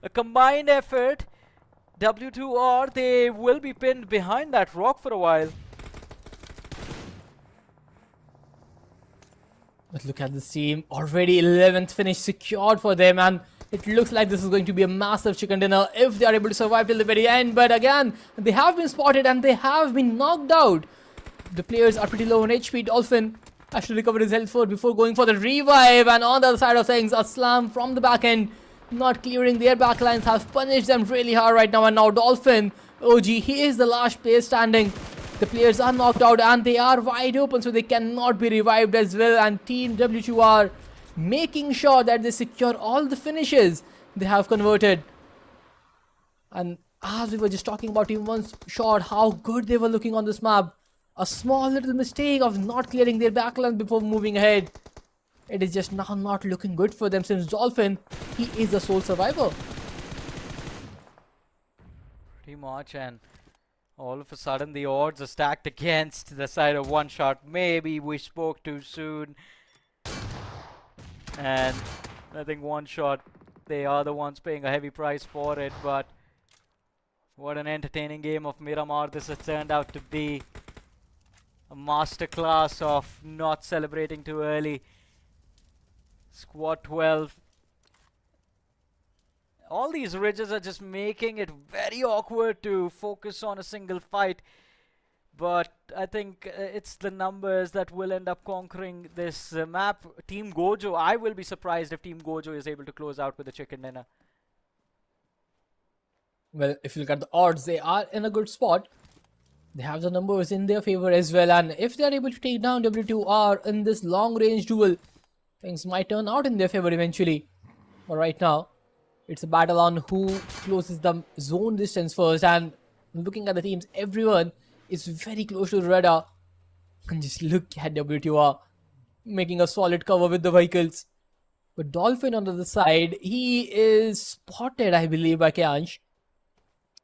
A combined effort. W2R, they will be pinned behind that rock for a while. But look at this team. Already 11th finish secured for them, and it looks like this is going to be a massive chicken dinner if they are able to survive till the very end. But again, they have been spotted and they have been knocked out. The players are pretty low on HP. Dolphin has to recover his health first before going for the revive. And on the other side of things, a slam from the back end, not clearing their backlines, have punished them really hard right now. And now Dolphin, OG, he is the last player standing. The players are knocked out and they are wide open, so they cannot be revived as well. And Team W2R making sure that they secure all the finishes they have converted. And as we were just talking about Team OneShot, how good they were looking on this map. A small little mistake of not clearing their backline before moving ahead. It is just now not looking good for them, since Dolphin, he is the sole survivor. Pretty much, and all of a sudden the odds are stacked against the side of OneShot. Maybe we spoke too soon. And I think OneShot, they are the ones paying a heavy price for it. But what an entertaining game of Miramar this has turned out to be. A masterclass of not celebrating too early. Squad 12. All these ridges are just making it very awkward to focus on a single fight. But I think it's the numbers that will end up conquering this map. Team Gojo, I will be surprised if Team Gojo is able to close out with a chicken dinner. Well, if you look at the odds, they are in a good spot. They have the numbers in their favor as well, and if they are able to take down W2R in this long-range duel, things might turn out in their favor eventually. But right now, it's a battle on who closes the zone distance first, and looking at the teams, everyone is very close to the radar. And just look at W2R making a solid cover with the vehicles. But Dolphin on the other side, he is spotted, I believe, by Kyansh.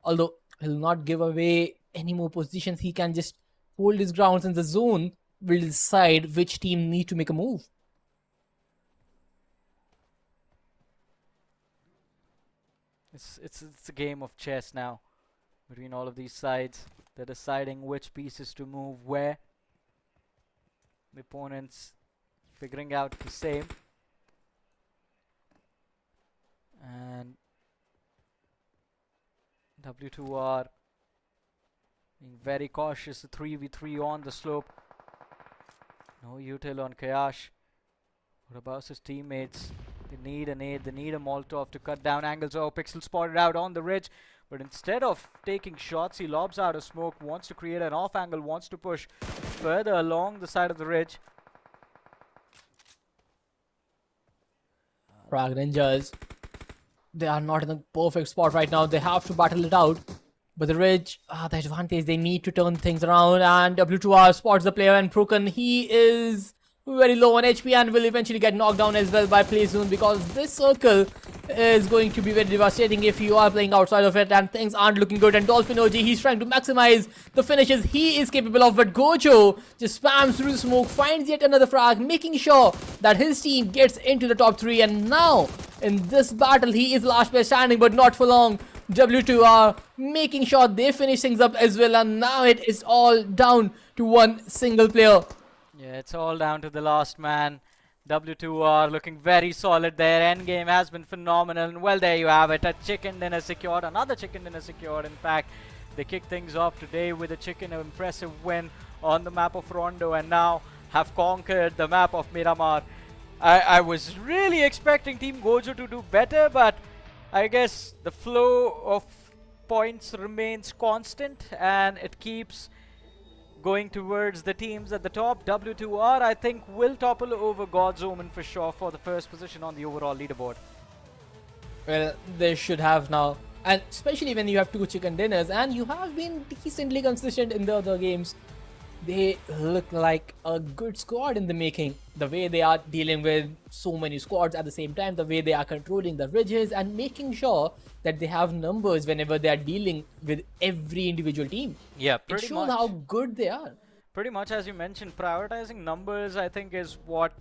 Although he'll not give away any more positions, he can just hold his grounds, and the zone will decide which team need to make a move. It's a game of chess now between all of these sides. They're deciding which pieces to move where. The opponents figuring out the same. And W2R being very cautious. A 3v3 on the slope. No util on Kayash. What about his teammates? They need a nade, they need a Molotov to cut down angles. Oh, Pixel spotted out on the ridge. But instead of taking shots, he lobs out a smoke, wants to create an off angle, wants to push further along the side of the ridge. FRAG Rangers, they are not in a perfect spot right now. They have to battle it out. But the ridge, the advantage, they need to turn things around. And W2R spots the player, and Broken, he is very low on HP and will eventually get knocked down as well by Playzone, because this circle is going to be very devastating if you are playing outside of it, and things aren't looking good. And Dolphin OG, he's trying to maximize the finishes he is capable of, but Gojo just spams through the smoke, finds yet another frag, making sure that his team gets into the top 3. And now in this battle, he is last player standing, but not for long. W2R making sure they finish things up as well, and now it is all down to one single player. Yeah, it's all down to the last man. W2R looking very solid there. Endgame has been phenomenal. And well, there you have it. A chicken dinner secured. Another chicken dinner secured. In fact, they kick things off today with a chicken impressive win on the map of Rondo, and now have conquered the map of Miramar. I was really expecting Team Gojo to do better, but I guess the flow of points remains constant and it keeps going towards the teams at the top. W2R, I think, will topple over God's Omen for sure for the first position on the overall leaderboard. Well, they should have now. And especially when you have 2 chicken dinners and you have been decently consistent in the other games. They look like a good squad in the making. The way they are dealing with so many squads at the same time, the way they are controlling the ridges and making sure that they have numbers whenever they are dealing with every individual team. Yeah, it pretty shows much how good they are. Pretty much, as you mentioned, prioritizing numbers, I think, is what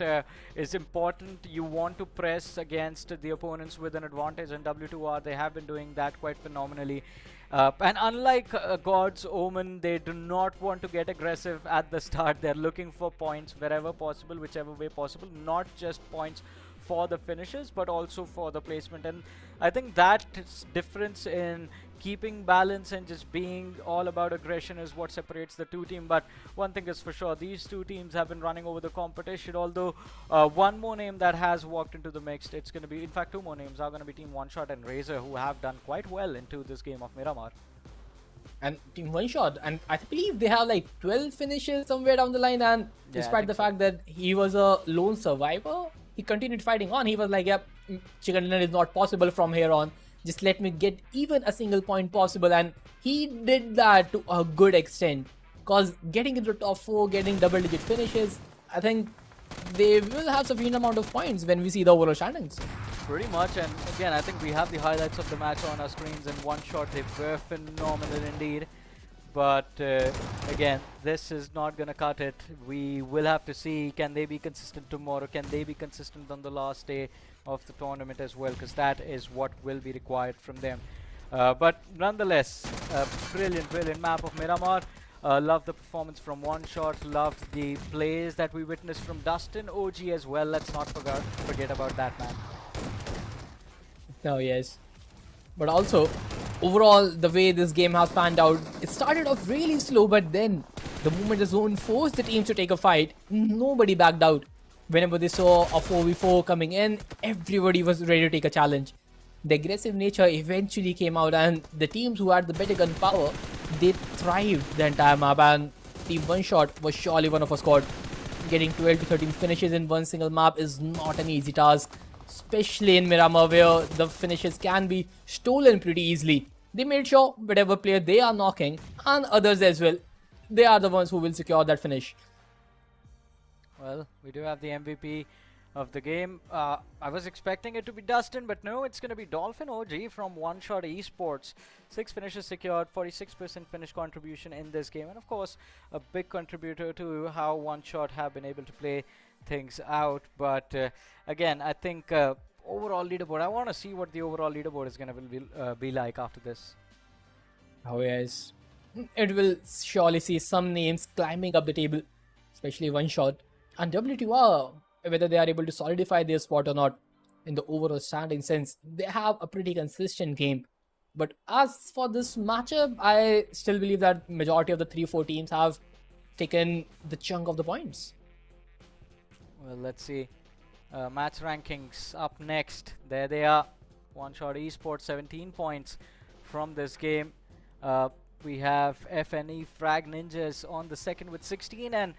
is important. You want to press against the opponents with an advantage, and W2R, they have been doing that quite phenomenally. And unlike God's Omen, they do not want to get aggressive at the start. They're looking for points wherever possible, whichever way possible, not just points for the finishes, but also for the placement. And I think that difference in keeping balance and just being all about aggression is what separates the two teams. But one thing is for sure, these two teams have been running over the competition, although one more name that has walked into the mix, it's going to be, in fact, 2 more names are going to be Team OneShot and RaZr, who have done quite well into this game of Miramar. And Team OneShot, and I believe they have like 12 finishes somewhere down the line, and Yeah, despite the fact that he was a lone survivor, he continued fighting on. He was like, yep, chicken dinner is not possible from here on. Just let me get even a single point possible, and he did that to a good extent. Because getting into the top 4, getting double-digit finishes, I think they will have sufficient amount of points when we see the overall standings. Pretty much, and again, I think we have the highlights of the match on our screens. In OneShot, they were phenomenal indeed. But again, this is not going to cut it. We will have to see, can they be consistent tomorrow? Can they be consistent on the last day of the tournament as well? Because that is what will be required from them. But nonetheless, brilliant map of Miramar. Love the performance from OneShot. Love the plays that we witnessed from Dustin OG as well. Let's not forget about that man. No, yes. But also, overall, the way this game has panned out, it started off really slow, but then the moment the zone forced the teams to take a fight, nobody backed out. Whenever they saw a 4v4 coming in, everybody was ready to take a challenge. The aggressive nature eventually came out, and the teams who had the better gun power they thrived the entire map, and Team OneShot was surely one of a squad. Getting 12 to 13 finishes in one single map is not an easy task, especially in Miramar where the finishes can be stolen pretty easily. They made sure whatever player they are knocking, and others as well, they are the ones who will secure that finish. Well, we do have the MVP of the game. I was expecting it to be Dustin, but no, it's going to be Dolphin OG from OneShot Esports. 6 finishes secured, 46% finish contribution in this game, and of course a big contributor to how OneShot have been able to play things out. But again, I think overall leaderboard, I want to see what the overall leaderboard is going to be like after this. Oh yes, it will surely see some names climbing up the table, especially OneShot and W2R. Whether they are able to solidify their spot or not in the overall standing sense, they have a pretty consistent game. But as for this matchup, I still believe that majority of the 3-4 teams have taken the chunk of the points. Well, let's see. Match rankings up next. There they are. OneShot Esports 17 points from this game. We have FNE FRAG Ninjas on the second with 16, and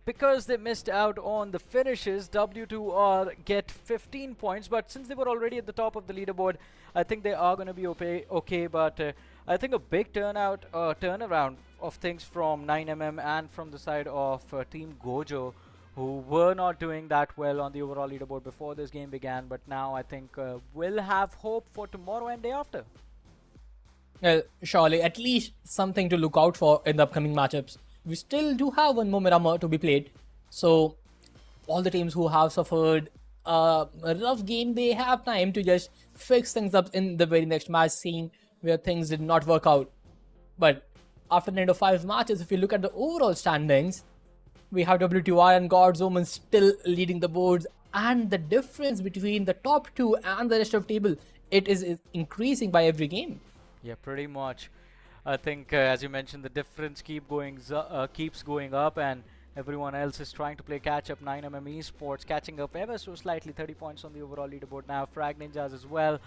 because they missed out on the finishes, W2R get 15 points, but since they were already at the top of the leaderboard, I think they are going to be okay. But I think a big turnaround of things from 9mm and from the side of Team Gojo, who were not doing that well on the overall leaderboard before this game began, but now I think we'll have hope for tomorrow and day after. Well, surely at least something to look out for in the upcoming matchups. We still do have one more Miramar to be played, so all the teams who have suffered a rough game, they have time to just fix things up in the very next match, seeing where things did not work out. But after the end of 5 matches, if you look at the overall standings, we have W2R and God's Omen still leading the boards, and the difference between the top 2 and the rest of the table, it is increasing by every game. Yeah, pretty much. I think, as you mentioned, the difference keeps going up, and everyone else is trying to play catch-up. 9mm Esports catching up ever so slightly, 30 points on the overall leaderboard now. Frag Ninjas as well.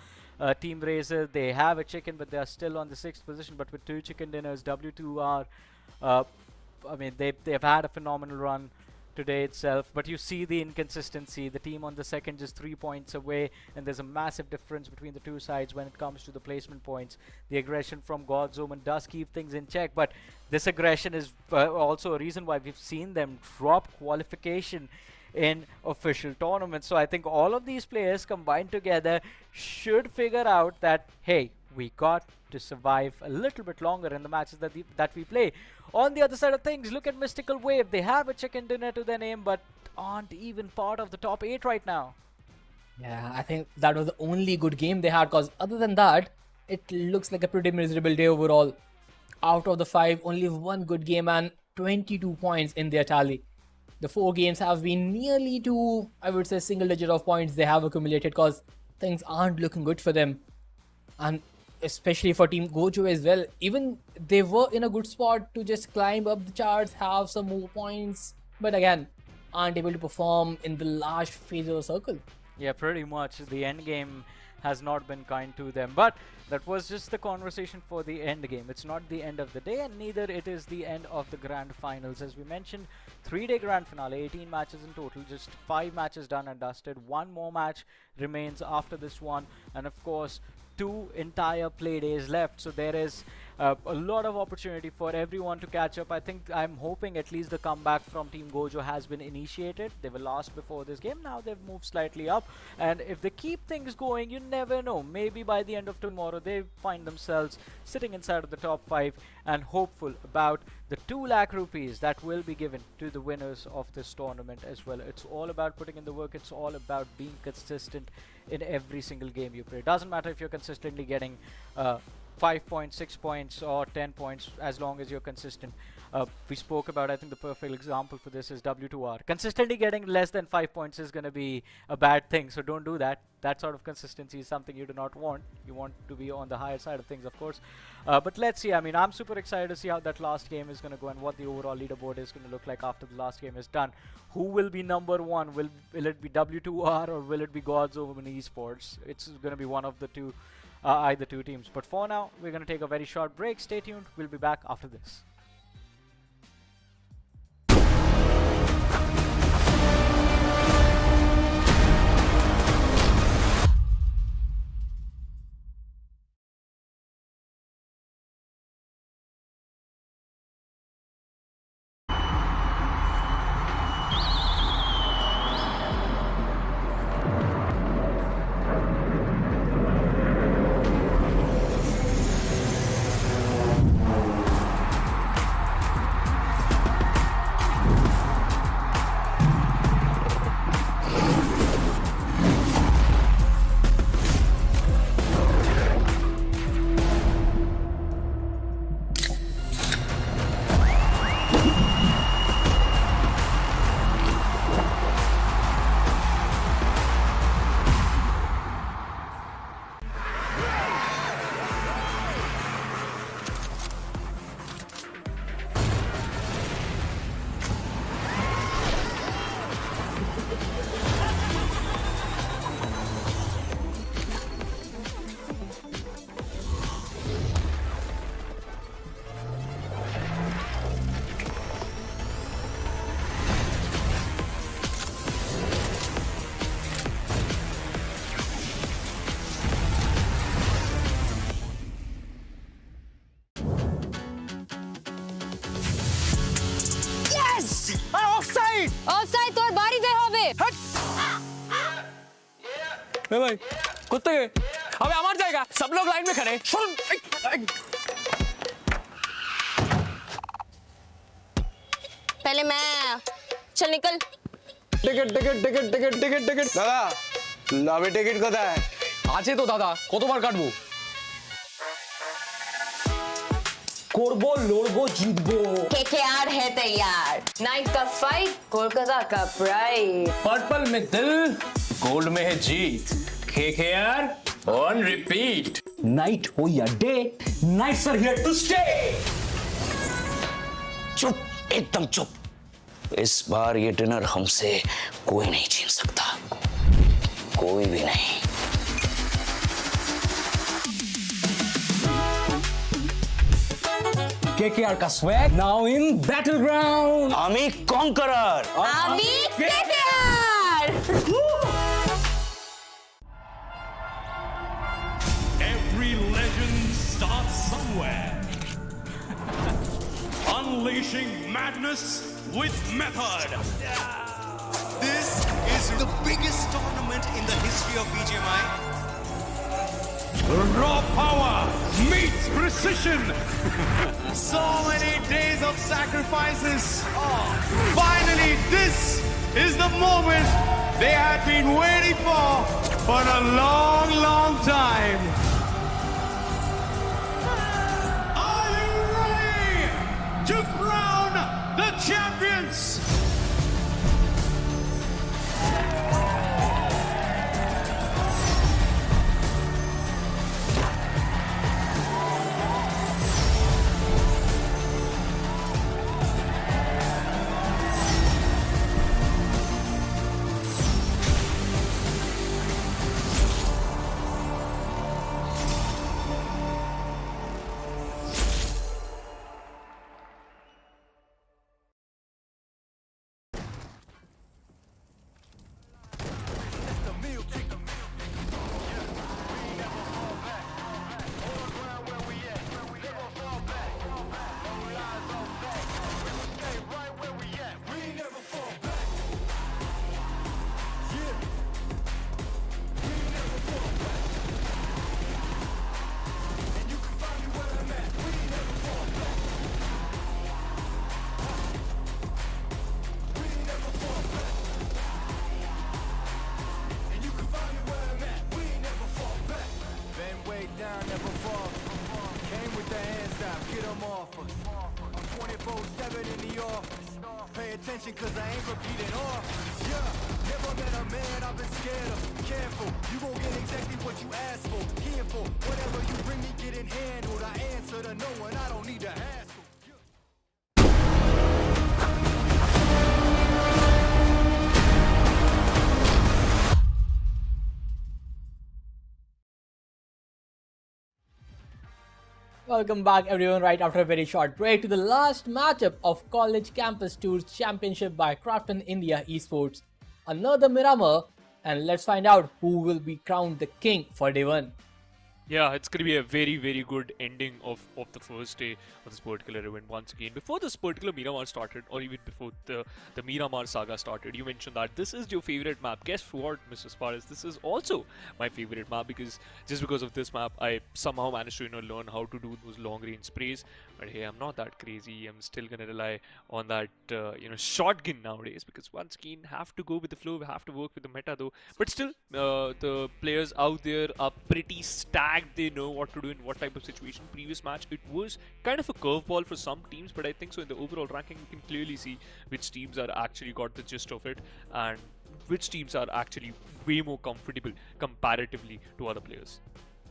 Team RaZr, they have a chicken, but they are still on the 6th position. But with 2 chicken dinners, W2R, I mean, they've had a phenomenal run today itself, but you see the inconsistency. The team on the second just 3 points away, and there's a massive difference between the two sides when it comes to the placement points. The aggression from God's Omen does keep things in check, but this aggression is also a reason why we've seen them drop qualification in official tournaments. So I think all of these players combined together should figure out that, hey, we got to survive a little bit longer in the matches that we play. On the other side of things, look at Mystical Wave. They have a chicken dinner to their name, but aren't even part of the top 8 right now. Yeah, I think that was the only good game they had, because other than that, it looks like a pretty miserable day overall. Out of the 5, only 1 good game and 22 points in their tally. The 4 games have been nearly to, I would say, single digit of points they have accumulated, because things aren't looking good for them. And especially for Team Gojo as well, even they were in a good spot to just climb up the charts, have some more points, but again, aren't able to perform in the last phase of the circle. Yeah, pretty much. The end game has not been kind to them, but that was just the conversation for the end game. It's not the end of the day, and neither it is the end of the grand finals. As we mentioned, 3-day grand finale, 18 matches in total, just 5 matches done and dusted. 1 more match remains after this one, and of course 2 entire play days left, so there is a lot of opportunity for everyone to catch up. I think I'm hoping at least the comeback from Team Gojo has been initiated. They were lost before this game, now they've moved slightly up, and if they keep things going, you never know, maybe by the end of tomorrow they find themselves sitting inside of the top 5 and hopeful about the 2 lakh rupees that will be given to the winners of this tournament as well. It's all about putting in the work, it's all about being consistent in every single game you play. It doesn't matter if you're consistently getting 5 points, 6 points or 10 points, as long as you're consistent. We spoke about, I think the perfect example for this is W2R. Consistently getting less than 5 points is going to be a bad thing, so don't do that. That sort of consistency is something you do not want. You want to be on the higher side of things, of course. But let's see. I mean, I'm super excited to see how that last game is going to go and what the overall leaderboard is going to look like after the last game is done. Who will be number 1? Will it be W2R or will it be God's Omen Esports? It's going to be one of the two. either two teams. But for now, we're going to take a very short break. Stay tuned. We'll be back after this. Offside তোর বাড়িতে হবে ভাই কোথায় अबे আমার জায়গা सब लोग लाइन में खड़े सुन पहले मैं चल निकल ticket ticket ticket ticket ticket ticket দাদা লবি টিকিট কোথায় আছে তো দাদা কতবার কাটবো করবো লড়বো জিতবো केकेआर है तैयार नाइट का फाइट कोलकाता का प्राइड पर्पल में दिल गोल्ड में है जीत केकेआर ऑन रिपीट नाइट हो या day nights are here to stay चुप एकदम चुप इस बार ये डिनर हमसे कोई नहीं छीन सकता कोई भी नहीं केकेआर का swag now in battle ground आमी कॉन्करर आमी KKR Every legend starts somewhere. Unleashing madness with method. This is the biggest tournament in the history of BGMI. Raw power meets precision. So many days of sacrifices. Finally, this is the moment they had been waiting for a long, long time. Are you ready to crown the champions? attention cause I ain't repeating offers. Yeah, never met a man I've been scared of. Careful, you won't get exactly what you asked for. Careful, whatever you bring me getting handled. I answer to no one, I don't need to hassle. Welcome back everyone right after a very short break to the last matchup of College Campus Tours Championship by Krafton India Esports. Another Miramar, and let's find out who will be crowned the king for day 1. Yeah, it's going to be a very, very good ending of the first day of this particular event once again. Before this particular Miramar started, or even before the Miramar saga started, you mentioned that this is your favorite map. Guess what, Mr. Sparus? This is also my favorite map because just because of this map, I somehow managed to learn how to do those long-range sprays. But hey, I'm not that crazy. I'm still going to rely on that shotgun nowadays because once again, have to go with the flow. We have to work with the meta though. But still, the players out there are pretty stacked. They know what to do in what type of situation. Previous match, it was kind of a curveball for some teams, but I think so in the overall ranking, you can clearly see which teams are actually got the gist of it and which teams are actually way more comfortable comparatively to other players.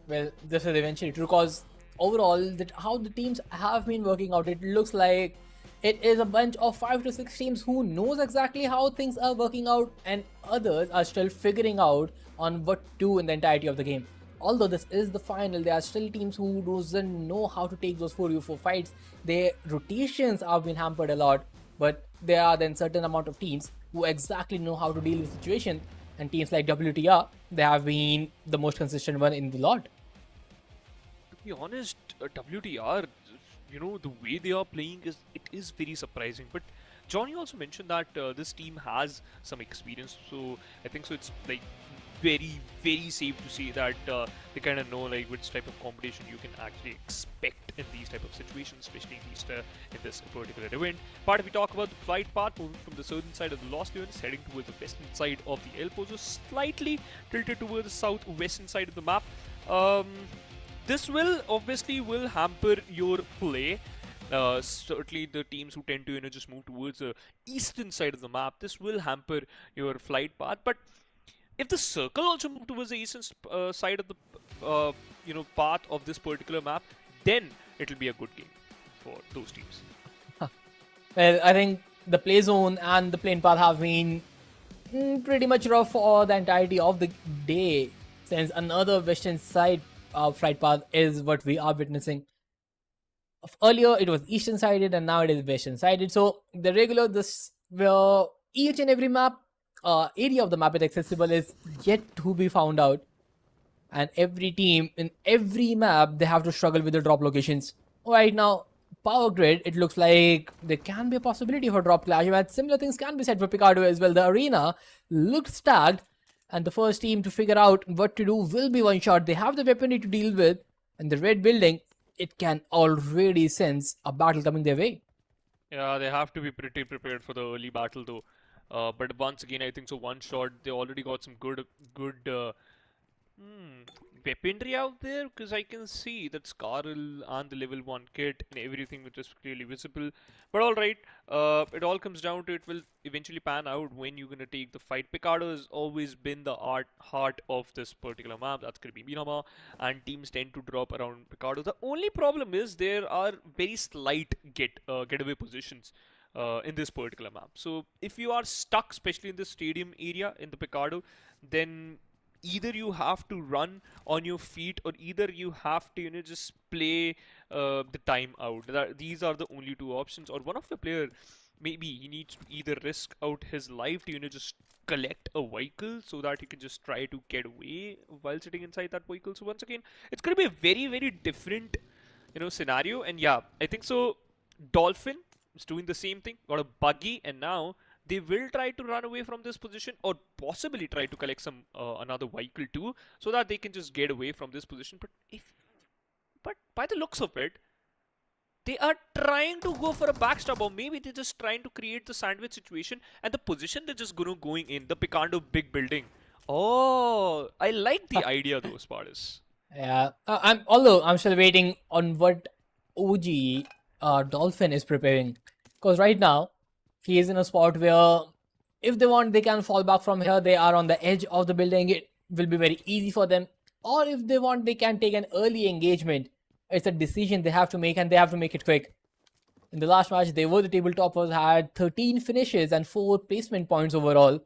Well, this is eventually true because overall, how the teams have been working out, it looks like it is a bunch of 5 to 6 teams who knows exactly how things are working out and others are still figuring out on what to do in the entirety of the game. Although this is the final, there are still teams who doesn't know how to take those 4v4 fights. Their rotations have been hampered a lot, but there are then certain amount of teams who exactly know how to deal with the situation, and teams like W2R, they have been the most consistent one in the lot. To be honest, WTR, the way they are playing is very surprising. But Johnny also mentioned that this team has some experience, so I think so it's like very, very safe to say that they kind of know like which type of competition you can actually expect in these type of situations, especially in this particular event. But if we talk about the flight path, moving from the southern side of the Lost Lands, heading towards the western side of the El Pozo, slightly tilted towards the southwestern side of the map. This will obviously hamper your play. Certainly the teams who tend to just move towards the eastern side of the map, this will hamper your flight path. But if the circle also move towards the eastern side of the path of this particular map, then it will be a good game for those teams. Well, I think the play zone and the plane path have been pretty much rough for the entirety of the day, since another western side flight path is what we are witnessing. Earlier it was eastern sided and now it is western sided. So the regular where each and every map area of the map is accessible is yet to be found out, and every team in every map they have to struggle with the drop locations. Right now, Power Grid, it looks like there can be a possibility for drop clash, but similar things can be said for Picardo as well. The arena looked stacked, and the first team to figure out what to do will be OneShot. They have the weaponry to deal with, and the red building, it can already sense a battle coming their way. Yeah, they have to be pretty prepared for the early battle though. But once again, I think so OneShot, they already got some good weaponry out there, because I can see that Scarl and the level 1 kit and everything which is clearly visible. But alright, it all comes down to it will eventually pan out when you're going to take the fight. Picardo has always been the heart of this particular map. That's going to be Miramar, and teams tend to drop around Picardo. The only problem is there are very slight getaway positions in this particular map. So if you are stuck, especially in the stadium area in the Picardo, then either you have to run on your feet or either you have to just play the time out. These are the only two options. Or one of the player, maybe he needs to either risk out his life to just collect a vehicle so that he can just try to get away while sitting inside that vehicle. So once again, it's going to be a very, very different scenario. And yeah, I think so Dolphin is doing the same thing, got a buggy, and now they will try to run away from this position or possibly try to collect some another vehicle too, so that they can just get away from this position. But by the looks of it, they are trying to go for a backstab, or maybe they're just trying to create the sandwich situation, and the position they're just going in the Picardo big building. Oh, I like the idea though, Spartus. Yeah, although I'm still waiting on what OG Dolphin is preparing, because right now he is in a spot where if they want they can fall back from here. They are on the edge of the building, it will be very easy for them, or if they want they can take an early engagement. It's a decision they have to make, and they have to make it quick. In the last match they were the table toppers, had 13 finishes and 4 placement points overall,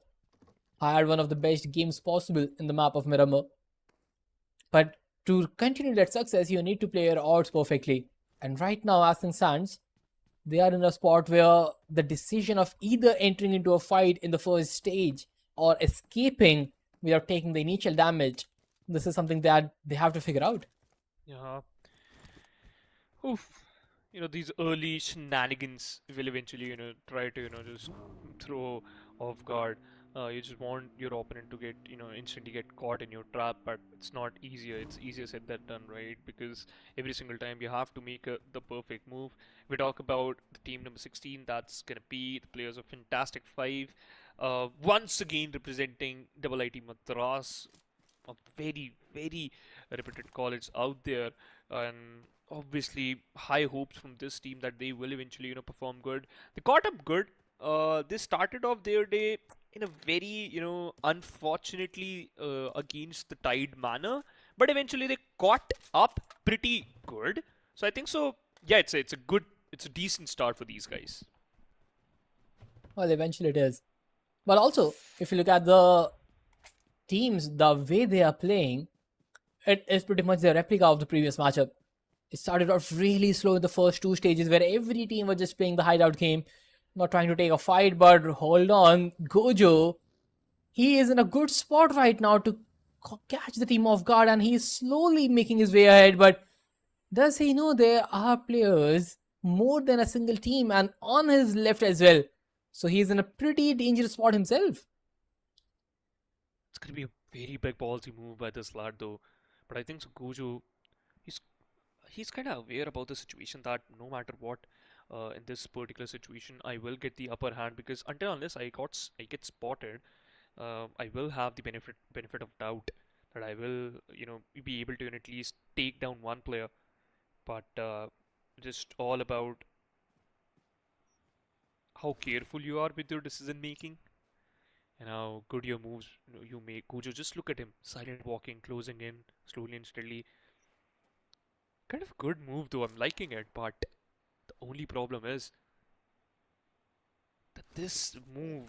had one of the best games possible in the map of Miramar. But to continue that success, you need to play your odds perfectly. And right now, as things stands, they are in a spot where the decision of either entering into a fight in the first stage or escaping without taking the initial damage, this is something that they have to figure out. Yeah. Oof. These early shenanigans will eventually, try to, just throw off guard. You just want your opponent to get, instantly get caught in your trap, but it's not easier. It's easier said than done, right? Because every single time you have to make the perfect move. We talk about the team number 16, that's going to be the players of Fantastic 5. Once again representing IIT Madras, a very, very reputed college out there, and obviously high hopes from this team that they will eventually, perform good. They caught up good. They started off their day in a very, unfortunately against the tide manner, but eventually they caught up pretty good. So I think so. Yeah, it's a decent start for these guys. Well, eventually it is. But also, if you look at the teams, the way they are playing, it is pretty much the replica of the previous matchup. It started off really slow in the first two stages where every team was just playing the hideout game, not trying to take a fight, but hold on, Gojo, he is in a good spot right now to catch the team off guard and he's slowly making his way ahead, but does he know there are players more than a single team and on his left as well? So he's in a pretty dangerous spot himself. It's going to be a very big ballsy move by this lad though. But I think so Gojo, he's kind of aware about the situation that no matter what, in this particular situation, I will get the upper hand, because until unless I get spotted, I will have the benefit of doubt that I will, be able to at least take down one player. But just all about how careful you are with your decision making and how good your moves you make. Gojo, just look at him, silent walking, closing in slowly and steadily. Kind of good move though, I'm liking it, but the only problem is that this move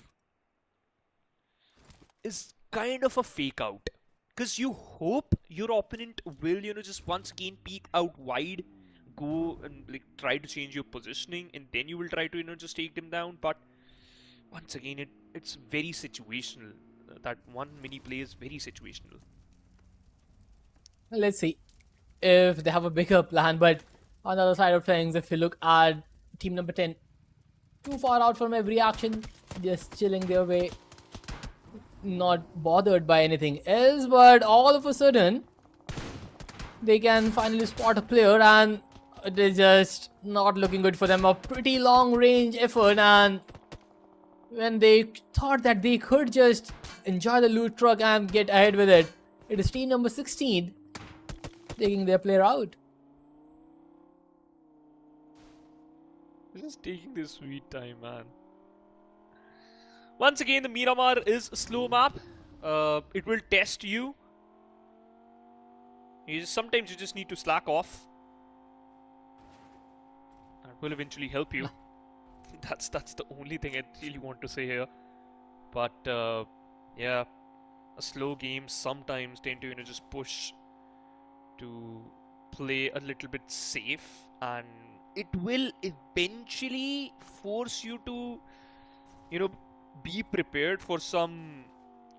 is kind of a fake out, because you hope your opponent will, just once again peek out wide, go and like try to change your positioning, and then you will try to, just take them down. But once again, it's very situational. That one mini play is very situational. Let's see if they have a bigger plan, but on the other side of things, if you look at team number 10, too far out from every action, just chilling their way, not bothered by anything else, but all of a sudden they can finally spot a player and it is just not looking good for them. A pretty long range effort, and when they thought that they could just enjoy the loot truck and get ahead with it, it is team number 16 taking their player out. Just taking this sweet time, man. Once again, the Miramar is a slow map. It will test you. Sometimes you just need to slack off. That will eventually help you. That's the only thing I really want to say here. But yeah, a slow game sometimes tend to just push to play a little bit safe, and it will eventually force you to be prepared for some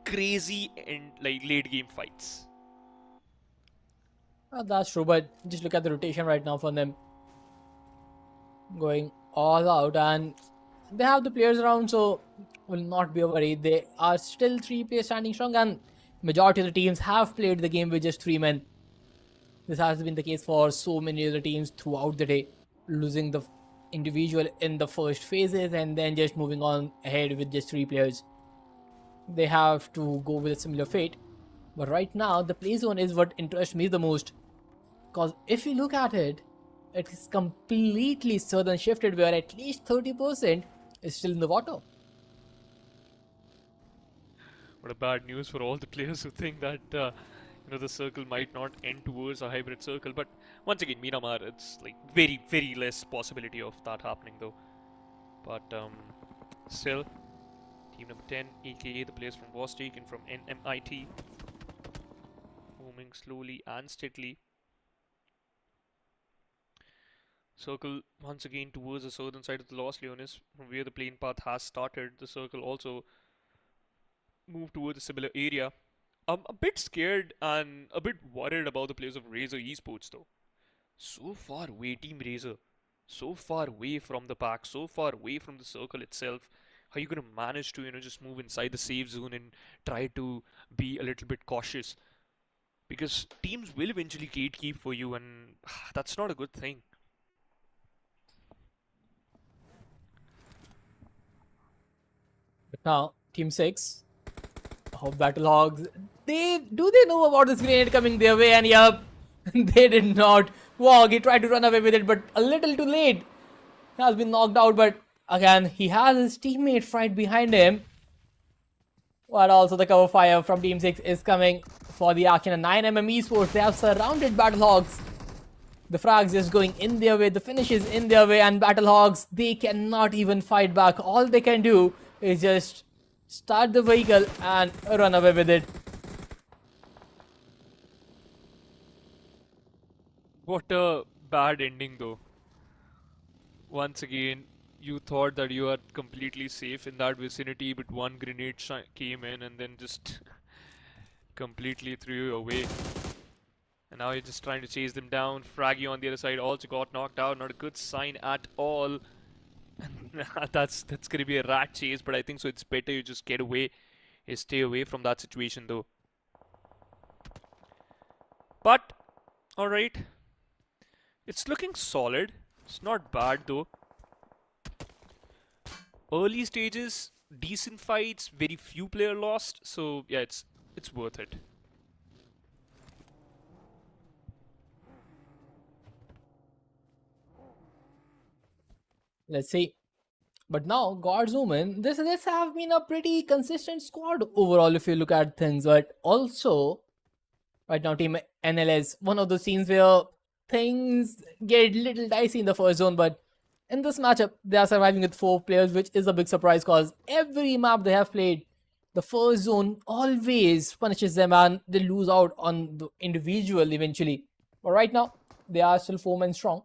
crazy and like late game fights. That's true, but just look at the rotation right now for them, going all out, and they have the players around, so will not be worried. They are still 3 players standing strong, and majority of the teams have played the game with just 3 men. This has been the case for so many other teams throughout the day, losing the individual in the first phases and then just moving on ahead with just 3 players. They have to go with a similar fate. But right now, the play zone is what interests me the most, because if you look at it, it is completely southern shifted, where at least 30% is still in the water. What a bad news for all the players who think that the circle might not end towards a hybrid circle. But once again, Miramar, it's like very, very less possibility of that happening though. But still, team number 10, aka the players from WasTaken from NMIT. moving slowly and steadily. Circle once again towards the southern side of the Los Leones, from where the plane path has started. The circle also moved towards a similar area. I'm a bit scared and a bit worried about the players of RaZr Esports though. So far away, Team RaZr. So far away from the pack, so far away from the circle itself. How are you going to manage to, just move inside the safe zone and try to be a little bit cautious? Because teams will eventually gatekeep for you, and that's not a good thing. But now, Team 6, Battle Hogs, they know about this grenade coming their way, and yup, they did not. Wog, he tried to run away with it, but a little too late. He has been knocked out, but again, he has his teammate right behind him. But also the cover fire from Team 6 is coming for the action. And 9mm Esports, they have surrounded Battlehogs. The frags just going in their way, the finishes in their way, and Battlehogs, they cannot even fight back. All they can do is just start the vehicle and run away with it. What a bad ending though. Once again, you thought that you are completely safe in that vicinity, but one grenade came in and then just completely threw you away. And now you're just trying to chase them down. Fraggy on the other side also got knocked out. Not a good sign at all. that's gonna be a rat chase, but I think so it's better you just get away. You stay away from that situation though. But alright. It's looking solid. It's not bad though. Early stages, decent fights, very few player lost, so yeah, it's worth it. Let's see. But now, God's Omen, this have been a pretty consistent squad overall if you look at things. But also, right now, Team NLS, one of those teams where things get a little dicey in the first zone. But in this matchup, they are surviving with 4 players, which is a big surprise because every map they have played, the first zone always punishes them and they lose out on the individual eventually. But right now, they are still 4 men strong.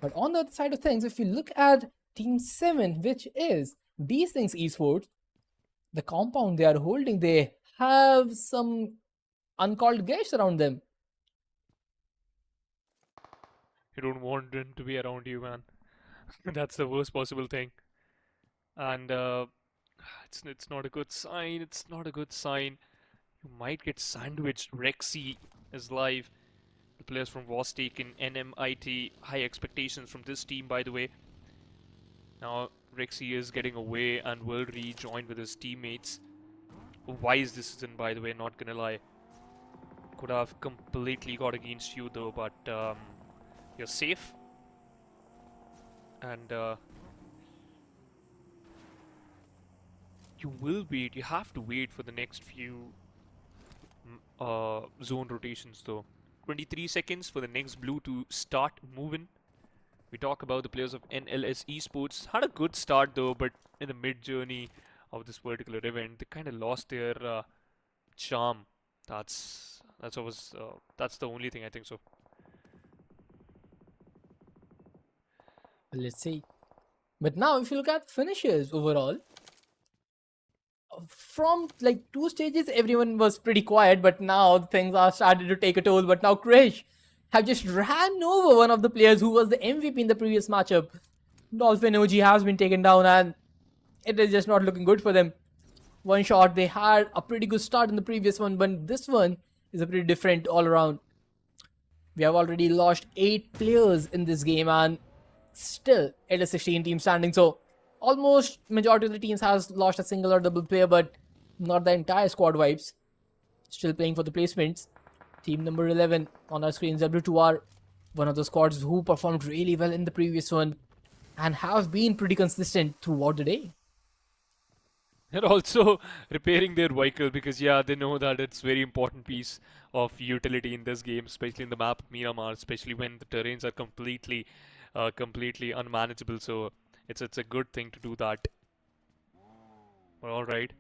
But on the other side of things, if you look at Team 7, which is Desynx Esports, the compound they are holding, they have some uncalled guests around them. You don't want them to be around you, man. That's the worst possible thing. And it's not a good sign. It's not a good sign. You might get sandwiched. Rexy is live. The players from WasTaken, NMIT, high expectations from this team, by the way. Now Rexy is getting away and will rejoin with his teammates. A wise decision, by the way, not gonna lie. Could have completely got against you though, but you're safe. And you have to wait for the next few zone rotations though. 23 seconds for the next blue to start moving. We talk about the players of NLS Esports. Had a good start though, but in the mid-journey of this particular event, they kind of lost their charm. That's the only thing I think so. Let's see. But now, if you look at finishes overall, from like 2 stages, everyone was pretty quiet, but now things are starting to take a toll. But now Krish have just ran over one of the players who was the MVP in the previous matchup. Dolphin OG has been taken down and it is just not looking good for them. OneShot, they had a pretty good start in the previous one, but this one is a pretty different all around. We have already lost 8 players in this game and still it is 16 teams standing. So almost majority of the teams has lost a single or double player, but not the entire squad vibes. Still playing for the placements. Team number 11 on our screens, W2R, one of the squads who performed really well in the previous one and have been pretty consistent throughout the day. And also repairing their vehicle because yeah, they know that it's very important piece of utility in this game, especially in the map Miramar, especially when the terrains are completely unmanageable. So it's a good thing to do that. Well, all right.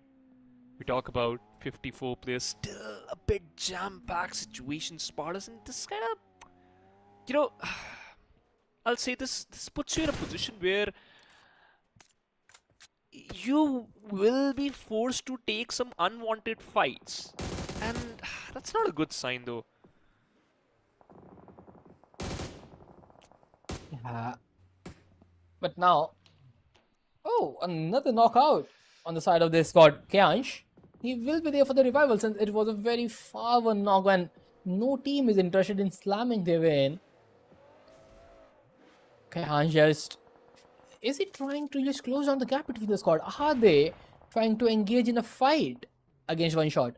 We talk about 54 players, still a bit jam-packed situation. Spartans, and this kind of, you know, I'll say this puts you in a position where you will be forced to take some unwanted fights, and that's not a good sign though. Yeah. But now, oh, another knockout on the side of this squad. Kyansh, he will be there for the revival since it was a very far one knock and no team is interested in slamming their way in. Kyansh just... Is he trying to just close down the gap between the squad? Are they trying to engage in a fight against OneShot?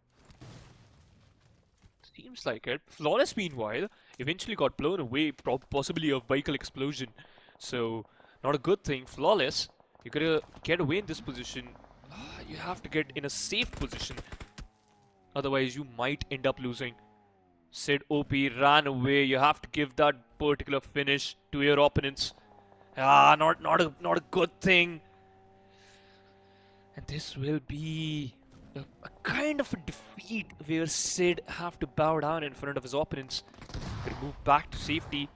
Seems like it. Flawless, meanwhile, eventually got blown away, possibly a vehicle explosion. So, not a good thing. Flawless, you gotta get away in this position. You have to get in a safe position. Otherwise, you might end up losing. Sid OP ran away. You have to give that particular finish to your opponents. Not a good thing. And this will be a kind of a defeat where Sid have to bow down in front of his opponents. They move back to safety.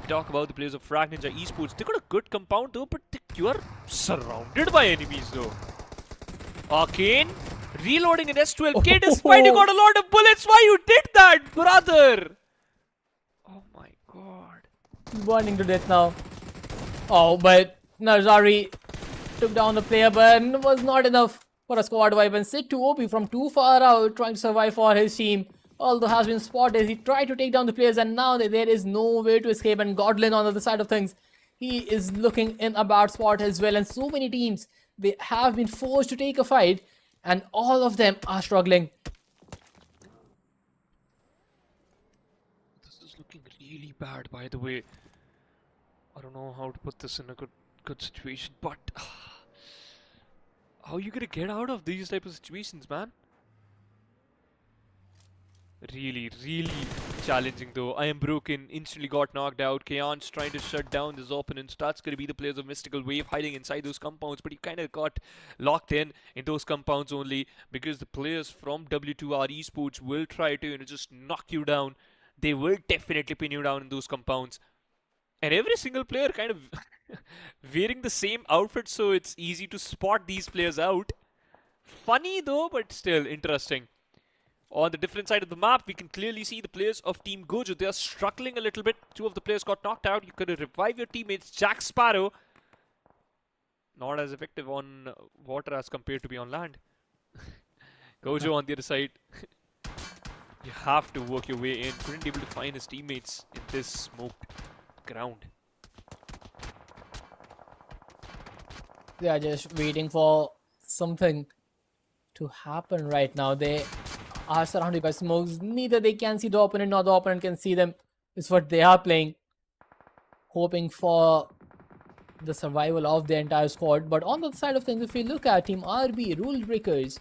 Talk about the players of FRAG Esports. They got a good compound though, but you are surrounded by enemies though. Arcane reloading an S12K despite you got a lot of bullets. Why you did that, brother? Oh my god. Burning to death now. Oh, but Nazari took down the player, but it was not enough for a squad wipe. And Sid too OP from too far out, trying to survive for his team. Although has been spotted, he tried to take down the players, and now there is no way to escape. And Godlin on the other side of things, he is looking in a bad spot as well. And so many teams, they have been forced to take a fight, and all of them are struggling. This is looking really bad, by the way. I don't know how to put this in a good situation, but how are you gonna get out of these type of situations, man? Really challenging though. I am broken, instantly got knocked out. Kyan's trying to shut down his opponents. That's going to be the players of Mystical Wave hiding inside those compounds, but he kind of got locked in those compounds only because the players from W2R Esports will try to just knock you down. They will definitely pin you down in those compounds. And every single player kind of wearing the same outfit, so it's easy to spot these players out. Funny though, but still interesting. On the different side of the map, we can clearly see the players of Team Gojo. They are struggling a little bit. Two of the players got knocked out. You could revive your teammates. Jack Sparrow, not as effective on water as compared to be on land. Gojo on the other side. You have to work your way in. Couldn't be able to find his teammates in this smoked ground. They are just waiting for something to happen right now. They are surrounded by smokes. Neither they can see the opponent nor the opponent can see them. It's what they are playing, hoping for the survival of the entire squad. But on the other side of things, if we look at Team RB, Rulzbreakers,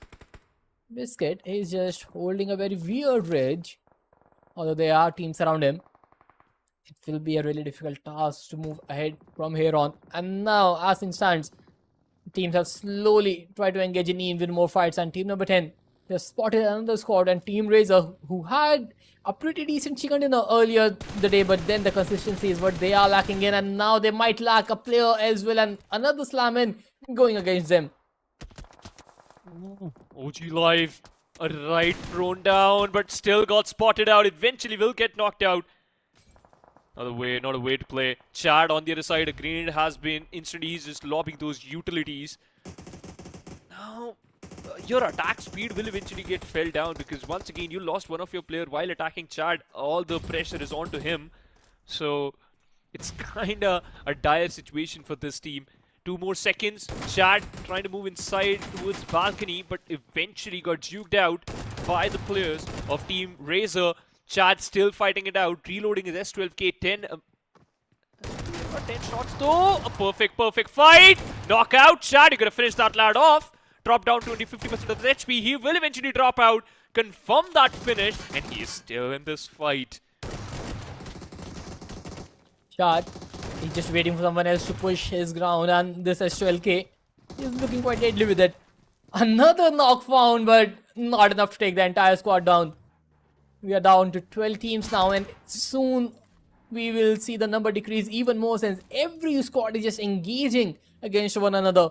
Biscuit is just holding a very weird ridge. Although there are teams around him, it will be a really difficult task to move ahead from here on. And now, as it stands, teams have slowly tried to engage in even more fights. And team number 10, they spotted another squad, and Team RaZr, who had a pretty decent chicken dinner earlier the day, but then the consistency is what they are lacking in, and now they might lack a player as well, and another slam in going against them. OG Live, a right thrown down, but still got spotted out. Eventually will get knocked out. Not a way to play. Chad on the other side, a grenade has been instantly. He's just lobbing those utilities. Now, your attack speed will eventually get fell down because once again you lost one of your player while attacking Chad. All the pressure is onto him. So it's kinda a dire situation for this team. 2 more seconds. Chad trying to move inside towards balcony, but eventually got juked out by the players of Team RaZr. Chad still fighting it out, reloading his S12K 10. 10 shots though. A perfect fight. Knockout. Chad, you gotta finish that lad off. Drop down to only 50% of his HP. He will eventually drop out. Confirm that finish, and he is still in this fight. Chad, he's just waiting for someone else to push his ground, and this S12K is looking quite deadly with it. Another knock found, but not enough to take the entire squad down. We are down to 12 teams now, and soon we will see the number decrease even more since every squad is just engaging against one another.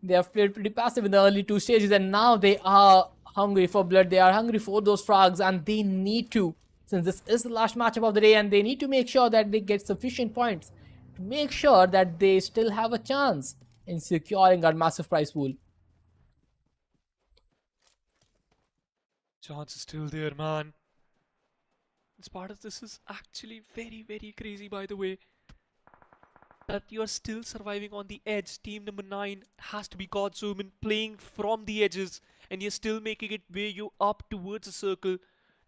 They have played pretty passive in the early 2 stages, and now they are hungry for blood. They are hungry for those frags, and they need to, since this is the last matchup of the day, and they need to make sure that they get sufficient points to make sure that they still have a chance in securing our massive prize pool. Chance is still there, man. This part of this is actually very, very crazy, by the way. That you are still surviving on the edge. Team number 9 has to be Gojo playing from the edges, and you're still making it way you up towards the circle.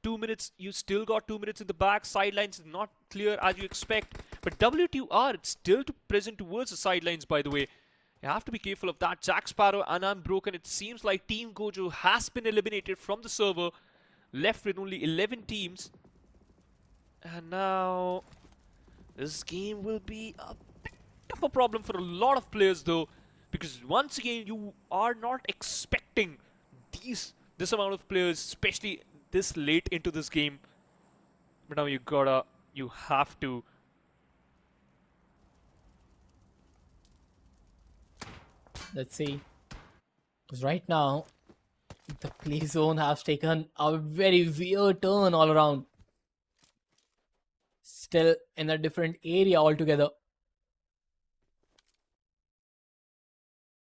2 minutes, you still got 2 minutes in the back. Sidelines is not clear as you expect, but W2R it's still present towards the sidelines, by the way. You have to be careful of that. Jack Sparrow and Unbroken. It seems like Team Gojo has been eliminated from the server. Left with only 11 teams. And now this game will be a bit of a problem for a lot of players though. Because once again, you are not expecting this amount of players, especially this late into this game. But now you have to. Let's see. Because right now, the play zone has taken a very weird turn all around. Still in a different area altogether.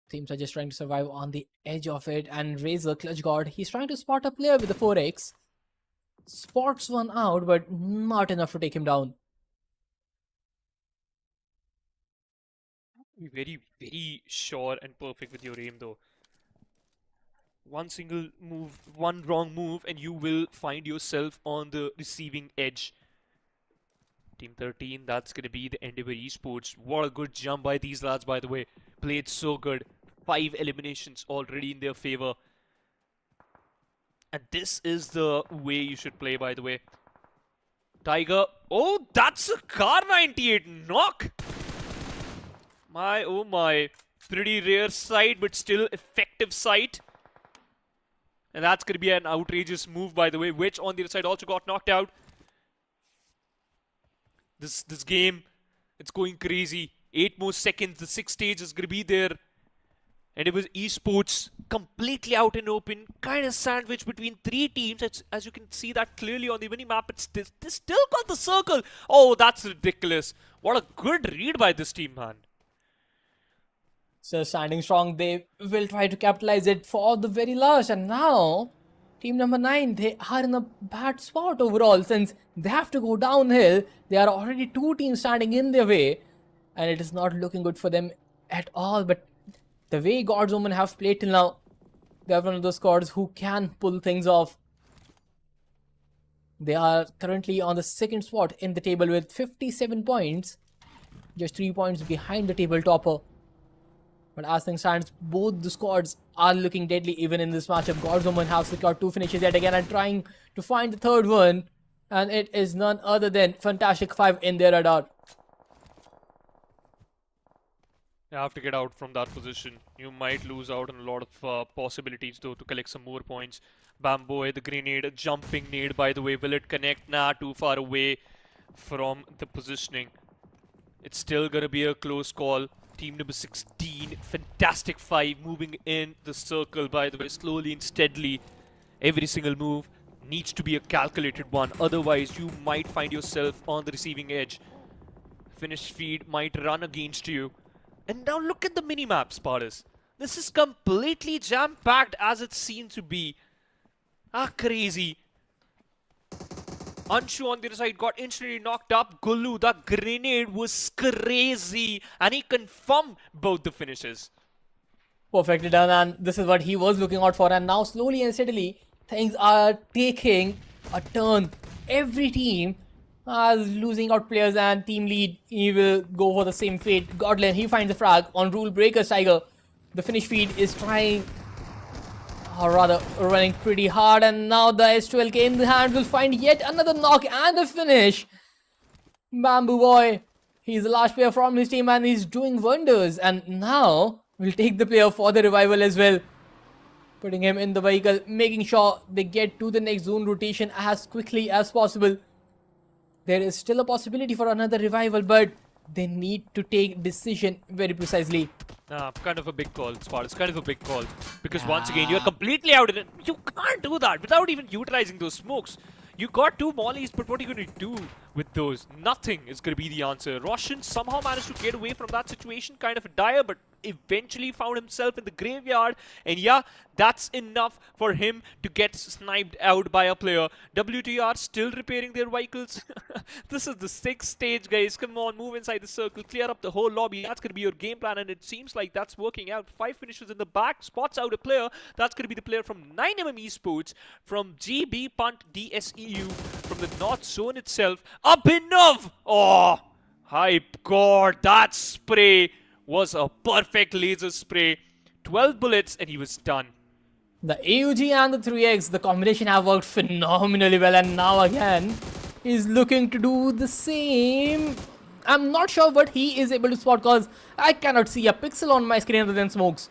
Teams are just trying to survive on the edge of it, and RaZr, Clutch Guard, he's trying to spot a player with the 4x. Spots one out, but not enough to take him down. Be very, very sure and perfect with your aim though. One single move, one wrong move, and you will find yourself on the receiving edge. Team 13, that's going to be the Endeavour Esports. What a good jump by these lads, by the way. Played so good. 5 eliminations already in their favor. And this is the way you should play, by the way. Tiger. Oh, that's a Car 98 knock. My, oh my. Pretty rare sight, but still effective sight. And that's going to be an outrageous move, by the way. Which on the other side also got knocked out. This game, it's going crazy. 8 more seconds. The 6th stage is going to be there. And it was Esports completely out and open. Kind of sandwiched between 3 teams. As you can see that clearly on the mini map. They still got the circle. Oh, that's ridiculous. What a good read by this team, man. So standing strong, they will try to capitalize it for the very last. And now, team number 9, they are in a bad spot overall since they have to go downhill. There are already 2 teams standing in their way. And it is not looking good for them at all. But the way God's Omen have played till now, they are one of those squads who can pull things off. They are currently on the 2nd spot in the table with 57 points. Just 3 points behind the table topper. But as things stands, both the squads are looking deadly even in this matchup. God's Omen have secured 2 finishes yet again and trying to find the 3rd one. And it is none other than Fantastic 5 in their radar. You have to get out from that position. You might lose out on a lot of possibilities though to collect some more points. Bamboy, the grenade, jumping nade by the way. Will it connect? Nah, too far away from the positioning. It's still gonna be a close call. Team number 16, Fantastic 5 moving in the circle by the way, slowly and steadily. Every single move needs to be a calculated one. Otherwise, you might find yourself on the receiving edge. Finish feed might run against you. And now look at the mini-map, Spartans. This is completely jam-packed as it seems to be. Crazy. Anshu on the other side got instantly knocked up. Gulu, that grenade was crazy. And he confirmed both the finishes. Perfectly done, and this is what he was looking out for. And now slowly and steadily, things are taking a turn. Every team is losing out players, and team lead, he will go for the same fate. Godlin, he finds the frag on Rulzbreakers Tiger. The finish feed is trying, or rather running pretty hard, and now the S12K in the hand will find yet another knock and the finish. Bamboo Boy, he's the last player from his team and he's doing wonders, and now we'll take the player for the revival as well. Putting him in the vehicle, making sure they get to the next zone rotation as quickly as possible. There is still a possibility for another revival, but they need to take decision very precisely. Kind of a big call, Spart. It's kind of a big call. Because once again, you're completely out of it. You can't do that without even utilizing those smokes. You got 2 mollies, but what are you going to do with those? Nothing is going to be the answer. Roshan somehow managed to get away from that situation, kind of a dire, but eventually found himself in the graveyard. And yeah, that's enough for him to get sniped out by a player. W2R still repairing their vehicles. This is the 6th stage, guys. Come on, move inside the circle, clear up the whole lobby. That's going to be your game plan, and it seems like that's working out. 5 finishes in the back, spots out a player. That's going to be the player from 9mm Esports, from GB Punt DSEU, from the North Zone itself. Abhinav! Oh, hype. God, that spray was a perfect laser spray. 12 bullets and he was done. The AUG and the 3X, the combination have worked phenomenally well, and now again he's looking to do the same. I'm not sure what he is able to spot because I cannot see a pixel on my screen other than smokes.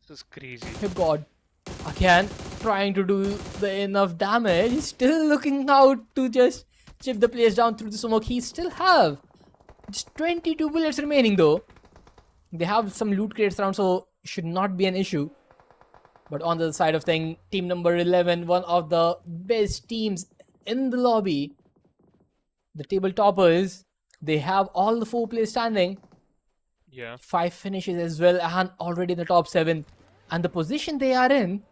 This is crazy. Oh god. Again, trying to do the enough damage. He's still looking out to just chip the players down through the smoke. He still have just 22 bullets remaining though. They have some loot crates around, so should not be an issue. But on the other side of thing, team number 11, one of the best teams in the lobby, the table toppers, they have all the 4 players standing. Yeah. 5 finishes as well, and already in the top 7. And the position they are in,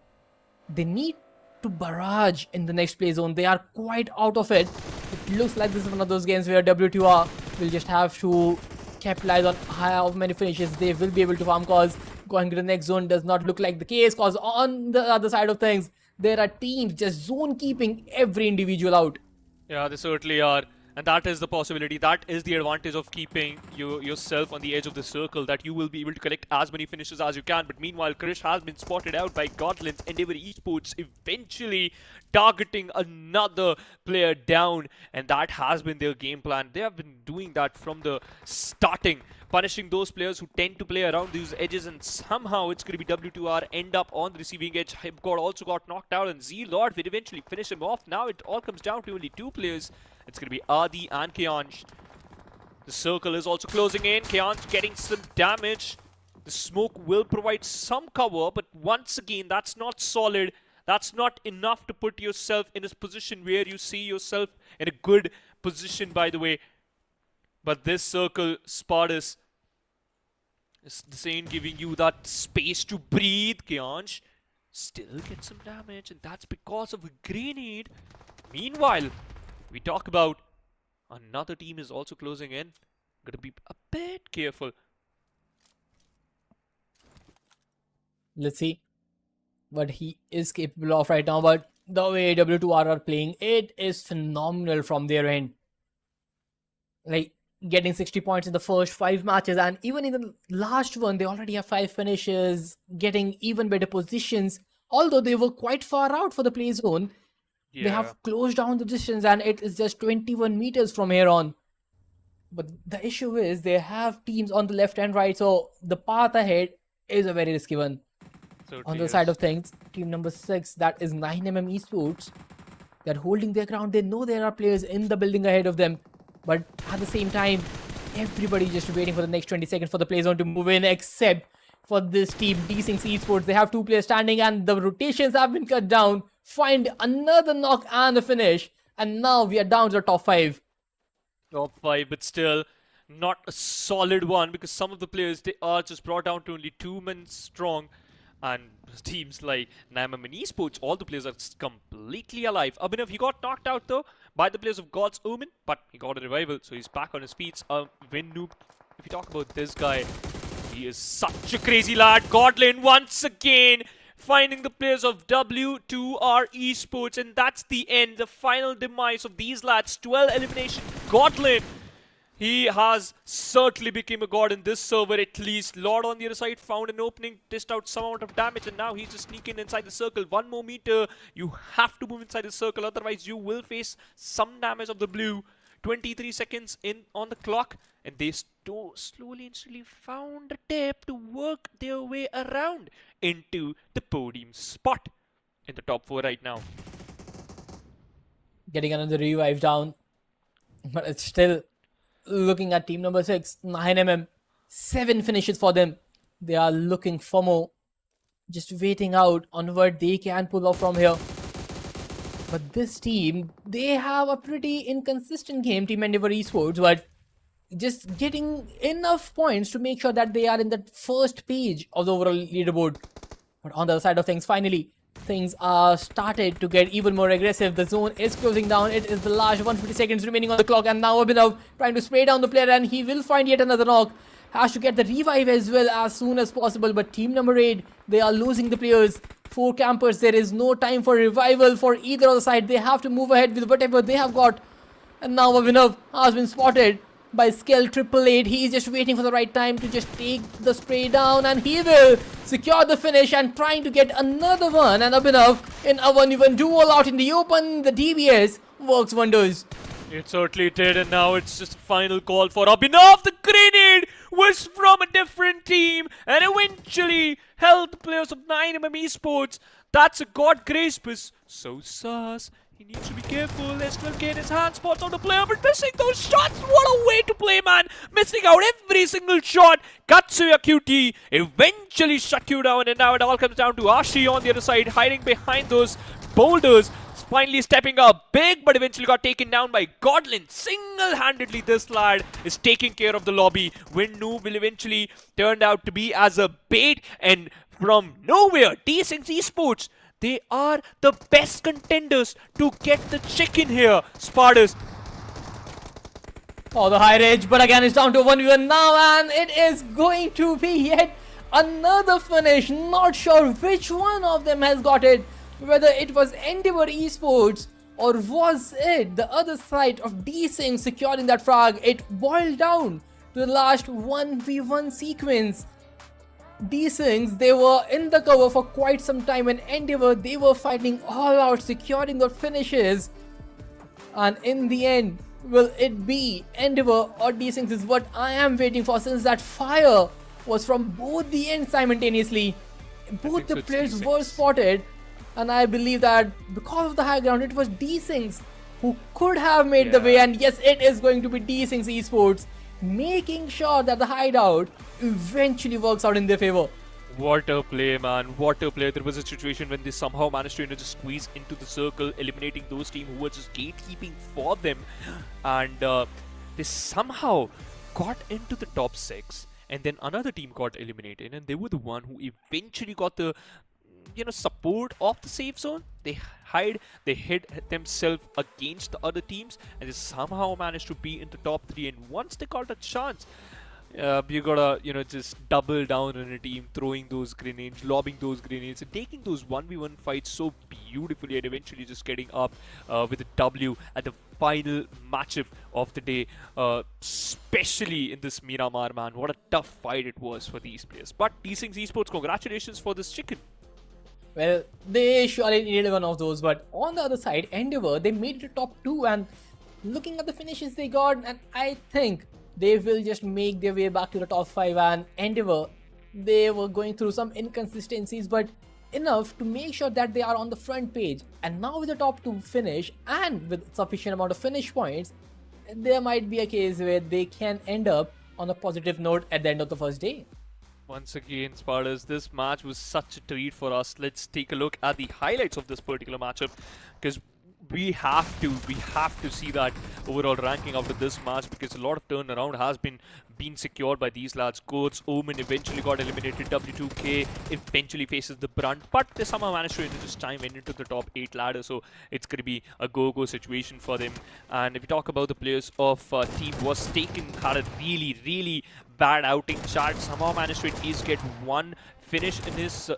they need to barrage in the next play zone. They are quite out of it. It looks like this is one of those games where W2R will just have to capitalize on how many finishes they will be able to farm, cause going to the next zone does not look like the case, cause on the other side of things, there are teams just zone keeping every individual out. Yeah, they certainly are. And that is the possibility. That is the advantage of keeping yourself on the edge of the circle, that you will be able to collect as many finishes as you can. But meanwhile, Krish has been spotted out by Godlin's Endeavour Esports, eventually targeting another player down. And that has been their game plan. They have been doing that from the starting, punishing those players who tend to play around these edges, and somehow it's going to be W2R end up on the receiving edge. Hipgod also got knocked out, and Z-Lord will eventually finish him off. Now it all comes down to only 2 players. It's going to be Adi and Keansh. The circle is also closing in. Keansh getting some damage. The smoke will provide some cover, but once again, that's not solid. That's not enough to put yourself in a position where you see yourself in a good position, by the way. But this circle, Spartus, is the same, giving you that space to breathe. Keansh still gets some damage, and that's because of a grenade. Meanwhile, we talk about another team is also closing in. Gotta be a bit careful. Let's see what he is capable of right now, but the way W2R are playing, it is phenomenal from their end. Like, getting 60 points in the first 5 matches, and even in the last one, they already have 5 finishes, getting even better positions. Although they were quite far out for the play zone, they have closed down the distance, and it is just 21 meters from here on. But the issue is they have teams on the left and right, so the path ahead is a very risky one. On the side of things, team number 6, that is 9mm Esports, they're holding their ground. They know there are players in the building ahead of them, but at the same time, everybody just waiting for the next 20 seconds for the play zone to move in, except for this team, Desynx Esports. They have 2 players standing, and the rotations have been cut down. Find another knock and a finish, and now we are down to the top 5. Top 5, but still not a solid one, because some of the players, they are just brought down to only 2 men strong. And teams like 9mm Esports, all the players are completely alive. Abhinav, he got knocked out though by the players of God's Omen, but he got a revival, so he's back on his feet. Win noob. If you talk about this guy, he is such a crazy lad. Godlin once again finding the players of W2R Esports, and that's the end, the final demise of these lads. 12 elimination. Godlin, he has certainly become a god in this server, at least. Lord on the other side found an opening, dished out some amount of damage, and now he's just sneaking inside the circle. 1 more meter, you have to move inside the circle, otherwise you will face some damage of the blue. 23 seconds in on the clock, and they slowly and slowly found a tip to work their way around into the podium spot in the top 4 right now. Getting another revive down, but it's still looking at team number 6, 9mm, 7 finishes for them. They are looking for more, just waiting out on what they can pull off from here. But this team, they have a pretty inconsistent game, Team Endeavour Esports, but just getting enough points to make sure that they are in the first page of the overall leaderboard. But on the other side of things, finally, things are started to get even more aggressive. The zone is closing down. It is the last 150 seconds remaining on the clock, and now Abhinav trying to spray down the player, and he will find yet another knock. Has to get the revive as well as soon as possible, but team number 8, they are losing the players. 4 campers, there is no time for revival for either of the side. They have to move ahead with whatever they have got. And now Abhinav has been spotted by Skill 888. He is just waiting for the right time to just take the spray down, and he will secure the finish and trying to get another one. And Abhinav in a 1v1 duel out in the open, the DBS works wonders. It certainly did, and now it's just a final call for Abhinav. The grenade was from a different team and eventually helped the players of 9mm Esports. That's a god grace, but so sus. He needs to be careful. Let's not get his hand spots on the player, but missing those shots. What a way to play, man. Missing out every single shot. Katsuya QT eventually shut you down, and now it all comes down to Ashi on the other side, hiding behind those boulders. Finally stepping up big, but eventually got taken down by Godlin. Single-handedly, this lad is taking care of the lobby. Winnu will eventually turn out to be as a bait, and from nowhere, Desynx Esports, they are the best contenders to get the chicken here, Spartans. Oh, the high range, but again it's down to 1v1 now, and it is going to be yet another finish. Not sure which one of them has got it, whether it was Endeavour Esports or was it the other side of Desynx securing that frag. It boiled down to the last 1v1 sequence. Desynx, they were in the cover for quite some time, and Endeavour, they were fighting all out, securing their finishes. And in the end, will it be Endeavour or Desynx is what I am waiting for, since that fire was from both the ends simultaneously. Both the players were spotted, and I believe that because of the high ground, it was Desynx who could have made the way. And yes, it is going to be Desynx Esports making sure that the hideout eventually works out in their favor. What a play, man. What a play. There was a situation when they somehow managed to just squeeze into the circle, eliminating those teams who were just gatekeeping for them. And they somehow got into the top 6. And then another team got eliminated. And they were the one who eventually got the support of the safe zone. They hid themselves against the other teams, and they somehow managed to be in the top 3. And once they got a chance, you gotta just double down on a team, throwing those grenades, lobbing those grenades, and taking those 1v1 fights so beautifully, and eventually just getting up with a W at the final matchup of the day, especially in this Miramar, man. What a tough fight it was for these players. But Desynx Esports, congratulations for this chicken. Well, they surely needed one of those, but on the other side, Endeavour, they made it to top 2, and looking at the finishes they got, and I think they will just make their way back to the top 5. And Endeavour, they were going through some inconsistencies, but enough to make sure that they are on the front page. And now with the top 2 finish, and with sufficient amount of finish points, there might be a case where they can end up on a positive note at the end of the first day. Once again, Spartans, this match was such a treat for us. Let's take a look at the highlights of this particular matchup, because we have to see that overall ranking after this match, because a lot of turnaround has been secured by these lads. Codes, Omen eventually got eliminated. W2K eventually faces the brunt, but they somehow managed to just chime into the top 8 ladder, so it's going to be a go-go situation for them. And if you talk about the players of team WasTaken, had a really bad outing. Chad somehow managed to at least get one finish in his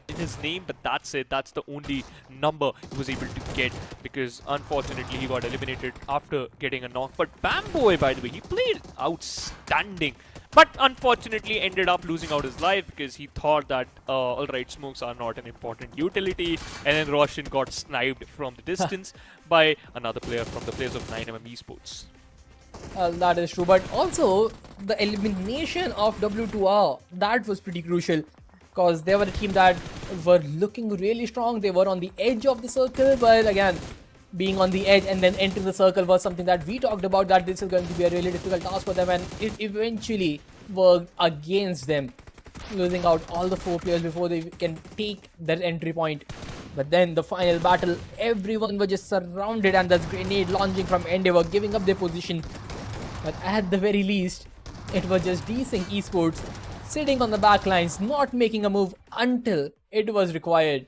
name, but that's it. That's the only number he was able to get, because unfortunately he got eliminated after getting a knock. But Bamboy, by the way, he played outstanding, but unfortunately ended up losing out his life, because he thought that alright, smokes are not an important utility, and then Roshan got sniped from the distance by another player from the players of 9mm Esports. That is true, but also the elimination of W2R, that was pretty crucial because they were a team that were looking really strong. They were on the edge of the circle, but again, being on the edge and then entering the circle was something that we talked about, that this is going to be a really difficult task for them, and it eventually worked against them, losing out all the 4 players before they can take that entry point. But then the final battle, everyone was just surrounded, and there's grenade launching from Endeavour, giving up their position. But at the very least, it was just Desynx Esports sitting on the back lines, not making a move until it was required.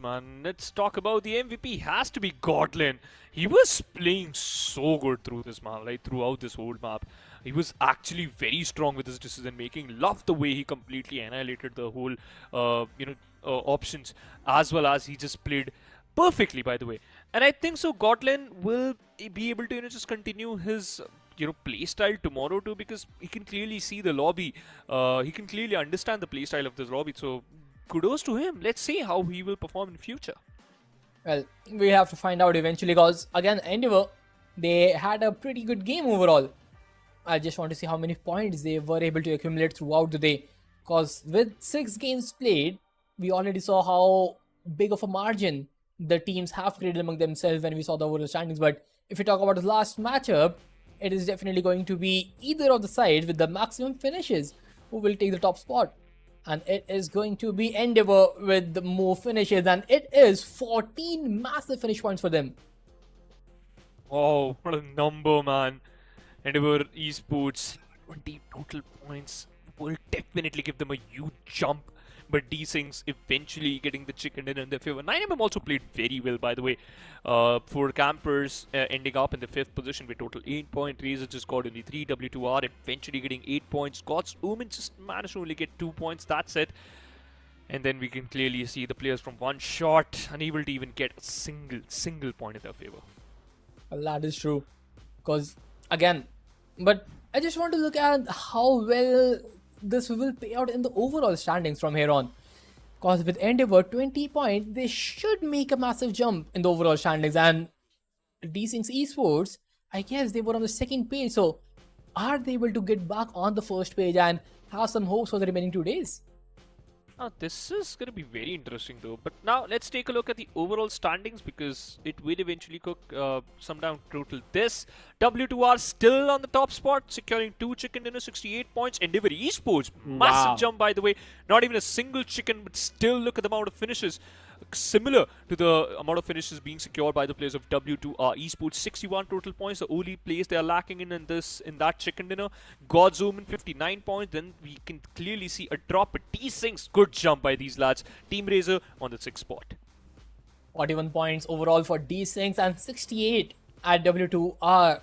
Man, let's talk about the MVP. Has to be Godlin. He was playing so good through this map, like throughout this whole map. He was actually very strong with his decision making. Loved the way he completely annihilated the whole, options, as well as he just played perfectly, by the way. And I think so Godlin will be able to just continue his play style tomorrow too, because he can clearly see the lobby. He can clearly understand the play style of this lobby. So kudos to him. Let's see how he will perform in future. Well, we have to find out eventually, because again, Endeavour, they had a pretty good game overall. I just want to see how many points they were able to accumulate throughout the day, because with 6 games played, we already saw how big of a margin the teams have created among themselves when we saw the overall standings. But if we talk about the last matchup, it is definitely going to be either of the sides with the maximum finishes who will take the top spot. And it is going to be Endeavour with the more finishes, and it is 14 massive finish points for them. Oh, what a number, man. Endeavour Esports, 20 total points will definitely give them a huge jump. But Desynx eventually getting the chicken dinner in their favor. 9mm also played very well, by the way. For campers ending up in the 5th position with total 8 points. RaZr just got only 3. W2R eventually getting 8 points. Omen just managed to only get 2 points. That's it. And then we can clearly see the players from OneShot unable to even get a single point in their favor. Well, that is true. Because again, but I just want to look at how well this will play out in the overall standings from here on. Because with Endeavour 20 points, they should make a massive jump in the overall standings. And Desynx Esports, I guess they were on the 2nd page. So are they able to get back on the 1st page and have some hopes for the remaining 2 days? Now, this is going to be very interesting though. But now let's take a look at the overall standings, because it will eventually cook some down total. This W2R still on the top spot, securing 2 chicken dinner, 68 points. Endeavour Esports, massive jump, by the way. Not even a single chicken, but still look at the amount of finishes. Similar to the amount of finishes being secured by the players of W2R Esports. 61 total points, the only place they are lacking in that chicken dinner. Gojo 59 points. Then we can clearly see a drop at Desynx. Good jump by these lads. Team RaZr on the 6th spot. 41 points overall for Desynx and 68 at W2R.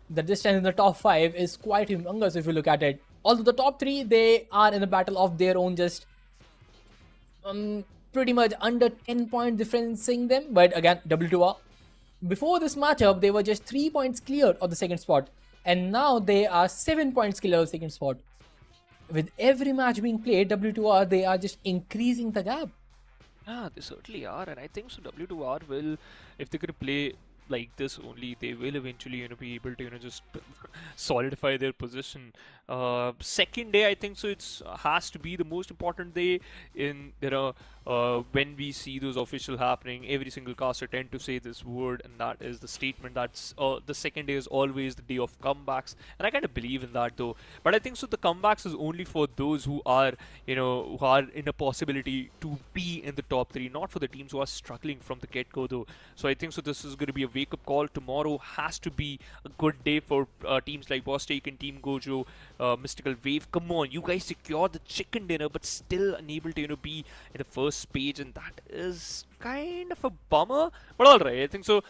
The distance in the top 5 is quite humongous if you look at it. Although the top 3, they are in a battle of their own, just pretty much under 10 points differencing them. But again, W2R, before this matchup, they were just 3 points clear of the 2nd spot, and now they are 7 points clear of the 2nd spot. With every match being played, W2R, they are just increasing the gap. Yeah, they certainly are, and I think so W2R will, if they could play like this only, they will eventually be able to just solidify their position. 2nd day, I think so, it's has to be the most important day in when we see those official happening. Every single caster tend to say this word, and that is the statement that's the 2nd day is always the day of comebacks, and I kind of believe in that though. But I think so the comebacks is only for those who are who are in a possibility to be in the top 3, not for the teams who are struggling from the get-go though. So I think so this is going to be a wake-up call. Tomorrow has to be a good day for teams like WasTaken, Team Gojo, Mystical Wave. Come on, you guys secured the chicken dinner, but still unable to be in the 1st page, and that is kind of a bummer. But alright, I think so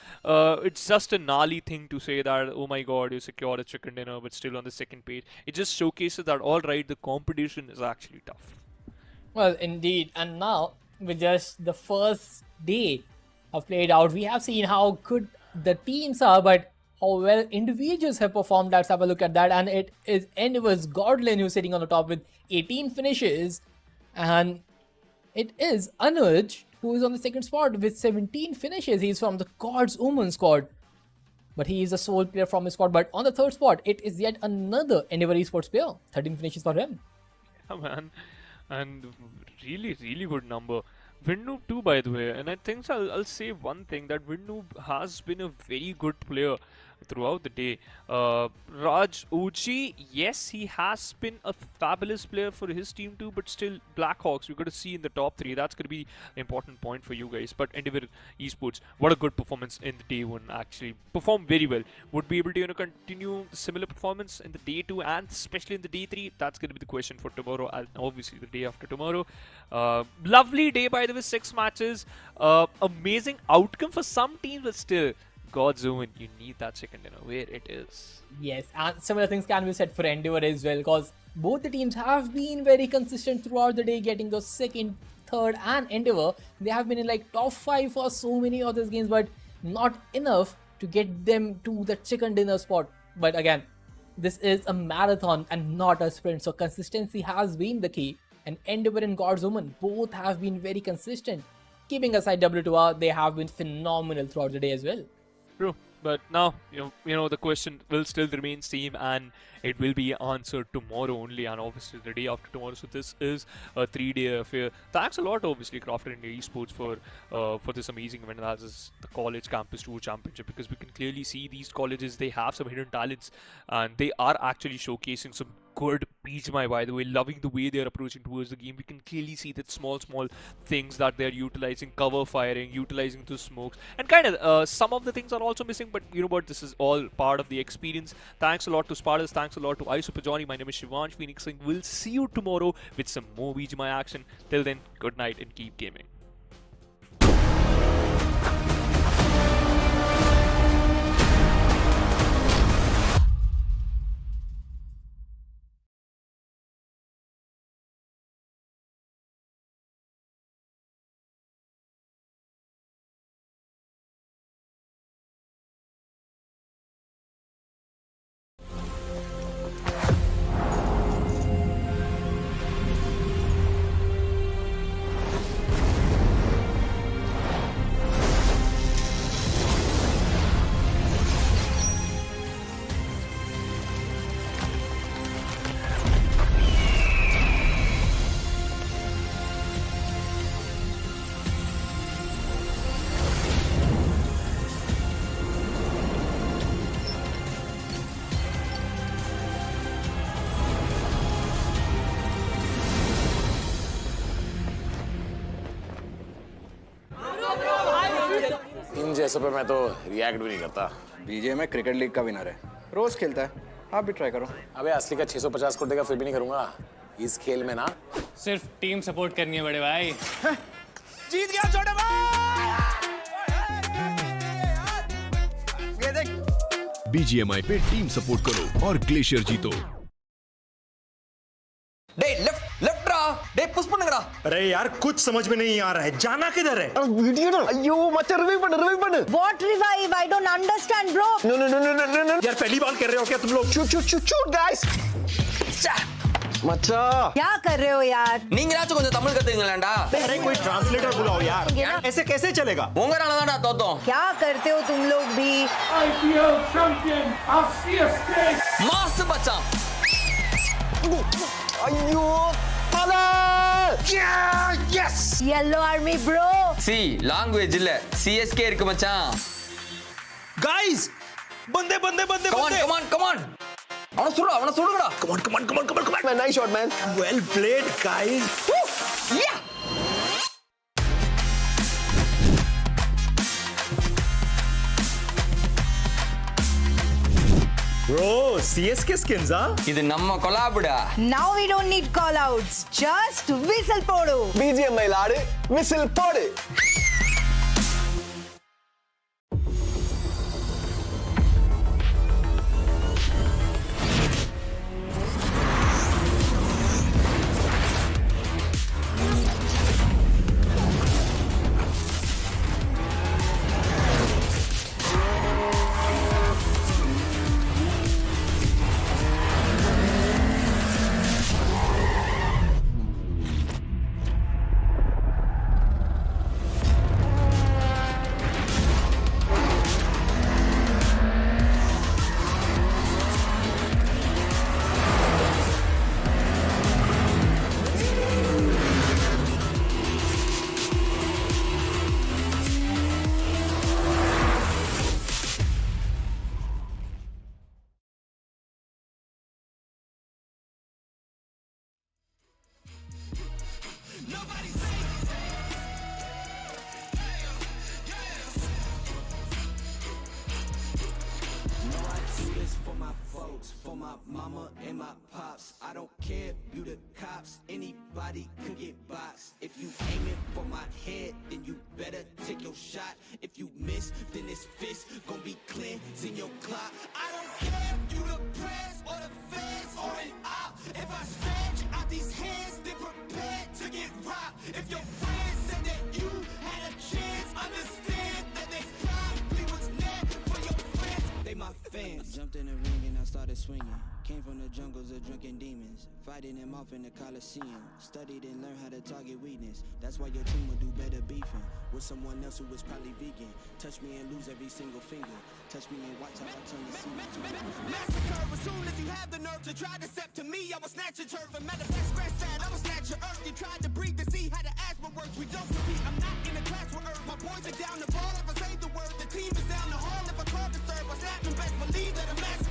it's just a gnarly thing to say that, oh my god, you secured a chicken dinner but still on the 2nd page. It just showcases that alright, the competition is actually tough. Well, indeed. And now with just the 1st day have played out, we have seen how good the teams are, but how well individuals have performed. Let's have a look at that. And it is Endeavour's Godlin who's sitting on the top with 18 finishes, and it is Anuj who is on the 2nd spot with 17 finishes. He's from the God's Omen squad. but he is the sole player from his squad. But on the third spot, it is yet another Endeavour Esports player. 13 finishes for him. Yeah, man. And really, really good number. Windnoob too, by the way. And I think I'll say one thing, that Windnoob has been a very good player throughout the day. Raj Uchi, yes, he has been a fabulous player for his team too, but still Blackhawks, we're going to see in the top 3. That's going to be an important point for you guys. But Endeavour Esports, what a good performance in the day 1, actually. Performed very well. Would be able to continue the similar performance in the day 2 and especially in the day 3? That's going to be the question for tomorrow and obviously the day after tomorrow. Lovely day, by the way, 6 matches. Amazing outcome for some teams, but still, God's Omen, you need that second dinner where it is. Yes, and similar things can be said for Endeavour as well, because both the teams have been very consistent throughout the day, getting those second, third, and Endeavour. They have been in like top 5 for so many of these games, but not enough to get them to the chicken dinner spot. But again, this is a marathon and not a sprint, so consistency has been the key. And Endeavour and God's Omen both have been very consistent. Keeping aside W2R, they have been phenomenal throughout the day as well. True, but now you know the question will still remain same, and it will be answered tomorrow only, and obviously the day after tomorrow. So this is a 3-day affair. Thanks a lot, obviously, Krafton and Esports for this amazing event, that is the College Campus Tour Championship, because we can clearly see these colleges, they have some hidden talents, and they are actually showcasing some good BGMI, by the way. Loving the way they're approaching towards the game. We can clearly see that small things that they're utilizing, cover firing, utilizing the smokes, and kind of some of the things are also missing, but you know what, this is all part of the experience. Thanks a lot to Spartans, thanks a lot to iSuper Johnny. My name is Shivansh Phoenix Singh. We'll see you tomorrow with some more BGMI action. Till then, good night and keep gaming. इन जैसों पे मैं तो react भी नहीं करता। BGMI cricket league का winner है, रोज खेलता है, आप भी ट्राई करो। अबे असली का 650 करोड़ देगा फिर भी नहीं करूंगा। इस खेल में ना सिर्फ टीम सपोर्ट करनी है बड़े भाई। जीत गया छोटे भाई। ये देख। BGMI पे टीम सपोर्ट करो और ग्लेशियर जीतो। लेफ्ट डे पुश பண்ணுங்கடா। अरे यार कुछ समझ में नहीं आ रहा है, जाना किधर है? वीडियो ना अयो मचा रिवाइव बन। What revive? I don't understand, bro. No. यार पहली बार कर रहे हो क्या तुम लोग? shoot guys. मचा क्या कर रहे हो यार? நீங்களாச்சும் கொஞ்சம் தமிழ் கத்துங்களேன்டா। अरे कोई ट्रांसलेटर बुलाओ यार। ऐसे कैसे चलेगा? உங்கறானடா தோத்தோம்। क्या करते हो तुम लोग भी? IPL champion of CSK. मास बचा। अयो पाला। Yes. Yellow Army, bro. सी language இல்ல CSK இருக்கு மச்சான்। Guys, बंदे। Come on. அவன சுடுங்கடா। Come on. Nice shot, man. Well played, guys. Yeah. Bro, CSK skins, huh? இது நம்ம கொலாபுடா. Now we don't need call outs. Just whistle podu. BGMI ஆடு, whistle போடு. mama and my pops. I don't care if you the cops, anybody could get boxed. If you aiming for my head, then you better take your shot. If you miss, then this fist gon' be cleansing your clock. I don't care if you the press or the feds or an op. If I stretch out these hands, then prepare to get robbed. If your friends said that you had a chance, understand that they probably was there for your friends. They my fans. Jumped in the ring and I started swinging. Came from the jungles of drunken demons, fighting them off in the Coliseum. Studied and learned how to target weakness. That's why your team will do better beefing with someone else who was probably vegan. Touch me and lose every single finger. Touch me and watch how I turn the scene into Massacre, as soon as you have the nerve to try to step to me, I will snatch your turf and manifest scratch that. I will snatch your earth. You tried to breathe to see how the asthma works. We don't compete. I'm not in a class with earth. My boys are down the ball if I say the word. The team is down the hall if I call the serve. I snap and best believe that a massacre.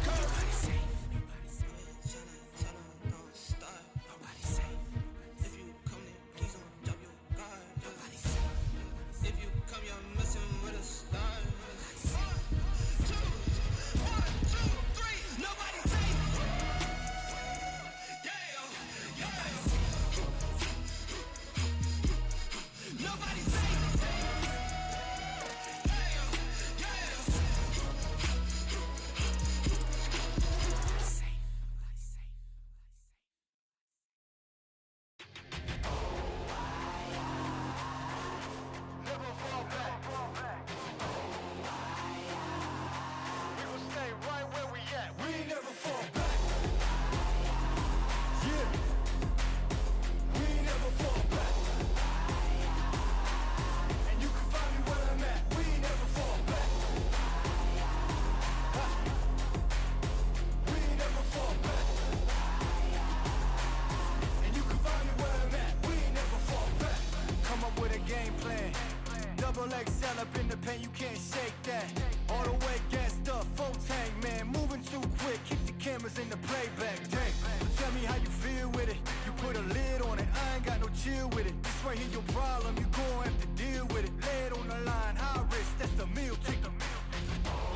XL up in the pen, you can't shake that. All the way gassed up, full tank, man. Moving too quick, keep the cameras in the playback. Dang, so tell me how you feel with it. You put a lid on it, I ain't got no chill with it. This right here your problem, you gon' have to deal with it. Lay it on the line, high risk, that's the meal ticket.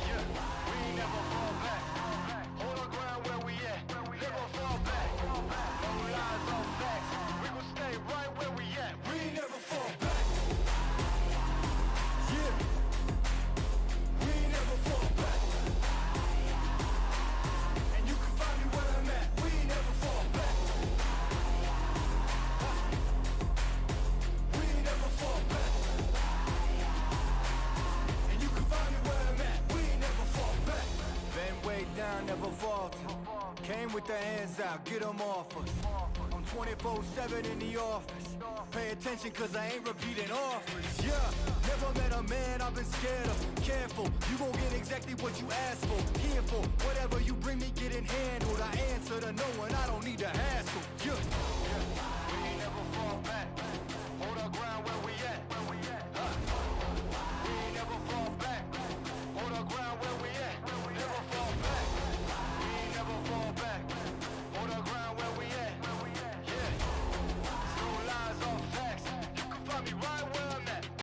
Yeah, we ain't never fall back. Hold our ground where we at. Never fall back. No lies, no facts. We gon' stay right where we at. We ain't never fall back. Never falter. Came with the hands out, get them off us. I'm 24/7 in the office. Pay attention cause I ain't repeating offers. Yeah, never met a man I've been scared of. Careful, you gon' get exactly what you asked for. Here for whatever you bring me, getting handled. I answer to no one, I don't need to hassle. Yeah.